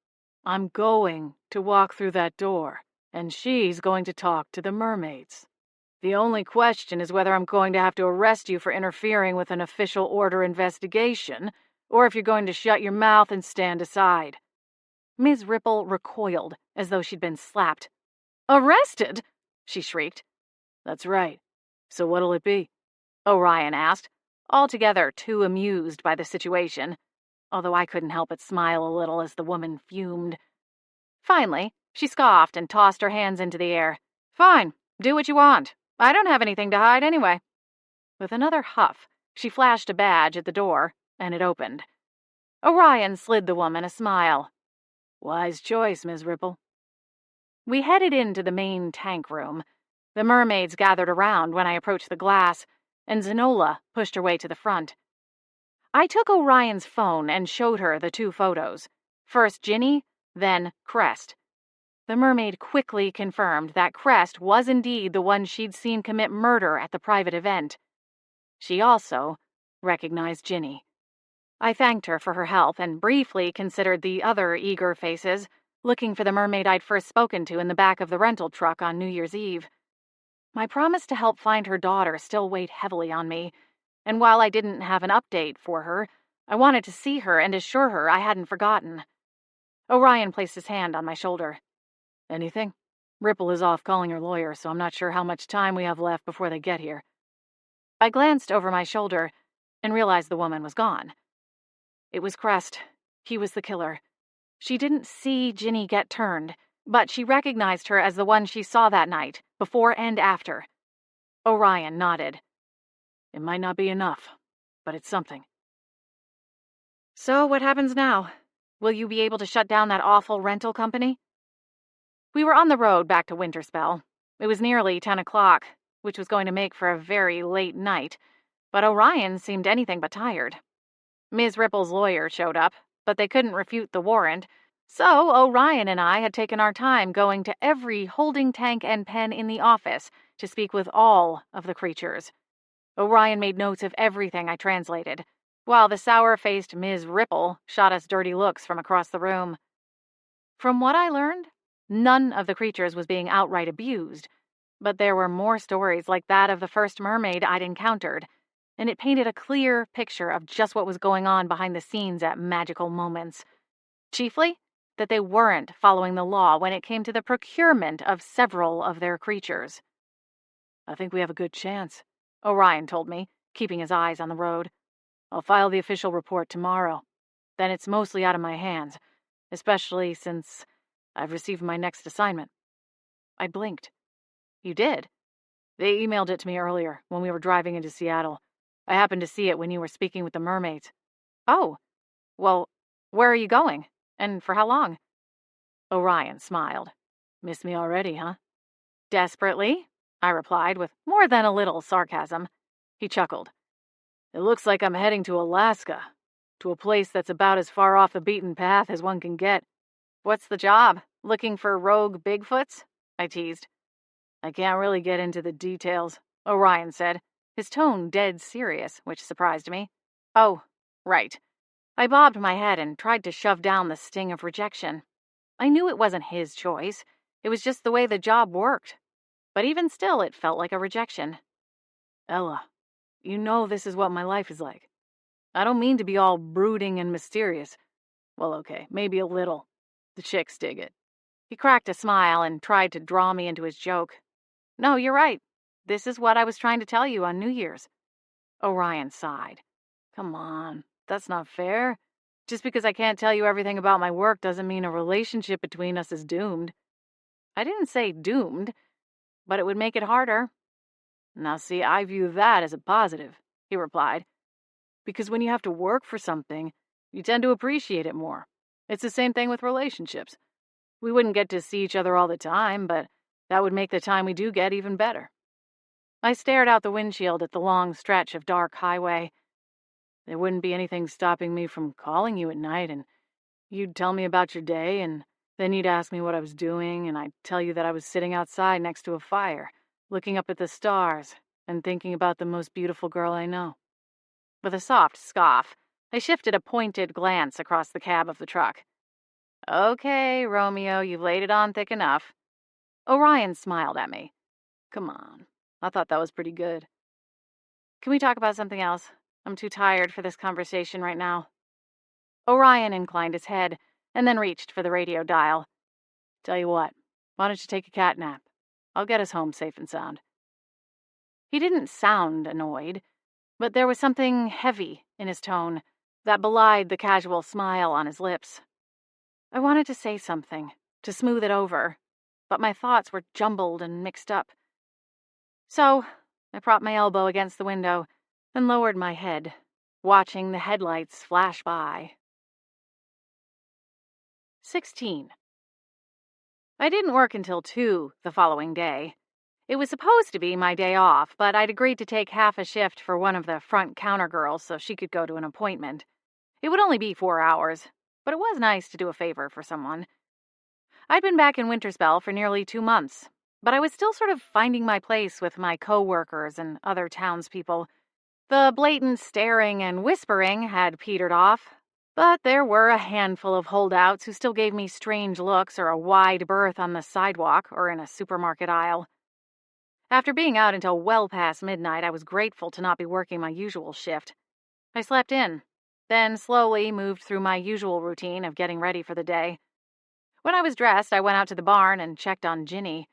I'm going to walk through that door, and she's going to talk to the mermaids. The only question is whether I'm going to have to arrest you for interfering with an official order investigation, or if you're going to shut your mouth and stand aside." Ms. Ripple recoiled as though she'd been slapped. "Arrested?" she shrieked. "That's right. So what'll it be?" Orion asked, altogether too amused by the situation, although I couldn't help but smile a little as the woman fumed. Finally, she scoffed and tossed her hands into the air. "Fine, do what you want. I don't have anything to hide anyway." With another huff, she flashed a badge at the door and it opened. Orion slid the woman a smile. Wise choice, Ms. Ripple. We headed into the main tank room. The mermaids gathered around when I approached the glass, and Zenola pushed her way to the front. I took Orion's phone and showed her the two photos. First Ginny, then Crest. The mermaid quickly confirmed that Crest was indeed the one she'd seen commit murder at the private event. She also recognized Ginny. I thanked her for her help and briefly considered the other eager faces, looking for the mermaid I'd first spoken to in the back of the rental truck on New Year's Eve. My promise to help find her daughter still weighed heavily on me, and while I didn't have an update for her, I wanted to see her and assure her I hadn't forgotten. Orion placed his hand on my shoulder. Anything? Ripple is off calling her lawyer, so I'm not sure how much time we have left before they get here. I glanced over my shoulder and realized the woman was gone. It was Crest. He was the killer. She didn't see Ginny get turned, but she recognized her as the one she saw that night, before and after. Orion nodded. It might not be enough, but it's something. So what happens now? Will you be able to shut down that awful rental company? We were on the road back to Winterspell. It was nearly 10 o'clock, which was going to make for a very late night, but Orion seemed anything but tired. Ms. Ripple's lawyer showed up, but they couldn't refute the warrant, so Orion and I had taken our time going to every holding tank and pen in the office to speak with all of the creatures. Orion made notes of everything I translated, while the sour-faced Ms. Ripple shot us dirty looks from across the room. From what I learned, none of the creatures was being outright abused, but there were more stories like that of the first mermaid I'd encountered, and it painted a clear picture of just what was going on behind the scenes at magical moments. Chiefly, that they weren't following the law when it came to the procurement of several of their creatures. I think we have a good chance, Orion told me, keeping his eyes on the road. I'll file the official report tomorrow. Then it's mostly out of my hands, especially since I've received my next assignment. I blinked. You did? They emailed it to me earlier when we were driving into Seattle. I happened to see it when you were speaking with the mermaids. Oh, well, where are you going? And for how long? Orion smiled. Miss me already, huh? Desperately, I replied with more than a little sarcasm. He chuckled. It looks like I'm heading to Alaska, to a place that's about as far off the beaten path as one can get. What's the job? Looking for rogue Bigfoots? I teased. I can't really get into the details, Orion said, his tone dead serious, which surprised me. Oh, right. I bobbed my head and tried to shove down the sting of rejection. I knew it wasn't his choice. It was just the way the job worked. But even still, it felt like a rejection. Ella, you know this is what my life is like. I don't mean to be all brooding and mysterious. Well, okay, maybe a little. The chicks dig it. He cracked a smile and tried to draw me into his joke. No, you're right. This is what I was trying to tell you on New Year's. Orion sighed. Come on, that's not fair. Just because I can't tell you everything about my work doesn't mean a relationship between us is doomed. I didn't say doomed, but it would make it harder. Now see, I view that as a positive, he replied. Because when you have to work for something, you tend to appreciate it more. It's the same thing with relationships. We wouldn't get to see each other all the time, but that would make the time we do get even better. I stared out the windshield at the long stretch of dark highway. There wouldn't be anything stopping me from calling you at night, and you'd tell me about your day, and then you'd ask me what I was doing, and I'd tell you that I was sitting outside next to a fire, looking up at the stars, and thinking about the most beautiful girl I know. With a soft scoff, I shifted a pointed glance across the cab of the truck. Okay, Romeo, you've laid it on thick enough. Orion smiled at me. Come on, I thought that was pretty good. Can we talk about something else? I'm too tired for this conversation right now. Orion inclined his head and then reached for the radio dial. Tell you what, why don't you take a cat nap? I'll get us home safe and sound. He didn't sound annoyed, but there was something heavy in his tone that belied the casual smile on his lips. I wanted to say something, to smooth it over, but my thoughts were jumbled and mixed up. So, I propped my elbow against the window and lowered my head, watching the headlights flash by. 16. I didn't work until 2 the following day. It was supposed to be my day off, but I'd agreed to take half a shift for one of the front counter girls so she could go to an appointment. It would only be 4 hours, but it was nice to do a favor for someone. I'd been back in Winterspell for nearly 2 months, but I was still sort of finding my place with my co-workers and other townspeople. The blatant staring and whispering had petered off, but there were a handful of holdouts who still gave me strange looks or a wide berth on the sidewalk or in a supermarket aisle. After being out until well past midnight, I was grateful to not be working my usual shift. I slept in, then slowly moved through my usual routine of getting ready for the day. When I was dressed, I went out to the barn and checked on Ginny.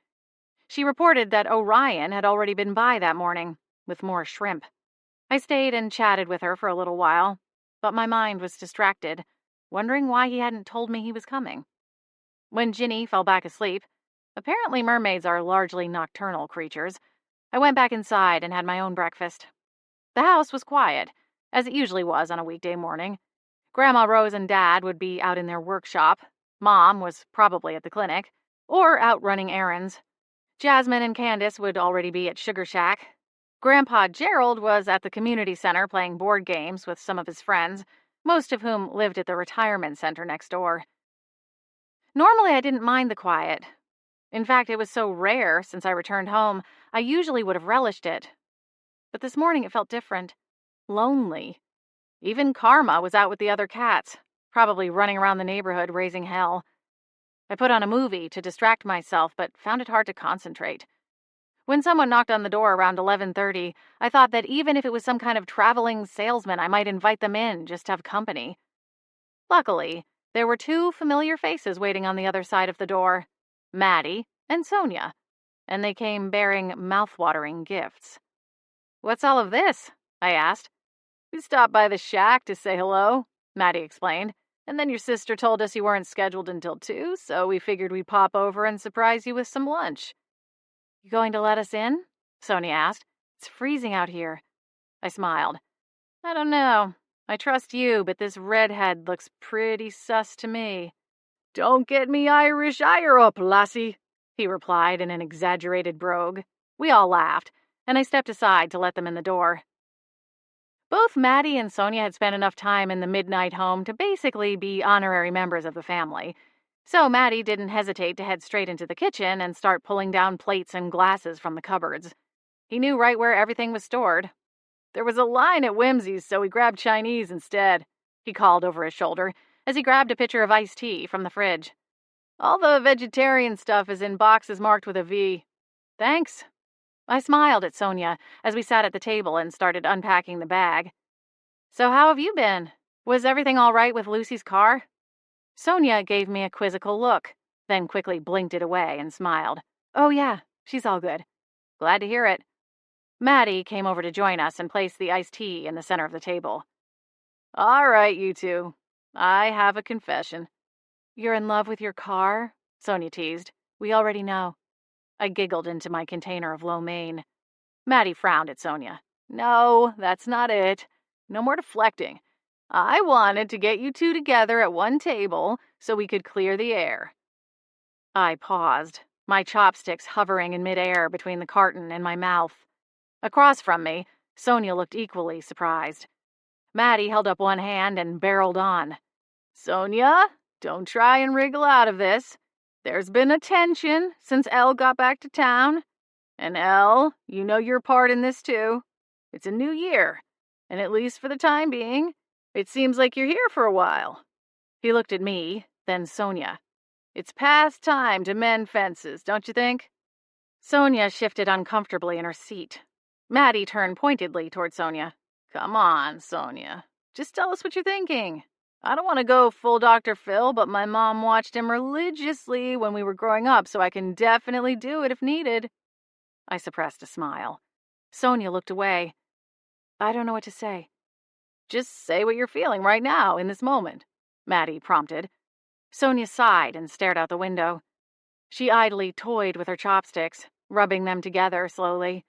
She reported that Orion had already been by that morning, with more shrimp. I stayed and chatted with her for a little while, but my mind was distracted, wondering why he hadn't told me he was coming. When Ginny fell back asleep, apparently mermaids are largely nocturnal creatures, I went back inside and had my own breakfast. The house was quiet, as it usually was on a weekday morning. Grandma Rose and Dad would be out in their workshop. Mom was probably at the clinic, or out running errands. Jasmine and Candace would already be at Sugar Shack. Grandpa Gerald was at the community center playing board games with some of his friends, most of whom lived at the retirement center next door. Normally, I didn't mind the quiet. In fact, it was so rare since I returned home, I usually would have relished it. But this morning it felt different. Lonely. Even Karma was out with the other cats, probably running around the neighborhood raising hell. I put on a movie to distract myself, but found it hard to concentrate. When someone knocked on the door around 11:30, I thought that even if it was some kind of traveling salesman, I might invite them in just to have company. Luckily, there were 2 familiar faces waiting on the other side of the door, Maddie and Sonia, and they came bearing mouth-watering gifts. "What's all of this?" I asked. "We stopped by the shack to say hello," Maddie explained, "and then your sister told us you weren't scheduled until 2, so we figured we'd pop over and surprise you with some lunch." "You going to let us in?" Sonia asked. "It's freezing out here." I smiled. "I don't know. I trust you, but this redhead looks pretty sus to me." "Don't get me Irish ire up, lassie," he replied in an exaggerated brogue. We all laughed, and I stepped aside to let them in the door. Both Maddie and Sonia had spent enough time in the midnight home to basically be honorary members of the family. So Maddie didn't hesitate to head straight into the kitchen and start pulling down plates and glasses from the cupboards. He knew right where everything was stored. "There was a line at Whimsy's, so we grabbed Chinese instead," he called over his shoulder as he grabbed a pitcher of iced tea from the fridge. "All the vegetarian stuff is in boxes marked with a V." "Thanks." I smiled at Sonia as we sat at the table and started unpacking the bag. "So how have you been? Was everything all right with Lucy's car?" Sonia gave me a quizzical look, then quickly blinked it away and smiled. "Oh yeah, she's all good." "Glad to hear it." Maddie came over to join us and placed the iced tea in the center of the table. "All right, you two. I have a confession." "You're in love with your car?" Sonia teased. "We already know." I giggled into my container of lo mein. Maddie frowned at Sonia. "No, that's not it. No more deflecting. I wanted to get you two together at one table so we could clear the air." I paused, my chopsticks hovering in midair between the carton and my mouth. Across from me, Sonia looked equally surprised. Maddie held up one hand and barreled on. "Sonia, don't try and wriggle out of this. There's been a tension since Elle got back to town. And Elle, you know your part in this too. It's a new year, and at least for the time being, it seems like you're here for a while." He looked at me, then Sonia. "It's past time to mend fences, don't you think?" Sonia shifted uncomfortably in her seat. Maddie turned pointedly toward Sonia. "Come on, Sonia. Just tell us what you're thinking. I don't want to go full Dr. Phil, but my mom watched him religiously when we were growing up, so I can definitely do it if needed." I suppressed a smile. Sonia looked away. "I don't know what to say." "Just say what you're feeling right now, in this moment," Maddie prompted. Sonia sighed and stared out the window. She idly toyed with her chopsticks, rubbing them together slowly.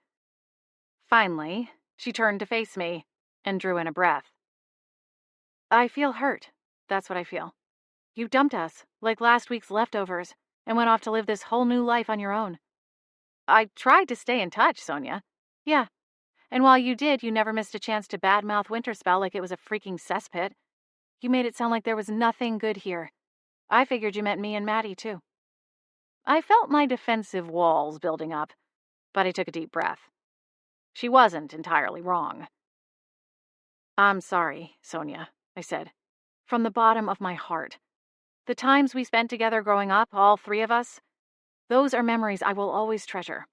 Finally, she turned to face me and drew in a breath. I feel hurt. That's what I feel. You dumped us, like last week's leftovers, and went off to live this whole new life on your own. I tried to stay in touch, Sonia. Yeah, and while you did, you never missed a chance to badmouth Winterspell like it was a freaking cesspit. You made it sound like there was nothing good here. I figured you meant me and Maddie, too. I felt my defensive walls building up, but I took a deep breath. She wasn't entirely wrong. I'm sorry, Sonia, I said, from the bottom of my heart. The times we spent together growing up, all three of us, those are memories I will always treasure.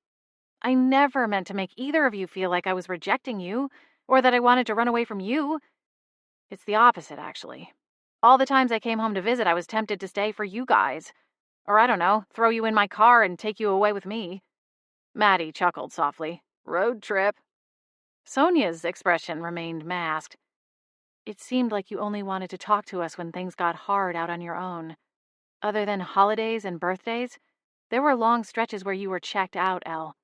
I never meant to make either of you feel like I was rejecting you, or that I wanted to run away from you. It's the opposite, actually. All the times I came home to visit, I was tempted to stay for you guys. Or, I don't know, throw you in my car and take you away with me. Maddie chuckled softly. Road trip. Sonia's expression remained masked. It seemed like you only wanted to talk to us when things got hard out on your own. Other than holidays and birthdays, there were long stretches where you were checked out, Elle.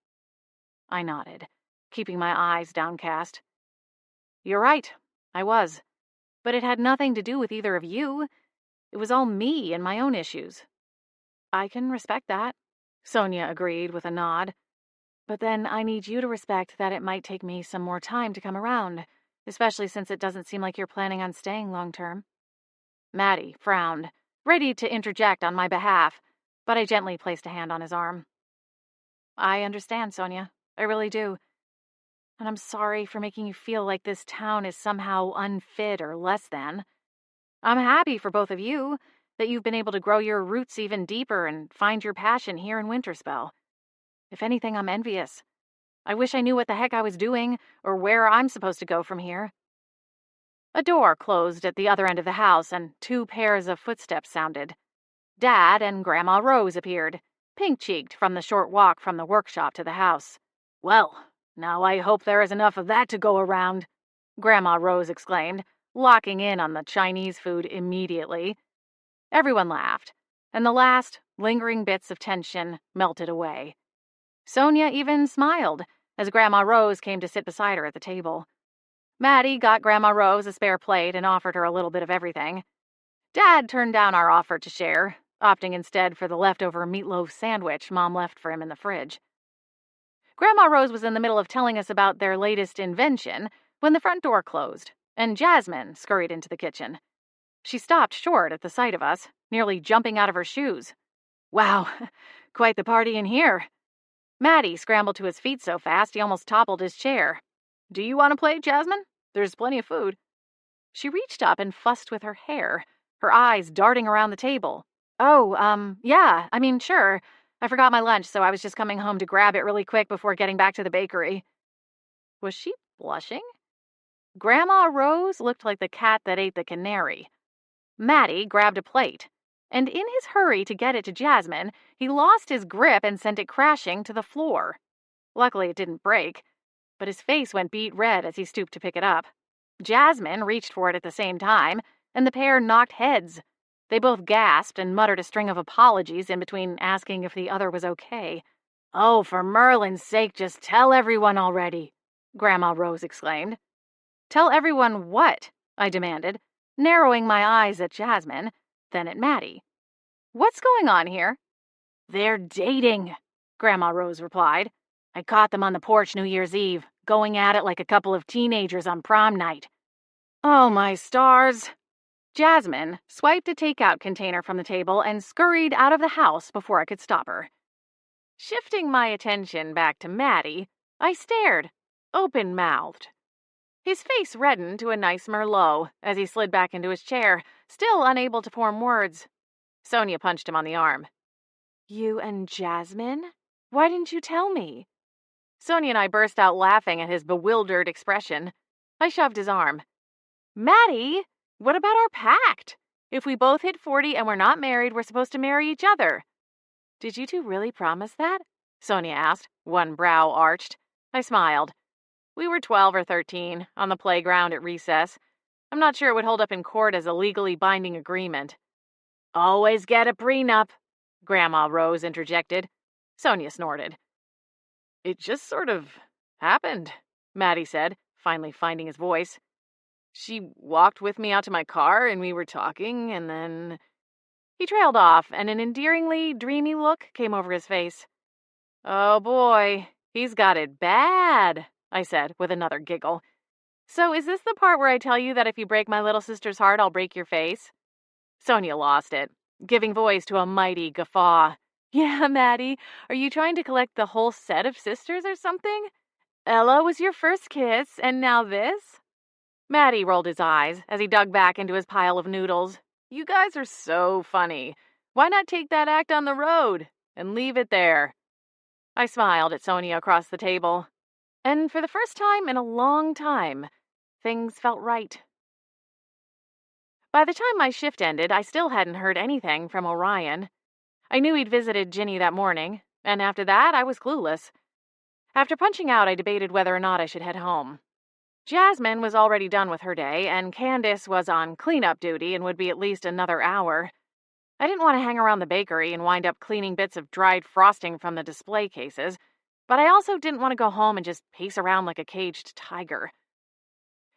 I nodded, keeping my eyes downcast. You're right, I was. But it had nothing to do with either of you. It was all me and my own issues. I can respect that, Sonia agreed with a nod. But then I need you to respect that it might take me some more time to come around, especially since it doesn't seem like you're planning on staying long term. Maddie frowned, ready to interject on my behalf, but I gently placed a hand on his arm. I understand, Sonia. I really do. And I'm sorry for making you feel like this town is somehow unfit or less than. I'm happy for both of you that you've been able to grow your roots even deeper and find your passion here in Winterspell. If anything, I'm envious. I wish I knew what the heck I was doing or where I'm supposed to go from here. A door closed at the other end of the house and 2 pairs of footsteps sounded. Dad and Grandma Rose appeared, pink-cheeked from the short walk from the workshop to the house. Well, now I hope there is enough of that to go around, Grandma Rose exclaimed, locking in on the Chinese food immediately. Everyone laughed, and the last, lingering bits of tension melted away. Sonia even smiled as Grandma Rose came to sit beside her at the table. Maddie got Grandma Rose a spare plate and offered her a little bit of everything. Dad turned down our offer to share, opting instead for the leftover meatloaf sandwich Mom left for him in the fridge. Grandma Rose was in the middle of telling us about their latest invention when the front door closed, and Jasmine scurried into the kitchen. She stopped short at the sight of us, nearly jumping out of her shoes. Wow, quite the party in here. Maddie scrambled to his feet so fast he almost toppled his chair. Do you want to play, Jasmine? There's plenty of food. She reached up and fussed with her hair, her eyes darting around the table. Oh, yeah, sure. I forgot my lunch, so I was just coming home to grab it really quick before getting back to the bakery. Was she blushing? Grandma Rose looked like the cat that ate the canary. Maddie grabbed a plate, and in his hurry to get it to Jasmine, he lost his grip and sent it crashing to the floor. Luckily, it didn't break, but his face went beet red as he stooped to pick it up. Jasmine reached for it at the same time, and the pair knocked heads. They both gasped and muttered a string of apologies in between asking if the other was okay. Oh, for Merlin's sake, just tell everyone already, Grandma Rose exclaimed. Tell everyone what? I demanded, narrowing my eyes at Jasmine, then at Maddie. What's going on here? They're dating, Grandma Rose replied. I caught them on the porch New Year's Eve, going at it like a couple of teenagers on prom night. Oh, my stars. Jasmine swiped a takeout container from the table and scurried out of the house before I could stop her. Shifting my attention back to Maddie, I stared, open-mouthed. His face reddened to a nice merlot as he slid back into his chair, still unable to form words. Sonia punched him on the arm. You and Jasmine? Why didn't you tell me? Sonia and I burst out laughing at his bewildered expression. I shoved his arm. Maddie, what about our pact? If we both hit 40 and we're not married, we're supposed to marry each other. Did you two really promise that? Sonia asked, one brow arched. I smiled. We were 12 or 13, on the playground at recess. I'm not sure it would hold up in court as a legally binding agreement. Always get a prenup, Grandma Rose interjected. Sonia snorted. It just sort of happened, Maddie said, finally finding his voice. She walked with me out to my car, and we were talking, and then..." He trailed off, and an endearingly dreamy look came over his face. "Oh boy, he's got it bad," I said with another giggle. "So is this the part where I tell you that if you break my little sister's heart, I'll break your face?" Sonia lost it, giving voice to a mighty guffaw. "Yeah, Maddie, are you trying to collect the whole set of sisters or something? Ella was your first kiss, and now this?" Maddie rolled his eyes as he dug back into his pile of noodles. "You guys are so funny. Why not take that act on the road and leave it there?" I smiled at Sonia across the table, and for the first time in a long time, things felt right. By the time my shift ended, I still hadn't heard anything from Orion. I knew he'd visited Ginny that morning, and after that, I was clueless. After punching out, I debated whether or not I should head home. Jasmine was already done with her day, and Candace was on cleanup duty and would be at least another hour. I didn't want to hang around the bakery and wind up cleaning bits of dried frosting from the display cases, but I also didn't want to go home and just pace around like a caged tiger.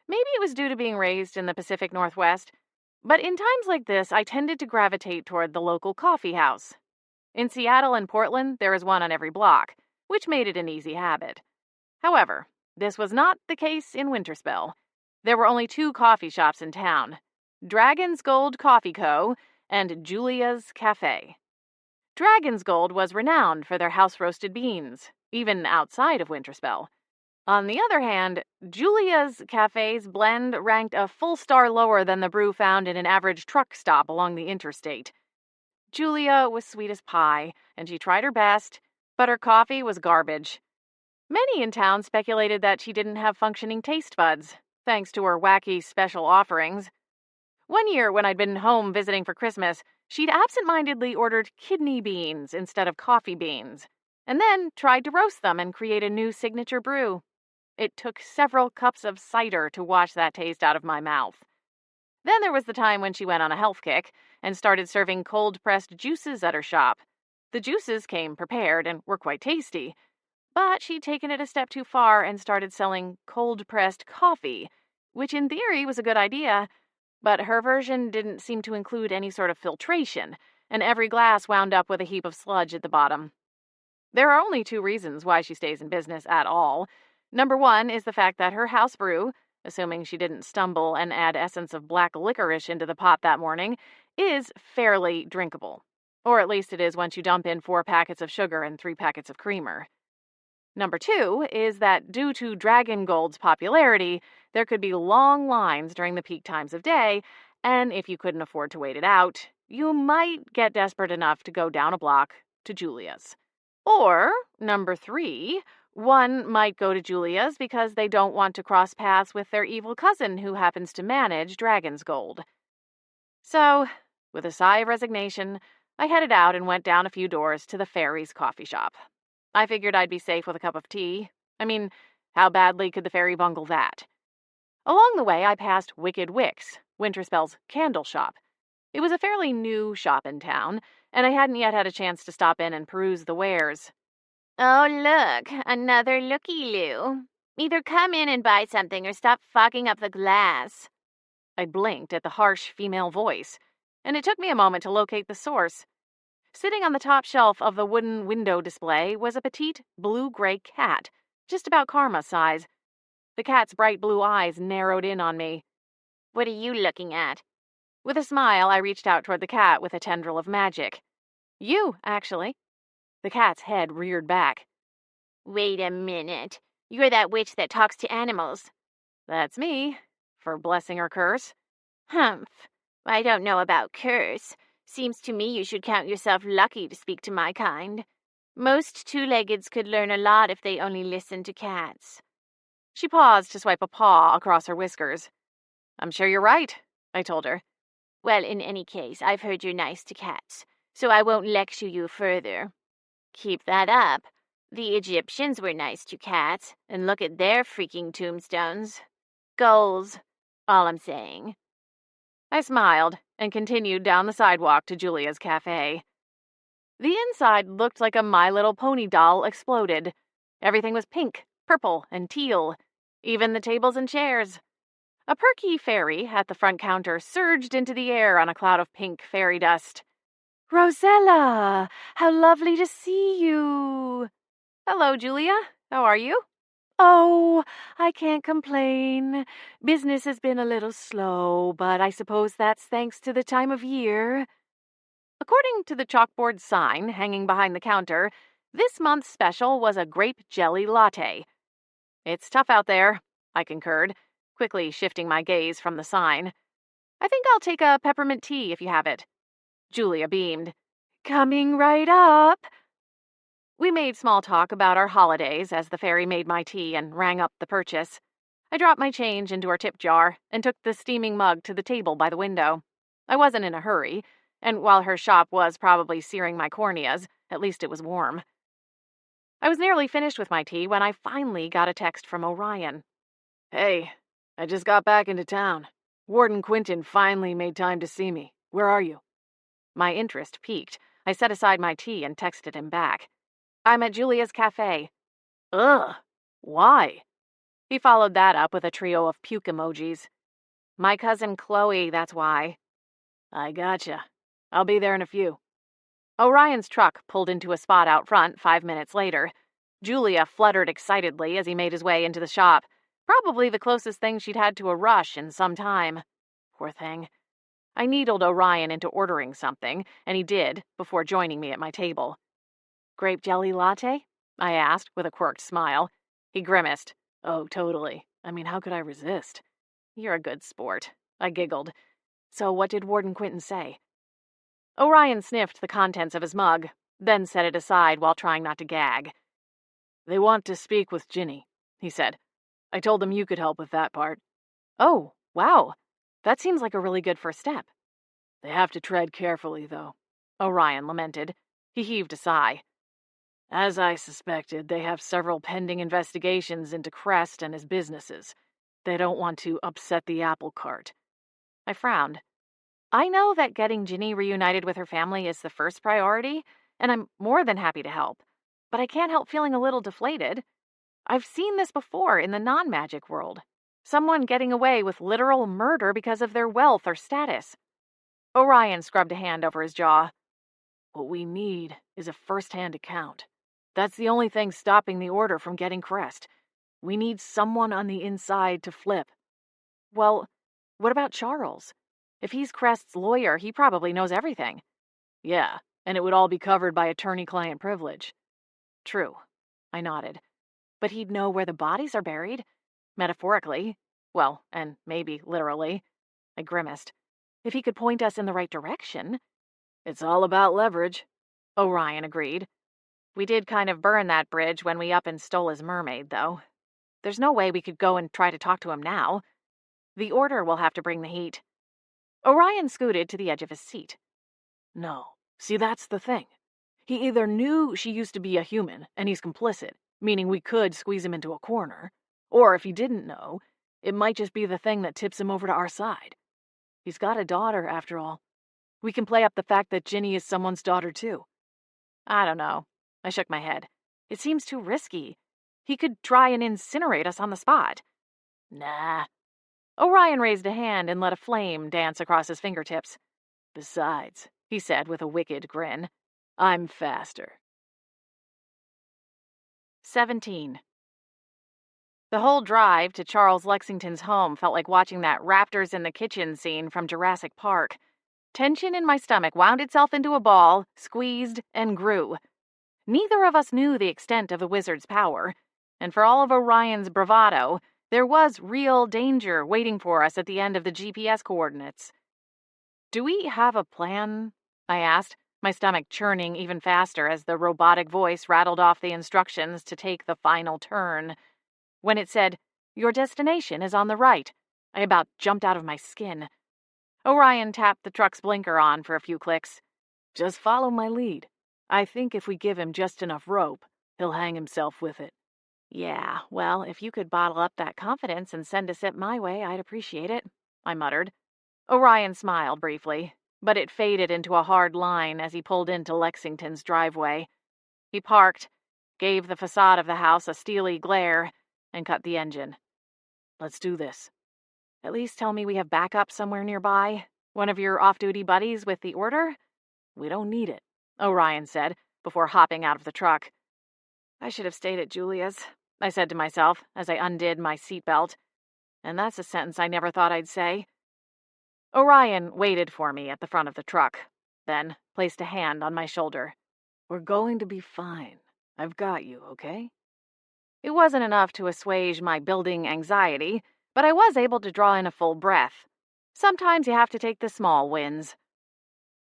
Maybe it was due to being raised in the Pacific Northwest, but in times like this, I tended to gravitate toward the local coffee house. In Seattle and Portland, there is one on every block, which made it an easy habit. However, this was not the case in Winterspell. There were only 2 coffee shops in town, Dragon's Gold Coffee Co. and Julia's Cafe. Dragon's Gold was renowned for their house-roasted beans, even outside of Winterspell. On the other hand, Julia's Cafe's blend ranked a full star lower than the brew found in an average truck stop along the interstate. Julia was sweet as pie, and she tried her best, but her coffee was garbage. Many in town speculated that she didn't have functioning taste buds, thanks to her wacky special offerings. One year, when I'd been home visiting for Christmas, she'd absent-mindedly ordered kidney beans instead of coffee beans, and then tried to roast them and create a new signature brew. It took several cups of cider to wash that taste out of my mouth. Then there was the time when she went on a health kick and started serving cold-pressed juices at her shop. The juices came prepared and were quite tasty, but she'd taken it a step too far and started selling cold-pressed coffee, which in theory was a good idea, but her version didn't seem to include any sort of filtration, and every glass wound up with a heap of sludge at the bottom. There are only 2 reasons why she stays in business at all. Number 1 is the fact that her house brew, assuming she didn't stumble and add essence of black licorice into the pot that morning, is fairly drinkable. Or at least it is once you dump in 4 packets of sugar and 3 packets of creamer. Number 2 is that due to Dragon Gold's popularity, there could be long lines during the peak times of day, and if you couldn't afford to wait it out, you might get desperate enough to go down a block to Julia's. Or, number 3, one might go to Julia's because they don't want to cross paths with their evil cousin who happens to manage Dragon's Gold. So, with a sigh of resignation, I headed out and went down a few doors to the Fairy's coffee shop. I figured I'd be safe with a cup of tea. I mean, how badly could the fairy bungle that? Along the way, I passed Wicked Wicks, Winterspell's candle shop. It was a fairly new shop in town, and I hadn't yet had a chance to stop in and peruse the wares. "Oh, look, another looky-loo. Either come in and buy something or stop fogging up the glass." I blinked at the harsh female voice, and it took me a moment to locate the source. Sitting on the top shelf of the wooden window display was a petite blue-gray cat, just about Karma's size. The cat's bright blue eyes narrowed in on me. "What are you looking at?" With a smile, I reached out toward the cat with a tendril of magic. "You, actually." The cat's head reared back. "Wait a minute. You're that witch that talks to animals." "That's me, for blessing or curse." "Humph. I don't know about curse. Seems to me you should count yourself lucky to speak to my kind. Most 2-leggeds could learn a lot if they only listened to cats." She paused to swipe a paw across her whiskers. "I'm sure you're right," I told her. "Well, in any case, I've heard you're nice to cats, so I won't lecture you further. Keep that up. The Egyptians were nice to cats, and look at their freaking tombstones. Goals, all I'm saying." I smiled and continued down the sidewalk to Julia's Cafe. The inside looked like a My Little Pony doll exploded. Everything was pink, purple, and teal, even the tables and chairs. A perky fairy at the front counter surged into the air on a cloud of pink fairy dust. "Rosella, how lovely to see you." "Hello, Julia. How are you?" "Oh, I can't complain. Business has been a little slow, but I suppose that's thanks to the time of year." According to the chalkboard sign hanging behind the counter, this month's special was a grape jelly latte. "It's tough out there," I concurred, quickly shifting my gaze from the sign. "I think I'll take a peppermint tea if you have it." Julia beamed. "Coming right up." We made small talk about our holidays as the fairy made my tea and rang up the purchase. I dropped my change into her tip jar and took the steaming mug to the table by the window. I wasn't in a hurry, and while her shop was probably searing my corneas, at least it was warm. I was nearly finished with my tea when I finally got a text from Orion. "Hey, I just got back into town. Warden Quinton finally made time to see me. Where are you?" My interest piqued. I set aside my tea and texted him back. "I'm at Julia's cafe." "Ugh, why?" He followed that up with a trio of puke emojis. "My cousin Chloe, that's why." "I gotcha. I'll be there in a few." Orion's truck pulled into a spot out front 5 minutes later. Julia fluttered excitedly as he made his way into the shop, probably the closest thing she'd had to a rush in some time. Poor thing. I needled Orion into ordering something, and he did, before joining me at my table. "Grape jelly latte?" I asked, with a quirked smile. He grimaced. "Oh, totally. I mean, how could I resist?" "You're a good sport." I giggled. "So what did Warden Quinton say?" Orion sniffed the contents of his mug, then set it aside while trying not to gag. "They want to speak with Ginny," he said. "I told them you could help with that part." "Oh, wow. That seems like a really good first step." "They have to tread carefully, though," Orion lamented. He heaved a sigh. "As I suspected, they have several pending investigations into Crest and his businesses. They don't want to upset the apple cart." I frowned. I know that getting Ginny reunited with her family is the first priority, and I'm more than happy to help. But I can't help feeling a little deflated. I've seen this before in the non-magic world. Someone getting away with literal murder because of their wealth or status. Orion scrubbed a hand over his jaw. "What we need is a first-hand account. That's the only thing stopping the order from getting Crest. We need someone on the inside to flip." Well, what about Charles? If he's Crest's lawyer, he probably knows everything. "Yeah, and it would all be covered by attorney-client privilege." "True." I nodded. "But he'd know where the bodies are buried. Metaphorically. Well, and maybe literally." I grimaced. "If he could point us in the right direction." "It's all about leverage," Orion agreed. "We did kind of burn that bridge when we up and stole his mermaid, though. There's no way we could go and try to talk to him now. The Order will have to bring the heat." Orion scooted to the edge of his seat. "No. See, that's the thing. He either knew she used to be a human, and he's complicit, meaning we could squeeze him into a corner, or if he didn't know, it might just be the thing that tips him over to our side. He's got a daughter, after all. We can play up the fact that Ginny is someone's daughter, too." I don't know. I shook my head. It seems too risky. He could try and incinerate us on the spot. "Nah." Orion raised a hand and let a flame dance across his fingertips. "Besides," he said with a wicked grin, "I'm faster." 17. The whole drive to Charles Lexington's home felt like watching that raptors in the kitchen scene from Jurassic Park. Tension in my stomach wound itself into a ball, squeezed, and grew. Neither of us knew the extent of the wizard's power, and for all of Orion's bravado, there was real danger waiting for us at the end of the GPS coordinates. "Do we have a plan?" I asked, my stomach churning even faster as the robotic voice rattled off the instructions to take the final turn. When it said, "Your destination is on the right," I about jumped out of my skin. Orion tapped the truck's blinker on for a few clicks. "Just follow my lead. I think if we give him just enough rope, he'll hang himself with it." "Yeah, well, if you could bottle up that confidence and send a sip my way, I'd appreciate it," I muttered. Orion smiled briefly, but it faded into a hard line as he pulled into Lexington's driveway. He parked, gave the facade of the house a steely glare, and cut the engine. "Let's do this." At least tell me we have backup somewhere nearby. One of your off-duty buddies with the order? We don't need it, Orion said before hopping out of the truck. I should have stayed at Julia's, I said to myself as I undid my seatbelt. And that's a sentence I never thought I'd say. Orion waited for me at the front of the truck, then placed a hand on my shoulder. We're going to be fine. I've got you, okay? It wasn't enough to assuage my building anxiety, but I was able to draw in a full breath. Sometimes you have to take the small wins.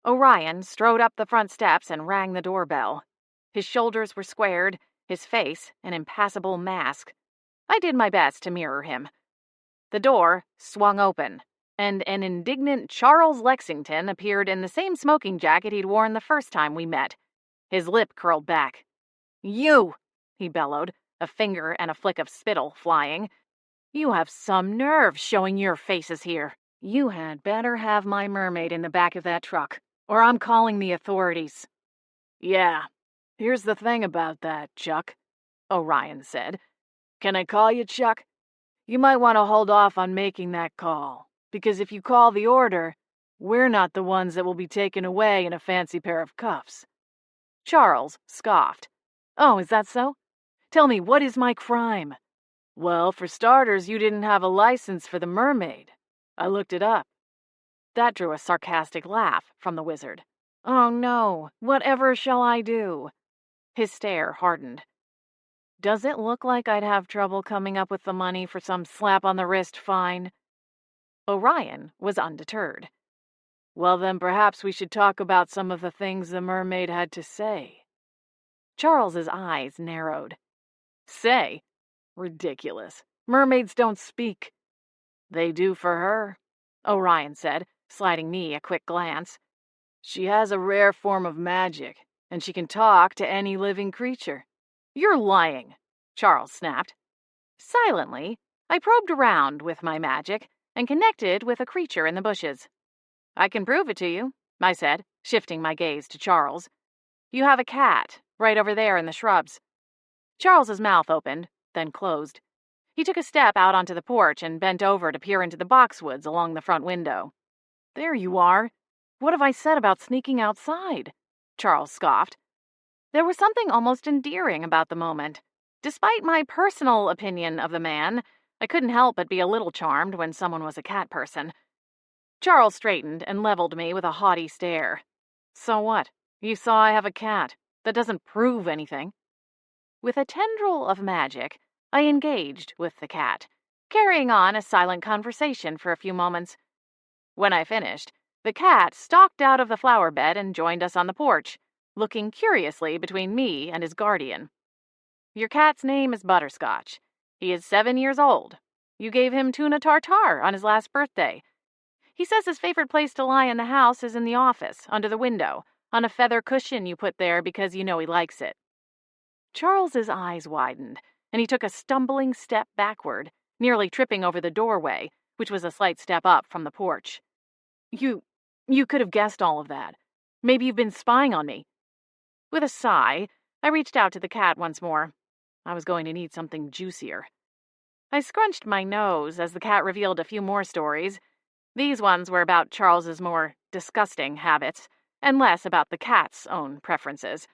Orion strode up the front steps and rang the doorbell. His shoulders were squared, his face an impassible mask. I did my best to mirror him. The door swung open, and an indignant Charles Lexington appeared in the same smoking jacket he'd worn the first time we met. His lip curled back. "You!" he bellowed, a finger and a flick of spittle flying. "You have some nerve showing your faces here. You had better have my mermaid in the back of that truck, or I'm calling the authorities." "Yeah, here's the thing about that, Chuck," Orion said. "Can I call you Chuck? You might want to hold off on making that call, because if you call the order, we're not the ones that will be taken away in a fancy pair of cuffs." Charles scoffed. "Oh, is that so? Tell me, what is my crime?" "Well, for starters, you didn't have a license for the mermaid. I looked it up." That drew a sarcastic laugh from the wizard. "Oh no, whatever shall I do?" His stare hardened. "Does it look like I'd have trouble coming up with the money for some slap-on-the-wrist fine?" Orion was undeterred. "Well, then perhaps we should talk about some of the things the mermaid had to say." Charles's eyes narrowed. "Say? Ridiculous. Mermaids don't speak." "They do for her," Orion said, sliding me a quick glance. "She has a rare form of magic, and she can talk to any living creature." "You're lying," Charles snapped. Silently, I probed around with my magic and connected with a creature in the bushes. "I can prove it to you," I said, shifting my gaze to Charles. "You have a cat, right over there in the shrubs." Charles's mouth opened, then closed. He took a step out onto the porch and bent over to peer into the boxwoods along the front window. "There you are. What have I said about sneaking outside?" Charles scoffed. There was something almost endearing about the moment. Despite my personal opinion of the man, I couldn't help but be a little charmed when someone was a cat person. Charles straightened and leveled me with a haughty stare. "So what? You saw I have a cat. That doesn't prove anything." With a tendril of magic, I engaged with the cat, carrying on a silent conversation for a few moments. When I finished, the cat stalked out of the flower bed and joined us on the porch, looking curiously between me and his guardian. "Your cat's name is Butterscotch. He is 7 years old. You gave him tuna tartare on his last birthday. He says his favorite place to lie in the house is in the office, under the window, on a feather cushion you put there because you know he likes it." Charles's eyes widened, and he took a stumbling step backward, nearly tripping over the doorway, which was a slight step up from the porch. You could have guessed all of that. Maybe you've been spying on me." With a sigh, I reached out to the cat once more. I was going to need something juicier. I scrunched my nose as the cat revealed a few more stories. These ones were about Charles's more disgusting habits, and less about the cat's own preferences.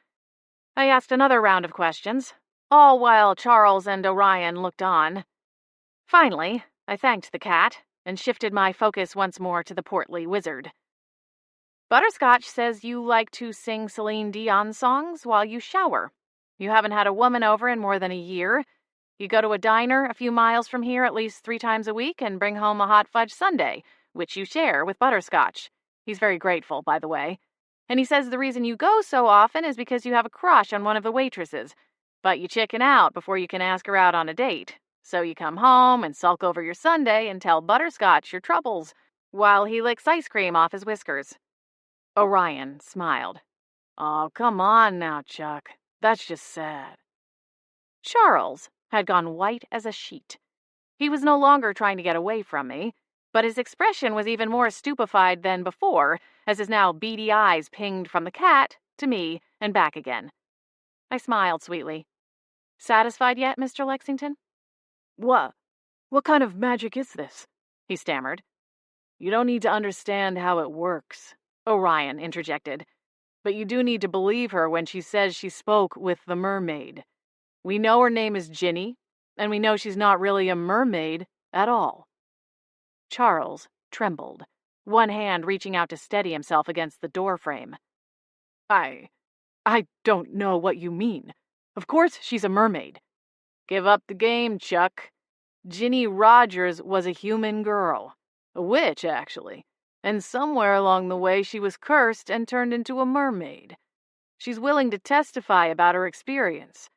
I asked another round of questions, all while Charles and Orion looked on. Finally, I thanked the cat and shifted my focus once more to the portly wizard. "Butterscotch says you like to sing Celine Dion songs while you shower. You haven't had a woman over in more than a year. You go to a diner a few miles from here at least 3 times a week and bring home a hot fudge sundae, which you share with Butterscotch. He's very grateful, by the way. And he says the reason you go so often is because you have a crush on one of the waitresses, but you chicken out before you can ask her out on a date. So you come home and sulk over your sundae and tell Butterscotch your troubles, while he licks ice cream off his whiskers." Orion smiled. "Oh, come on now, Chuck. That's just sad." Charles had gone white as a sheet. He was no longer trying to get away from me, but his expression was even more stupefied than before, as his now beady eyes pinged from the cat to me and back again. I smiled sweetly. "Satisfied yet, Mr. Lexington?" What kind of magic is this?" he stammered. You don't need to understand how it works, Orion interjected. but you do need to believe her when she says she spoke with the mermaid. We know her name is Ginny, and we know she's not really a mermaid at all. Charles trembled, one hand reaching out to steady himself against the doorframe. I don't know what you mean. Of course she's a mermaid. Give up the game, Chuck. Ginny Rogers was a human girl. A witch, actually. And somewhere along the way she was cursed and turned into a mermaid. She's willing to testify about her experience.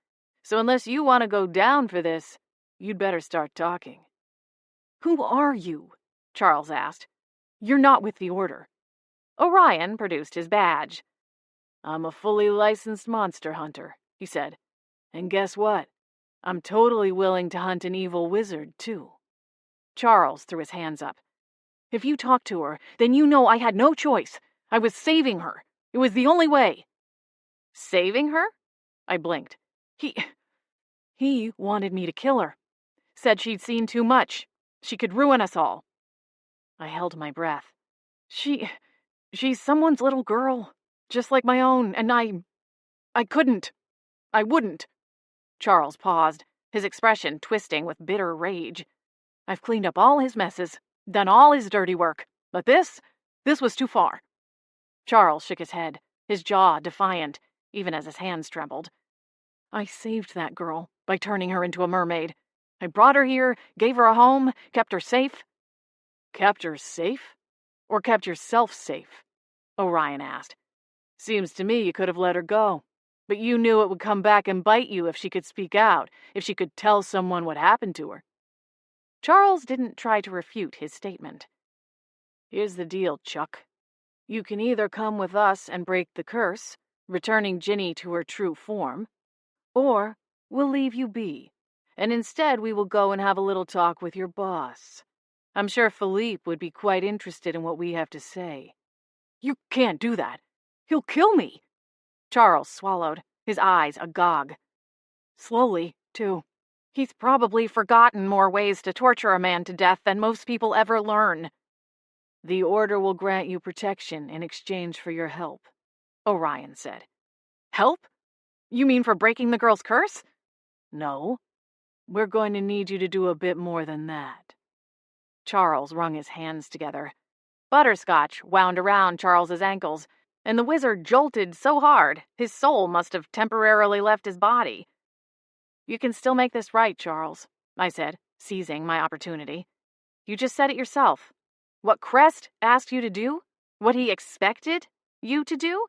So unless you want to go down for this, you'd better start talking. Who are you? Charles asked. You're not with the Order. Orion produced his badge. I'm a fully licensed monster hunter, he said. And guess what? I'm totally willing to hunt an evil wizard, too. Charles threw his hands up. If you talk to her, then you know I had no choice. I was saving her. It was the only way. Saving her? I blinked. He wanted me to kill her. Said she'd seen too much. She could ruin us all. I held my breath. She's someone's little girl, just like my own, and I couldn't. I wouldn't. Charles paused, his expression twisting with bitter rage. I've cleaned up all his messes, done all his dirty work, but this was too far. Charles shook his head, his jaw defiant, even as his hands trembled. I saved that girl by turning her into a mermaid. I brought her here, gave her a home, kept her safe. Kept her safe? Or kept yourself safe? Orion asked. Seems to me you could have let her go. But you knew it would come back and bite you if she could speak out, if she could tell someone what happened to her. Charles didn't try to refute his statement. Here's the deal, Chuck. You can either come with us and break the curse, returning Ginny to her true form, or we'll leave you be, and instead we will go and have a little talk with your boss. I'm sure Philippe would be quite interested in what we have to say. You can't do that. He'll kill me. Charles swallowed, his eyes agog. Slowly, too. He's probably forgotten more ways to torture a man to death than most people ever learn. The Order will grant you protection in exchange for your help, Orion said. Help? You mean for breaking the girl's curse? No. We're going to need you to do a bit more than that. Charles wrung his hands together. Butterscotch wound around Charles's ankles, and the wizard jolted so hard his soul must have temporarily left his body. You can still make this right, Charles, I said, seizing my opportunity. You just said it yourself. What Crest asked you to do, what he expected you to do,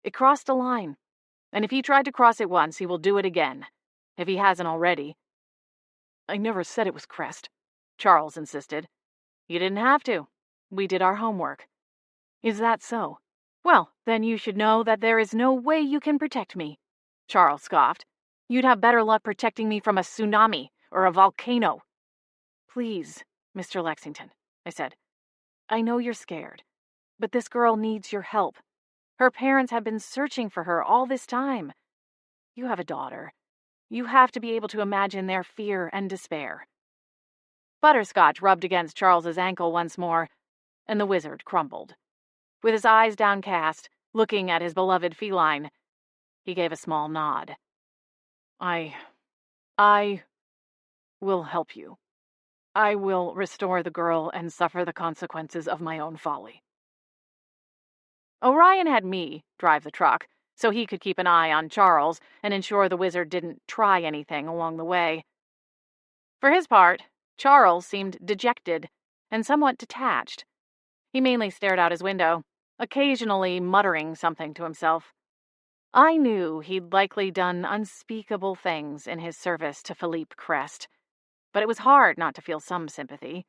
it crossed a line. And if he tried to cross it once, he will do it again, if he hasn't already. I never said it was Crest, Charles insisted. You didn't have to. We did our homework. Is that so? Well, then you should know that there is no way you can protect me, Charles scoffed. You'd have better luck protecting me from a tsunami or a volcano. Please, Mr. Lexington, I said. I know you're scared, but this girl needs your help. Her parents have been searching for her all this time. You have a daughter. You have to be able to imagine their fear and despair. Butterscotch rubbed against Charles's ankle once more, and the wizard crumbled. With his eyes downcast, looking at his beloved feline, he gave a small nod. I will help you. I will restore the girl and suffer the consequences of my own folly. Orion had me drive the truck, so he could keep an eye on Charles and ensure the wizard didn't try anything along the way. For his part, Charles seemed dejected and somewhat detached. He mainly stared out his window, occasionally muttering something to himself. I knew he'd likely done unspeakable things in his service to Philippe Crest, but it was hard not to feel some sympathy.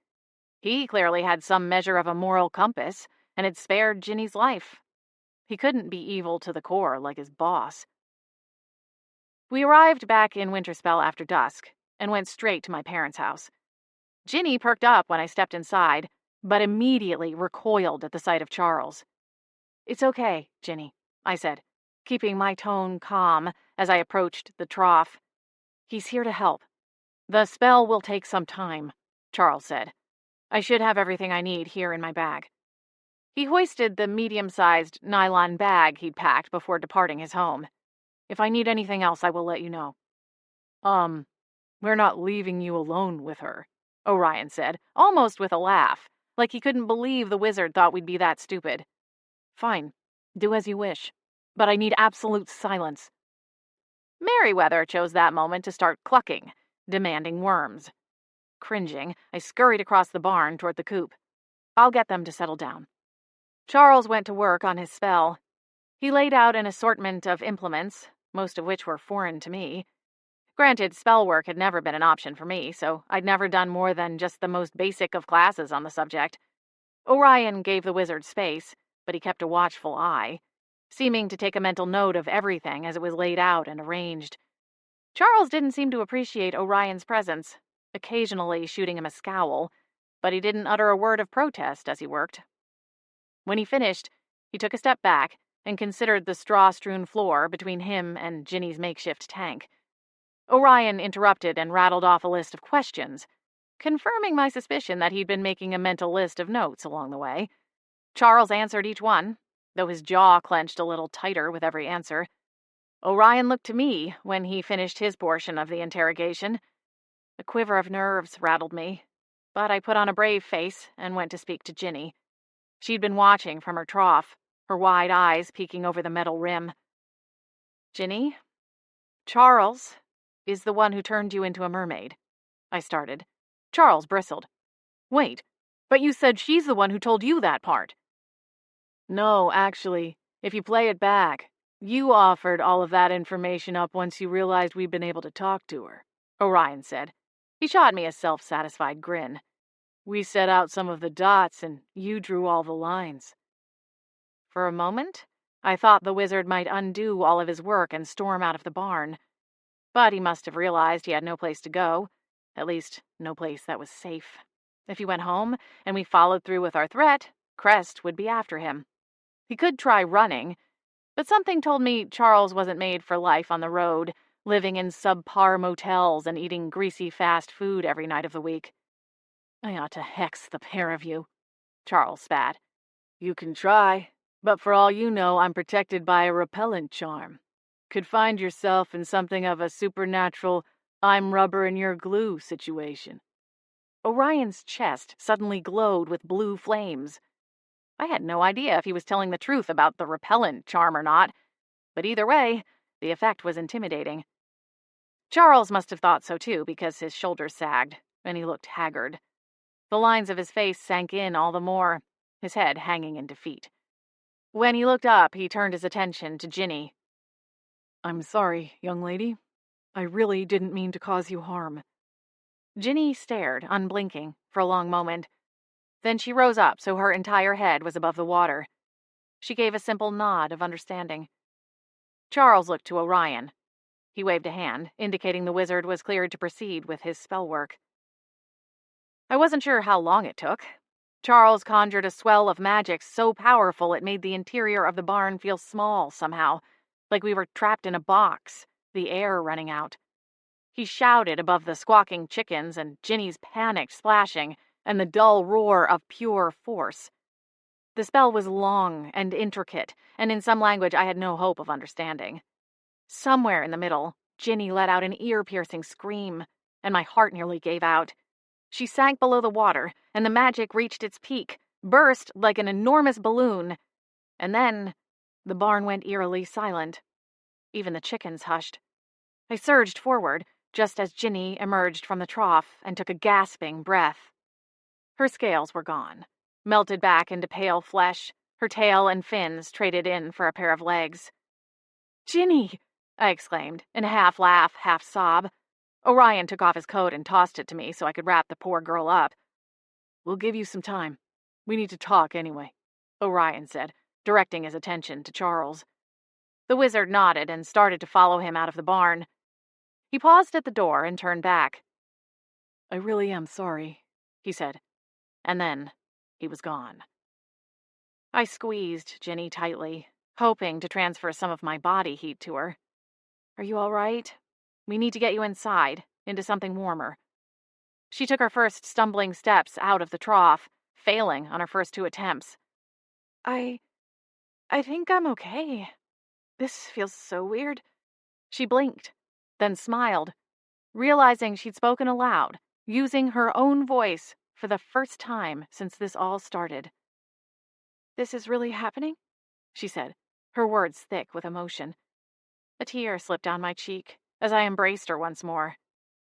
He clearly had some measure of a moral compass and had spared Ginny's life. He couldn't be evil to the core like his boss. We arrived back in Winterspell after dusk and went straight to my parents' house. Ginny perked up when I stepped inside, but immediately recoiled at the sight of Charles. It's okay, Ginny, I said, keeping my tone calm as I approached the trough. He's here to help. The spell will take some time, Charles said. I should have everything I need here in my bag. He hoisted the medium-sized nylon bag he'd packed before departing his home. If I need anything else, I will let you know. We're not leaving you alone with her, Orion said, almost with a laugh, like he couldn't believe the wizard thought we'd be that stupid. Fine, do as you wish, but I need absolute silence. Merryweather chose that moment to start clucking, demanding worms. Cringing, I scurried across the barn toward the coop. I'll get them to settle down. Charles went to work on his spell. He laid out an assortment of implements, most of which were foreign to me. Granted, spell work had never been an option for me, so I'd never done more than just the most basic of classes on the subject. Orion gave the wizard space, but he kept a watchful eye, seeming to take a mental note of everything as it was laid out and arranged. Charles didn't seem to appreciate Orion's presence, occasionally shooting him a scowl, but he didn't utter a word of protest as he worked. When he finished, he took a step back and considered the straw-strewn floor between him and Ginny's makeshift tank. Orion interrupted and rattled off a list of questions, confirming my suspicion that he'd been making a mental list of notes along the way. Charles answered each one, though his jaw clenched a little tighter with every answer. Orion looked to me when he finished his portion of the interrogation. A quiver of nerves rattled me, but I put on a brave face and went to speak to Ginny. She'd been watching from her trough, her wide eyes peeking over the metal rim. Ginny, Charles is the one who turned you into a mermaid, I started. Charles bristled. Wait, but you said she's the one who told you that part. No, actually, if you play it back, you offered all of that information up once you realized we'd been able to talk to her, Orion said. He shot me a self-satisfied grin. We set out some of the dots, and you drew all the lines. For a moment, I thought the wizard might undo all of his work and storm out of the barn. But he must have realized he had no place to go, at least no place that was safe. If he went home and we followed through with our threat, Crest would be after him. He could try running, but something told me Charles wasn't made for life on the road, living in subpar motels and eating greasy fast food every night of the week. I ought to hex the pair of you, Charles spat. You can try, but for all you know, I'm protected by a repellent charm. Could find yourself in something of a supernatural I'm rubber and you're glue situation. Orion's chest suddenly glowed with blue flames. I had no idea if he was telling the truth about the repellent charm or not, but either way, the effect was intimidating. Charles must have thought so too, because his shoulders sagged, and he looked haggard. The lines of his face sank in all the more, his head hanging in defeat. When he looked up, he turned his attention to Ginny. I'm sorry, young lady. I really didn't mean to cause you harm. Ginny stared, unblinking, for a long moment. Then she rose up so her entire head was above the water. She gave a simple nod of understanding. Charles looked to Orion. He waved a hand, indicating the wizard was cleared to proceed with his spell work. I wasn't sure how long it took. Charles conjured a swell of magic so powerful it made the interior of the barn feel small somehow, like we were trapped in a box, the air running out. He shouted above the squawking chickens and Ginny's panicked splashing and the dull roar of pure force. The spell was long and intricate, and in some language I had no hope of understanding. Somewhere in the middle, Ginny let out an ear-piercing scream, and my heart nearly gave out. She sank below the water, and the magic reached its peak, burst like an enormous balloon. And then the barn went eerily silent. Even the chickens hushed. I surged forward, just as Ginny emerged from the trough and took a gasping breath. Her scales were gone, melted back into pale flesh, her tail and fins traded in for a pair of legs. Ginny! I exclaimed, in a half-laugh, half-sob. Orion took off his coat and tossed it to me so I could wrap the poor girl up. We'll give you some time. We need to talk anyway, Orion said, directing his attention to Charles. The wizard nodded and started to follow him out of the barn. He paused at the door and turned back. I really am sorry, he said. And then he was gone. I squeezed Ginny tightly, hoping to transfer some of my body heat to her. Are you all right? We need to get you inside, into something warmer. She took her first stumbling steps out of the trough, failing on her first 2 attempts. I think I'm okay. This feels so weird. She blinked, then smiled, realizing she'd spoken aloud, using her own voice for the first time since this all started. This is really happening? She said, her words thick with emotion. A tear slipped down my cheek as I embraced her once more.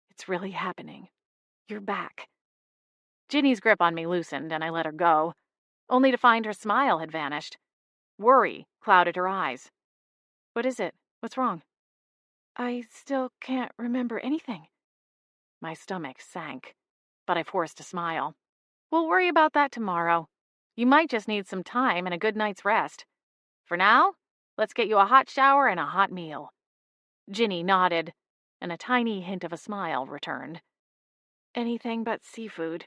It's really happening. You're back. Ginny's grip on me loosened and I let her go, only to find her smile had vanished. Worry clouded her eyes. What is it? What's wrong? I still can't remember anything. My stomach sank, but I forced a smile. We'll worry about that tomorrow. You might just need some time and a good night's rest. For now, let's get you a hot shower and a hot meal. Ginny nodded, and a tiny hint of a smile returned. Anything but seafood.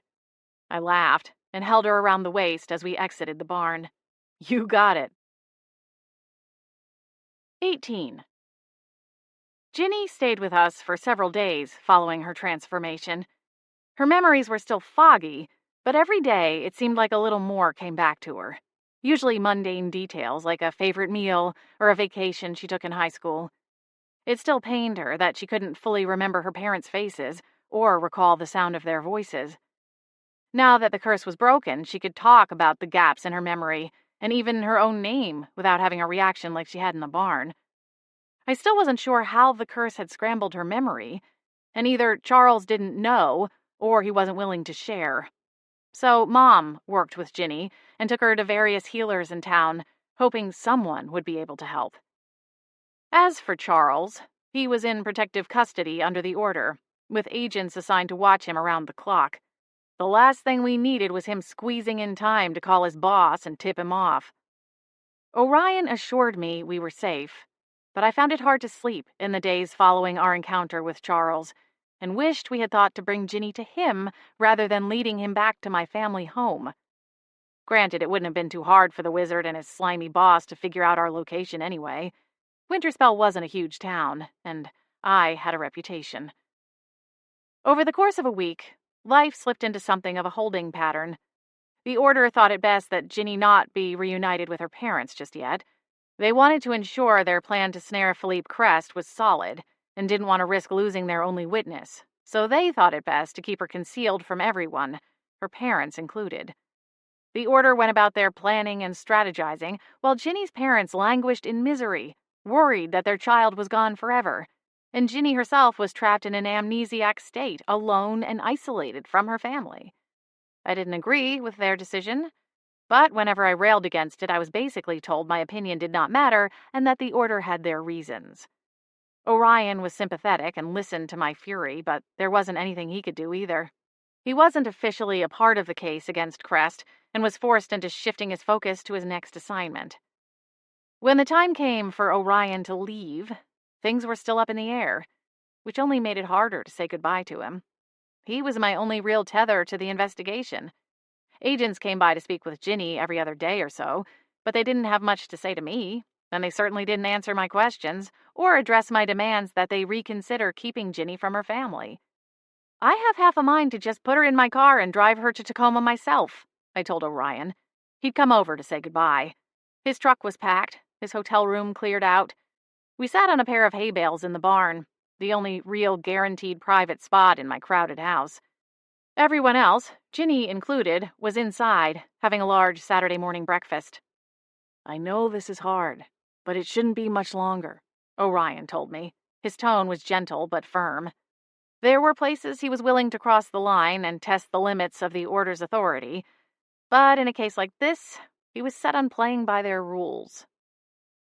I laughed and held her around the waist as we exited the barn. You got it. 18. Ginny stayed with us for several days following her transformation. Her memories were still foggy, but every day it seemed like a little more came back to her. Usually mundane details like a favorite meal or a vacation she took in high school. It still pained her that she couldn't fully remember her parents' faces or recall the sound of their voices. Now that the curse was broken, she could talk about the gaps in her memory and even her own name without having a reaction like she had in the barn. I still wasn't sure how the curse had scrambled her memory, and either Charles didn't know or he wasn't willing to share. So Mom worked with Ginny and took her to various healers in town, hoping someone would be able to help. As for Charles, he was in protective custody under the order, with agents assigned to watch him around the clock. The last thing we needed was him squeezing in time to call his boss and tip him off. Orion assured me we were safe, but I found it hard to sleep in the days following our encounter with Charles, and wished we had thought to bring Ginny to him rather than leading him back to my family home. Granted, it wouldn't have been too hard for the wizard and his slimy boss to figure out our location anyway. Winterspell wasn't a huge town, and I had a reputation. Over the course of a week, life slipped into something of a holding pattern. The Order thought it best that Ginny not be reunited with her parents just yet. They wanted to ensure their plan to snare Philippe Crest was solid, and didn't want to risk losing their only witness, so they thought it best to keep her concealed from everyone, her parents included. The Order went about their planning and strategizing, while Ginny's parents languished in misery, worried that their child was gone forever, and Ginny herself was trapped in an amnesiac state, alone and isolated from her family. I didn't agree with their decision, but whenever I railed against it, I was basically told my opinion did not matter and that the Order had their reasons. Orion was sympathetic and listened to my fury, but there wasn't anything he could do either. He wasn't officially a part of the case against Crest and was forced into shifting his focus to his next assignment. When the time came for Orion to leave, things were still up in the air, which only made it harder to say goodbye to him. He was my only real tether to the investigation. Agents came by to speak with Ginny every other day or so, but they didn't have much to say to me, and they certainly didn't answer my questions or address my demands that they reconsider keeping Ginny from her family. I have half a mind to just put her in my car and drive her to Tacoma myself, I told Orion. He'd come over to say goodbye. His truck was packed, his hotel room cleared out. We sat on a pair of hay bales in the barn, the only real guaranteed private spot in my crowded house. Everyone else, Ginny included, was inside, having a large Saturday morning breakfast. I know this is hard, but it shouldn't be much longer, Orion told me. His tone was gentle but firm. There were places he was willing to cross the line and test the limits of the Order's authority, but in a case like this, he was set on playing by their rules.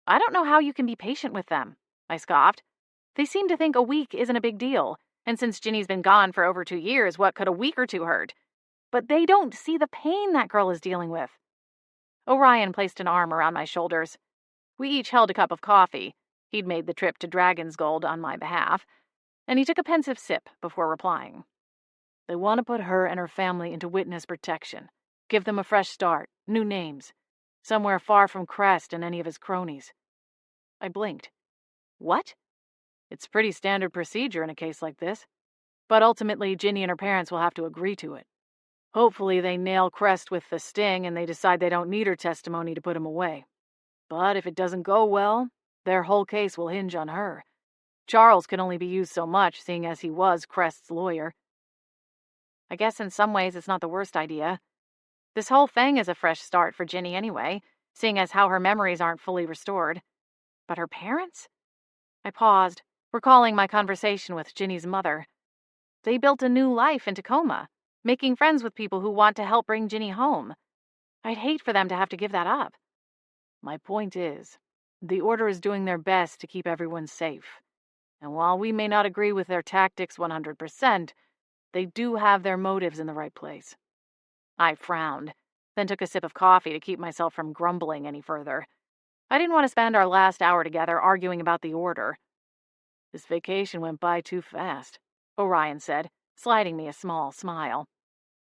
I don't know how you can be patient with them, I scoffed. They seem to think a week isn't a big deal, and since Ginny's been gone for over 2 years, what could a week or two hurt? But they don't see the pain that girl is dealing with. Orion placed an arm around my shoulders. We each held a cup of coffee. He'd made the trip to Dragon's Gold on my behalf, and he took a pensive sip before replying. They want to put her and her family into witness protection. Give them a fresh start, new names. Somewhere far from Crest and any of his cronies. I blinked. What? It's pretty standard procedure in a case like this. But ultimately, Ginny and her parents will have to agree to it. Hopefully they nail Crest with the sting and they decide they don't need her testimony to put him away. But if it doesn't go well, their whole case will hinge on her. Charles can only be used so much, seeing as he was Crest's lawyer. I guess in some ways it's not the worst idea. This whole thing is a fresh start for Ginny anyway, seeing as how her memories aren't fully restored. But her parents? I paused, recalling my conversation with Ginny's mother. They built a new life in Tacoma, making friends with people who want to help bring Ginny home. I'd hate for them to have to give that up. My point is, the Order is doing their best to keep everyone safe. And while we may not agree with their tactics 100%, they do have their motives in the right place. I frowned, then took a sip of coffee to keep myself from grumbling any further. I didn't want to spend our last hour together arguing about the Order. This vacation went by too fast, Orion said, sliding me a small smile.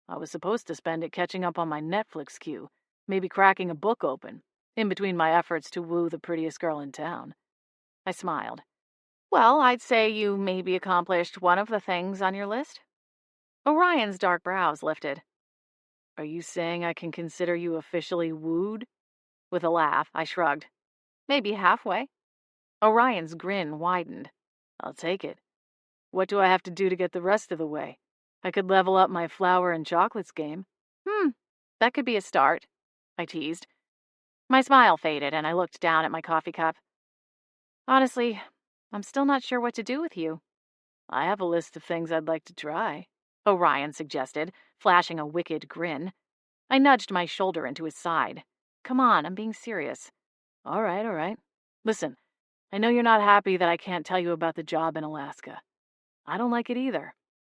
I was supposed to spend it catching up on my Netflix queue, maybe cracking a book open, in between my efforts to woo the prettiest girl in town. I smiled. Well, I'd say you maybe accomplished one of the things on your list. Orion's dark brows lifted. Are you saying I can consider you officially wooed? With a laugh, I shrugged. Maybe halfway. Orion's grin widened. I'll take it. What do I have to do to get the rest of the way? I could level up my flour and chocolates game. That could be a start, I teased. My smile faded and I looked down at my coffee cup. Honestly, I'm still not sure what to do with you. I have a list of things I'd like to try, Orion suggested, flashing a wicked grin. I nudged my shoulder into his side. Come on, I'm being serious. All right. Listen, I know you're not happy that I can't tell you about the job in Alaska. I don't like it either.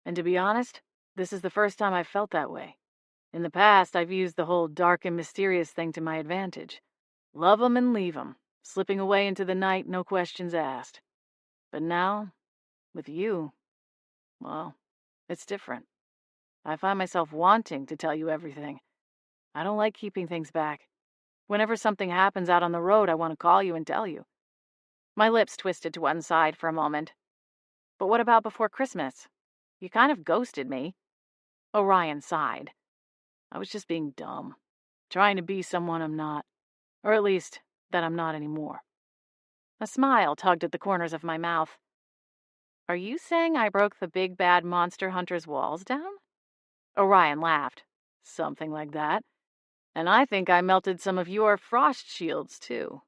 And to be honest, this is the first time I've felt that way. In the past, I've used the whole dark and mysterious thing to my advantage. Love 'em and leave 'em, slipping away into the night, no questions asked. But now, with you, well, it's different. I find myself wanting to tell you everything. I don't like keeping things back. Whenever something happens out on the road, I want to call you and tell you. My lips twisted to one side for a moment. But what about before Christmas? You kind of ghosted me. Orion sighed. I was just being dumb, trying to be someone I'm not, or at least that I'm not anymore. A smile tugged at the corners of my mouth. Are you saying I broke the big bad monster hunter's walls down? Orion laughed. Something like that. And I think I melted some of your frost shields, too.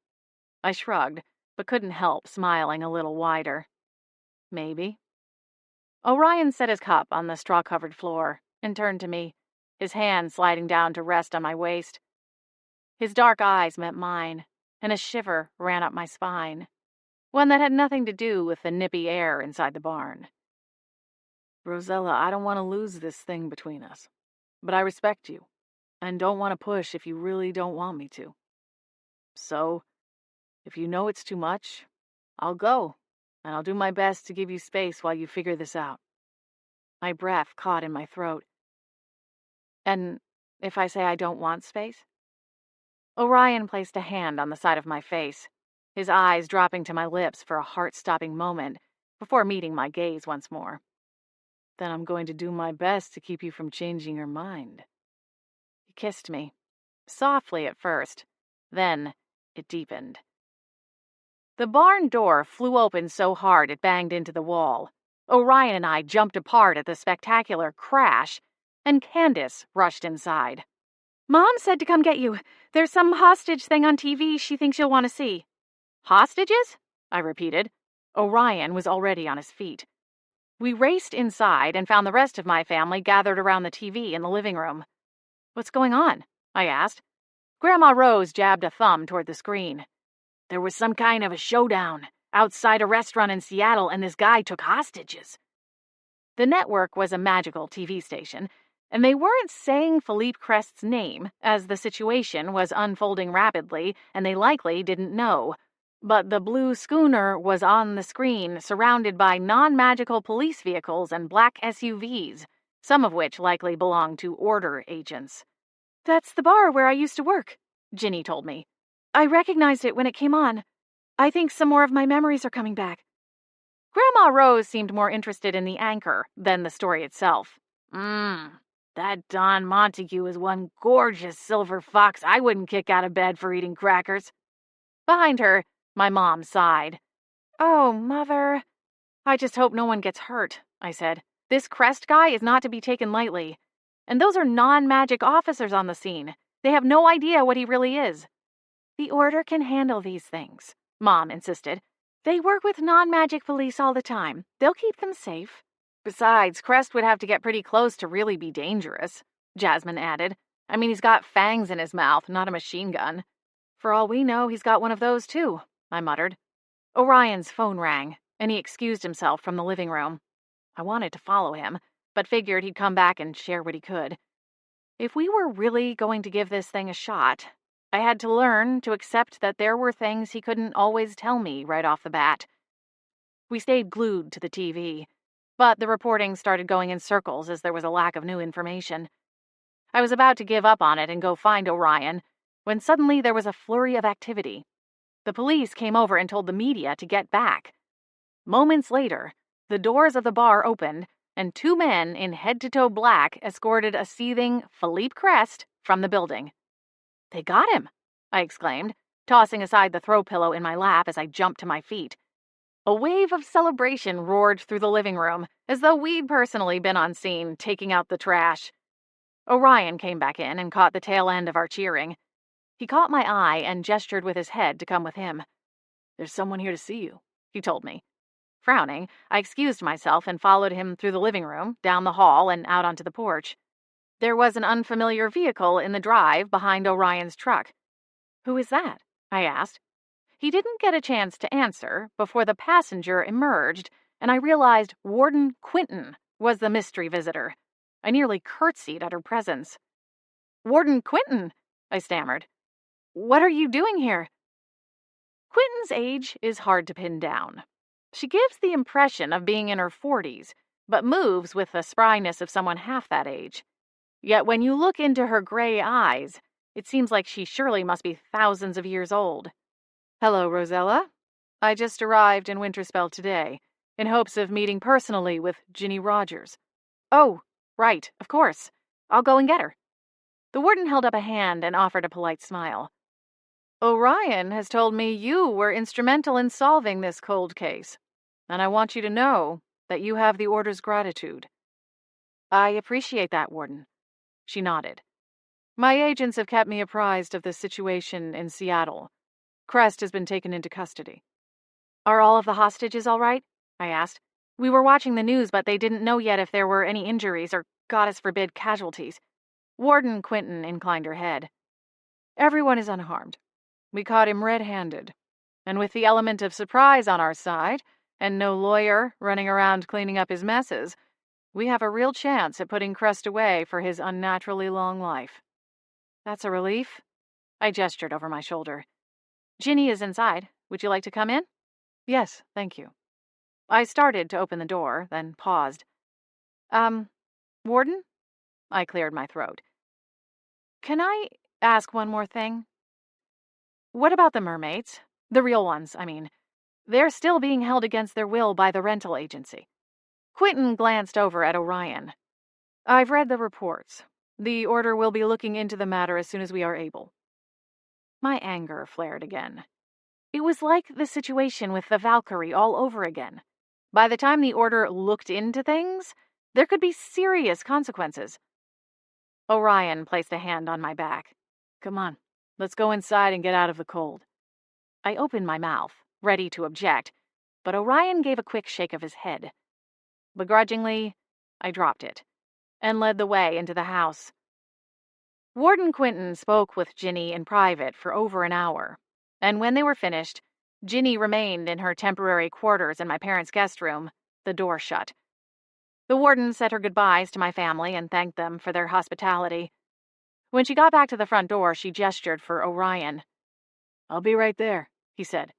I shrugged, but couldn't help smiling a little wider. Maybe. Orion set his cup on the straw-covered floor and turned to me, his hand sliding down to rest on my waist. His dark eyes met mine, and a shiver ran up my spine, one that had nothing to do with the nippy air inside the barn. Rosella, I don't want to lose this thing between us, but I respect you, and don't want to push if you really don't want me to. So, if you know it's too much, I'll go, and I'll do my best to give you space while you figure this out. My breath caught in my throat. And if I say I don't want space? Orion placed a hand on the side of my face, his eyes dropping to my lips for a heart-stopping moment before meeting my gaze once more. Then I'm going to do my best to keep you from changing your mind. He kissed me, softly at first, then it deepened. The barn door flew open so hard it banged into the wall. Orion and I jumped apart at the spectacular crash, and Candace rushed inside. Mom said to come get you. There's some hostage thing on TV she thinks you'll want to see. Hostages? I repeated. Orion was already on his feet. We raced inside and found the rest of my family gathered around the TV in the living room. What's going on? I asked. Grandma Rose jabbed a thumb toward the screen. There was some kind of a showdown outside a restaurant in Seattle, and this guy took hostages. The network was a magical TV station, and they weren't saying Philippe Crest's name, as the situation was unfolding rapidly, and they likely didn't know. But the blue schooner was on the screen, surrounded by non-magical police vehicles and black SUVs, some of which likely belonged to Order agents. That's the bar where I used to work, Ginny told me. I recognized it when it came on. I think some more of my memories are coming back. Grandma Rose seemed more interested in the anchor than the story itself. That Don Montague is one gorgeous silver fox I wouldn't kick out of bed for eating crackers. Behind her, my mom sighed. Oh, Mother. I just hope no one gets hurt, I said. This Crest guy is not to be taken lightly. And those are non-magic officers on the scene. They have no idea what he really is. The Order can handle these things, Mom insisted. They work with non-magic police all the time. They'll keep them safe. Besides, Crest would have to get pretty close to really be dangerous, Jasmine added. I mean, he's got fangs in his mouth, not a machine gun. For all we know, he's got one of those too, I muttered. Orion's phone rang, and he excused himself from the living room. I wanted to follow him, but figured he'd come back and share what he could. If we were really going to give this thing a shot, I had to learn to accept that there were things he couldn't always tell me right off the bat. We stayed glued to the TV, but the reporting started going in circles as there was a lack of new information. I was about to give up on it and go find Orion, when suddenly there was a flurry of activity. The police came over and told the media to get back. Moments later, the doors of the bar opened, and two men in head-to-toe black escorted a seething Philippe Crest from the building. They got him, I exclaimed, tossing aside the throw pillow in my lap as I jumped to my feet. A wave of celebration roared through the living room, as though we'd personally been on scene, taking out the trash. Orion came back in and caught the tail end of our cheering. He caught my eye and gestured with his head to come with him. There's someone here to see you, he told me. Frowning, I excused myself and followed him through the living room, down the hall, and out onto the porch. There was an unfamiliar vehicle in the drive behind Orion's truck. Who is that? I asked. He didn't get a chance to answer before the passenger emerged, and I realized Warden Quinton was the mystery visitor. I nearly curtsied at her presence. Warden Quinton, I stammered. What are you doing here? Quinton's age is hard to pin down. She gives the impression of being in her 40s, but moves with the spryness of someone half that age. Yet when you look into her gray eyes, it seems like she surely must be thousands of years old. Hello, Rosella. I just arrived in Winterspell today, in hopes of meeting personally with Ginny Rogers. Oh, right, of course. I'll go and get her. The warden held up a hand and offered a polite smile. Orion has told me you were instrumental in solving this cold case, and I want you to know that you have the Order's gratitude. I appreciate that, Warden. She nodded. My agents have kept me apprised of the situation in Seattle. Crest has been taken into custody. Are all of the hostages all right? I asked. We were watching the news, but they didn't know yet if there were any injuries or, goddess forbid, casualties. Warden Quinton inclined her head. Everyone is unharmed. We caught him red-handed. And with the element of surprise on our side, and no lawyer running around cleaning up his messes, we have a real chance at putting Crest away for his unnaturally long life. That's a relief. I gestured over my shoulder. Ginny is inside. Would you like to come in? Yes, thank you. I started to open the door, then paused. Warden? I cleared my throat. Can I ask one more thing? What about the mermaids? The real ones, I mean. They're still being held against their will by the rental agency. Quinton glanced over at Orion. I've read the reports. The Order will be looking into the matter as soon as we are able. My anger flared again. It was like the situation with the Valkyrie all over again. By the time the Order looked into things, there could be serious consequences. Orion placed a hand on my back. Come on, let's go inside and get out of the cold. I opened my mouth, ready to object, but Orion gave a quick shake of his head. Begrudgingly, I dropped it, and led the way into the house. Warden Quinton spoke with Ginny in private for over an hour, and when they were finished, Ginny remained in her temporary quarters in my parents' guest room, the door shut. The warden said her goodbyes to my family and thanked them for their hospitality. When she got back to the front door, she gestured for Orion. I'll be right there, he said.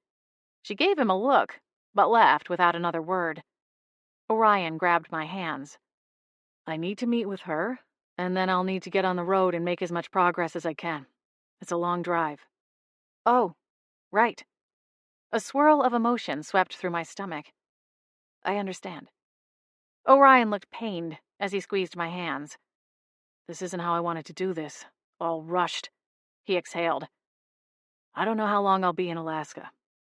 She gave him a look, but left without another word. Orion grabbed my hands. I need to meet with her, and then I'll need to get on the road and make as much progress as I can. It's a long drive. Oh, right. A swirl of emotion swept through my stomach. I understand. Orion looked pained as he squeezed my hands. This isn't how I wanted to do this. All rushed. He exhaled. I don't know how long I'll be in Alaska,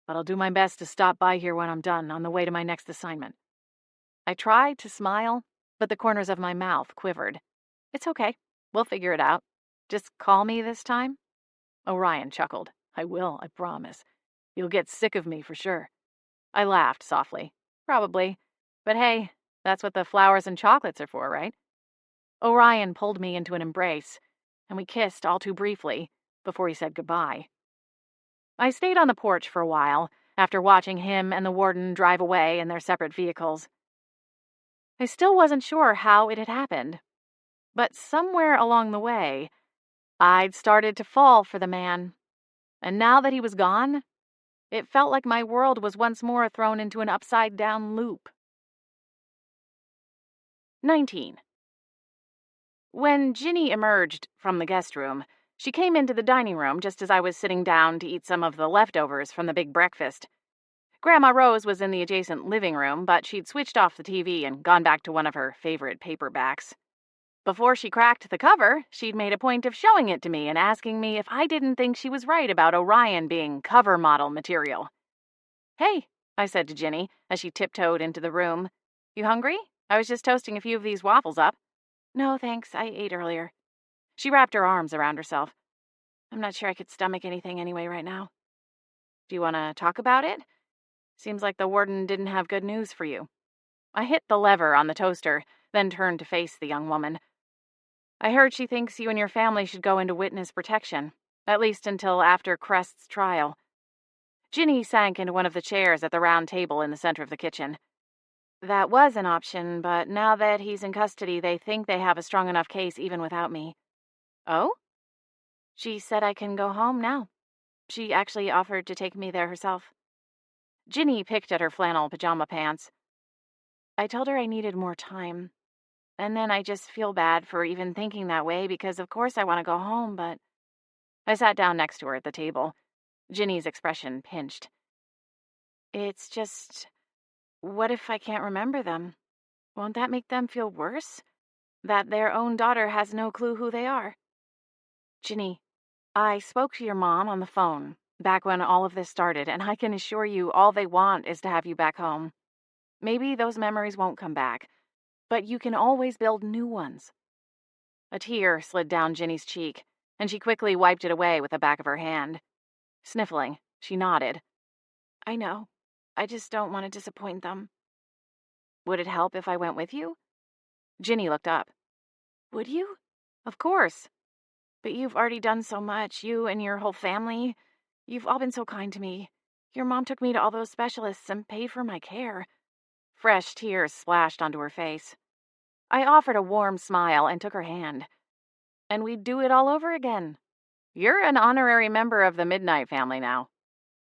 but I'll do my best to stop by here when I'm done on the way to my next assignment. I tried to smile, but the corners of my mouth quivered. It's okay. We'll figure it out. Just call me this time? Orion chuckled. I will, I promise. You'll get sick of me for sure. I laughed softly. Probably. But hey, that's what the flowers and chocolates are for, right? Orion pulled me into an embrace, and we kissed all too briefly before he said goodbye. I stayed on the porch for a while, after watching him and the warden drive away in their separate vehicles. I still wasn't sure how it had happened, but somewhere along the way, I'd started to fall for the man, and now that he was gone, it felt like my world was once more thrown into an upside-down loop. 19. When Ginny emerged from the guest room, she came into the dining room just as I was sitting down to eat some of the leftovers from the big breakfast. Grandma Rose was in the adjacent living room, but she'd switched off the TV and gone back to one of her favorite paperbacks. Before she cracked the cover, she'd made a point of showing it to me and asking me if I didn't think she was right about Orion being cover model material. Hey, I said to Ginny as she tiptoed into the room. You hungry? I was just toasting a few of these waffles up. No, thanks. I ate earlier. She wrapped her arms around herself. I'm not sure I could stomach anything anyway right now. Do you want to talk about it? Seems like the warden didn't have good news for you. I hit the lever on the toaster, then turned to face the young woman. I heard she thinks you and your family should go into witness protection, at least until after Crest's trial. Ginny sank into one of the chairs at the round table in the center of the kitchen. That was an option, but now that he's in custody, they think they have a strong enough case even without me. Oh? She said I can go home now. She actually offered to take me there herself. Ginny picked at her flannel pajama pants. I told her I needed more time. And then I just feel bad for even thinking that way because of course I want to go home, but... I sat down next to her at the table. Ginny's expression pinched. It's just... What if I can't remember them? Won't that make them feel worse? That their own daughter has no clue who they are? Ginny, I spoke to your mom on the phone back when all of this started, and I can assure you all they want is to have you back home. Maybe those memories won't come back, but you can always build new ones. A tear slid down Ginny's cheek, and she quickly wiped it away with the back of her hand. Sniffling, she nodded. I know. I just don't want to disappoint them. Would it help if I went with you? Ginny looked up. Would you? Of course. But you've already done so much, you and your whole family. You've all been so kind to me. Your mom took me to all those specialists and paid for my care. Fresh tears splashed onto her face. I offered a warm smile and took her hand. And we'd do it all over again. You're an honorary member of the Midnight family now.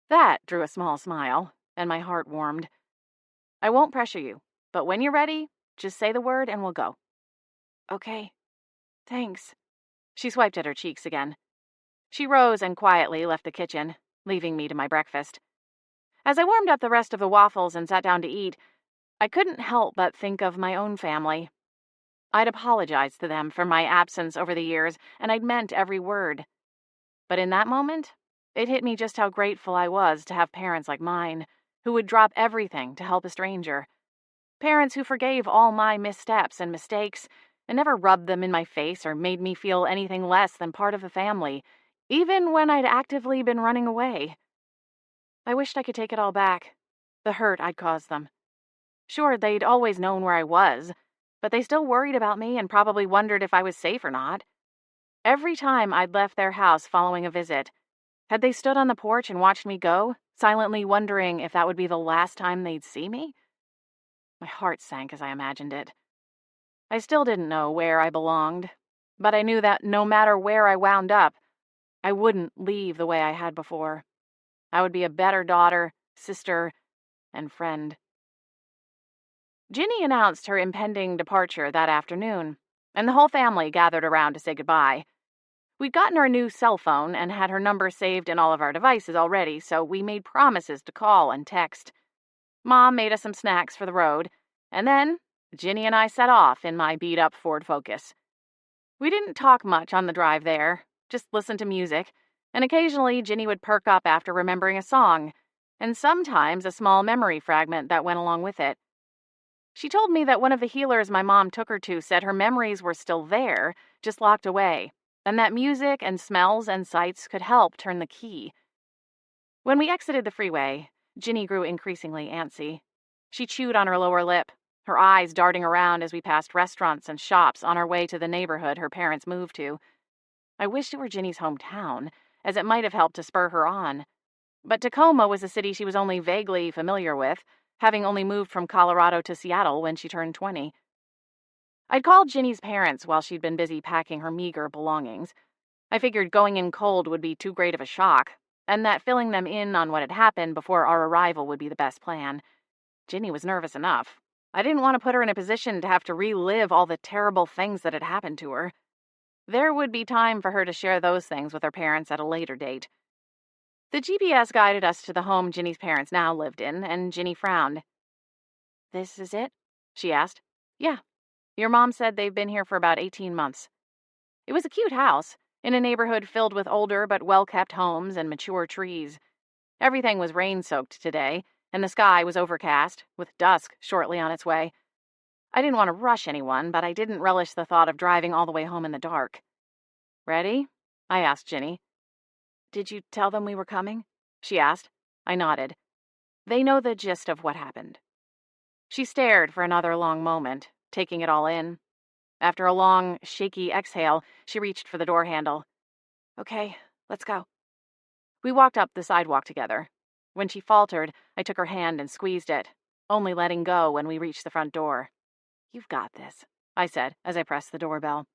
That drew a small smile, and my heart warmed. I won't pressure you, but when you're ready, just say the word and we'll go. Okay. Thanks. She swiped at her cheeks again. She rose and quietly left the kitchen, leaving me to my breakfast. As I warmed up the rest of the waffles and sat down to eat, I couldn't help but think of my own family. I'd apologized to them for my absence over the years, and I'd meant every word. But in that moment, it hit me just how grateful I was to have parents like mine, who would drop everything to help a stranger. Parents who forgave all my missteps and mistakes, and never rubbed them in my face or made me feel anything less than part of the family, even when I'd actively been running away. I wished I could take it all back, the hurt I'd caused them. Sure, they'd always known where I was, but they still worried about me and probably wondered if I was safe or not. Every time I'd left their house following a visit, had they stood on the porch and watched me go, silently wondering if that would be the last time they'd see me? My heart sank as I imagined it. I still didn't know where I belonged, but I knew that no matter where I wound up, I wouldn't leave the way I had before. I would be a better daughter, sister, and friend. Ginny announced her impending departure that afternoon, and the whole family gathered around to say goodbye. We'd gotten her a new cell phone and had her number saved in all of our devices already, so we made promises to call and text. Mom made us some snacks for the road, and then Ginny and I set off in my beat-up Ford Focus. We didn't talk much on the drive there, just listened to music, and occasionally Ginny would perk up after remembering a song, and sometimes a small memory fragment that went along with it. She told me that one of the healers my mom took her to said her memories were still there, just locked away, and that music and smells and sights could help turn the key. When we exited the freeway, Ginny grew increasingly antsy. She chewed on her lower lip, her eyes darting around as we passed restaurants and shops on our way to the neighborhood her parents moved to. I wished it were Ginny's hometown, as it might have helped to spur her on. But Tacoma was a city she was only vaguely familiar with, having only moved from Colorado to Seattle when she turned 20. I'd called Ginny's parents while she'd been busy packing her meager belongings. I figured going in cold would be too great of a shock, and that filling them in on what had happened before our arrival would be the best plan. Ginny was nervous enough. I didn't want to put her in a position to have to relive all the terrible things that had happened to her. There would be time for her to share those things with her parents at a later date. The GPS guided us to the home Ginny's parents now lived in, and Ginny frowned. "This is it?" she asked. "Yeah. Your mom said they've been here for about 18 months. It was a cute house, in a neighborhood filled with older but well-kept homes and mature trees. Everything was rain-soaked today, and the sky was overcast, with dusk shortly on its way. I didn't want to rush anyone, but I didn't relish the thought of driving all the way home in the dark. "Ready?" I asked Ginny. "Did you tell them we were coming?" she asked. I nodded. "They know the gist of what happened." She stared for another long moment, taking it all in. After a long, shaky exhale, she reached for the door handle. "Okay, let's go." We walked up the sidewalk together. When she faltered, I took her hand and squeezed it, only letting go when we reached the front door. "You've got this," I said as I pressed the doorbell.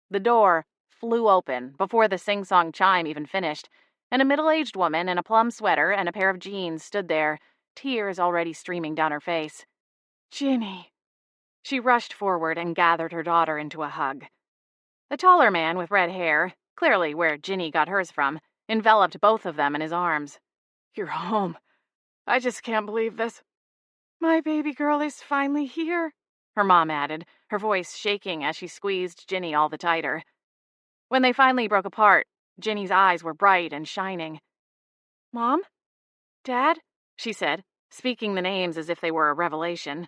The door flew open before the sing-song chime even finished, and a middle-aged woman in a plum sweater and a pair of jeans stood there, tears already streaming down her face. "Ginny." She rushed forward and gathered her daughter into a hug. A taller man with red hair, clearly where Ginny got hers from, enveloped both of them in his arms. "You're home. I just can't believe this." "My baby girl is finally here," her mom added, her voice shaking as she squeezed Ginny all the tighter. When they finally broke apart, Ginny's eyes were bright and shining. "Mom? Dad?" she said, speaking the names as if they were a revelation.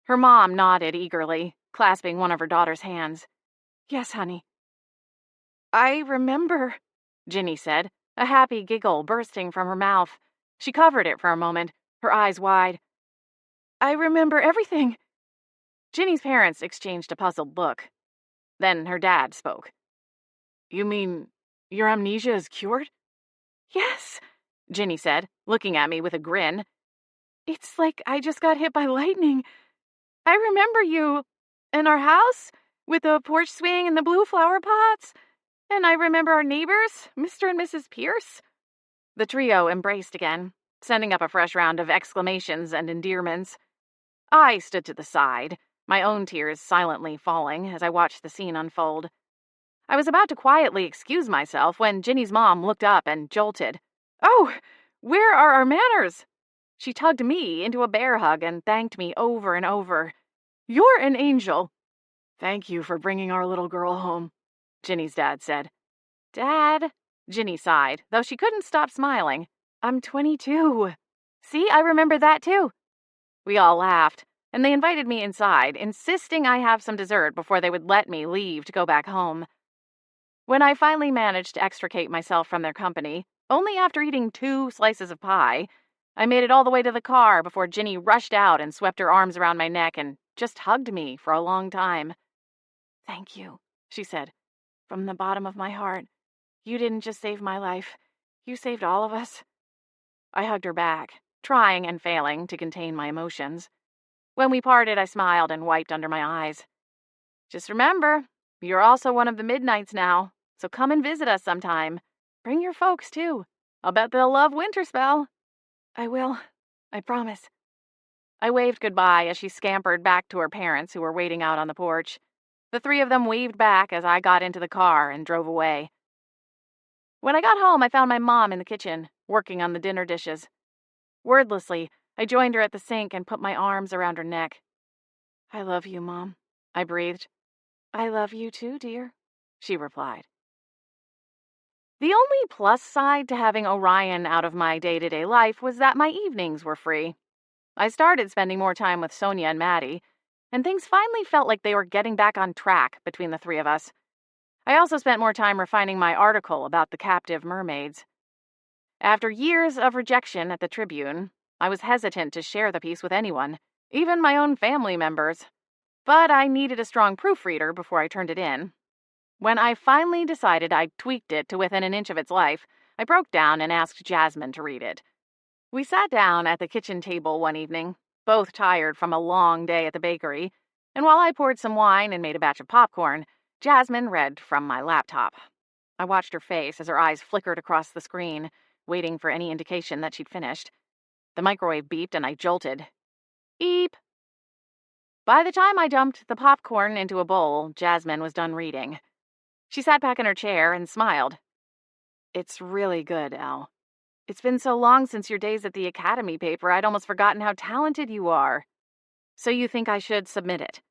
Her mom nodded eagerly, clasping one of her daughter's hands. "Yes, honey." "I remember," Ginny said, a happy giggle bursting from her mouth. She covered it for a moment, her eyes wide. "I remember everything." Ginny's parents exchanged a puzzled look. Then her dad spoke. "You mean your amnesia is cured?" "Yes," Ginny said, looking at me with a grin. "It's like I just got hit by lightning. I remember you, and our house, with the porch swing and the blue flower pots. And I remember our neighbors, Mr. and Mrs. Pierce." The trio embraced again, sending up a fresh round of exclamations and endearments. I stood to the side, my own tears silently falling as I watched the scene unfold. I was about to quietly excuse myself when Ginny's mom looked up and jolted. "Oh, where are our manners?" She tugged me into a bear hug and thanked me over and over. "You're an angel." "Thank you for bringing our little girl home," Ginny's dad said. "Dad," Ginny sighed, though she couldn't stop smiling. "I'm 22. See, I remember that too." We all laughed, and they invited me inside, insisting I have some dessert before they would let me leave to go back home. When I finally managed to extricate myself from their company, only after eating 2 slices of pie, I made it all the way to the car before Ginny rushed out and swept her arms around my neck and just hugged me for a long time. "Thank you," she said, "from the bottom of my heart. You didn't just save my life. You saved all of us." I hugged her back, trying and failing to contain my emotions. When we parted, I smiled and wiped under my eyes. "Just remember, you're also one of the Midnights now, so come and visit us sometime. Bring your folks, too. I'll bet they'll love Winterspell." "I will. I promise." I waved goodbye as she scampered back to her parents who were waiting out on the porch. The 3 of them waved back as I got into the car and drove away. When I got home, I found my mom in the kitchen, working on the dinner dishes. Wordlessly, I joined her at the sink and put my arms around her neck. "I love you, Mom," I breathed. "I love you too, dear," she replied. The only plus side to having Orion out of my day-to-day life was that my evenings were free. I started spending more time with Sonia and Maddie, and things finally felt like they were getting back on track between the three of us. I also spent more time refining my article about the captive mermaids. After years of rejection at the Tribune, I was hesitant to share the piece with anyone, even my own family members. But I needed a strong proofreader before I turned it in. When I finally decided I'd tweaked it to within an inch of its life, I broke down and asked Jasmine to read it. We sat down at the kitchen table one evening, both tired from a long day at the bakery, and while I poured some wine and made a batch of popcorn, Jasmine read from my laptop. I watched her face as her eyes flickered across the screen, waiting for any indication that she'd finished. The microwave beeped and I jolted. Eep! By the time I dumped the popcorn into a bowl, Jasmine was done reading. She sat back in her chair and smiled. "It's really good, Elle. It's been so long since your days at the Academy paper, I'd almost forgotten how talented you are. So you think I should submit it?"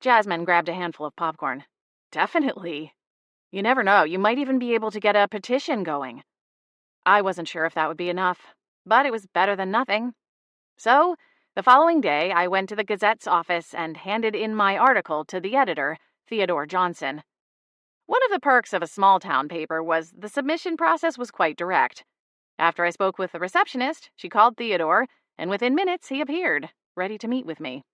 Jasmine grabbed a handful of popcorn. "Definitely. You never know, you might even be able to get a petition going." I wasn't sure if that would be enough, but it was better than nothing. So, the following day, I went to the Gazette's office and handed in my article to the editor, Theodore Johnson. One of the perks of a small-town paper was the submission process was quite direct. After I spoke with the receptionist, she called Theodore, and within minutes he appeared, ready to meet with me.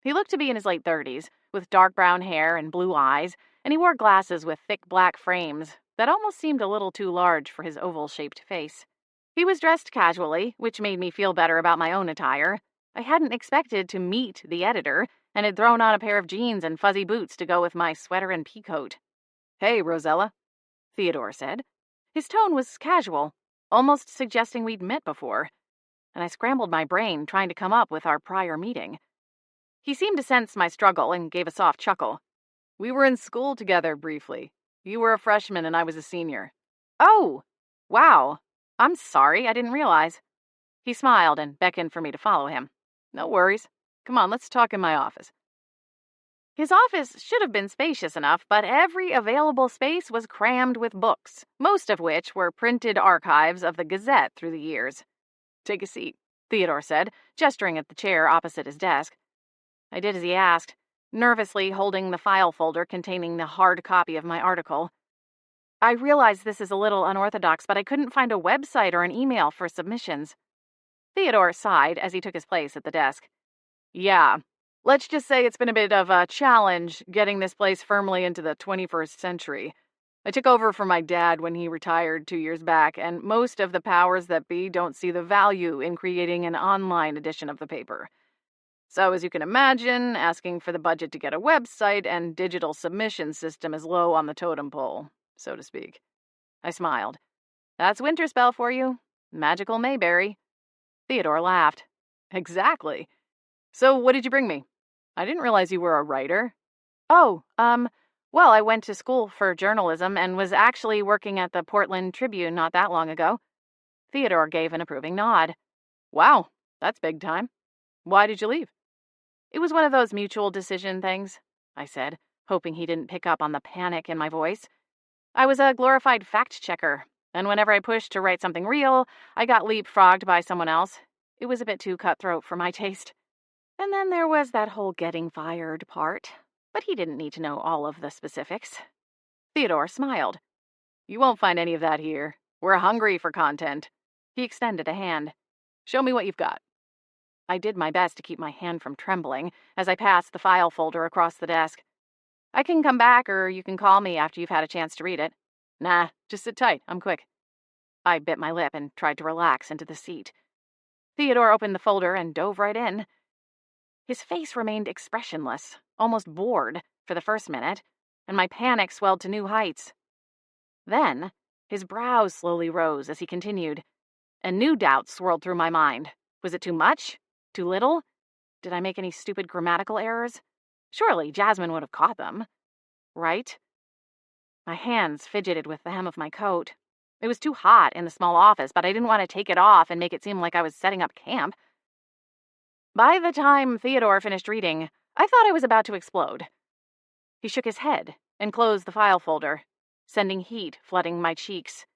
He looked to be in his late 30s, with dark brown hair and blue eyes, and he wore glasses with thick black frames that almost seemed a little too large for his oval-shaped face. He was dressed casually, which made me feel better about my own attire. I hadn't expected to meet the editor, and had thrown on a pair of jeans and fuzzy boots to go with my sweater and peacoat. "Hey, Rosella," Theodore said. His tone was casual, almost suggesting we'd met before, and I scrambled my brain trying to come up with our prior meeting. He seemed to sense my struggle and gave a soft chuckle. "We were in school together briefly. You were a freshman and I was a senior." "Oh, wow. I'm sorry, I didn't realize." He smiled and beckoned for me to follow him. "No worries. Come on, let's talk in my office." His office should have been spacious enough, but every available space was crammed with books, most of which were printed archives of the Gazette through the years. "Take a seat," Theodore said, gesturing at the chair opposite his desk. I did as he asked, nervously holding the file folder containing the hard copy of my article. "I realize this is a little unorthodox, but I couldn't find a website or an email for submissions." Theodore sighed as he took his place at the desk. "Yeah. Let's just say it's been a bit of a challenge getting this place firmly into the 21st century. I took over from my dad when he retired 2 years back, and most of the powers that be don't see the value in creating an online edition of the paper. So, as you can imagine, asking for the budget to get a website and digital submission system is low on the totem pole, so to speak." I smiled. "That's Winterspell for you. Magical Mayberry." Theodore laughed. "Exactly. So, what did you bring me? I didn't realize you were a writer." "Oh, well, I went to school for journalism and was actually working at the Portland Tribune not that long ago." Theodore gave an approving nod. "Wow, that's big time. Why did you leave?" "It was one of those mutual decision things," I said, hoping he didn't pick up on the panic in my voice. "I was a glorified fact-checker, and whenever I pushed to write something real, I got leapfrogged by someone else. It was a bit too cutthroat for my taste. And then there was that whole getting fired part, but he didn't need to know all of the specifics." Theodore smiled. "You won't find any of that here. We're hungry for content." He extended a hand. "Show me what you've got." I did my best to keep my hand from trembling as I passed the file folder across the desk. "I can come back, or you can call me after you've had a chance to read it." "Nah, just sit tight. I'm quick." I bit my lip and tried to relax into the seat. Theodore opened the folder and dove right in. His face remained expressionless, almost bored, for the first minute, and my panic swelled to new heights. Then, his brows slowly rose as he continued, and new doubts swirled through my mind. Was it too much? Too little? Did I make any stupid grammatical errors? Surely Jasmine would have caught them. Right? My hands fidgeted with the hem of my coat. It was too hot in the small office, but I didn't want to take it off and make it seem like I was setting up camp. By the time Theodore finished reading, I thought I was about to explode. He shook his head and closed the file folder, sending heat flooding my cheeks.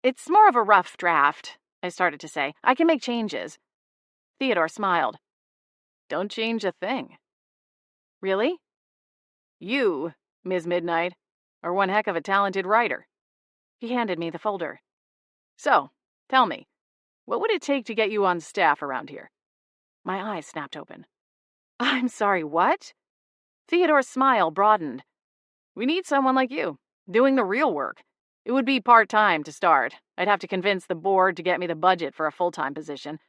It's more of a rough draft, I started to say. I can make changes. Theodore smiled. Don't change a thing. Really? You, Ms. Midnight, are one heck of a talented writer. He handed me the folder. So, tell me, what would it take to get you on staff around here? My eyes snapped open. I'm sorry, what? Theodore's smile broadened. We need someone like you, doing the real work. It would be part-time to start. I'd have to convince the board to get me the budget for a full-time position.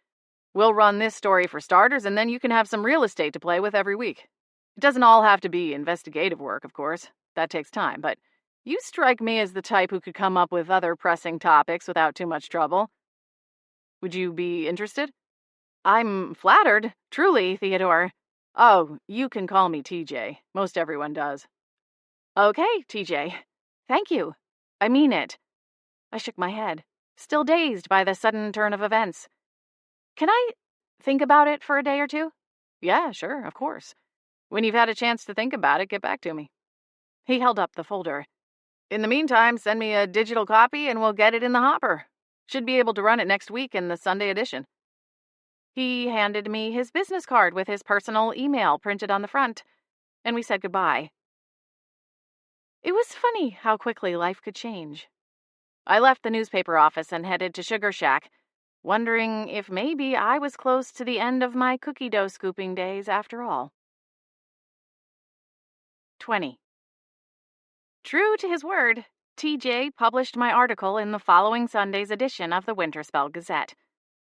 We'll run this story for starters, and then you can have some real estate to play with every week. It doesn't all have to be investigative work, of course. That takes time, but you strike me as the type who could come up with other pressing topics without too much trouble. Would you be interested? I'm flattered, truly, Theodore. Oh, you can call me TJ. Most everyone does. Okay, TJ. Thank you. I mean it. I shook my head, still dazed by the sudden turn of events. Can I think about it for a day or two? Yeah, sure, of course. When you've had a chance to think about it, get back to me. He held up the folder. In the meantime, send me a digital copy and we'll get it in the hopper. Should be able to run it next week in the Sunday edition. He handed me his business card with his personal email printed on the front, and we said goodbye. It was funny how quickly life could change. I left the newspaper office and headed to Sugar Shack, wondering if maybe I was close to the end of my cookie dough scooping days after all. 20. True to his word, TJ published my article in the following Sunday's edition of the Winterspell Gazette.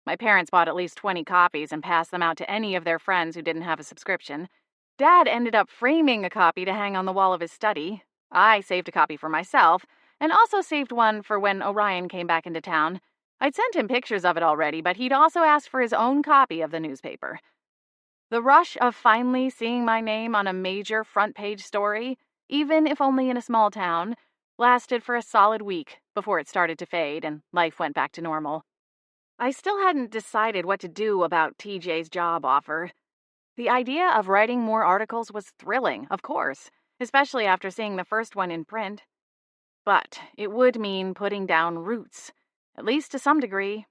My parents bought at least 20 copies and passed them out to any of their friends who didn't have a subscription. Dad ended up framing a copy to hang on the wall of his study. I saved a copy for myself, and also saved one for when Orion came back into town. I'd sent him pictures of it already, but he'd also asked for his own copy of the newspaper. The rush of finally seeing my name on a major front-page story, even if only in a small town, lasted for a solid week before it started to fade and life went back to normal. I still hadn't decided what to do about TJ's job offer. The idea of writing more articles was thrilling, of course, especially after seeing the first one in print. But it would mean putting down roots, at least to some degree.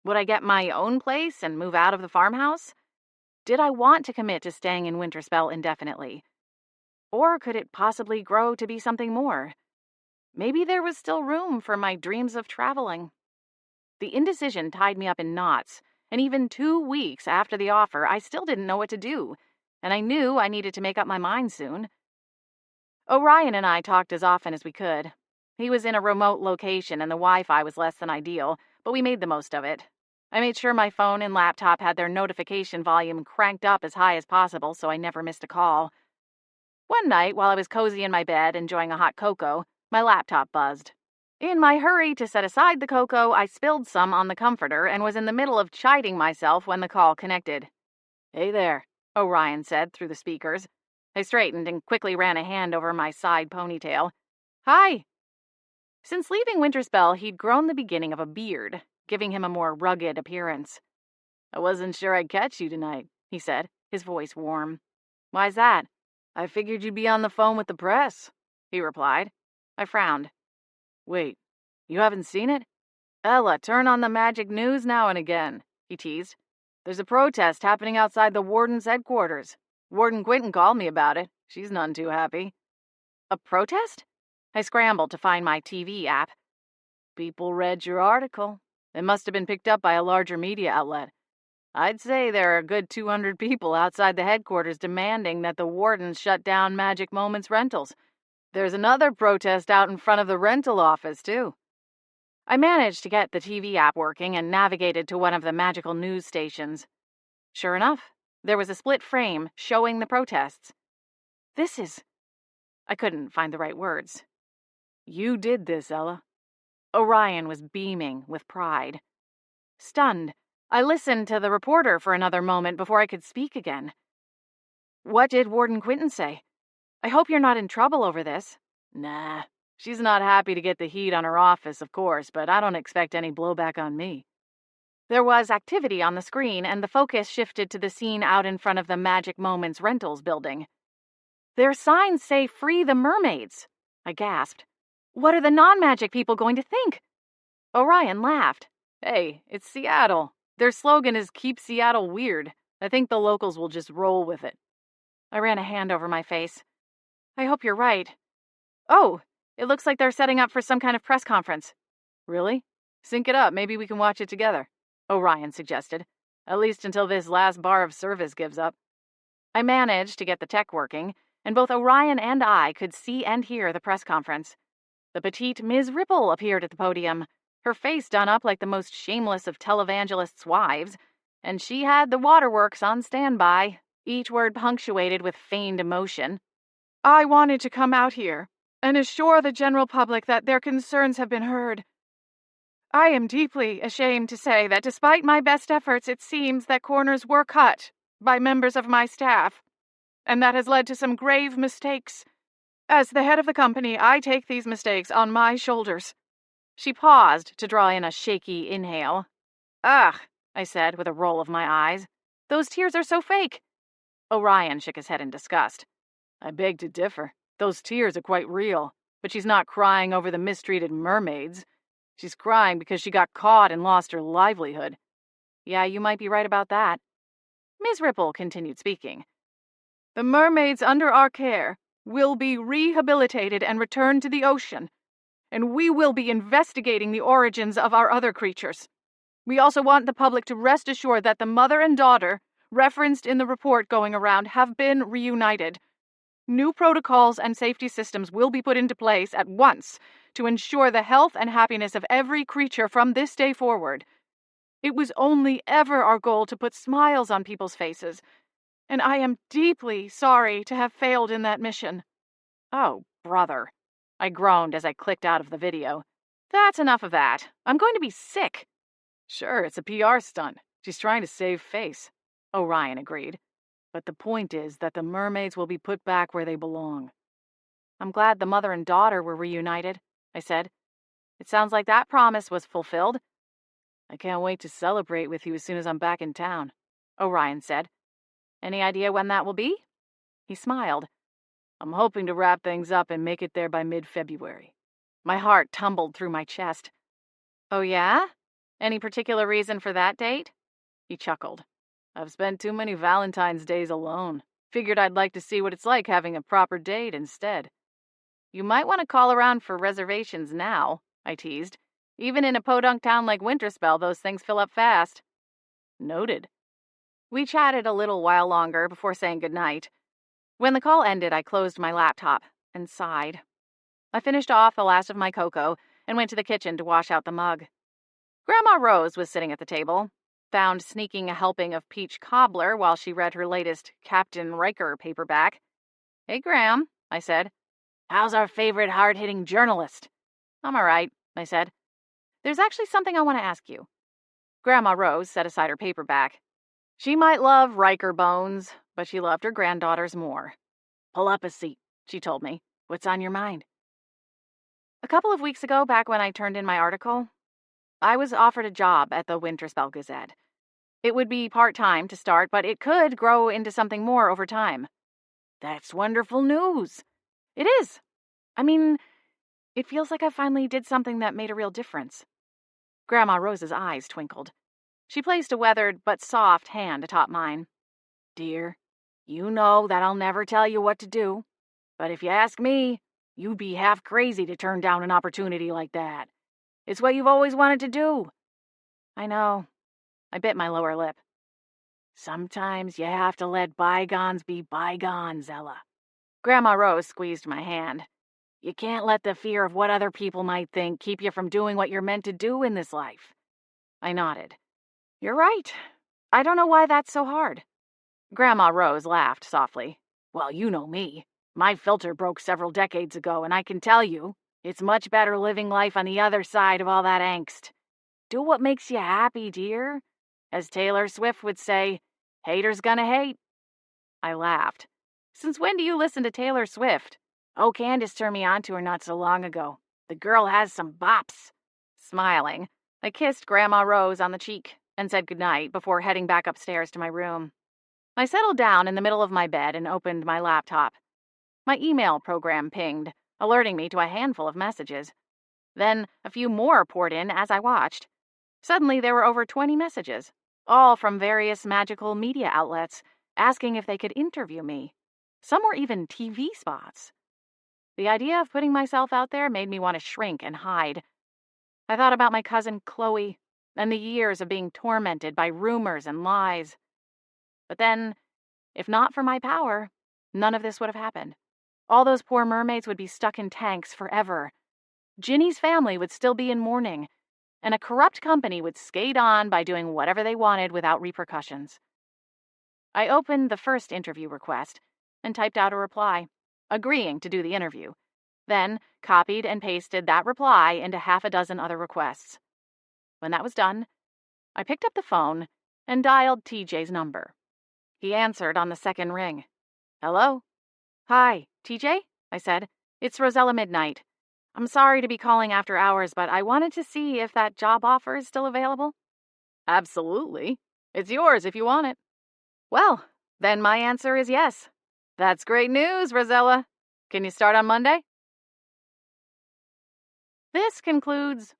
Would I get my own place and move out of the farmhouse? Did I want to commit to staying in Winterspell indefinitely? Or could it possibly grow to be something more? Maybe there was still room for my dreams of traveling. The indecision tied me up in knots, and even 2 weeks after the offer, I still didn't know what to do, and I knew I needed to make up my mind soon. Orion and I talked as often as we could. He was in a remote location and the Wi-Fi was less than ideal, but we made the most of it. I made sure my phone and laptop had their notification volume cranked up as high as possible so I never missed a call. One night, while I was cozy in my bed enjoying a hot cocoa, my laptop buzzed. In my hurry to set aside the cocoa, I spilled some on the comforter and was in the middle of chiding myself when the call connected. "Hey there," Orion said through the speakers. I straightened and quickly ran a hand over my side ponytail. "Hi." Since leaving Winterspell, he'd grown the beginning of a beard, giving him a more rugged appearance. "I wasn't sure I'd catch you tonight," he said, his voice warm. "Why's that?" "I figured you'd be on the phone with the press," he replied. I frowned. "Wait, you haven't seen it? Ella, turn on the magic news now and again," he teased. "There's a protest happening outside the warden's headquarters. Warden Quinton called me about it. She's none too happy." A protest? I scrambled to find my TV app. "People read your article. It must have been picked up by a larger media outlet. I'd say there are a good 200 people outside the headquarters demanding that the wardens shut down Magic Moments rentals. There's another protest out in front of the rental office, too." I managed to get the TV app working and navigated to one of the magical news stations. Sure enough, there was a split frame showing the protests. This is... I couldn't find the right words. "You did this, Ella." Orion was beaming with pride. Stunned, I listened to the reporter for another moment before I could speak again. "What did Warden Quinton say? I hope you're not in trouble over this." "Nah, she's not happy to get the heat on her office, of course, but I don't expect any blowback on me." There was activity on the screen, and the focus shifted to the scene out in front of the Magic Moments Rentals building. Their signs say "Free the Mermaids." I gasped. What are the non-magic people going to think? Orion laughed. Hey, it's Seattle. Their slogan is "Keep Seattle Weird." I think the locals will just roll with it. I ran a hand over my face. I hope you're right. Oh, it looks like they're setting up for some kind of press conference. Really? Sync it up. Maybe we can watch it together, Orion suggested. At least until this last bar of service gives up. I managed to get the tech working, and both Orion and I could see and hear the press conference. The petite Ms. Ripple appeared at the podium, her face done up like the most shameless of televangelists' wives, and she had the waterworks on standby, each word punctuated with feigned emotion. I wanted to come out here and assure the general public that their concerns have been heard. I am deeply ashamed to say that despite my best efforts, it seems that corners were cut by members of my staff, and that has led to some grave mistakes. As the head of the company, I take these mistakes on my shoulders. She paused to draw in a shaky inhale. Ugh, I said with a roll of my eyes. Those tears are so fake. Orion shook his head in disgust. I beg to differ. Those tears are quite real, but she's not crying over the mistreated mermaids. She's crying because she got caught and lost her livelihood. Yeah, you might be right about that. Ms. Ripple continued speaking. The mermaids under our care will be rehabilitated and returned to the ocean, and we will be investigating the origins of our other creatures. We also want the public to rest assured that the mother and daughter, referenced in the report going around, have been reunited. New protocols and safety systems will be put into place at once to ensure the health and happiness of every creature from this day forward. It was only ever our goal to put smiles on people's faces, and I am deeply sorry to have failed in that mission. Oh, brother, I groaned as I clicked out of the video. That's enough of that. I'm going to be sick. Sure, it's a PR stunt. She's trying to save face, Orion agreed. But the point is that the mermaids will be put back where they belong. I'm glad the mother and daughter were reunited, I said. It sounds like that promise was fulfilled. I can't wait to celebrate with you as soon as I'm back in town, Orion said. Any idea when that will be? He smiled. I'm hoping to wrap things up and make it there by mid-February. My heart tumbled through my chest. Oh yeah? Any particular reason for that date? He chuckled. I've spent too many Valentine's days alone. Figured I'd like to see what it's like having a proper date instead. You might want to call around for reservations now, I teased. Even in a podunk town like Winterspell, those things fill up fast. Noted. We chatted a little while longer before saying goodnight. When the call ended, I closed my laptop and sighed. I finished off the last of my cocoa and went to the kitchen to wash out the mug. Grandma Rose was sitting at the table, found sneaking a helping of peach cobbler while she read her latest Captain Riker paperback. Hey, Gram, I said. How's our favorite hard-hitting journalist? I'm all right, I said. There's actually something I want to ask you. Grandma Rose set aside her paperback. She might love Riker bones, but she loved her granddaughters more. Pull up a seat, she told me. What's on your mind? A couple of weeks ago, back when I turned in my article, I was offered a job at the Winterspell Gazette. It would be part-time to start, but it could grow into something more over time. That's wonderful news. It is. I mean, it feels like I finally did something that made a real difference. Grandma Rose's eyes twinkled. She placed a weathered but soft hand atop mine. Dear, you know that I'll never tell you what to do, but if you ask me, you'd be half crazy to turn down an opportunity like that. It's what you've always wanted to do. I know. I bit my lower lip. Sometimes you have to let bygones be bygones, Ella. Grandma Rose squeezed my hand. You can't let the fear of what other people might think keep you from doing what you're meant to do in this life. I nodded. You're right. I don't know why that's so hard. Grandma Rose laughed softly. Well, you know me. My filter broke several decades ago, and I can tell you, it's much better living life on the other side of all that angst. Do what makes you happy, dear. As Taylor Swift would say, haters gonna hate. I laughed. Since when do you listen to Taylor Swift? Oh, Candace turned me on to her not so long ago. The girl has some bops. Smiling, I kissed Grandma Rose on the cheek and said goodnight before heading back upstairs to my room. I settled down in the middle of my bed and opened my laptop. My email program pinged, alerting me to a handful of messages. Then a few more poured in as I watched. Suddenly there were over 20 messages, all from various magical media outlets, asking if they could interview me. Some were even TV spots. The idea of putting myself out there made me want to shrink and hide. I thought about my cousin Chloe and the years of being tormented by rumors and lies. But then, if not for my power, none of this would have happened. All those poor mermaids would be stuck in tanks forever. Ginny's family would still be in mourning, and a corrupt company would skate on by doing whatever they wanted without repercussions. I opened the first interview request and typed out a reply, agreeing to do the interview, then copied and pasted that reply into half a dozen other requests. When that was done, I picked up the phone and dialed TJ's number. He answered on the second ring. "Hello?" "Hi, TJ?" I said. "It's Rosella Midnight. I'm sorry to be calling after hours, but I wanted to see if that job offer is still available." Absolutely. It's yours if you want it. Well, then my answer is yes. That's great news, Rosella. Can you start on Monday? This concludes